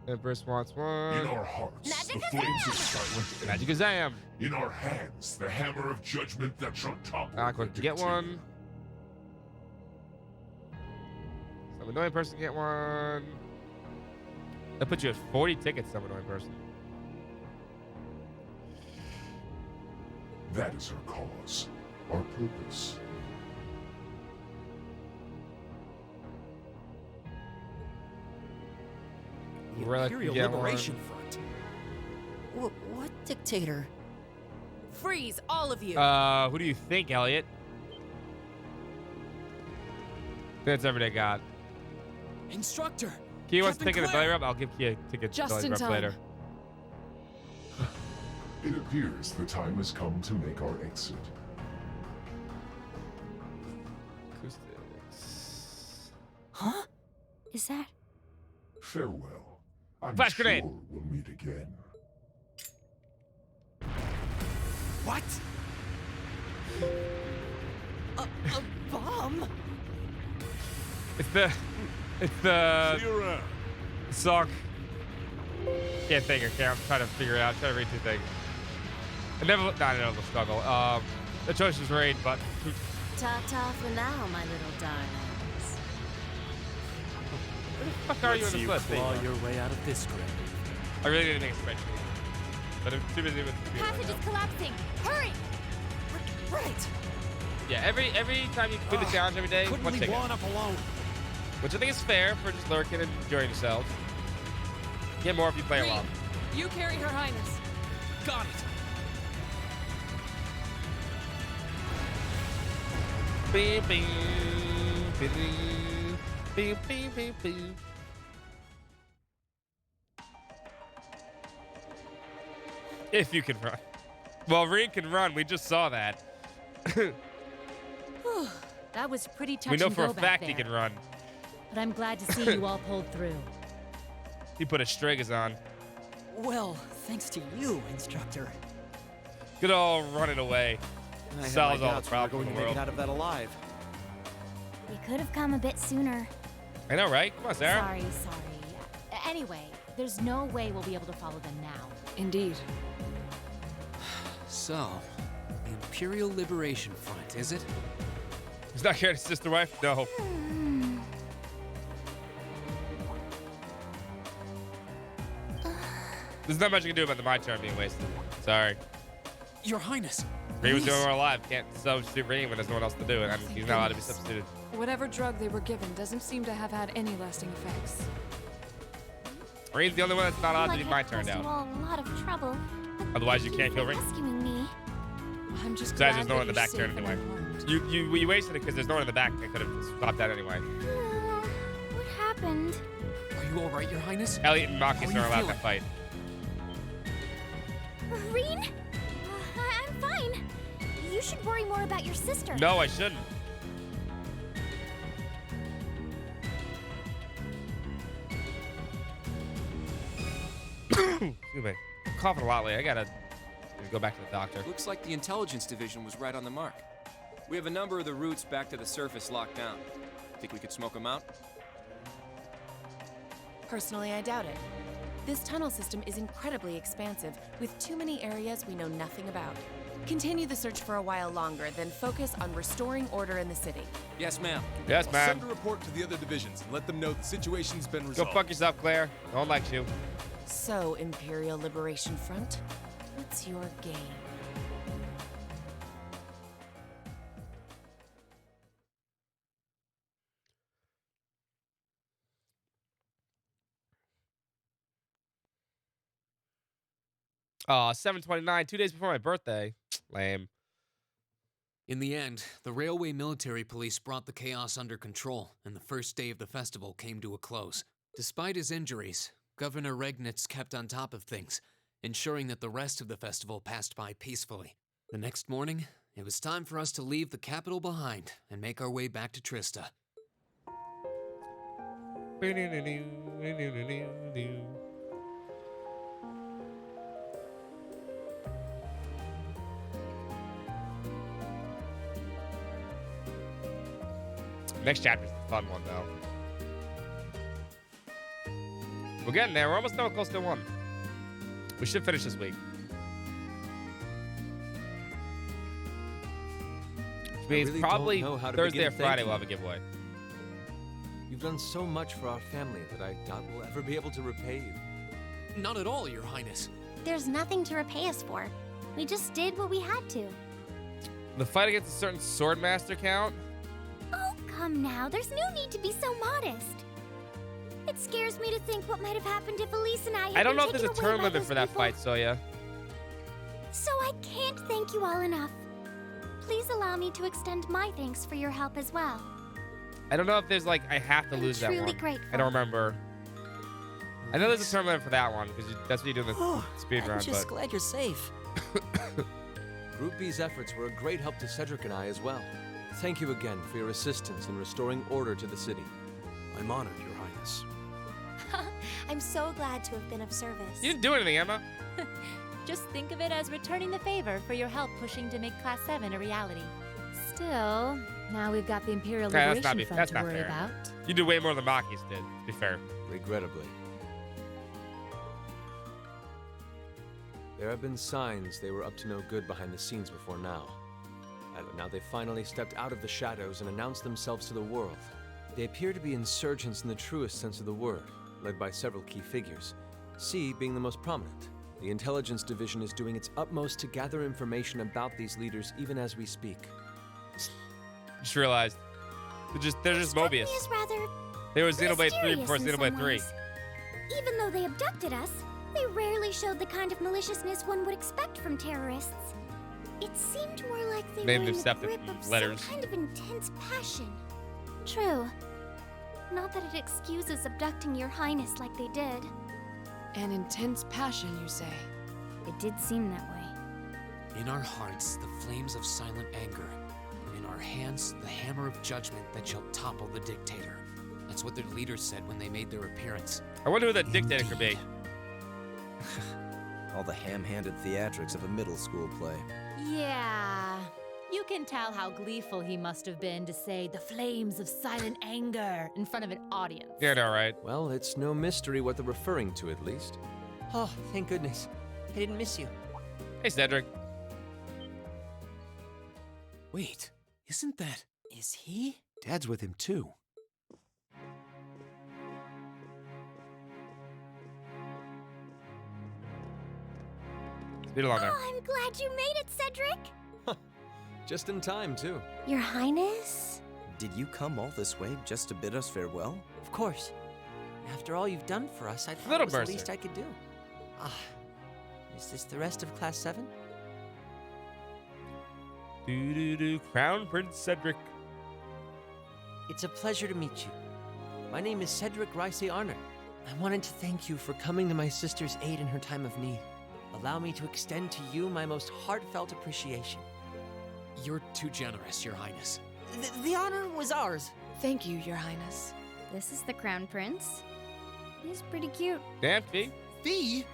Empress wants one. In our hearts, the flames of silent Magic Azam. In our hands, the hammer of judgment that shall topple. Aqua can get one. Some annoying person get one. That puts you at 40 tickets, some annoying person. That is our cause, our purpose. The Imperial Liberation Front. What dictator? Freeze, all of you. Who do you think, Elliot? That's Everyday God. Instructor. Kia wants to Captain take a belly rub. I'll give Kia a ticket to belly rub later. It appears the time has come to make our exit. Acoustics. Huh? Is that? Farewell. I'm Flash sure grenade. we'll meet again. What? A bomb? It's the See you around. song. Can't think. Okay, I'm trying to figure it out. I'm trying to read two things. Inevitable struggle. The choice was made, but Ta-ta for now, my little darlings. where the fuck are you in Let's this you list? claw your way out of this grave. I really didn't expect it. But I'm too busy with the computer Passage right is now. collapsing. Hurry! Right. Yeah, every time you complete the challenge every day, Couldn't one leave ticket. Juan up alone. Which I think is fair for just lurking and enjoying yourselves. Get more if you play Green, along. you carry Her Highness. Got it. Beep, beep, beep, beep, beep, beep, beep. If you can run. Well, Reen can run. We just saw that. Whew, that was pretty touch We know and for go a back fact he there. can run. But I'm glad to see you all pulled through. He put a strigas on. Well, thanks to you, instructor. Good old running away. I had Solves my all the doubts we were problems going in to the make world. it out of that alive. You could have come a bit sooner. I know, right? Come on, Sarah. Sorry. Anyway, there's no way we'll be able to follow them now. Indeed. So, the Imperial Liberation Front, is it? He's not carrying his sister wife? No. There's not much you can do about the my turn being wasted. Sorry. Your Highness. Reen was doing more alive. Can't substitute Reen when there's no one else to do it. And he's not allowed to be substituted. Whatever drug they were given doesn't seem to have had any lasting effects. Reen's the only one that's not allowed to Like be my I've turn caused you now. all a lot of trouble. but Otherwise, you thank can't kill for Reen. rescuing me. I'm just Besides, glad there's no one in the that back you're turn safe anyway. and unharmed. You wasted it because there's no one in the back that could have stopped that anyway. What happened? Are you all right, Your Highness? Elliot and Marcus How are are you allowed to feeling? fight. Reen? I'm fine. You should worry more about your sister. No, I shouldn't. Excuse me. I'm coughing a lot lately. I gotta go back to the doctor. Looks like the intelligence division was right on the mark. We have a number of the routes back to the surface locked down. Think we could smoke them out? Personally, I doubt it. This tunnel system is incredibly expansive, with too many areas we know nothing about. Continue the search for a while longer, then focus on restoring order in the city. Yes, ma'am. Yes, I'll ma'am. send a report to the other divisions and let them know the situation's been Go resolved. fuck yourself, Claire. No one likes you. So, Imperial Liberation Front, what's your game? Aw, 7/29, 2 days before my birthday. Lame. In the end, the Railway Military Police brought the chaos under control, and the first day of the festival came to a close. Despite his injuries, Governor Regnitz kept on top of things, ensuring that the rest of the festival passed by peacefully. The next morning, it was time for us to leave the capital behind and make our way back to Trista. Next chapter's the fun one, though. We're getting there. We're almost done with Coastal 1. We should finish this week. Which means really probably don't know how to Thursday begin or Friday thanking we'll have a giveaway. You've done so much for our family that I doubt we'll ever be able to repay you. Not at all, Your Highness. There's nothing to repay us for. We just did what we had to. The fight against a certain sword master count? Oh, come now. There's no need to be so modest. It scares me to think what might have happened if Elise and I had I don't been know if there's a taken away turn by limit those for that people. fight, Soya. So I can't thank you all enough. Please allow me to extend my thanks for your help as well. I don't know if there's like, I have to lose that truly one. grateful. I don't remember. I know there's a turn limit for that one, because that's what you do in the speed I'm run, just but... glad you're safe. Group B's efforts were a great help to Cedric and I as well. Thank you again for your assistance in restoring order to the city. I'm honored, Your Highness. I'm so glad to have been of service. You didn't do anything, Emma. Just think of it as returning the favor for your help pushing to make Class 7 a reality. Still, now we've got the Imperial Yeah, Liberation Front that's to not worry fair. about. You did way more than Makis did, to be fair. Regrettably. There have been signs they were up to no good behind the scenes before now. And now they finally stepped out of the shadows and announced themselves to the world. They appear to be insurgents in the truest sense of the word, led by several key figures, C being the most prominent. The intelligence division is doing its utmost to gather information about these leaders even as we speak. Just realized. They're just Mobius. Is rather They were Xenoblade 3 before mysterious in Xenoblade some 3. ways. Even though they abducted us, they rarely showed the kind of maliciousness one would expect from terrorists. It seemed more like they Made were them in the accept grip of letters. some kind of intense passion. True. Not that it excuses abducting your highness like they did. An intense passion, you say? It did seem that way. In our hearts, the flames of silent anger. In our hands, the hammer of judgment that shall topple the dictator. That's what their leaders said when they made their appearance. I wonder who that dictator could be. All the ham-handed theatrics of a middle school play. Yeah. You can tell how gleeful he must have been to say the flames of silent anger in front of an audience. Yeah, all right. Well, it's no mystery what they're referring to, at least. Oh, thank goodness. I didn't miss you. Hey, Cedric. Wait, isn't that... Is he? Dad's with him, too. Speed along there. Oh, I'm glad you made it, Cedric. Just in time, too. Your Highness? Did you come all this way just to bid us farewell? Of course. After all you've done for us, I thought Little it was the Mercer. least I could do. Is this the rest of Class 7? Crown Prince Cedric. It's a pleasure to meet you. My name is Cedric Rice Arner. I wanted to thank you for coming to my sister's aid in her time of need. Allow me to extend to you my most heartfelt appreciation. You're too generous, Your Highness. The honor was ours. Thank you, Your Highness. This is the Crown Prince. He's pretty cute. Damn, Fee. Fee?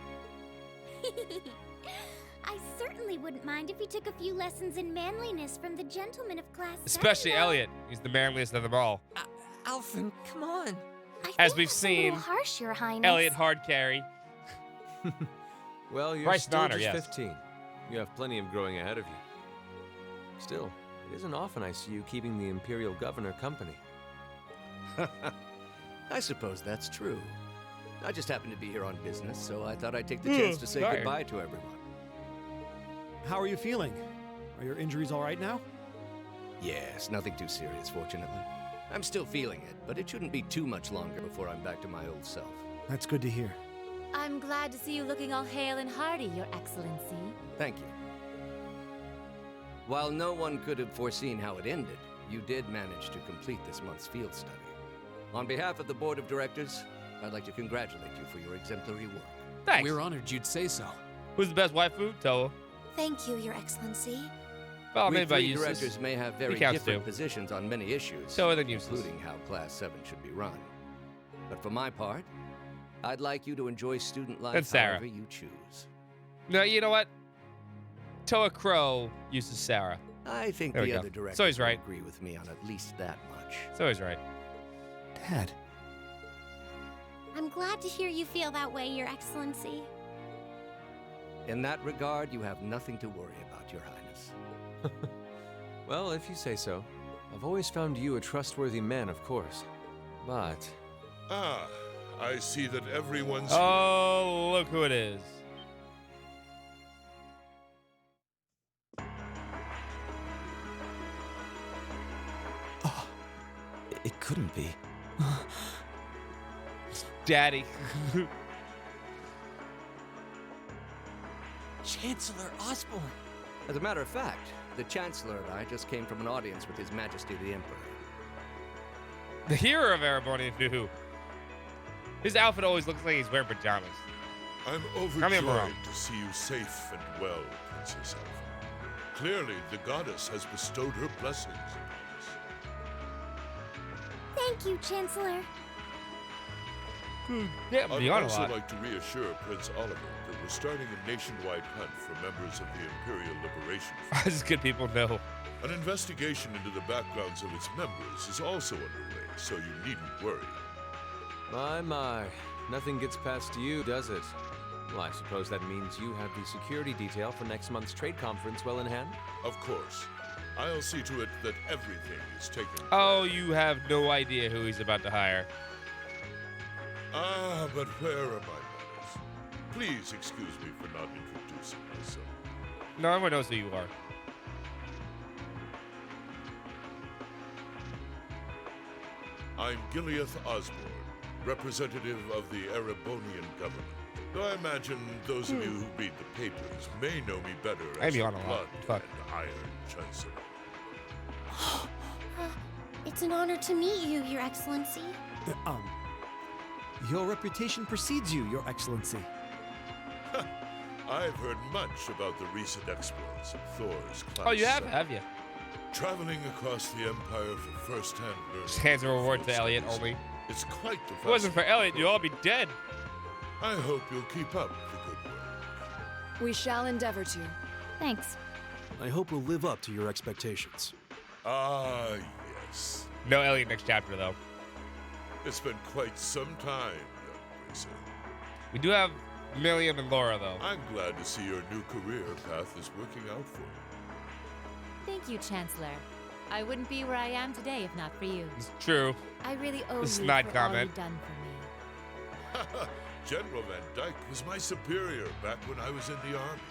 I certainly wouldn't mind if he took a few lessons in manliness from the gentlemen of Class 7. Especially Elliot. He's the manliest of them all. Alphen, come on. As we've That's a little seen, harsh, Your Highness. Elliot hard carry. Well, you're Christ still honor, just yes. 15. You have plenty of growing ahead of you. Still, it isn't often I see you keeping the Imperial Governor company. I suppose that's true. I just happened to be here on business, so I thought I'd take the chance to say sorry. goodbye to everyone. How are you feeling? Are your injuries all right now? Yes, nothing too serious, fortunately. I'm still feeling it, but it shouldn't be too much longer before I'm back to my old self. That's good to hear. I'm glad to see you looking all hale and hearty, Your Excellency. Thank you. While no one could have foreseen how it ended, you did manage to complete this month's field study. On behalf of the Board of Directors, I'd like to congratulate you for your exemplary work. Thanks. We're honored you'd say so. Who's the best waifu? Toa. Thank you, Your Excellency. Well, We maybe by three uses. directors may have very He counts different too. positions on many issues, So are the uses. including how Class 7 should be run. But for my part, I'd like you to enjoy student life And Sarah. however you choose. No, you know what? Toa Crow uses Sarah. I think There we the go. other directors So he's will right. agree with me on at least that much. So he's right. Dad. I'm glad to hear you feel that way, Your Excellency. In that regard, you have nothing to worry about, Your Highness. Well, if you say so. I've always found you a trustworthy man, of course. But Ah, I see that everyone's Oh, look who it is. It couldn't be. Daddy. Chancellor Osborne. As a matter of fact, the Chancellor and I just came from an audience with His Majesty the Emperor. The hero of Erebonian Nuhu. His outfit always looks like he's wearing pajamas. I'm Tell me I'm wrong. overjoyed to see you safe and well, Princess Alpha. Clearly, the goddess has bestowed her blessings upon us. Thank you, Chancellor. Yeah, I'd beyond a also lot. like to reassure Prince Oliver that we're starting a nationwide hunt for members of the Imperial Liberation Front. As good people know. An investigation into the backgrounds of its members is also underway, so you needn't worry. my. Nothing gets past you, does it? Well, I suppose that means you have the security detail for next month's trade conference well in hand? Of course. I'll see to it that everything is taken. Oh, you have no idea who he's about to hire. Ah, but where are my manners? Please excuse me for not introducing myself. No, everyone knows who you are. I'm Gileath Osborne, representative of the Erebonian government. Though I imagine those of you who read the papers may know me better as Maybe the on a lot. Blood and Iron Chancellor. It's an honor to meet you, Your Excellency. Your reputation precedes you, Your Excellency. I've heard much about the recent exploits of Thor's class. Oh, you have, 7. have you? Traveling across the Empire for first-hand learning. Just hands a reward to Elliot only. It's quite the If it wasn't for Elliot, you'd all be dead. I hope you'll keep up the good work. We shall endeavor to. Thanks. I hope we'll live up to your expectations. Ah, yes. No Elliot next chapter, though. It's been quite some time, young Gracie. We do have Milliam and Laura, though. I'm glad to see your new career path is working out for you. Thank you, Chancellor. I wouldn't be where I am today if not for you. It's true. I really owe This is you not for comment. all you've done for me. General Van Dyke was my superior back when I was in the Army.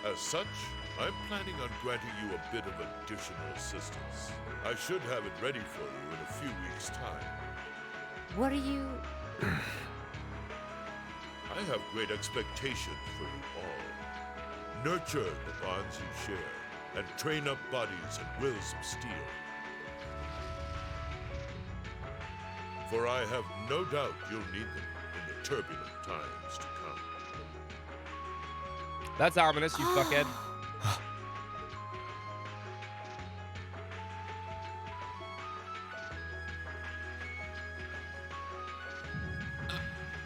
As such, I'm planning on granting you a bit of additional assistance. I should have it ready for you in a few weeks' time. What are you... I have great expectations for you all. Nurture the bonds you share, and train up bodies and wills of steel. For I have no doubt you'll need them in the turbulent times to come. That's ominous, you fuckhead.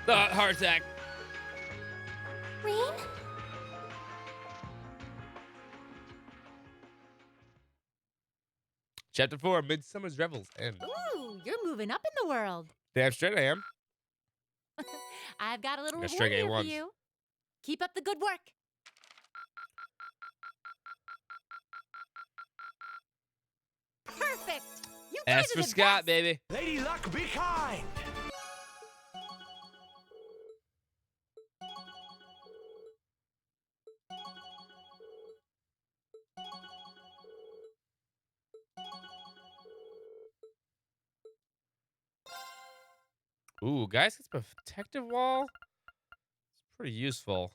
Heart attack. Rain? Chapter 4, Midsummer's Revels end. Ooh, you're moving up in the world. Damn straight I am. I've got a little Got reward straight here for A1s. you. Keep up the good work. Perfect. You guys S are for the Scott, best. baby. Lady Luck, be kind! Ooh, guys, it's a protective wall. It's pretty useful.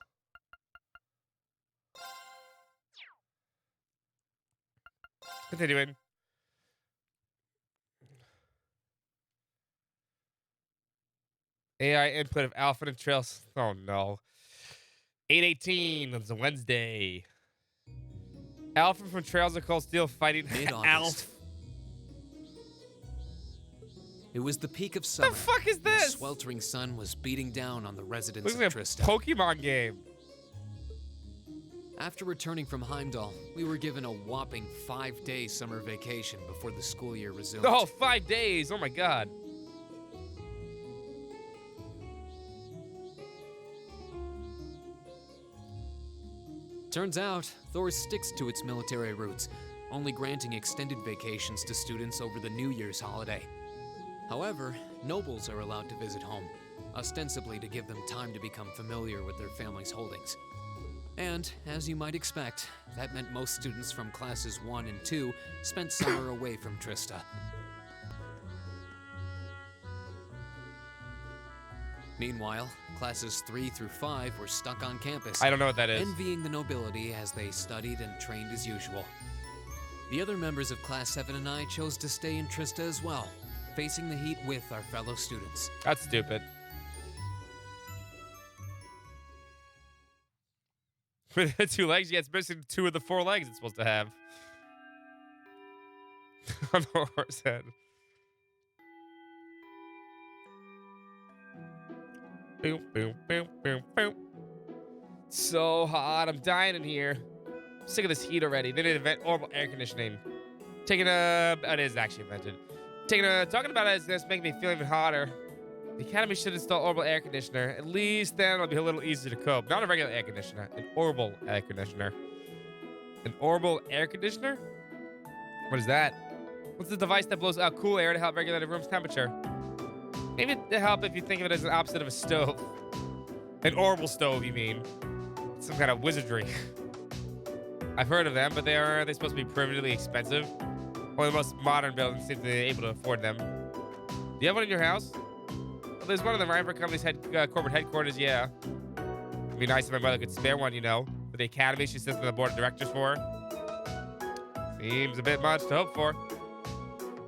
Continuing. AI input of Alpha and Trails. Oh no. 8/18. It's a Wednesday. Alpha from Trails of Cold Steel fighting Mid-August. Alf. It was the peak of summer. The fuck is The this? sweltering sun was beating down on the residents Looks of like a Trista. Pokemon game. After returning from Heimdall, we were given a whopping 5-day summer vacation before the school year resumed. Oh, 5 days. Oh my god. Turns out, Thor sticks to its military roots, only granting extended vacations to students over the New Year's holiday. However, nobles are allowed to visit home, ostensibly to give them time to become familiar with their family's holdings. And, as you might expect, that meant most students from classes 1 and 2 spent summer away from Trista. Meanwhile, classes 3 through 5 were stuck on campus. I don't know what that is. Envying the nobility as they studied and trained as usual. The other members of Class 7 and I chose to stay in Trista as well, facing the heat with our fellow students. That's stupid. With the 2 legs, yeah, it's missing 2 of the 4 legs it's supposed to have. On the horse head. Boom, boom, boom, boom, boom. So hot. I'm dying in here. I'm sick of this heat already. They need to invent horrible air conditioning. It is actually invented. Talking about it is just making me feel even hotter. The Academy should install orbital air conditioner. At least then it'll be a little easier to cope. Not a regular air conditioner, an orbital air conditioner. An orbital air conditioner? What is that? What's the device that blows out cool air to help regulate a room's temperature? Maybe to help if you think of it as an opposite of a stove. An orbital stove, you mean? Some kind of wizardry. I've heard of them, but they're supposed to be prohibitively expensive. Only the most modern buildings seem to be able to afford them. Do you have one in your house? Well, there's one in the Reinberg Company's corporate headquarters, yeah. It'd be nice if my mother could spare one, you know, for the academy she sits on the board of directors for. Seems a bit much to hope for.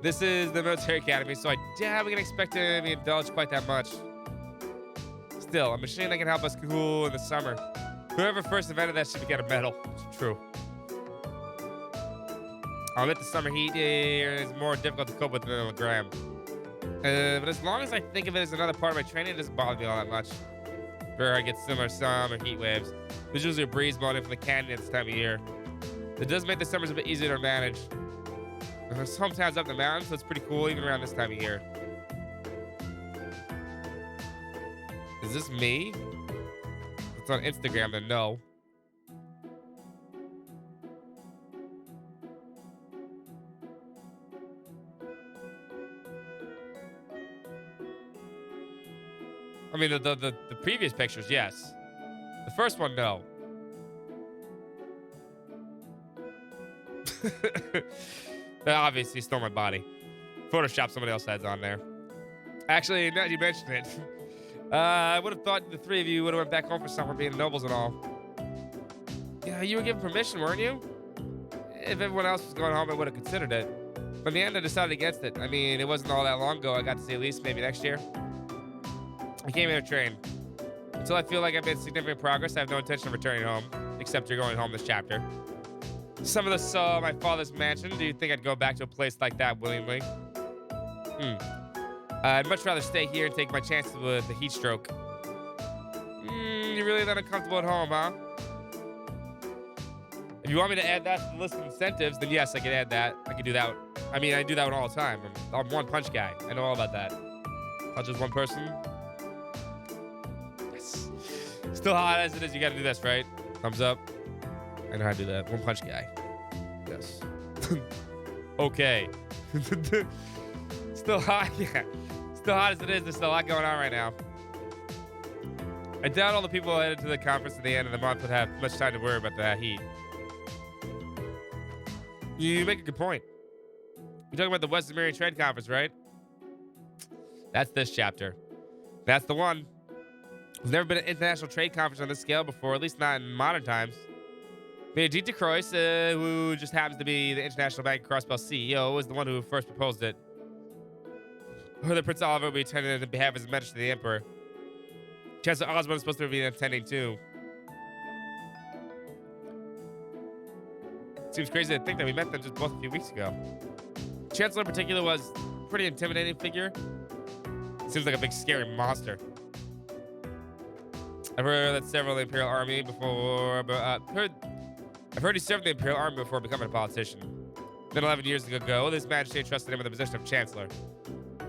This is the military academy, so I doubt we can expect to be indulged quite that much. Still, a machine that can help us cool in the summer. Whoever first invented that should get a medal. It's true. I'll admit the summer heat is more difficult to cope with than a gram. But as long as I think of it as another part of my training, it doesn't bother me all that much. Sure, I get similar summer heat waves. There's usually a breeze blowing in from the canyon at this time of year. It does make the summers a bit easier to manage. There's hometowns up the mountain, so it's pretty cool even around this time of year. Is this me? It's on Instagram, then no. I mean, the previous pictures, yes. The first one, no. That obviously stole my body. Photoshop somebody else's heads on there. Actually, now that you mentioned it, I would have thought the three of you would have went back home for summer being nobles and all. Yeah, you were given permission, weren't you? If everyone else was going home, I would have considered it. But in the end, I decided against it. I mean, it wasn't all that long ago. I got to see Elise maybe next year. I came here to train. Until I feel like I've made significant progress, I have no intention of returning home, except you're going home this chapter. Some of us saw my father's mansion. Do you think I'd go back to a place like that willingly? I'd much rather stay here and take my chances with the heat stroke. You're really that uncomfortable at home, huh? If you want me to add that to the list of incentives, then yes, I can add that. I can do that. I mean, I do that one all the time. I'm one punch guy. I know all about that. Not just one person. Yes. Still hot as it is, you gotta do this, right? Thumbs up. I know how to do that. One punch guy. Yes. Okay. Still hot, yeah. Still hot as it is, there's still a lot going on right now. I doubt all the people headed to the conference at the end of the month would have much time to worry about that heat. You make a good point. You're talking about the Western Marion Trade Conference, right? That's this chapter. That's the one. There's never been an international trade conference on this scale before, at least not in modern times. Major Dieter Croix, who just happens to be the International Bank Crossbell CEO, was the one who first proposed it. Further, Prince Oliver will be attending on behalf of His Majesty the Emperor. Chancellor Osborne is supposed to be attending too. Seems crazy to think that we met them just both a few weeks ago. Chancellor in particular was a pretty intimidating figure. Seems like a big scary monster. I've heard that several of the Imperial Army before, I've heard he served in the Imperial Army before becoming a politician. Then 11 years ago, His Majesty entrusted him with the position of Chancellor.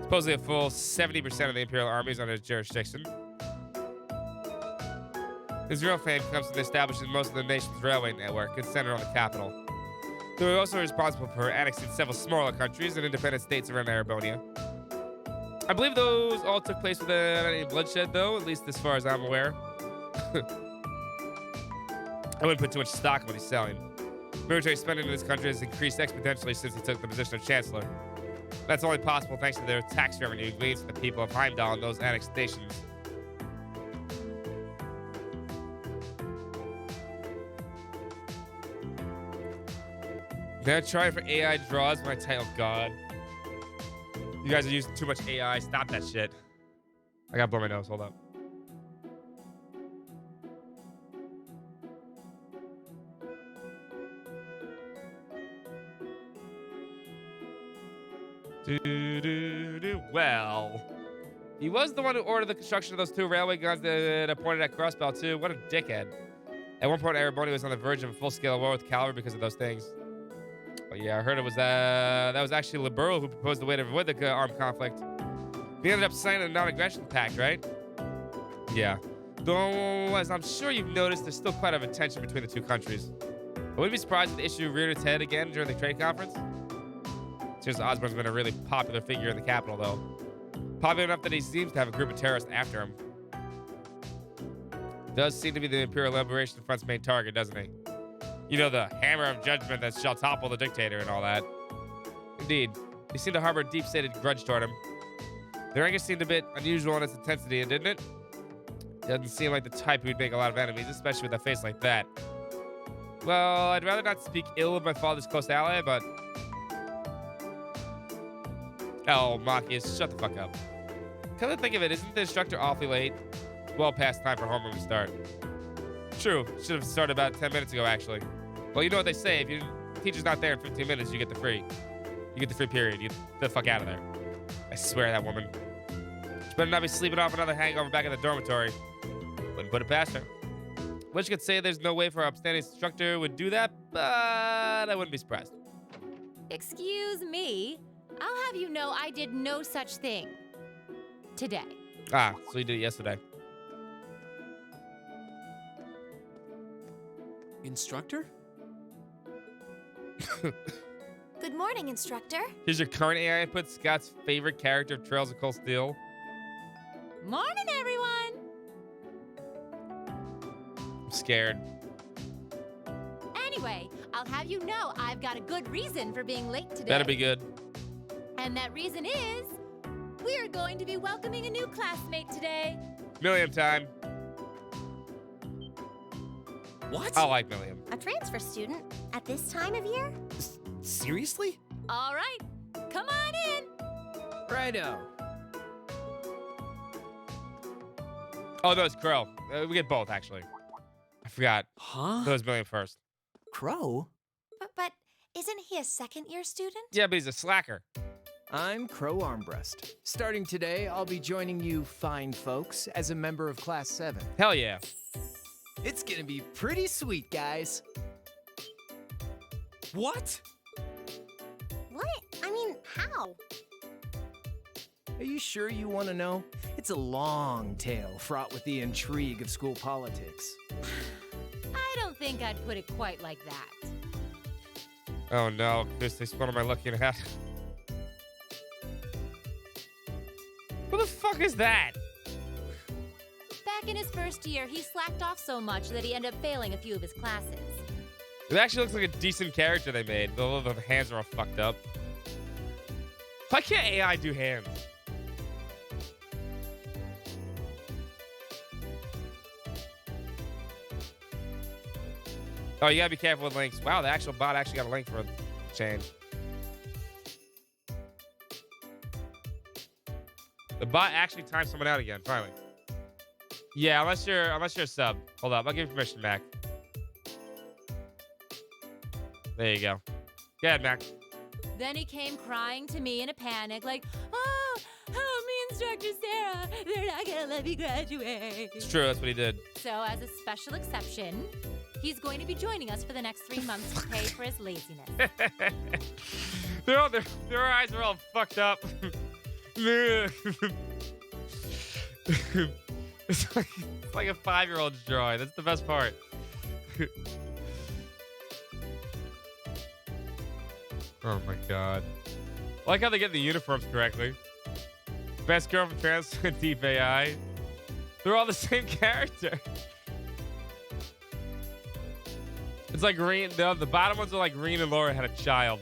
Supposedly a full 70% of the Imperial Army is under his jurisdiction. His real fame comes from the establishment of most of the nation's railway network, it's centered on the capital. They were also responsible for annexing several smaller countries and independent states around Arabonia. I believe those all took place without any bloodshed, though, at least as far as I'm aware. I wouldn't put too much stock in what he's selling. Military spending in this country has increased exponentially since he took the position of Chancellor. That's only possible thanks to their tax revenue gleaned from the people of Heimdall and those annexed stations. Now trying for AI draws my title. God. You guys are using too much AI. Stop that shit. I gotta blow my nose. Hold up. Well, he was the one who ordered the construction of those two railway guns that are pointed at Crossbell, too. What a dickhead. At one point, Arabonia was on the verge of a full-scale war with Calvary because of those things. But yeah, I heard it was that was actually Liberal who proposed the way to avoid the armed conflict. We ended up signing a non-aggression pact, right? Yeah. Though, as I'm sure you've noticed, there's still quite a bit of tension between the two countries. I wouldn't be surprised if the issue reared its head again during the trade conference. Since Osborn's been a really popular figure in the capital, though. Popular enough that he seems to have a group of terrorists after him. Does seem to be the Imperial Liberation Front's main target, doesn't he? You know, the hammer of judgment that shall topple the dictator and all that. Indeed, he seemed to harbor a deep-seated grudge toward him. Their anger seemed a bit unusual in its intensity, didn't it? Doesn't seem like the type who'd make a lot of enemies, especially with a face like that. Well, I'd rather not speak ill of my father's close ally, but... Oh, Machias, shut the fuck up. Come to think of it, isn't the instructor awfully late? Well past time for homeroom to start. True, should have started about 10 minutes ago, actually. Well, you know what they say, if your teacher's not there in 15 minutes, you get the free period. You get the fuck out of there. I swear that woman. She better not be sleeping off another hangover back in the dormitory. Wouldn't put it past her. Wish I could say there's no way for our upstanding instructor would do that, but I wouldn't be surprised. Excuse me. I'll have you know I did no such thing. Today. Ah, so you did it yesterday. Instructor? Good morning, instructor. Here's your current AI input, Scott's favorite character of Trails of Cold Steel. Morning, everyone. I'm scared. Anyway, I'll have you know I've got a good reason for being late today. Better be good. And that reason is we're going to be welcoming a new classmate today. Milliam time. What? I like Milliam. A transfer student at this time of year? Seriously? All right, come on in. Righto. Oh, no, it's Crow. We get both, actually. I forgot. Huh? That was Milliam first. Crow? But isn't he a second-year student? Yeah, but he's a slacker. I'm Crow Armbrust. Starting today, I'll be joining you fine folks as a member of Class 7. Hell yeah. It's gonna be pretty sweet, guys. What? What? I mean, how? Are you sure you want to know? It's a long tale fraught with the intrigue of school politics. I don't think I'd put it quite like that. Oh no, what am I looking at? What the fuck is that? Back in his first year, he slacked off so much that he ended up failing a few of his classes. It actually looks like a decent character they made. The hands are all fucked up. Why can't AI do hands? Oh, you gotta be careful with links. Wow, the actual bot actually got a link for a change. The bot actually timed someone out again, finally. Yeah, unless you're a sub. Hold up, I'll give you permission, Mac. There you go. Go ahead, Mac. Then he came crying to me in a panic, like, oh, help me, Instructor Sarah. They're not gonna let me graduate. It's true, that's what he did. So, as a special exception, he's going to be joining us for the next 3 months to pay for his laziness. Their eyes are all fucked up. It's like a 5-year-old's drawing. That's the best part. Oh my god. I like how they get the uniforms correctly. Best girl from Trans Deep AI. They're all the same character. It's like Green. The bottom ones are like Green and Laura had a child.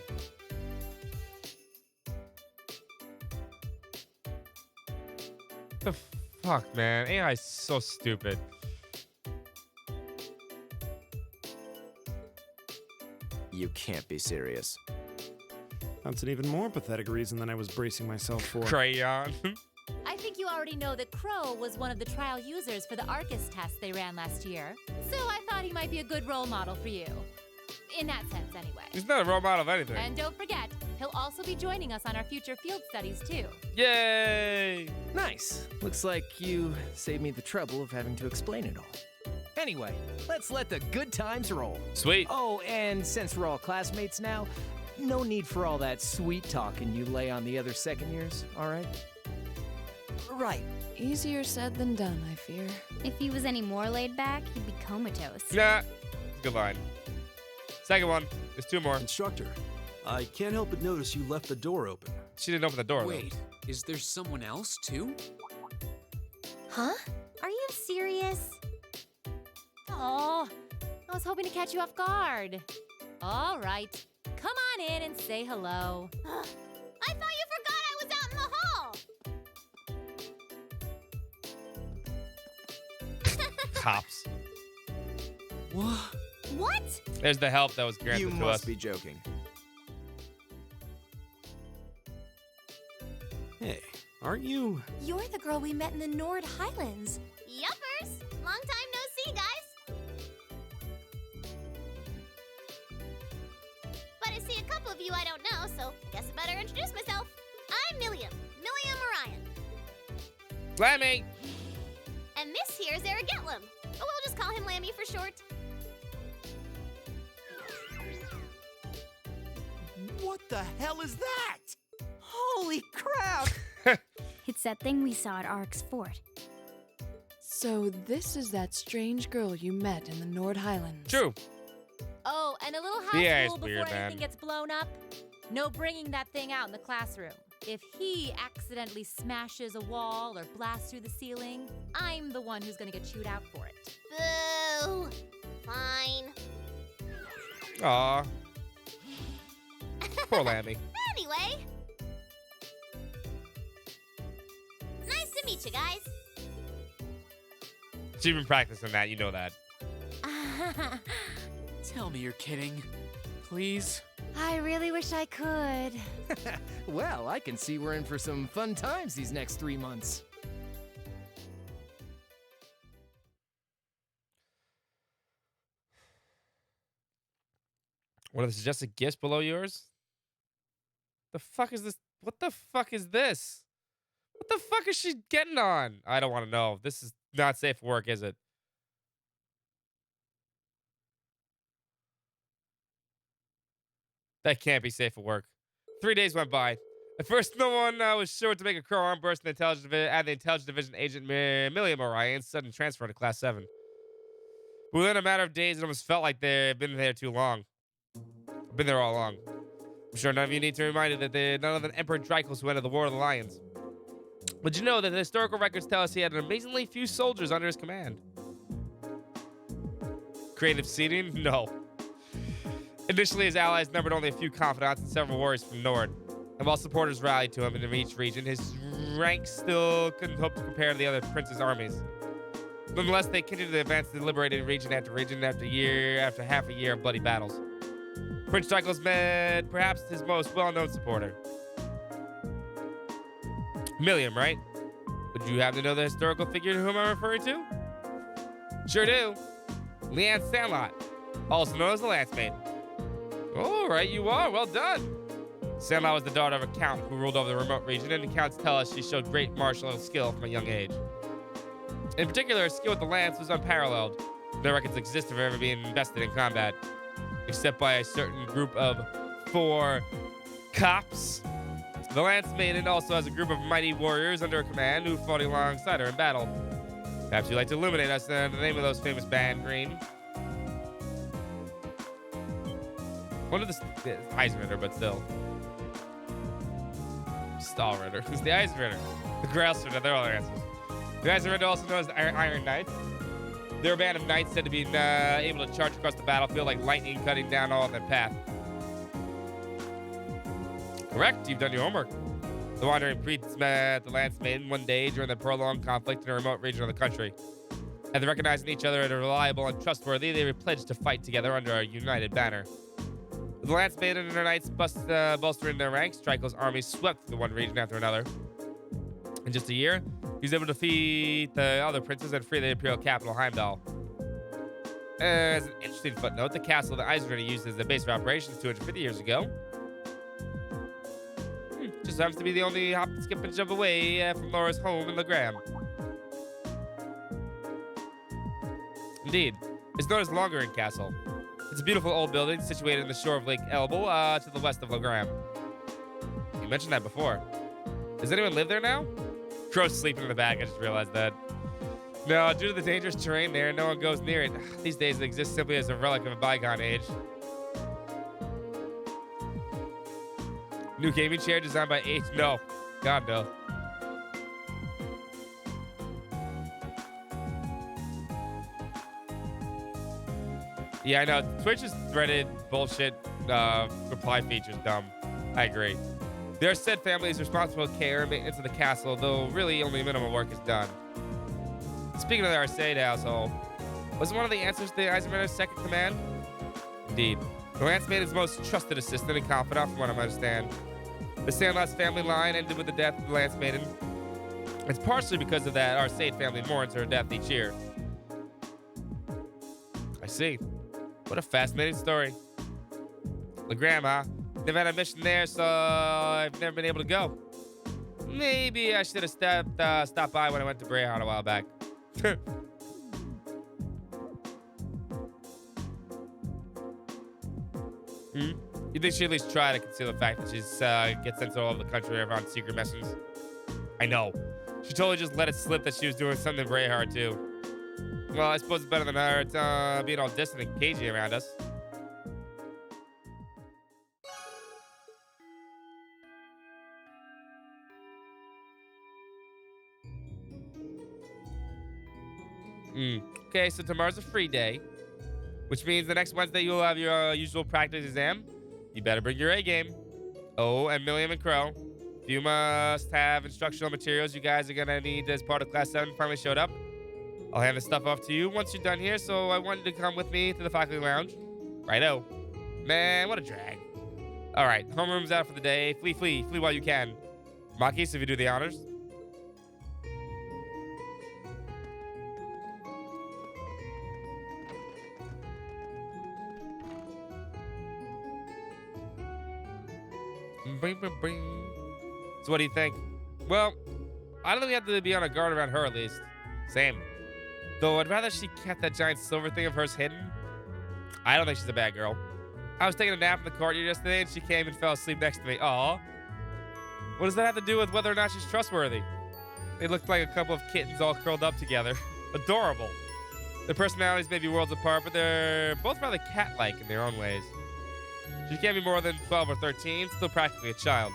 The fuck, man? AI is so stupid. You can't be serious. That's an even more pathetic reason than I was bracing myself for. Crayon. I think you already know that Crow was one of the trial users for the Arcus test they ran last year. So I thought he might be a good role model for you. In that sense, anyway. He's not a role model of anything. And don't forget, he'll also be joining us on our future field studies, too. Yay! Nice. Looks like you saved me the trouble of having to explain it all. Anyway, let's let the good times roll. Sweet. Oh, and since we're all classmates now, no need for all that sweet talking you lay on the other second years, all right? Right. Easier said than done, I fear. If he was any more laid back, he'd be comatose. Nah. Good line. Second one. There's 2 more. Instructor, I can't help but notice you left the door open. She didn't open the door, Wait, is there someone else too? Huh? Are you serious? Oh, I was hoping to catch you off guard. All right, come on in and say hello. I thought you forgot I was out in the hall! Cops. What? What? There's the help that was granted You to must us. be joking. Hey, aren't you? You're the girl we met in the Nord Highlands. Yuppers! Long time no see, guys! But I see a couple of you I don't know, so I guess I better introduce myself. I'm Milliam. Milliam Orion. Lammy! And this here's Eric Getlam. But we'll just call him Lammy for short. What the hell is that? Holy crap! It's that thing we saw at Ark's fort. So this is that strange girl you met in the Nord Highlands. True. Oh, and a little house Yeah, it's rule before weird, man. anything gets blown up. No bringing that thing out in the classroom. If he accidentally smashes a wall or blasts through the ceiling, I'm the one who's gonna get chewed out for it. Boo! Fine. Aw. Poor Lammy. Anyway. Nice to meet you guys. She's been practicing that, you know that. Tell me you're kidding. Please? I really wish I could. Well, I can see we're in for some fun times these next 3 months. One of the suggested gifts below yours? The fuck is this? What the fuck is this? What the fuck is she getting on? I don't want to know. This is not safe for work, is it? That can't be safe for work. 3 days went by. At first, no one was sure to make a crow arm burst in the Intelligence Division agent Milliam Orion's sudden transfer to Class 7. But within a matter of days, it almost felt like they'd been there too long. Been there all along. I'm sure none of you need to be reminded that none of the Emperor Dracos who ended the War of the Lions. But you know that the historical records tell us he had an amazingly few soldiers under his command. Creative seeding? No. Initially, his allies numbered only a few confidants and several warriors from Nord. And while supporters rallied to him in each region, his ranks still couldn't hope to compare to the other prince's armies. Nonetheless, they continued to advance the liberated region after half a year of bloody battles. Prince Dracos met perhaps his most well-known supporter. Milliam, right? Would you happen to know the historical figure to whom I'm referring to? Sure do. Leanne Sandlot, also known as the Lance Maid. All right, you are. Well done. Sandlot was the daughter of a count who ruled over the remote region, and the counts tell us she showed great martial skill from a young age. In particular, her skill with the lance was unparalleled. No records exist of her ever being invested in combat, except by a certain group of 4 cops. The Lance Maiden also has a group of mighty warriors under her command who fought alongside her in battle. Perhaps you'd like to illuminate us the name of those famous band, Green. One of the Eisritter, but still. Stahlritter. It's the Eisritter. The Grailsritter, they're all their answers. The Eisritter, also known as the Iron Knights. They're a band of knights said to be able to charge across the battlefield like lightning, cutting down all in their path. Correct, you've done your homework. The wandering priests met the Lance Maiden one day during the prolonged conflict in a remote region of the country. After recognizing each other as reliable and trustworthy, they were pledged to fight together under a united banner. With the Lance Maiden and her knights bolstering their ranks, Dracos' army swept through one region after another. In just a year, he was able to defeat the other princes and free the imperial capital, Heimdall. As an interesting footnote, the castle that Eisritter used as the base of operations 250 years ago just happens to be the only hop, skip, and jump away from Laura's home in Legram. Indeed, it's known as Longering Castle. It's a beautiful old building situated in the shore of Lake Elbel to the west of Legram. You mentioned that before. Does anyone live there now? Crow's sleeping in the back, I just realized that. No, due to the dangerous terrain there, no one goes near it. These days it exists simply as a relic of a bygone age. New gaming chair designed by H. No. God, no. Yeah, I know. Twitch's threaded bullshit reply feature's dumb. I agree. Their said family is responsible for care and maintenance of the castle, though really only minimal work is done. Speaking of the Arcade household, was one of the answers to the Eisenmaiden's second command? Indeed. The Lance Maiden's most trusted assistant and confidant, from what I understand. The Sandlot's family line ended with the death of the Lance Maiden. It's partially because of that Arcade family mourns her death each year. I see. What a fascinating story. Legram, huh? They've had a mission there, so I've never been able to go. Maybe I should have stopped by when I went to Brayheart a while back. You think she'd at least try to conceal the fact that she's gets sent all over the country around secret missions? I know. She totally just let it slip that she was doing something in Brayheart too. Well, I suppose it's better than her being all distant and cagey around us. Okay, so tomorrow's a free day, which means the next Wednesday you'll have your usual practice exam. You better bring your A game. Oh, and Milliam and Crow, you must have instructional materials you guys are gonna need as part of Class 7 finally showed up. I'll hand the stuff off to you once you're done here, so I wanted to come with me to the faculty lounge. Righto. Man, what a drag. All right, homeroom's out for the day. Flee while you can. Makis, if you do the honors. So what do you think? Well, I don't think we have to be on a guard around her at least. Same. Though I'd rather she kept that giant silver thing of hers hidden. I don't think she's a bad girl. I was taking a nap in the courtyard yesterday and she came and fell asleep next to me. Aw. What does that have to do with whether or not she's trustworthy? They looked like a couple of kittens all curled up together. Adorable. Their personalities may be worlds apart, but they're both rather cat-like in their own ways. She can't be more than 12 or 13, still practically a child.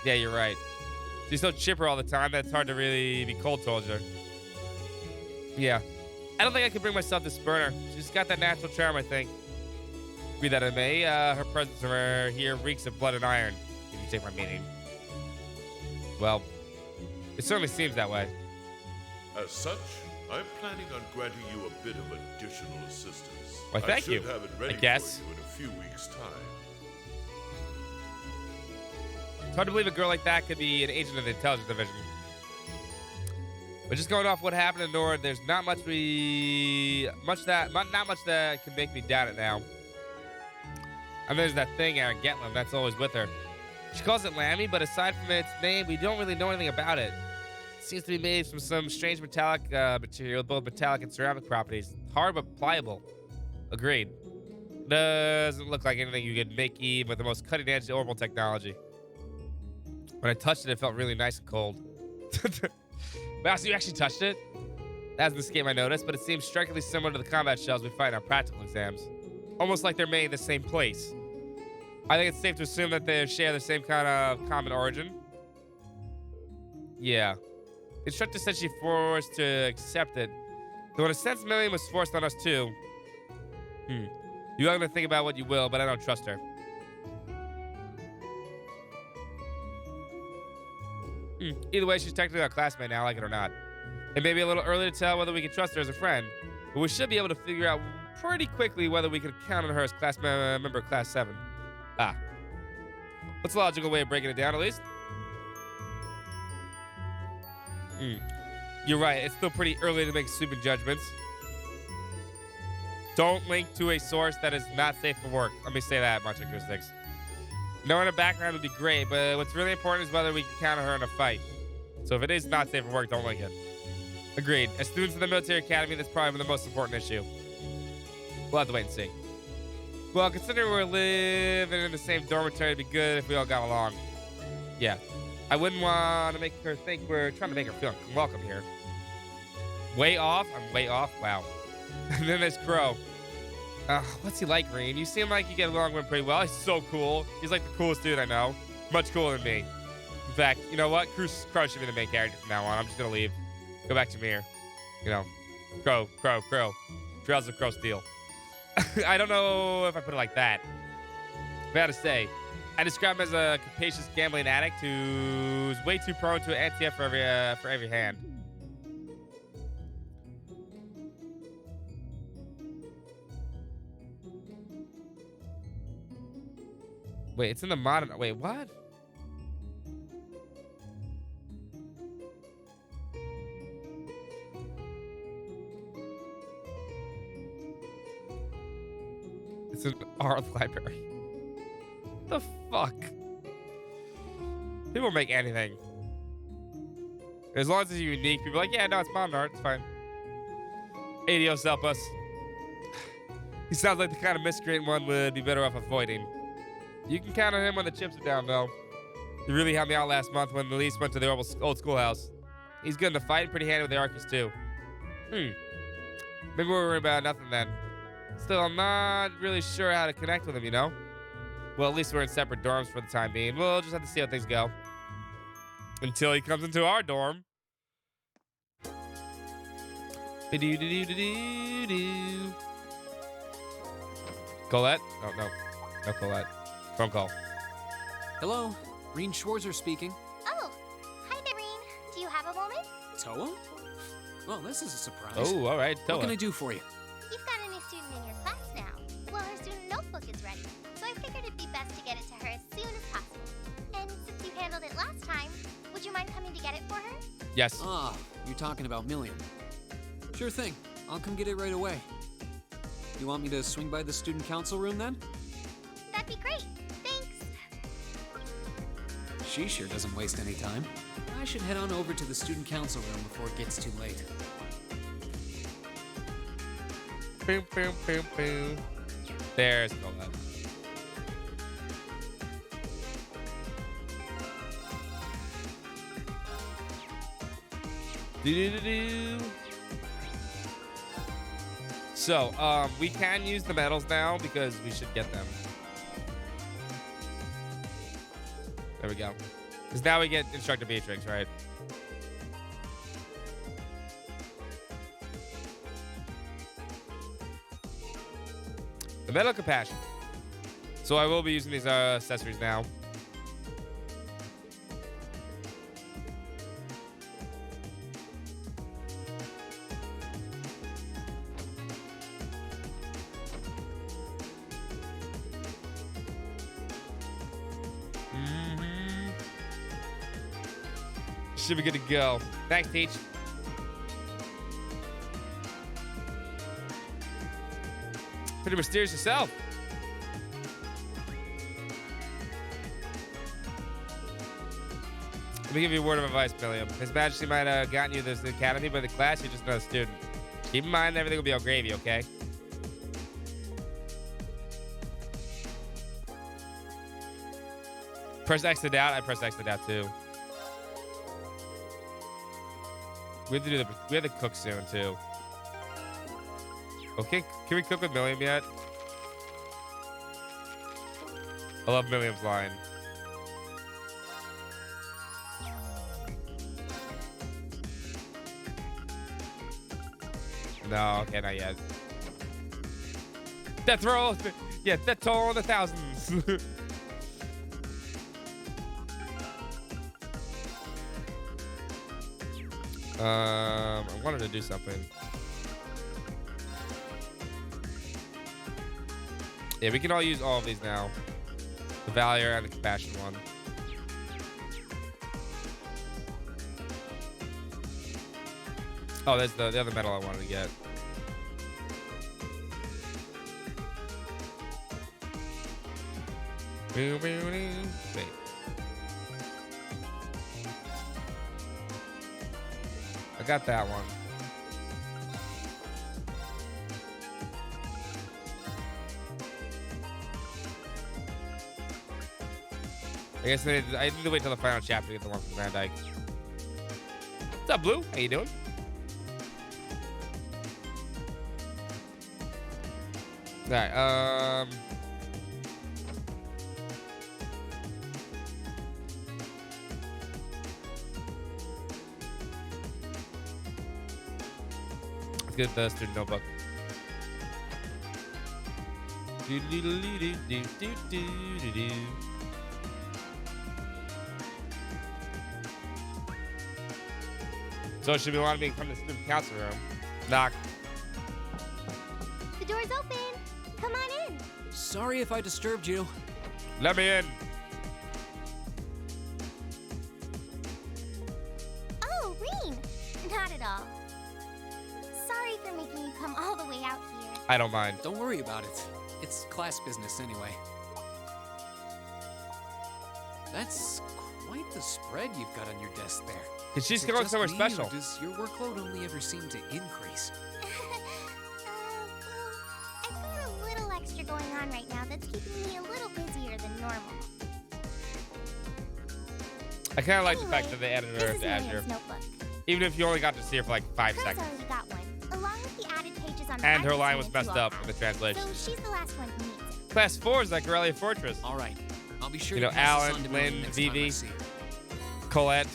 Yeah, you're right. She's so chipper all the time that it's hard to really be cold towards her. Yeah. I don't think I could bring myself to spurn her. She's got that natural charm, I think. Be that it may, her presence here reeks of blood and iron, if you take my meaning. Well, it certainly seems that way. As such, I'm planning on granting you a bit of additional assistance. Why, thank you. I should have it ready I guess. for you in a few weeks' time. It's hard to believe a girl like that could be an agent of the intelligence division. But just going off what happened in Nord, there's not much that can make me doubt it now. And there's that thing, Aaron Getlam, that's always with her. She calls it Lammy, but aside from its name, we don't really know anything about it. It seems to be made from some strange metallic material, both metallic and ceramic properties. Hard but pliable. Agreed. Doesn't look like anything you could make even with the most cutting-edge orbital technology. When I touched it, it felt really nice and cold. Wow, so you actually touched it? That's the scheme I noticed, but it seems strikingly similar to the combat shells we fight in our practical exams. Almost like they're made in the same place. I think it's safe to assume that they share the same kind of common origin. Yeah. The instructor said she forced to accept it. Though in a sense, Milliam was forced on us too. You are going to think about what you will, but I don't trust her. Either way, she's technically our classmate now, like it or not. It may be a little early to tell whether we can trust her as a friend, but we should be able to figure out pretty quickly whether we can count on her as class member of Class 7. What's a logical way of breaking it down, at least? You're right, it's still pretty early to make sweeping judgments. Don't link to a source that is not safe for work. Let me say that, Macho Acoustics. Knowing her background would be great, but what's really important is whether we can count on her in a fight. So if it is not safe for work, don't link it. Agreed. As students in the military academy, that's probably the most important issue. We'll have to wait and see. Well, considering we're living in the same dormitory, it'd be good if we all got along. Yeah. I wouldn't want to make her think we're trying to make her feel welcome here. Way off? I'm way off? Wow. And then there's Crow. What's he like, Green? You seem like you get along with him pretty well. He's so cool. He's like the coolest dude I know. Much cooler than me. In fact, you know what? Crow should be the main character from now on. I'm just gonna leave. Go back to Mir. You know, Crow. Trails of Crow Steel. I don't know if I put it like that. But I gotta say, I describe him as a capacious gambling addict who's way too prone to an anti-F for every hand. Wait, it's in the modern. Wait, what? It's an art library. The fuck? People make anything. As long as it's unique, people are like, yeah, no, it's modern art. It's fine. Adios, help us. He sounds like the kind of miscreant one would be better off avoiding. You can count on him when the chips are down, though. He really helped me out last month when Elise went to the old schoolhouse. He's good in the fight and pretty handy with the Arcus, too. Maybe we're worried about nothing then. Still, I'm not really sure how to connect with him, you know? Well, at least we're in separate dorms for the time being. We'll just have to see how things go. Until he comes into our dorm. Colette? Oh, no. No Colette. Phone call. Hello, Reen Schwarzer speaking. Oh, hi, Noreen. Do you have a moment? Toa? Well, this is a surprise. Oh, all right, Toa. What can I do for you? You've got a new student in your class now. Well, her student notebook is ready, so I figured it'd be best to get it to her as soon as possible. And since you handled it last time, would you mind coming to get it for her? Yes. Ah, you're talking about Milliam. Sure thing. I'll come get it right away. You want me to swing by the student council room then? That'd be great. Thanks. She sure doesn't waste any time. I should head on over to the student council room before it gets too late. Boom, boom, boom, boom. There's Colette. Do-do-do-do. So, we can use the medals now because we should get them. There we go. Because now we get Instructor Beatrix, right? The Medal of Compassion. So I will be using these accessories now. Should be good to go. Thanks, Teach. Pretty mysterious yourself. Let me give you a word of advice, Milliam. His Majesty might have gotten you this academy, but the class, you're just another student. Keep in mind, everything will be all gravy, okay? Press X to doubt. I press X to doubt too. We have to do we have to cook soon too. Okay, can we cook with Milliam yet? I love Milliam's line. No, okay, not yet. Death roll! Yeah, death toll in the thousands. I wanted to do something. Yeah, we can all use all of these now. The Valier and the Compassion one. Oh, there's the other medal I wanted to get. Wait. I got that one. I guess I need to wait till the final chapter to get the one from Van Dyke. What's up, Blue? How you doing? Alright, get the student notebook. So should we want me to come to the student council room? Knock. The door's open. Come on in. Sorry if I disturbed you. Let me in. Oh, Reen. Not at all. Sorry for making you come all the way out here. I don't mind. Don't worry about it. It's class business anyway. That's quite the spread you've got on your desk there. Cause she's Is it going just somewhere me, special. Or does your workload only ever seem to increase? I've got a little extra going on right now that's keeping me a little busier than normal. I kind of like the fact that they added This her is to Azure. Miriam's notebook. Even if you only got to see her for like 5 Crow's seconds. already got one, along with the added pages on And her practice line was units messed you all up in the have. translation. So she's the last one who needs it. Class 4 is like Aurelia Fortress. All right. I'll be sure You to know, pass this on Alan, to Miriam Lynn, next time I Vivi, see her. Colette.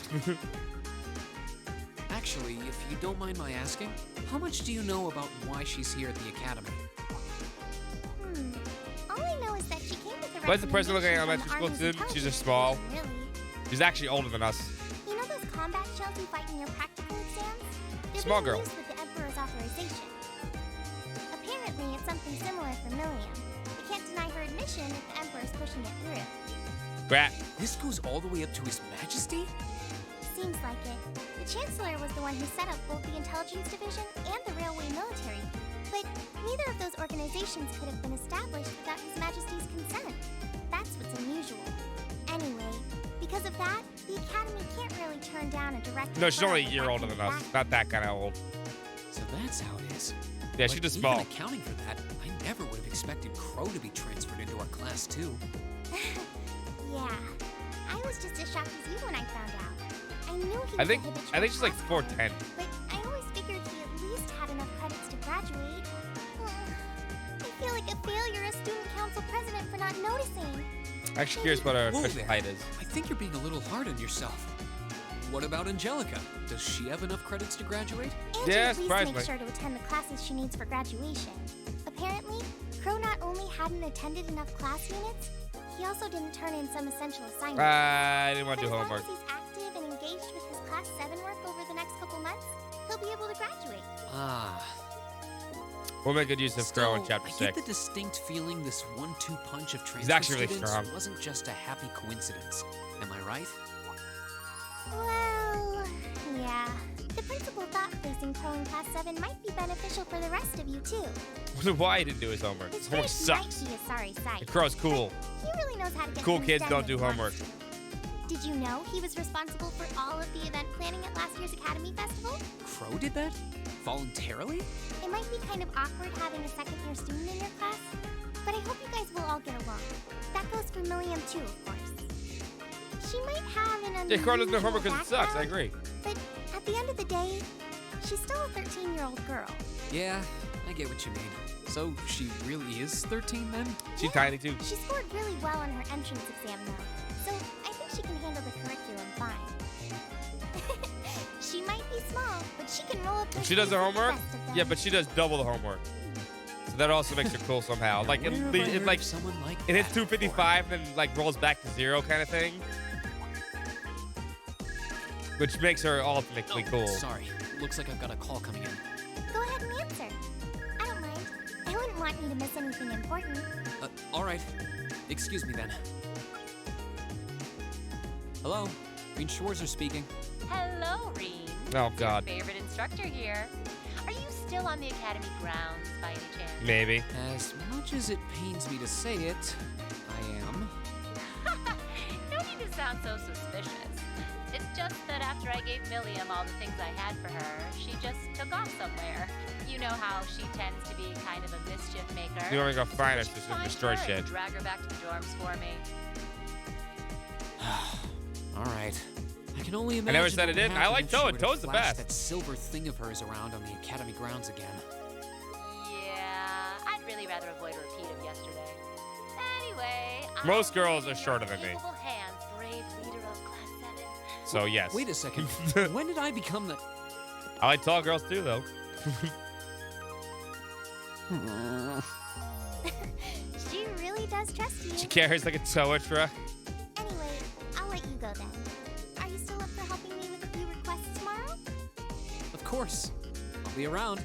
Actually, if you don't mind my asking, how much do you know about why she's here at the academy? All I know is that she came with the Why is the person looking at recommendation elementary from school the student? Army's She's just intelligence small. division, really. She's actually older than us. You know those combat shells you fight in your practical exams? They're Small being girl. used with the Emperor's authorization. Apparently, it's something similar for Milliam. They can't deny her admission if the Emperor's pushing it through. Brat. This goes all the way up to His Majesty? Seems like it. The Chancellor was the one who set up both the Intelligence Division and the Railway Military. But neither of those organizations could have been established without His Majesty's consent. That's what's unusual. Anyway, because of that, the Academy can't really turn down a direct. No, she's only a referral year without older than any us. Not that kind of old. So that's how it is. Yeah, But she's just even small. accounting for that, I never would have expected Crow to be transferred into our class too. Yeah. I was just as shocked as you when I found out. I knew he was I think a habitual she's like class 4'10". but I always figured he at least had enough credits to graduate. I feel like a failure as student council president for not noticing. I'm actually curious what her Whoa official there. height is. I think you're being a little hard on yourself. What about Angelica? Does she have enough credits to graduate? Angie Yeah, at least surprisingly. makes sure to attend the classes she needs for graduation. Apparently, Crow not only hadn't attended enough class units, he also didn't turn in some essential assignments. I didn't want to But do as long homework. as he's active and engaged with his Class 7 work over the next couple months, he'll be able to graduate. Ah. We'll make good use of Crow in Still, chapter I get 6. the distinct feeling this 1-2 punch of transfer He's actually really students strong. wasn't just a happy coincidence. Am I right? Well, yeah. The principal thought placing Crow in Class 7 might be beneficial for the rest of you, too. Wonder why he didn't do his homework. His His homework grades might sucks. be a sorry sight. The Crow's cool. He really knows how to get Cool things kids done don't when do he wants homework. to. Did you know he was responsible for all of the event planning at last year's Academy Festival? Crow did that? Voluntarily? It might be kind of awkward having a second-year student in your class, but I hope you guys will all get along. That goes for Milliam too, of course. She might have an Yeah, Crow doesn't do unusual homework because it sucks. I background, agree. But at the end of the day, she's still a 13-year-old girl. Yeah, I get what you mean. So she really is 13 then? She's tiny too. She scored really well on her entrance exam, though, so I think she can handle the curriculum fine. She might be small, but she can roll up her She does sleeves the with homework? rest of them. Yeah, but she does double the homework. So that also makes her cool somehow. Like Where have I it heard like of someone like it hits that 255 and like rolls back to 0 kind of thing. Which makes her ultimately cool. Sorry, looks like I've got a call coming in. Go ahead and answer. I don't mind. I wouldn't want you to miss anything important. All right. Excuse me then. Hello, Reen Schwarzer speaking. Hello, Reen. Oh, God. Your favorite instructor here. Are you still on the academy grounds by any chance? Maybe. As much as it pains me to say it, I am. No need to sound so suspicious. It's just that after I gave Milliam all the things I had for her, she just took off somewhere. You know how she tends to be kind of a mischief maker. You want me to go find her So so you she can find destroy her and shit. drag her back to the dorms for me. All right. I can only imagine. never said what it would in. I happen like if she Toad. were to Toad's the flash best. That silver thing of hers around on the academy grounds again. Yeah, I'd really rather avoid a repeat of yesterday. Anyway, Most girls are shorter than me. capable hands, brave leader of Class 7. So yes. Wait a second. When did I become the? I like tall girls too, though. She really does trust you. She carries like a tow truck. Anyway, I'll let you go then. Are you still up for helping me with a few requests tomorrow? Of course. I'll be around.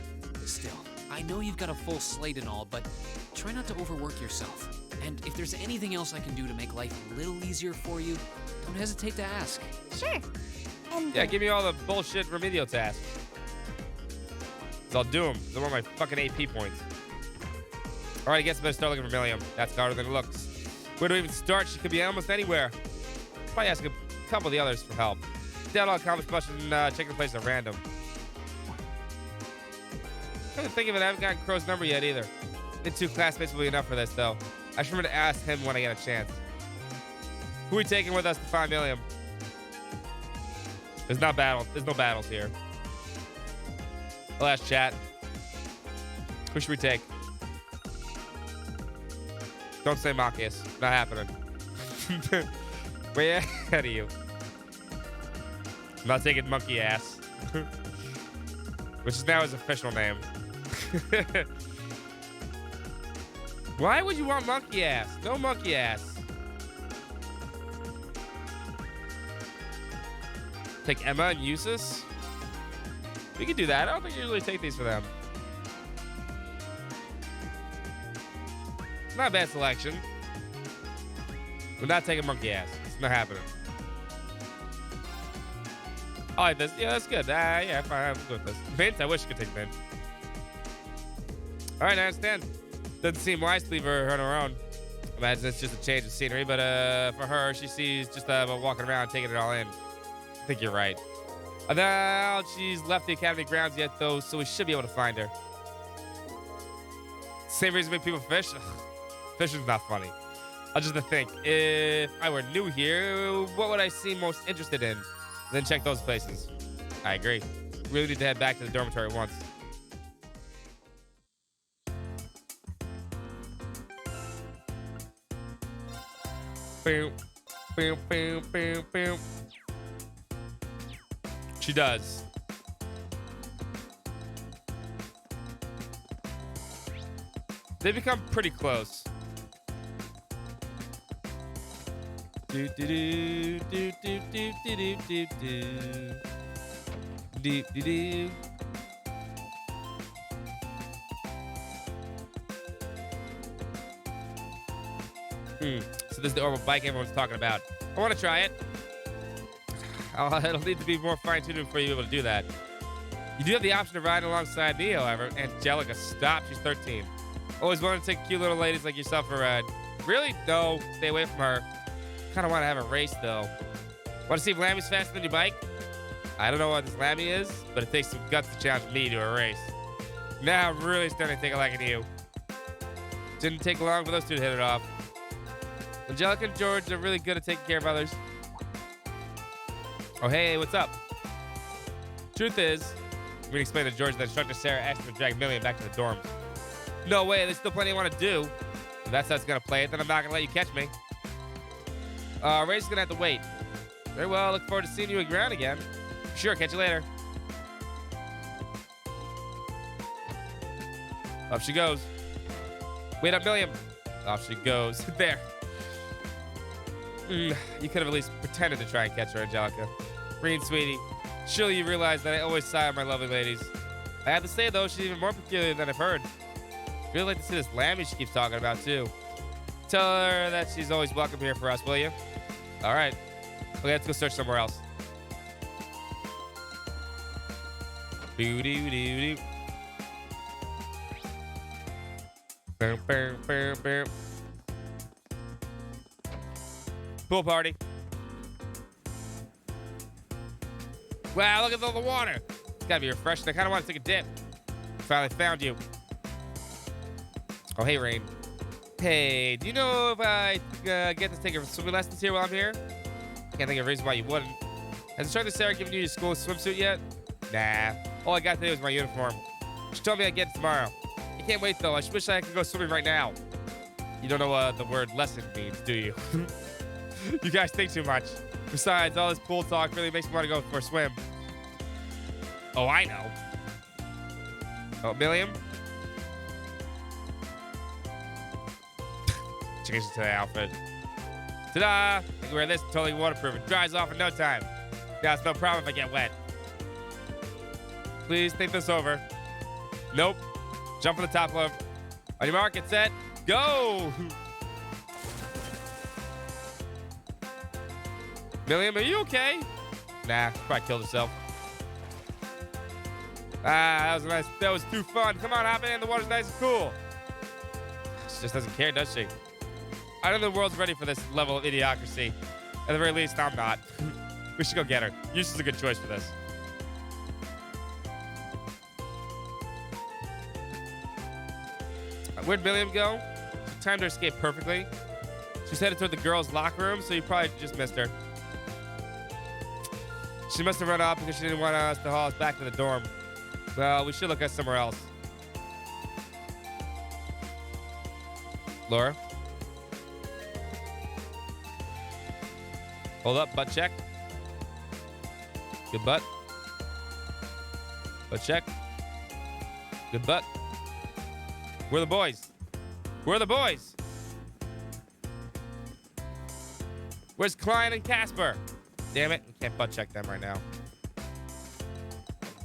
Still, I know you've got a full slate and all, but try not to overwork yourself. And if there's anything else I can do to make life a little easier for you, don't hesitate to ask. Sure. And Yeah, give me all the bullshit remedial tasks. I'll do them. They want my fucking AP points. All right, I guess I better start looking for Milliam. That's harder than it looks. Where do we even start? She could be almost anywhere. Probably ask a couple of the others for help. Doubt I'll accomplish much in checking the place at random. I can't think of it. I haven't gotten Crow's number yet either. The 2 classmates will be enough for this, though. I should remember to ask him when I get a chance. Who are we taking with us to find Milliam? There's no battles here. Last chat. Who should we take? Don't say Machias. Not happening. Way ahead of you. I'm not taking Monkey Ass. Which is now his official name. Why would you want Monkey Ass? No Monkey Ass. Take Emma and Eustace? We could do that. I don't think you usually take these for them. Not a bad selection. We're not taking Monkey Ass. It's not happening. I like this. Yeah, that's good. Yeah, fine. I'm good with this. Mint? I wish I could take Mint. All right, I understand. Doesn't seem wise to leave her on her own. Imagine it's just a change of scenery, but for her, she sees just walking around, taking it all in. I think you're right. Now she's left the academy grounds yet, though, so we should be able to find her. Same reason we make people fish? Ugh, fishing's not funny. I'll just think, if I were new here, what would I seem most interested in? Then check those places. I agree. Really need to head back to the dormitory once. Boom, boom, boom, boom, boom. She does. They become pretty close. Do do do do do do do do do do do. So this is the orbital bike everyone's talking about. I want to try it. It'll need to be more fine-tuned for you to be able to do that. You do have the option to ride alongside me, however. Angelica, stop. She's 13. Always wanted to take cute little ladies like yourself for a ride. Really? No. Stay away from her. Kind of want to have a race, though. Want to see if Lammy's faster than your bike? I don't know what this Lammy is, but it takes some guts to challenge me to a race. Now I'm really starting to take a liking to you. Didn't take long for those two to hit it off. Angelica and George are really good at taking care of others. Oh, hey, what's up? Truth is, we can explain to George that instructor Sarah asked him to drag Milliam back to the dorm. No way, there's still plenty I want to do. If that's how it's going to play it, then I'm not going to let you catch me. Ray's going to have to wait. Very well, look forward to seeing you around again. Sure, catch you later. Off she goes. Wait up, Milliam. Off she goes. There. You could have at least pretended to try and catch her, Angelica. Green, sweetie. Surely you realize that I always sigh on my lovely ladies. I have to say, though, she's even more peculiar than I've heard. Really like to see this Lammy she keeps talking about, too. Tell her that she's always welcome here for us, will you? All right. Okay, let's go search somewhere else. Boo-doo-doo-doo. Boom, boom, boom, boom. Pool party. Wow, look at all the water. It's gotta be refreshing. I kind of want to take a dip. Finally found you. Oh, hey, Rain. Hey, do you know if I get to take swimming lessons here while I'm here? Can't think of a reason why you wouldn't. Has instructor Sarah given you your school swimsuit yet? Nah. All I got today was my uniform. She told me I'd get it tomorrow. I can't wait, though. I wish I could go swimming right now. You don't know what the word lesson means, do you? You guys think too much. Besides, all this pool talk really makes me want to go for a swim. Oh, I know. Oh, Milliam? changes to the outfit. Ta-da! I can wear this, totally waterproof. It dries off in no time. Yeah, it's no problem if I get wet. Please think this over. Nope. Jump for the top rope. On your mark, get set, go! Milliam, are you okay? Nah, probably killed herself. That was nice. That was too fun. Come on, hop in. The water's nice and cool. She just doesn't care, does she? I don't think the world's ready for this level of idiocracy. At the very least, I'm not. We should go get her. Yus is a good choice for this. Where'd Milliam go? She timed her escape perfectly. She's headed toward the girls' locker room, so you probably just missed her. She must have run off because she didn't want us to haul us back to the dorm. Well, we should look at somewhere else. Laura? Hold up, butt check. Good butt. Butt check. Good butt. Where are the boys? Where are the boys? Where's Klein and Casper? Damn it, we can't butt check them right now.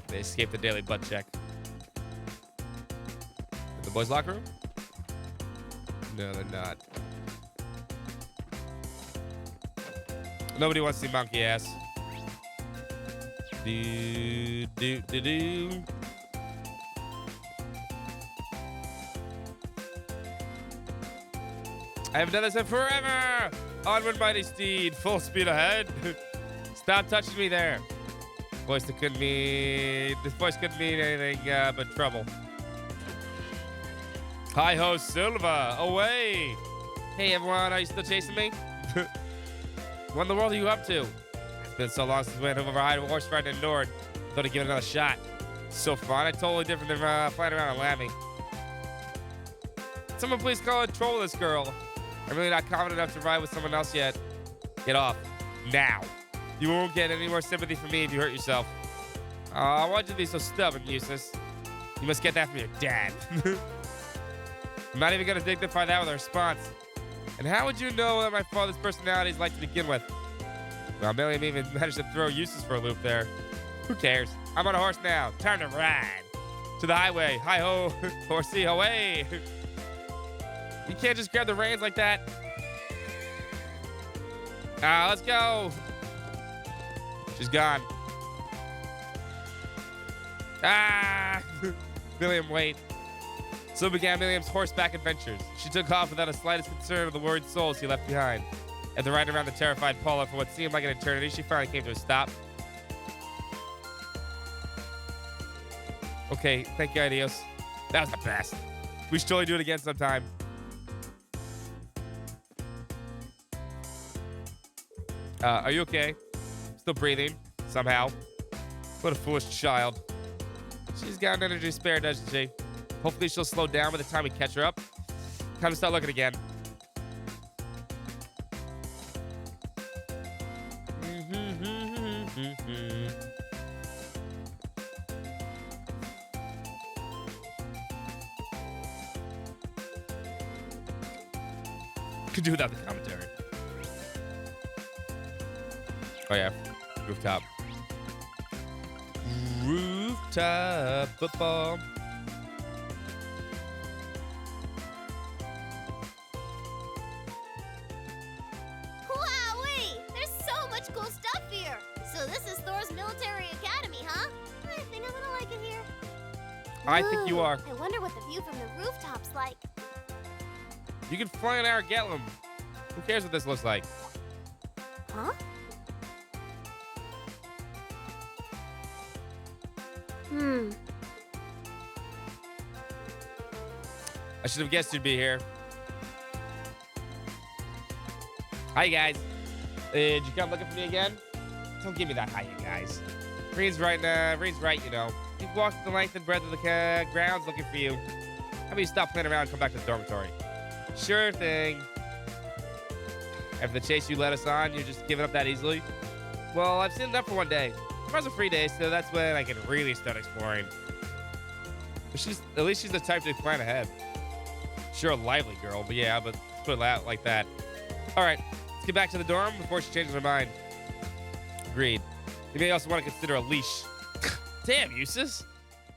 They escaped the daily butt check. The boys' locker room? No, they're not. Nobody wants to see monkey ass. Do, do, do, do. I haven't done this in forever! Onward, mighty steed, full speed ahead. Stop touching me there. This voice couldn't mean anything but trouble. Hi-ho, Silva, away! Hey, everyone, are you still chasing me? What in the world are you up to? It's been so long since we went over a horse riding in Nord. Thought I'd give it another shot. It's so fun. It's totally different than flying around in Lammy. Someone please call and troll this girl. I'm really not confident enough to ride with someone else yet. Get off. Now. You won't get any more sympathy from me if you hurt yourself. Why'd you be so stubborn, Eustace? You must get that from your dad. I'm not even going to dignify that with a response. And how would you know what my father's personality is like to begin with? Well, Milliam even managed to throw Eustace for a loop there. Who cares? I'm on a horse now. Time to ride. To the highway. Hi-ho, horsey, away. You can't just grab the reins like that. Let's go. She's gone. Milliam, wait. So began Milliam's horseback adventures. She took off without the slightest concern of the worried souls he left behind. After riding around the terrified Paula for what seemed like an eternity, she finally came to a stop. Okay, thank you, Adios. That was the best. We should totally do it again sometime. Are you okay? Still breathing, somehow. What a foolish child. She's got an energy spare, doesn't she? Hopefully she'll slow down by the time we catch her up. Time to start looking again. Could do without the commentary. Oh yeah, rooftop. Rooftop football. Wowee! There's so much cool stuff here. So this is Thor's Military Academy, huh? I think I'm gonna like it here. I think you are. I wonder what the view from the rooftop's like. You can fly an Aragetlum. Who cares what this looks like? Huh? I should have guessed you'd be here. Hi, guys. Did you come looking for me again? Don't give me that hi, you guys. Reen's right, you know. You've walked the length and breadth of the grounds looking for you. How about you stop playing around and come back to the dormitory? Sure thing. After the chase you led us on, you're just giving up that easily? Well, I've seen enough for one day. Tomorrow's a free day, so that's when I can really start exploring. But at least she's the type to plan ahead. Sure, a lively girl, but yeah, but put it out like that. All right, let's get back to the dorm before she changes her mind. Agreed. You may also want to consider a leash. Damn, Eustace.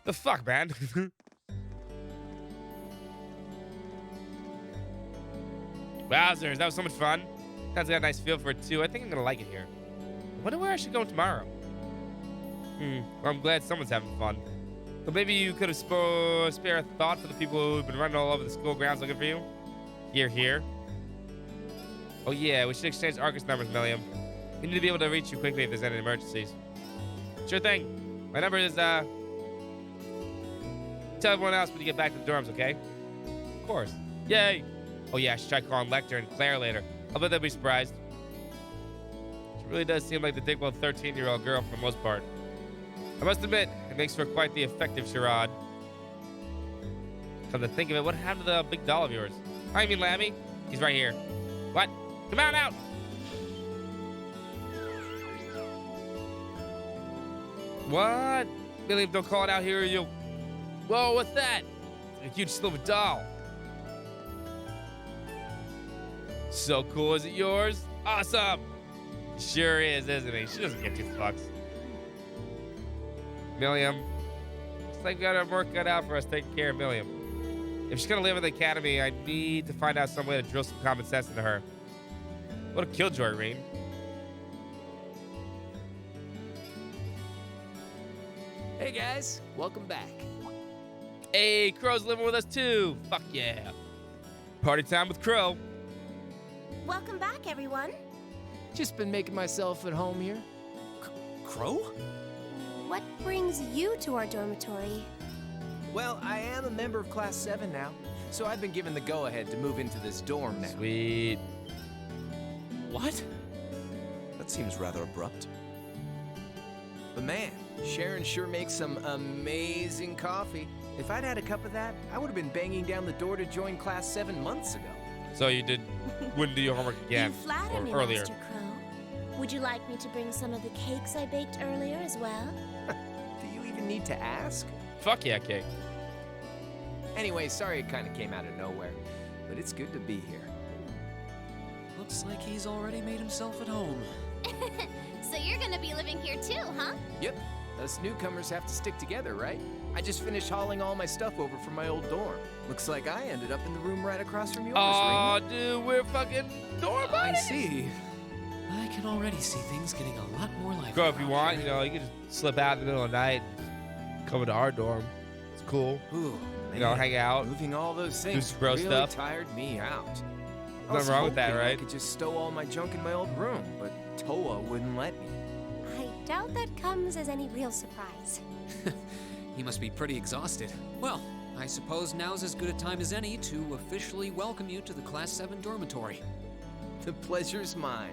The fuck, man? Wowzers, that was so much fun. Sounds like a nice feel for it, too. I think I'm going to like it here. I wonder where I should go tomorrow. Well, I'm glad someone's having fun. So maybe you could have spare a thought for the people who've been running all over the school grounds looking for you? Here. Oh, yeah, we should exchange Arcus numbers, Milliam. We need to be able to reach you quickly if there's any emergencies. Sure thing. My number is, Tell everyone else when you get back to the dorms, okay? Of course. Yay! Oh, yeah, I should try calling Lecter and Claire later. I'll bet they'll be surprised. She really does seem like the dick-well 13-year-old girl for the most part. I must admit, it makes for quite the effective charade. Come to think of it, what happened to the big doll of yours? I mean, Lammy? He's right here. What? Come on out! What? Billy, don't call it out here, you. Whoa, what's that? It's a huge silver doll. So cool, is it yours? Awesome! Sure is, isn't he? She doesn't give two fucks. Milliam. Looks like we got our work cut out for us taking care of Milliam. If she's gonna live in the academy, I need to find out some way to drill some common sense into her. What a killjoy, Rean. Hey guys, welcome back. Hey, Crow's living with us too. Fuck yeah. Party time with Crow. Welcome back, everyone. Just been making myself at home here. Crow? What brings you to our dormitory? Well, I am a member of Class 7 now, so I've been given the go-ahead to move into this dorm now. Sweet. What? That seems rather abrupt. But man, Sharon sure makes some amazing coffee. If I'd had a cup of that, I would have been banging down the door to join Class 7 months ago. So you wouldn't do your homework again, You flatter me, or earlier. Master Crow. Would you like me to bring some of the cakes I baked earlier as well? Do you even need to ask? Fuck yeah, cake. Anyway, sorry it kind of came out of nowhere, but it's good to be here. Looks like he's already made himself at home. So you're gonna be living here too, huh? Yep, us newcomers have to stick together, right? I just finished hauling all my stuff over from my old dorm. Looks like I ended up in the room right across from yours, Aw, Ring. dude, we're fucking dorm I buddies. see. I can already see things getting a lot more like. Go if you want, you know, you can just slip out in the middle of the night, come into our dorm. It's cool. Ooh, You know, man, hang out. Moving all those things some bro really stuff. tired me out. I Nothing was wrong with that, hoping I right? could just stow all my junk in my old room, but Toa wouldn't let me. I doubt that comes as any real surprise. He must be pretty exhausted. Well, I suppose now's as good a time as any to officially welcome you to the Class 7 dormitory. The pleasure's mine.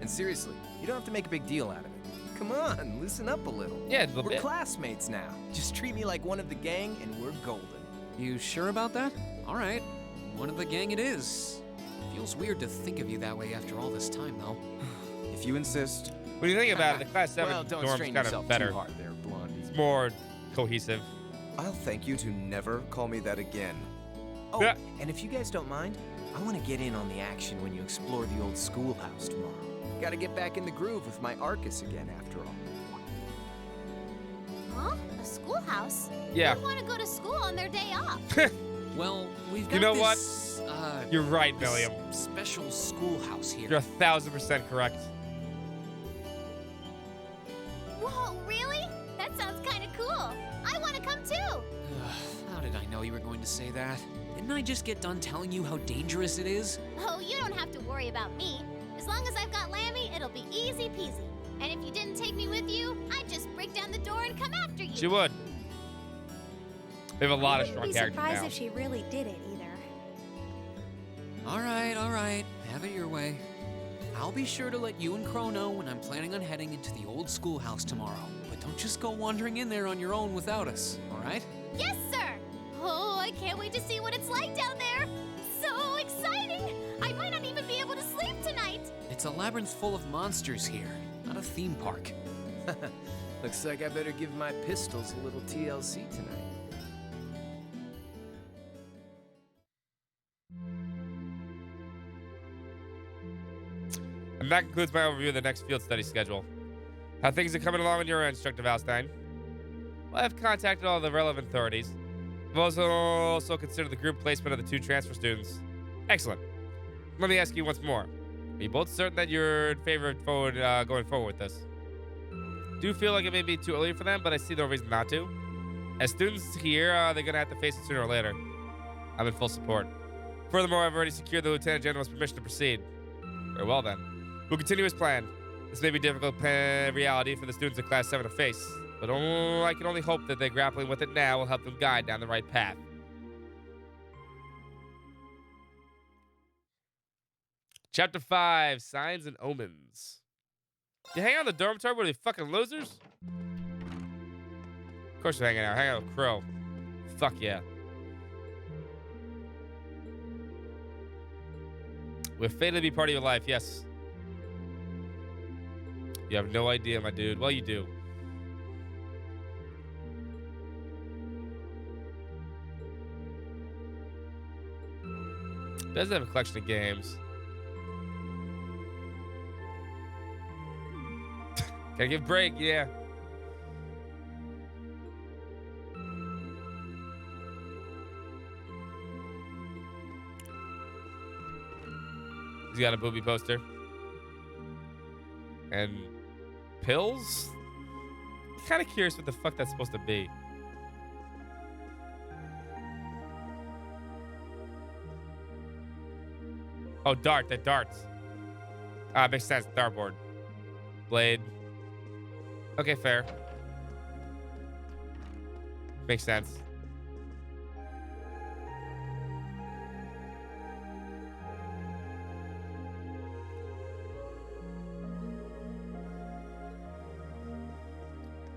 And seriously, you don't have to make a big deal out of it. Come on, loosen up a little. Yeah, a little we're bit. classmates now. Just treat me like one of the gang and we're golden. You sure about that? All right, one of the gang it is. Feels weird to think of you that way after all this time, though. If you insist. When you think about it, the Class 7 Well, don't dorm's strain kind yourself of better. too hard there, Blondie. It's more cohesive. I'll thank you to never call me that again. Oh, Yeah. and if you guys don't mind, I want to get in on the action when you explore the old schoolhouse tomorrow. Gotta get back in the groove with my Arcus again, after all. Huh? A schoolhouse? Yeah. Who want to go to school on their day off? Well, we've got You know what? this, You're right, this William. special schoolhouse here. You're 1,000% correct. Whoa, really? That sounds kind of cool. I want to come too. How did I know you were going to say that? Didn't I just get done telling you how dangerous it is? Oh, you don't have to worry about me. As long as I've got Lammy, it'll be easy peasy. And if you didn't take me with you, I'd just break down the door and come after you. She would. We have a lot of I strong wouldn't be characters surprised now. if she really did it either. All right. Have it your way. I'll be sure to let you and Crow know when I'm planning on heading into the old schoolhouse tomorrow. But don't just go wandering in there on your own without us, all right? Yes, sir. Oh, I can't wait to see what it's like down there. So exciting. I might not even be able to sleep tonight. It's a labyrinth full of monsters here, not a theme park. Looks like I better give my pistols a little TLC tonight. And that concludes my overview of the next field study schedule. How things are coming along on your end, Instructor Valstein? Well, I've contacted all the relevant authorities. I've also considered the group placement of the 2 transfer students. Excellent. Let me ask you once more. Are you both certain that you're in favor of going forward with this? Do feel like it may be too early for them, but I see no reason not to. As students here, they're going to have to face it sooner or later. I'm in full support. Furthermore, I've already secured the Lieutenant General's permission to proceed. Very well then. We'll continue as planned. This may be a difficult reality for the students of Class 7 to face, but I can only hope that their grappling with it now will help them guide down the right path. Chapter 5, Signs and Omens. You hang out in the dormitory with these fucking losers? Of course you're hanging out. Hang out with Crow. Fuck yeah. We're fated to be part of your life, yes. You have no idea, my dude. Well, you do. Doesn't have a collection of games. Gotta give a break, yeah. He's got a booby poster. And pills? Kind of curious what the fuck that's supposed to be. Oh, dart. They're darts. Ah, makes sense. Dartboard. Blade. Okay, fair. Makes sense.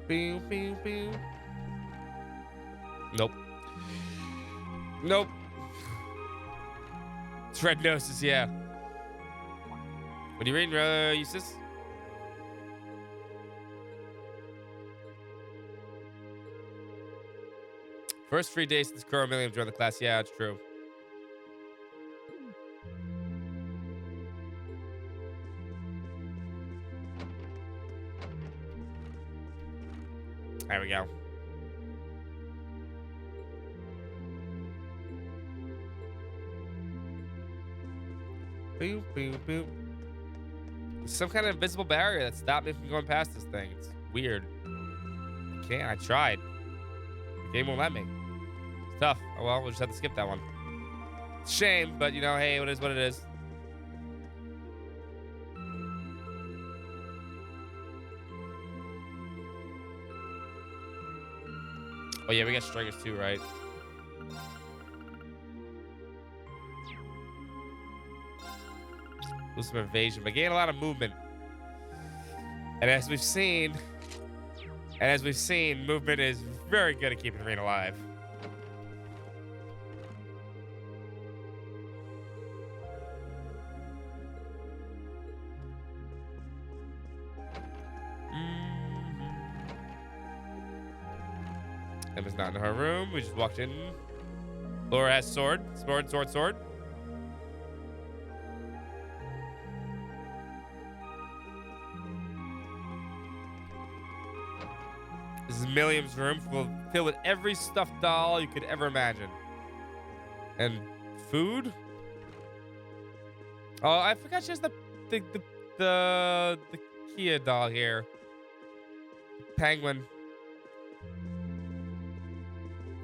Pew, pew, pew. Nope. Nope. It's red noses, yeah. What are you reading, Eustace? First 3 days since Crow and Milliam joined the class. Yeah, it's true. There we go. Boop, boop, boop. There's some kind of invisible barrier that stopped me from going past this thing. It's weird. I can't. I tried. The game won't let me. It's tough. Oh well, we'll just have to skip that one. It's a shame, but you know, hey, it is what it is. Oh yeah, we got strikers too, right? Lose some evasion, but gain a lot of movement. And as we've seen, movement is very good at keeping Rean alive. Emma's not in her room. We just walked in. Laura has sword. Sword. This is Milliam's room, filled with every stuffed doll you could ever imagine. And food? Oh, I forgot she has the Kia doll here. Penguin.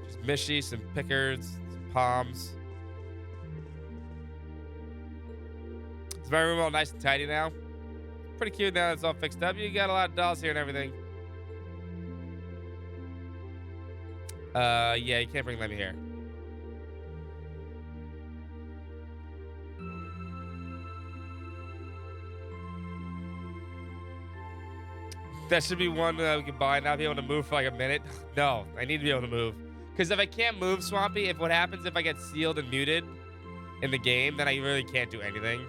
Just Mishy, some pickers, some palms. Is my room all nice and tidy now? Pretty cute now that it's all fixed up. You got a lot of dolls here and everything. Yeah, you can't bring Lemmy here. That should be one that we can buy, not be able to move for like a minute. No, I need to be able to move. Because if I can't move, Swampy, what happens if I get sealed and muted in the game, then I really can't do anything.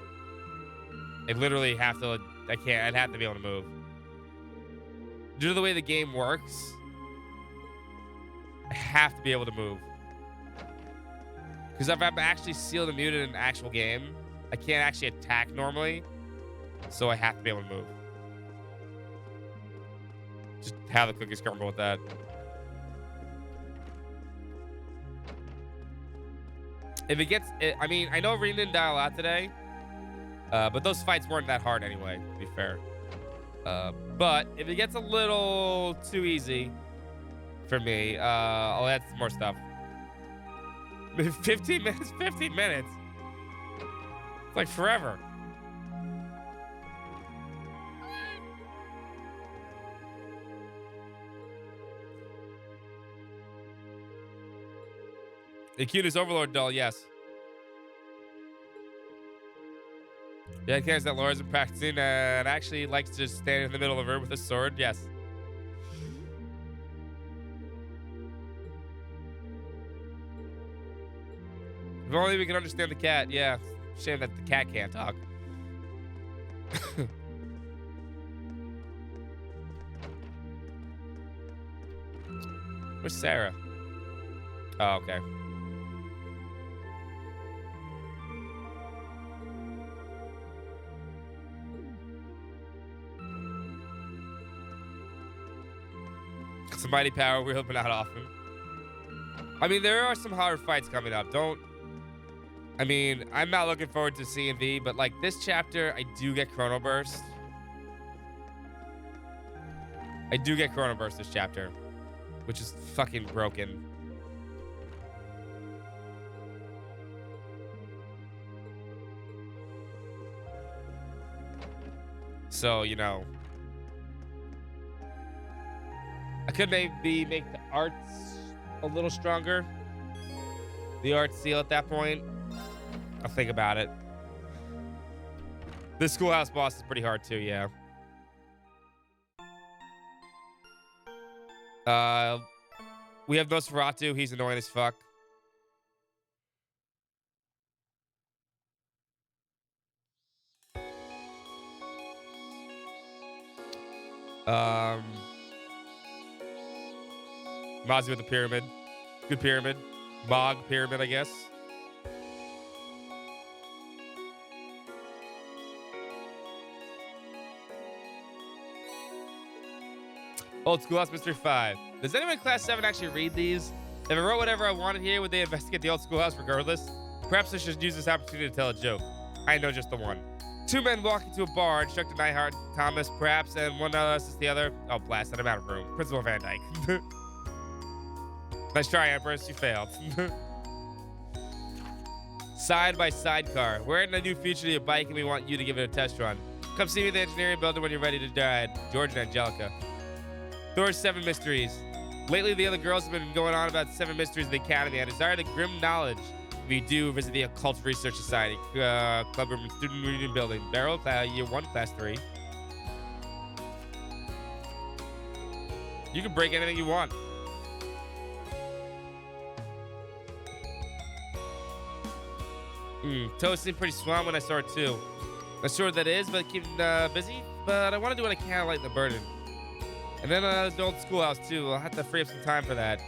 I literally have to, I'd have to be able to move. Due to the way the game works, I have to be able to move. Because if I'm actually sealed and muted in an actual game, I can't actually attack normally. So I have to be able to move. Just have the cookies crumble with that. If it gets, I mean, I know Rena didn't die a lot today, but those fights weren't that hard anyway, to be fair. But if it gets a little too easy for me, I'll add some more stuff. 15 minutes, 15 minutes. It's like forever. The cutest Overlord doll, yes. Yeah, it cares that Laura's been practicing and actually likes to just stand in the middle of the room with a sword, yes. If only we can understand the cat, yeah. Shame that the cat can't talk. Where's Sarah? Oh, okay. Some mighty power wheel, but not often. I mean, there are some hard fights coming up. I mean, I'm not looking forward to C&V, but like this chapter, I do get Chrono Burst. I do get Chrono Burst this chapter, which is fucking broken. So, you know, I could maybe make the arts a little stronger. The art seal at that point. I'll think about it. The schoolhouse boss is pretty hard too, yeah. We have Nosferatu. He's annoying as fuck. Mozzie with the pyramid. Good pyramid. Bog pyramid, I guess. Old Schoolhouse Mystery 5. Does anyone in Class 7 actually read these? If I wrote whatever I wanted here, would they investigate the old schoolhouse regardless? Perhaps I should use this opportunity to tell a joke. I know just the one. Two men walk into a bar, instructor Neihart, Thomas, perhaps, and one assists the other. Oh, blast it, I'm out of room. Principal Van Dyke. Nice try, Empress. You failed. Side-by-side car. We're adding a new feature to your bike, and we want you to give it a test run. Come see me in the engineering building when you're ready to ride. George and Angelica. Thor's 7 Mysteries. Lately, the other girls have been going on about 7 mysteries of the Academy. I desire the grim knowledge. We do visit the Occult Research Society, Clubroom and Student Reading Building. Barrel, Year 1, Class 3. You can break anything you want. Toast seemed pretty swamped when I saw it too. Not sure what that is, but keeping busy. But I want to do what I can to lighten the burden. And then the old schoolhouse too. I'll have to free up some time for that.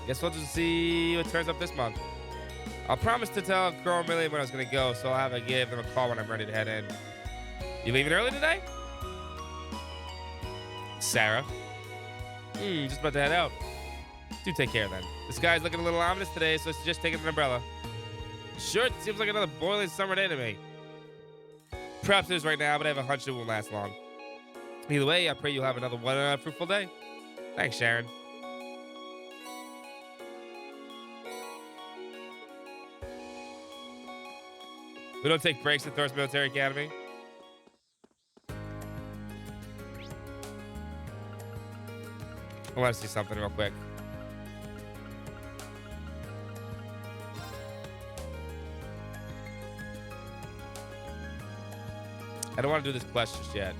Guess we'll just see what turns up this month. I'll promise to tell Girl Millie when I was gonna go, so I'll have to give them a call when I'm ready to head in. You leaving early today? Sarah. Just about to head out. Do take care then. The sky's looking a little ominous today, so I suggest taking an umbrella. Sure, it seems like another boiling summer day to me. Perhaps it is right now, but I have a hunch it won't last long. Either way, I pray you'll have another one fruitful day. Thanks, Sharon. We don't take breaks at Thor's Military Academy. I want to see something real quick. I don't want to do this quest just yet.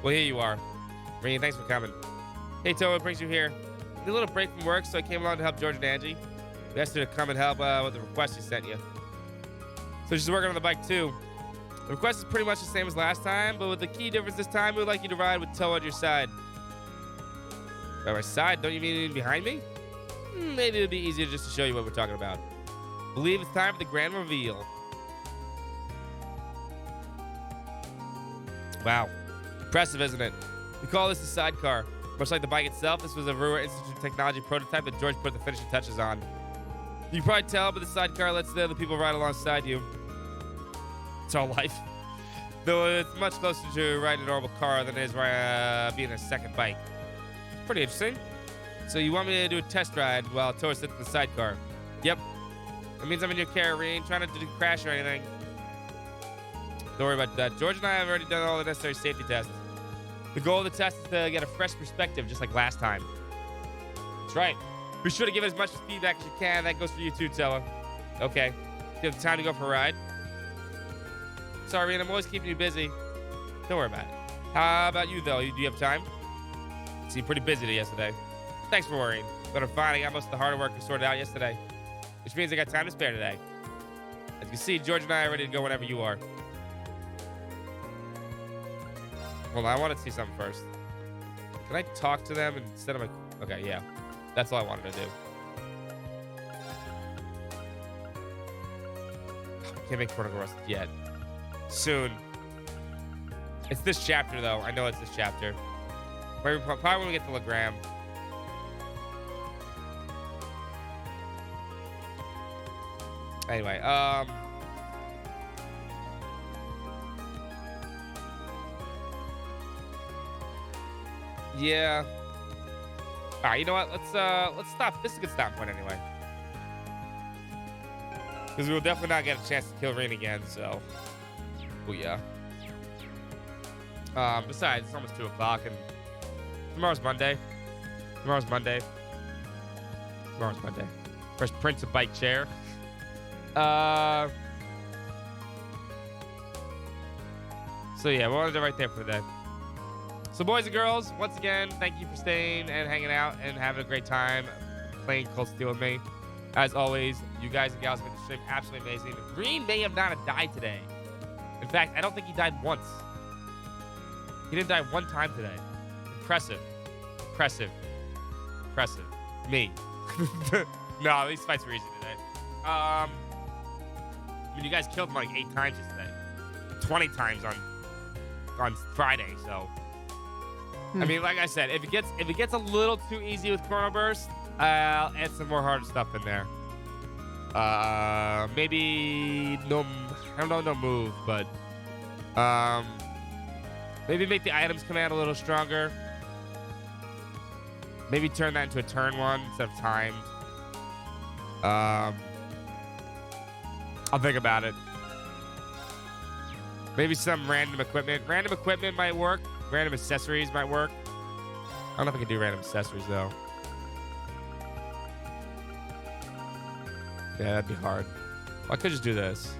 Well, here you are. Rain, thanks for coming. Hey, Toa, what brings you here? Need a little break from work, so I came along to help George and Angie. We asked her to come and help with the request she sent you. So she's working on the bike, too. The request is pretty much the same as last time, but with the key difference this time, we would like you to ride with Toa at your side. By my side? Don't you mean behind me? Maybe it would be easier just to show you what we're talking about. I believe it's time for the grand reveal. Wow. Impressive, isn't it? We call this the sidecar. Much like the bike itself, this was a Ruhr Institute Technology prototype that George put the finishing touches on. You can probably tell, but the sidecar lets the other people ride alongside you. It's all life. Though it's much closer to riding a normal car than it is being a second bike. Pretty interesting. So you want me to do a test ride while Toa sits in the sidecar? Yep. That means I'm in your carrying, trying not to crash or anything. Don't worry about that. George and I have already done all the necessary safety tests. The goal of the test is to get a fresh perspective, just like last time. That's right. Be sure to give it as much feedback as you can. That goes for you too, Toa. Okay. Do you have time to go for a ride? Sorry, I'm always keeping you busy. Don't worry about it. How about you, though? Do you have time? Seemed pretty busy yesterday. Thanks for worrying. But I'm fine. I got most of the hard work sorted out yesterday. Which means I got time to spare today. As you can see, George and I are ready to go whenever you are. Hold on, I want to see something first. Can I talk to them instead of my... Okay, yeah. That's all I wanted to do. Can't make Chrono Rust yet. Soon. It's this chapter, though. I know it's this chapter. Probably when we get to Legram. Anyway, yeah. All right, you know what? Let's stop. This is a good stop point anyway. Because we will definitely not get a chance to kill Rain again, so. Oh, yeah. Besides, it's almost 2 o'clock, and tomorrow's Monday. Tomorrow's Monday. First Prince of Bike Chair. So, yeah, we'll end it right there for the day. So, boys and girls, once again, thank you for staying and hanging out and having a great time playing Cold Steel with me. As always, you guys and gals have made the stream absolutely amazing. Green may have not died today. In fact, I don't think he died once. He didn't die one time today. Impressive. Impressive. Impressive. Me. No, these fights were easy today. I mean, you guys killed him like 8 times yesterday. 20 times on Friday, so... I mean, like I said, if it gets a little too easy with Chrono Burst, I'll add some more harder stuff in there. Maybe no, I don't know, no move, but maybe make the items command a little stronger. Maybe turn that into a turn one instead of timed. I'll think about it. Maybe some random equipment. Random equipment might work. Random accessories might work. I don't know if I can do random accessories, though. Yeah, that'd be hard. Well, I could just do this.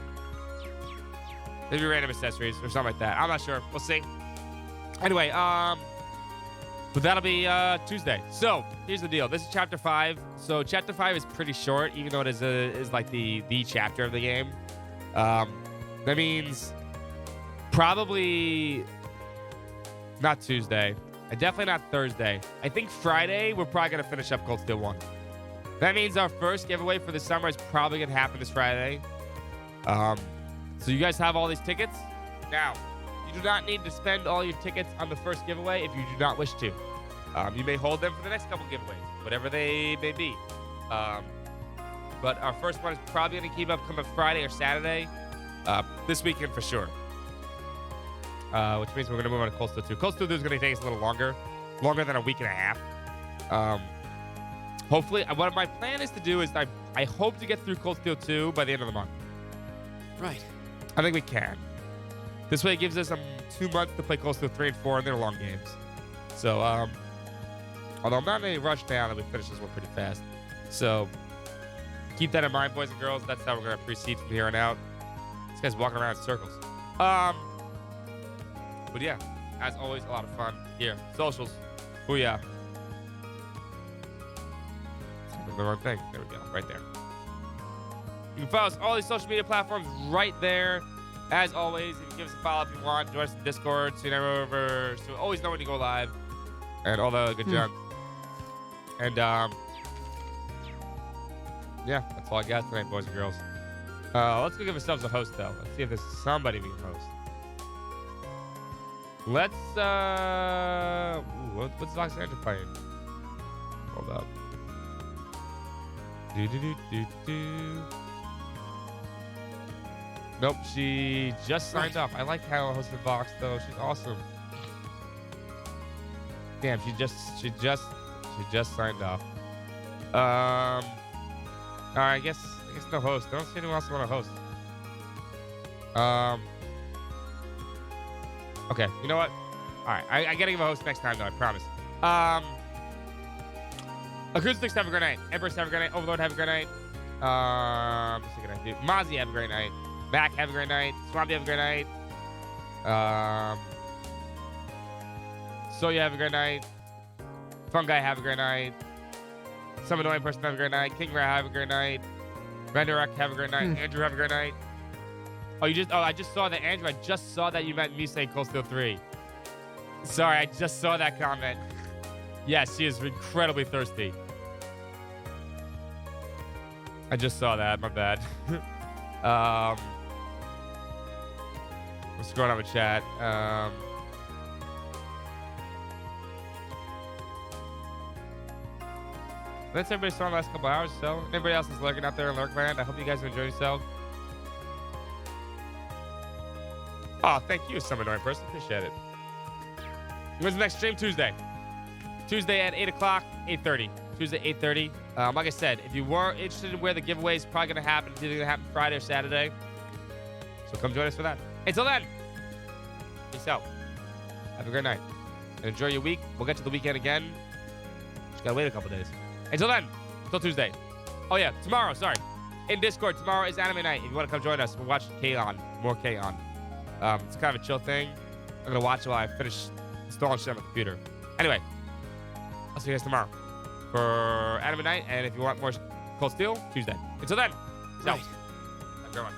Maybe random accessories or something like that. I'm not sure. We'll see. Anyway, but that'll be Tuesday. So, here's the deal. This is Chapter 5. So, Chapter 5 is pretty short, even though it is like the chapter of the game. That means probably... not Tuesday. And definitely not Thursday. I think Friday, we're probably going to finish up Cold Steel 1. That means our first giveaway for the summer is probably going to happen this Friday. So you guys have all these tickets. Now, you do not need to spend all your tickets on the first giveaway if you do not wish to. You may hold them for the next couple giveaways, whatever they may be. But our first one is probably going to keep up coming Friday or Saturday. This weekend for sure. Which means we're going to move on to Cold Steel 2. Cold Steel 2 is going to take us a little longer than a week and a half. Hopefully, what my plan is to do is I hope to get through Cold Steel 2 by the end of the month. Right. I think we can. This way it gives us 2 months to play Cold Steel 3 and 4, and they're long games. So, although I'm not in any rush now, and we finish this one pretty fast. So, keep that in mind, boys and girls. That's how we're going to proceed from here on out. This guy's walking around in circles. But yeah, as always, a lot of fun here. Socials. Booyah. The wrong thing. There we go. Right there. You can follow us all these social media platforms right there. As always, if you give us a follow if you want, join us in Discord, so you so always know when you go live, and all the good junk. And yeah, that's all I got tonight, boys and girls. Let's go give ourselves a host though. Let's see if there's somebody we can host. Let's what's Alexandra playing? Hold up. Nope, she just signed off. I like how hosted Vox though. She's awesome. Damn, she just signed off. Alright, I guess no host. I don't see anyone else who want to host. Okay, you know what? Alright, I gotta give a host next time though, I promise. Acoustics, have a great night. Empress, have a great night. Overlord, have a great night. What's it gonna do? Mozzie, have a great night. Mac, have a great night. Swampy, have a great night. Soya, have a great night. Fungi, have a great night. Some annoying person, have a great night. King Rat, have a great night. Renderek, have a great night. Andrew, have a great night. I just saw that, Andrew. I just saw that you meant me saying Cold Steel 3. Sorry, I just saw that comment. Yes, she is incredibly thirsty. I just saw that. My bad. I'm scrolling on the chat. That's everybody saw in the last couple hours. So, anybody else is lurking out there in Lurkland, I hope you guys have enjoyed yourselves. Oh, thank you, some annoying person. Appreciate it. When's the next stream? Tuesday. Tuesday at 8 o'clock, 8:30. Tuesday, 8:30. Like I said, if you were interested in where the giveaway is probably going to happen, it's either going to happen Friday or Saturday. So come join us for that. Until then, peace out. Have a great night. And enjoy your week. We'll get to the weekend again. Just got to wait a couple days. Until then, until Tuesday. Oh, yeah, tomorrow, sorry. In Discord, tomorrow is anime night. If you want to come join us, we'll watch K-On! More K-On! It's kind of a chill thing. I'm going to watch it while I finish installing shit on my computer. Anyway, I'll see you guys tomorrow for anime night. And if you want more Cold Steel, Tuesday. Until then, peace out. Have a good one.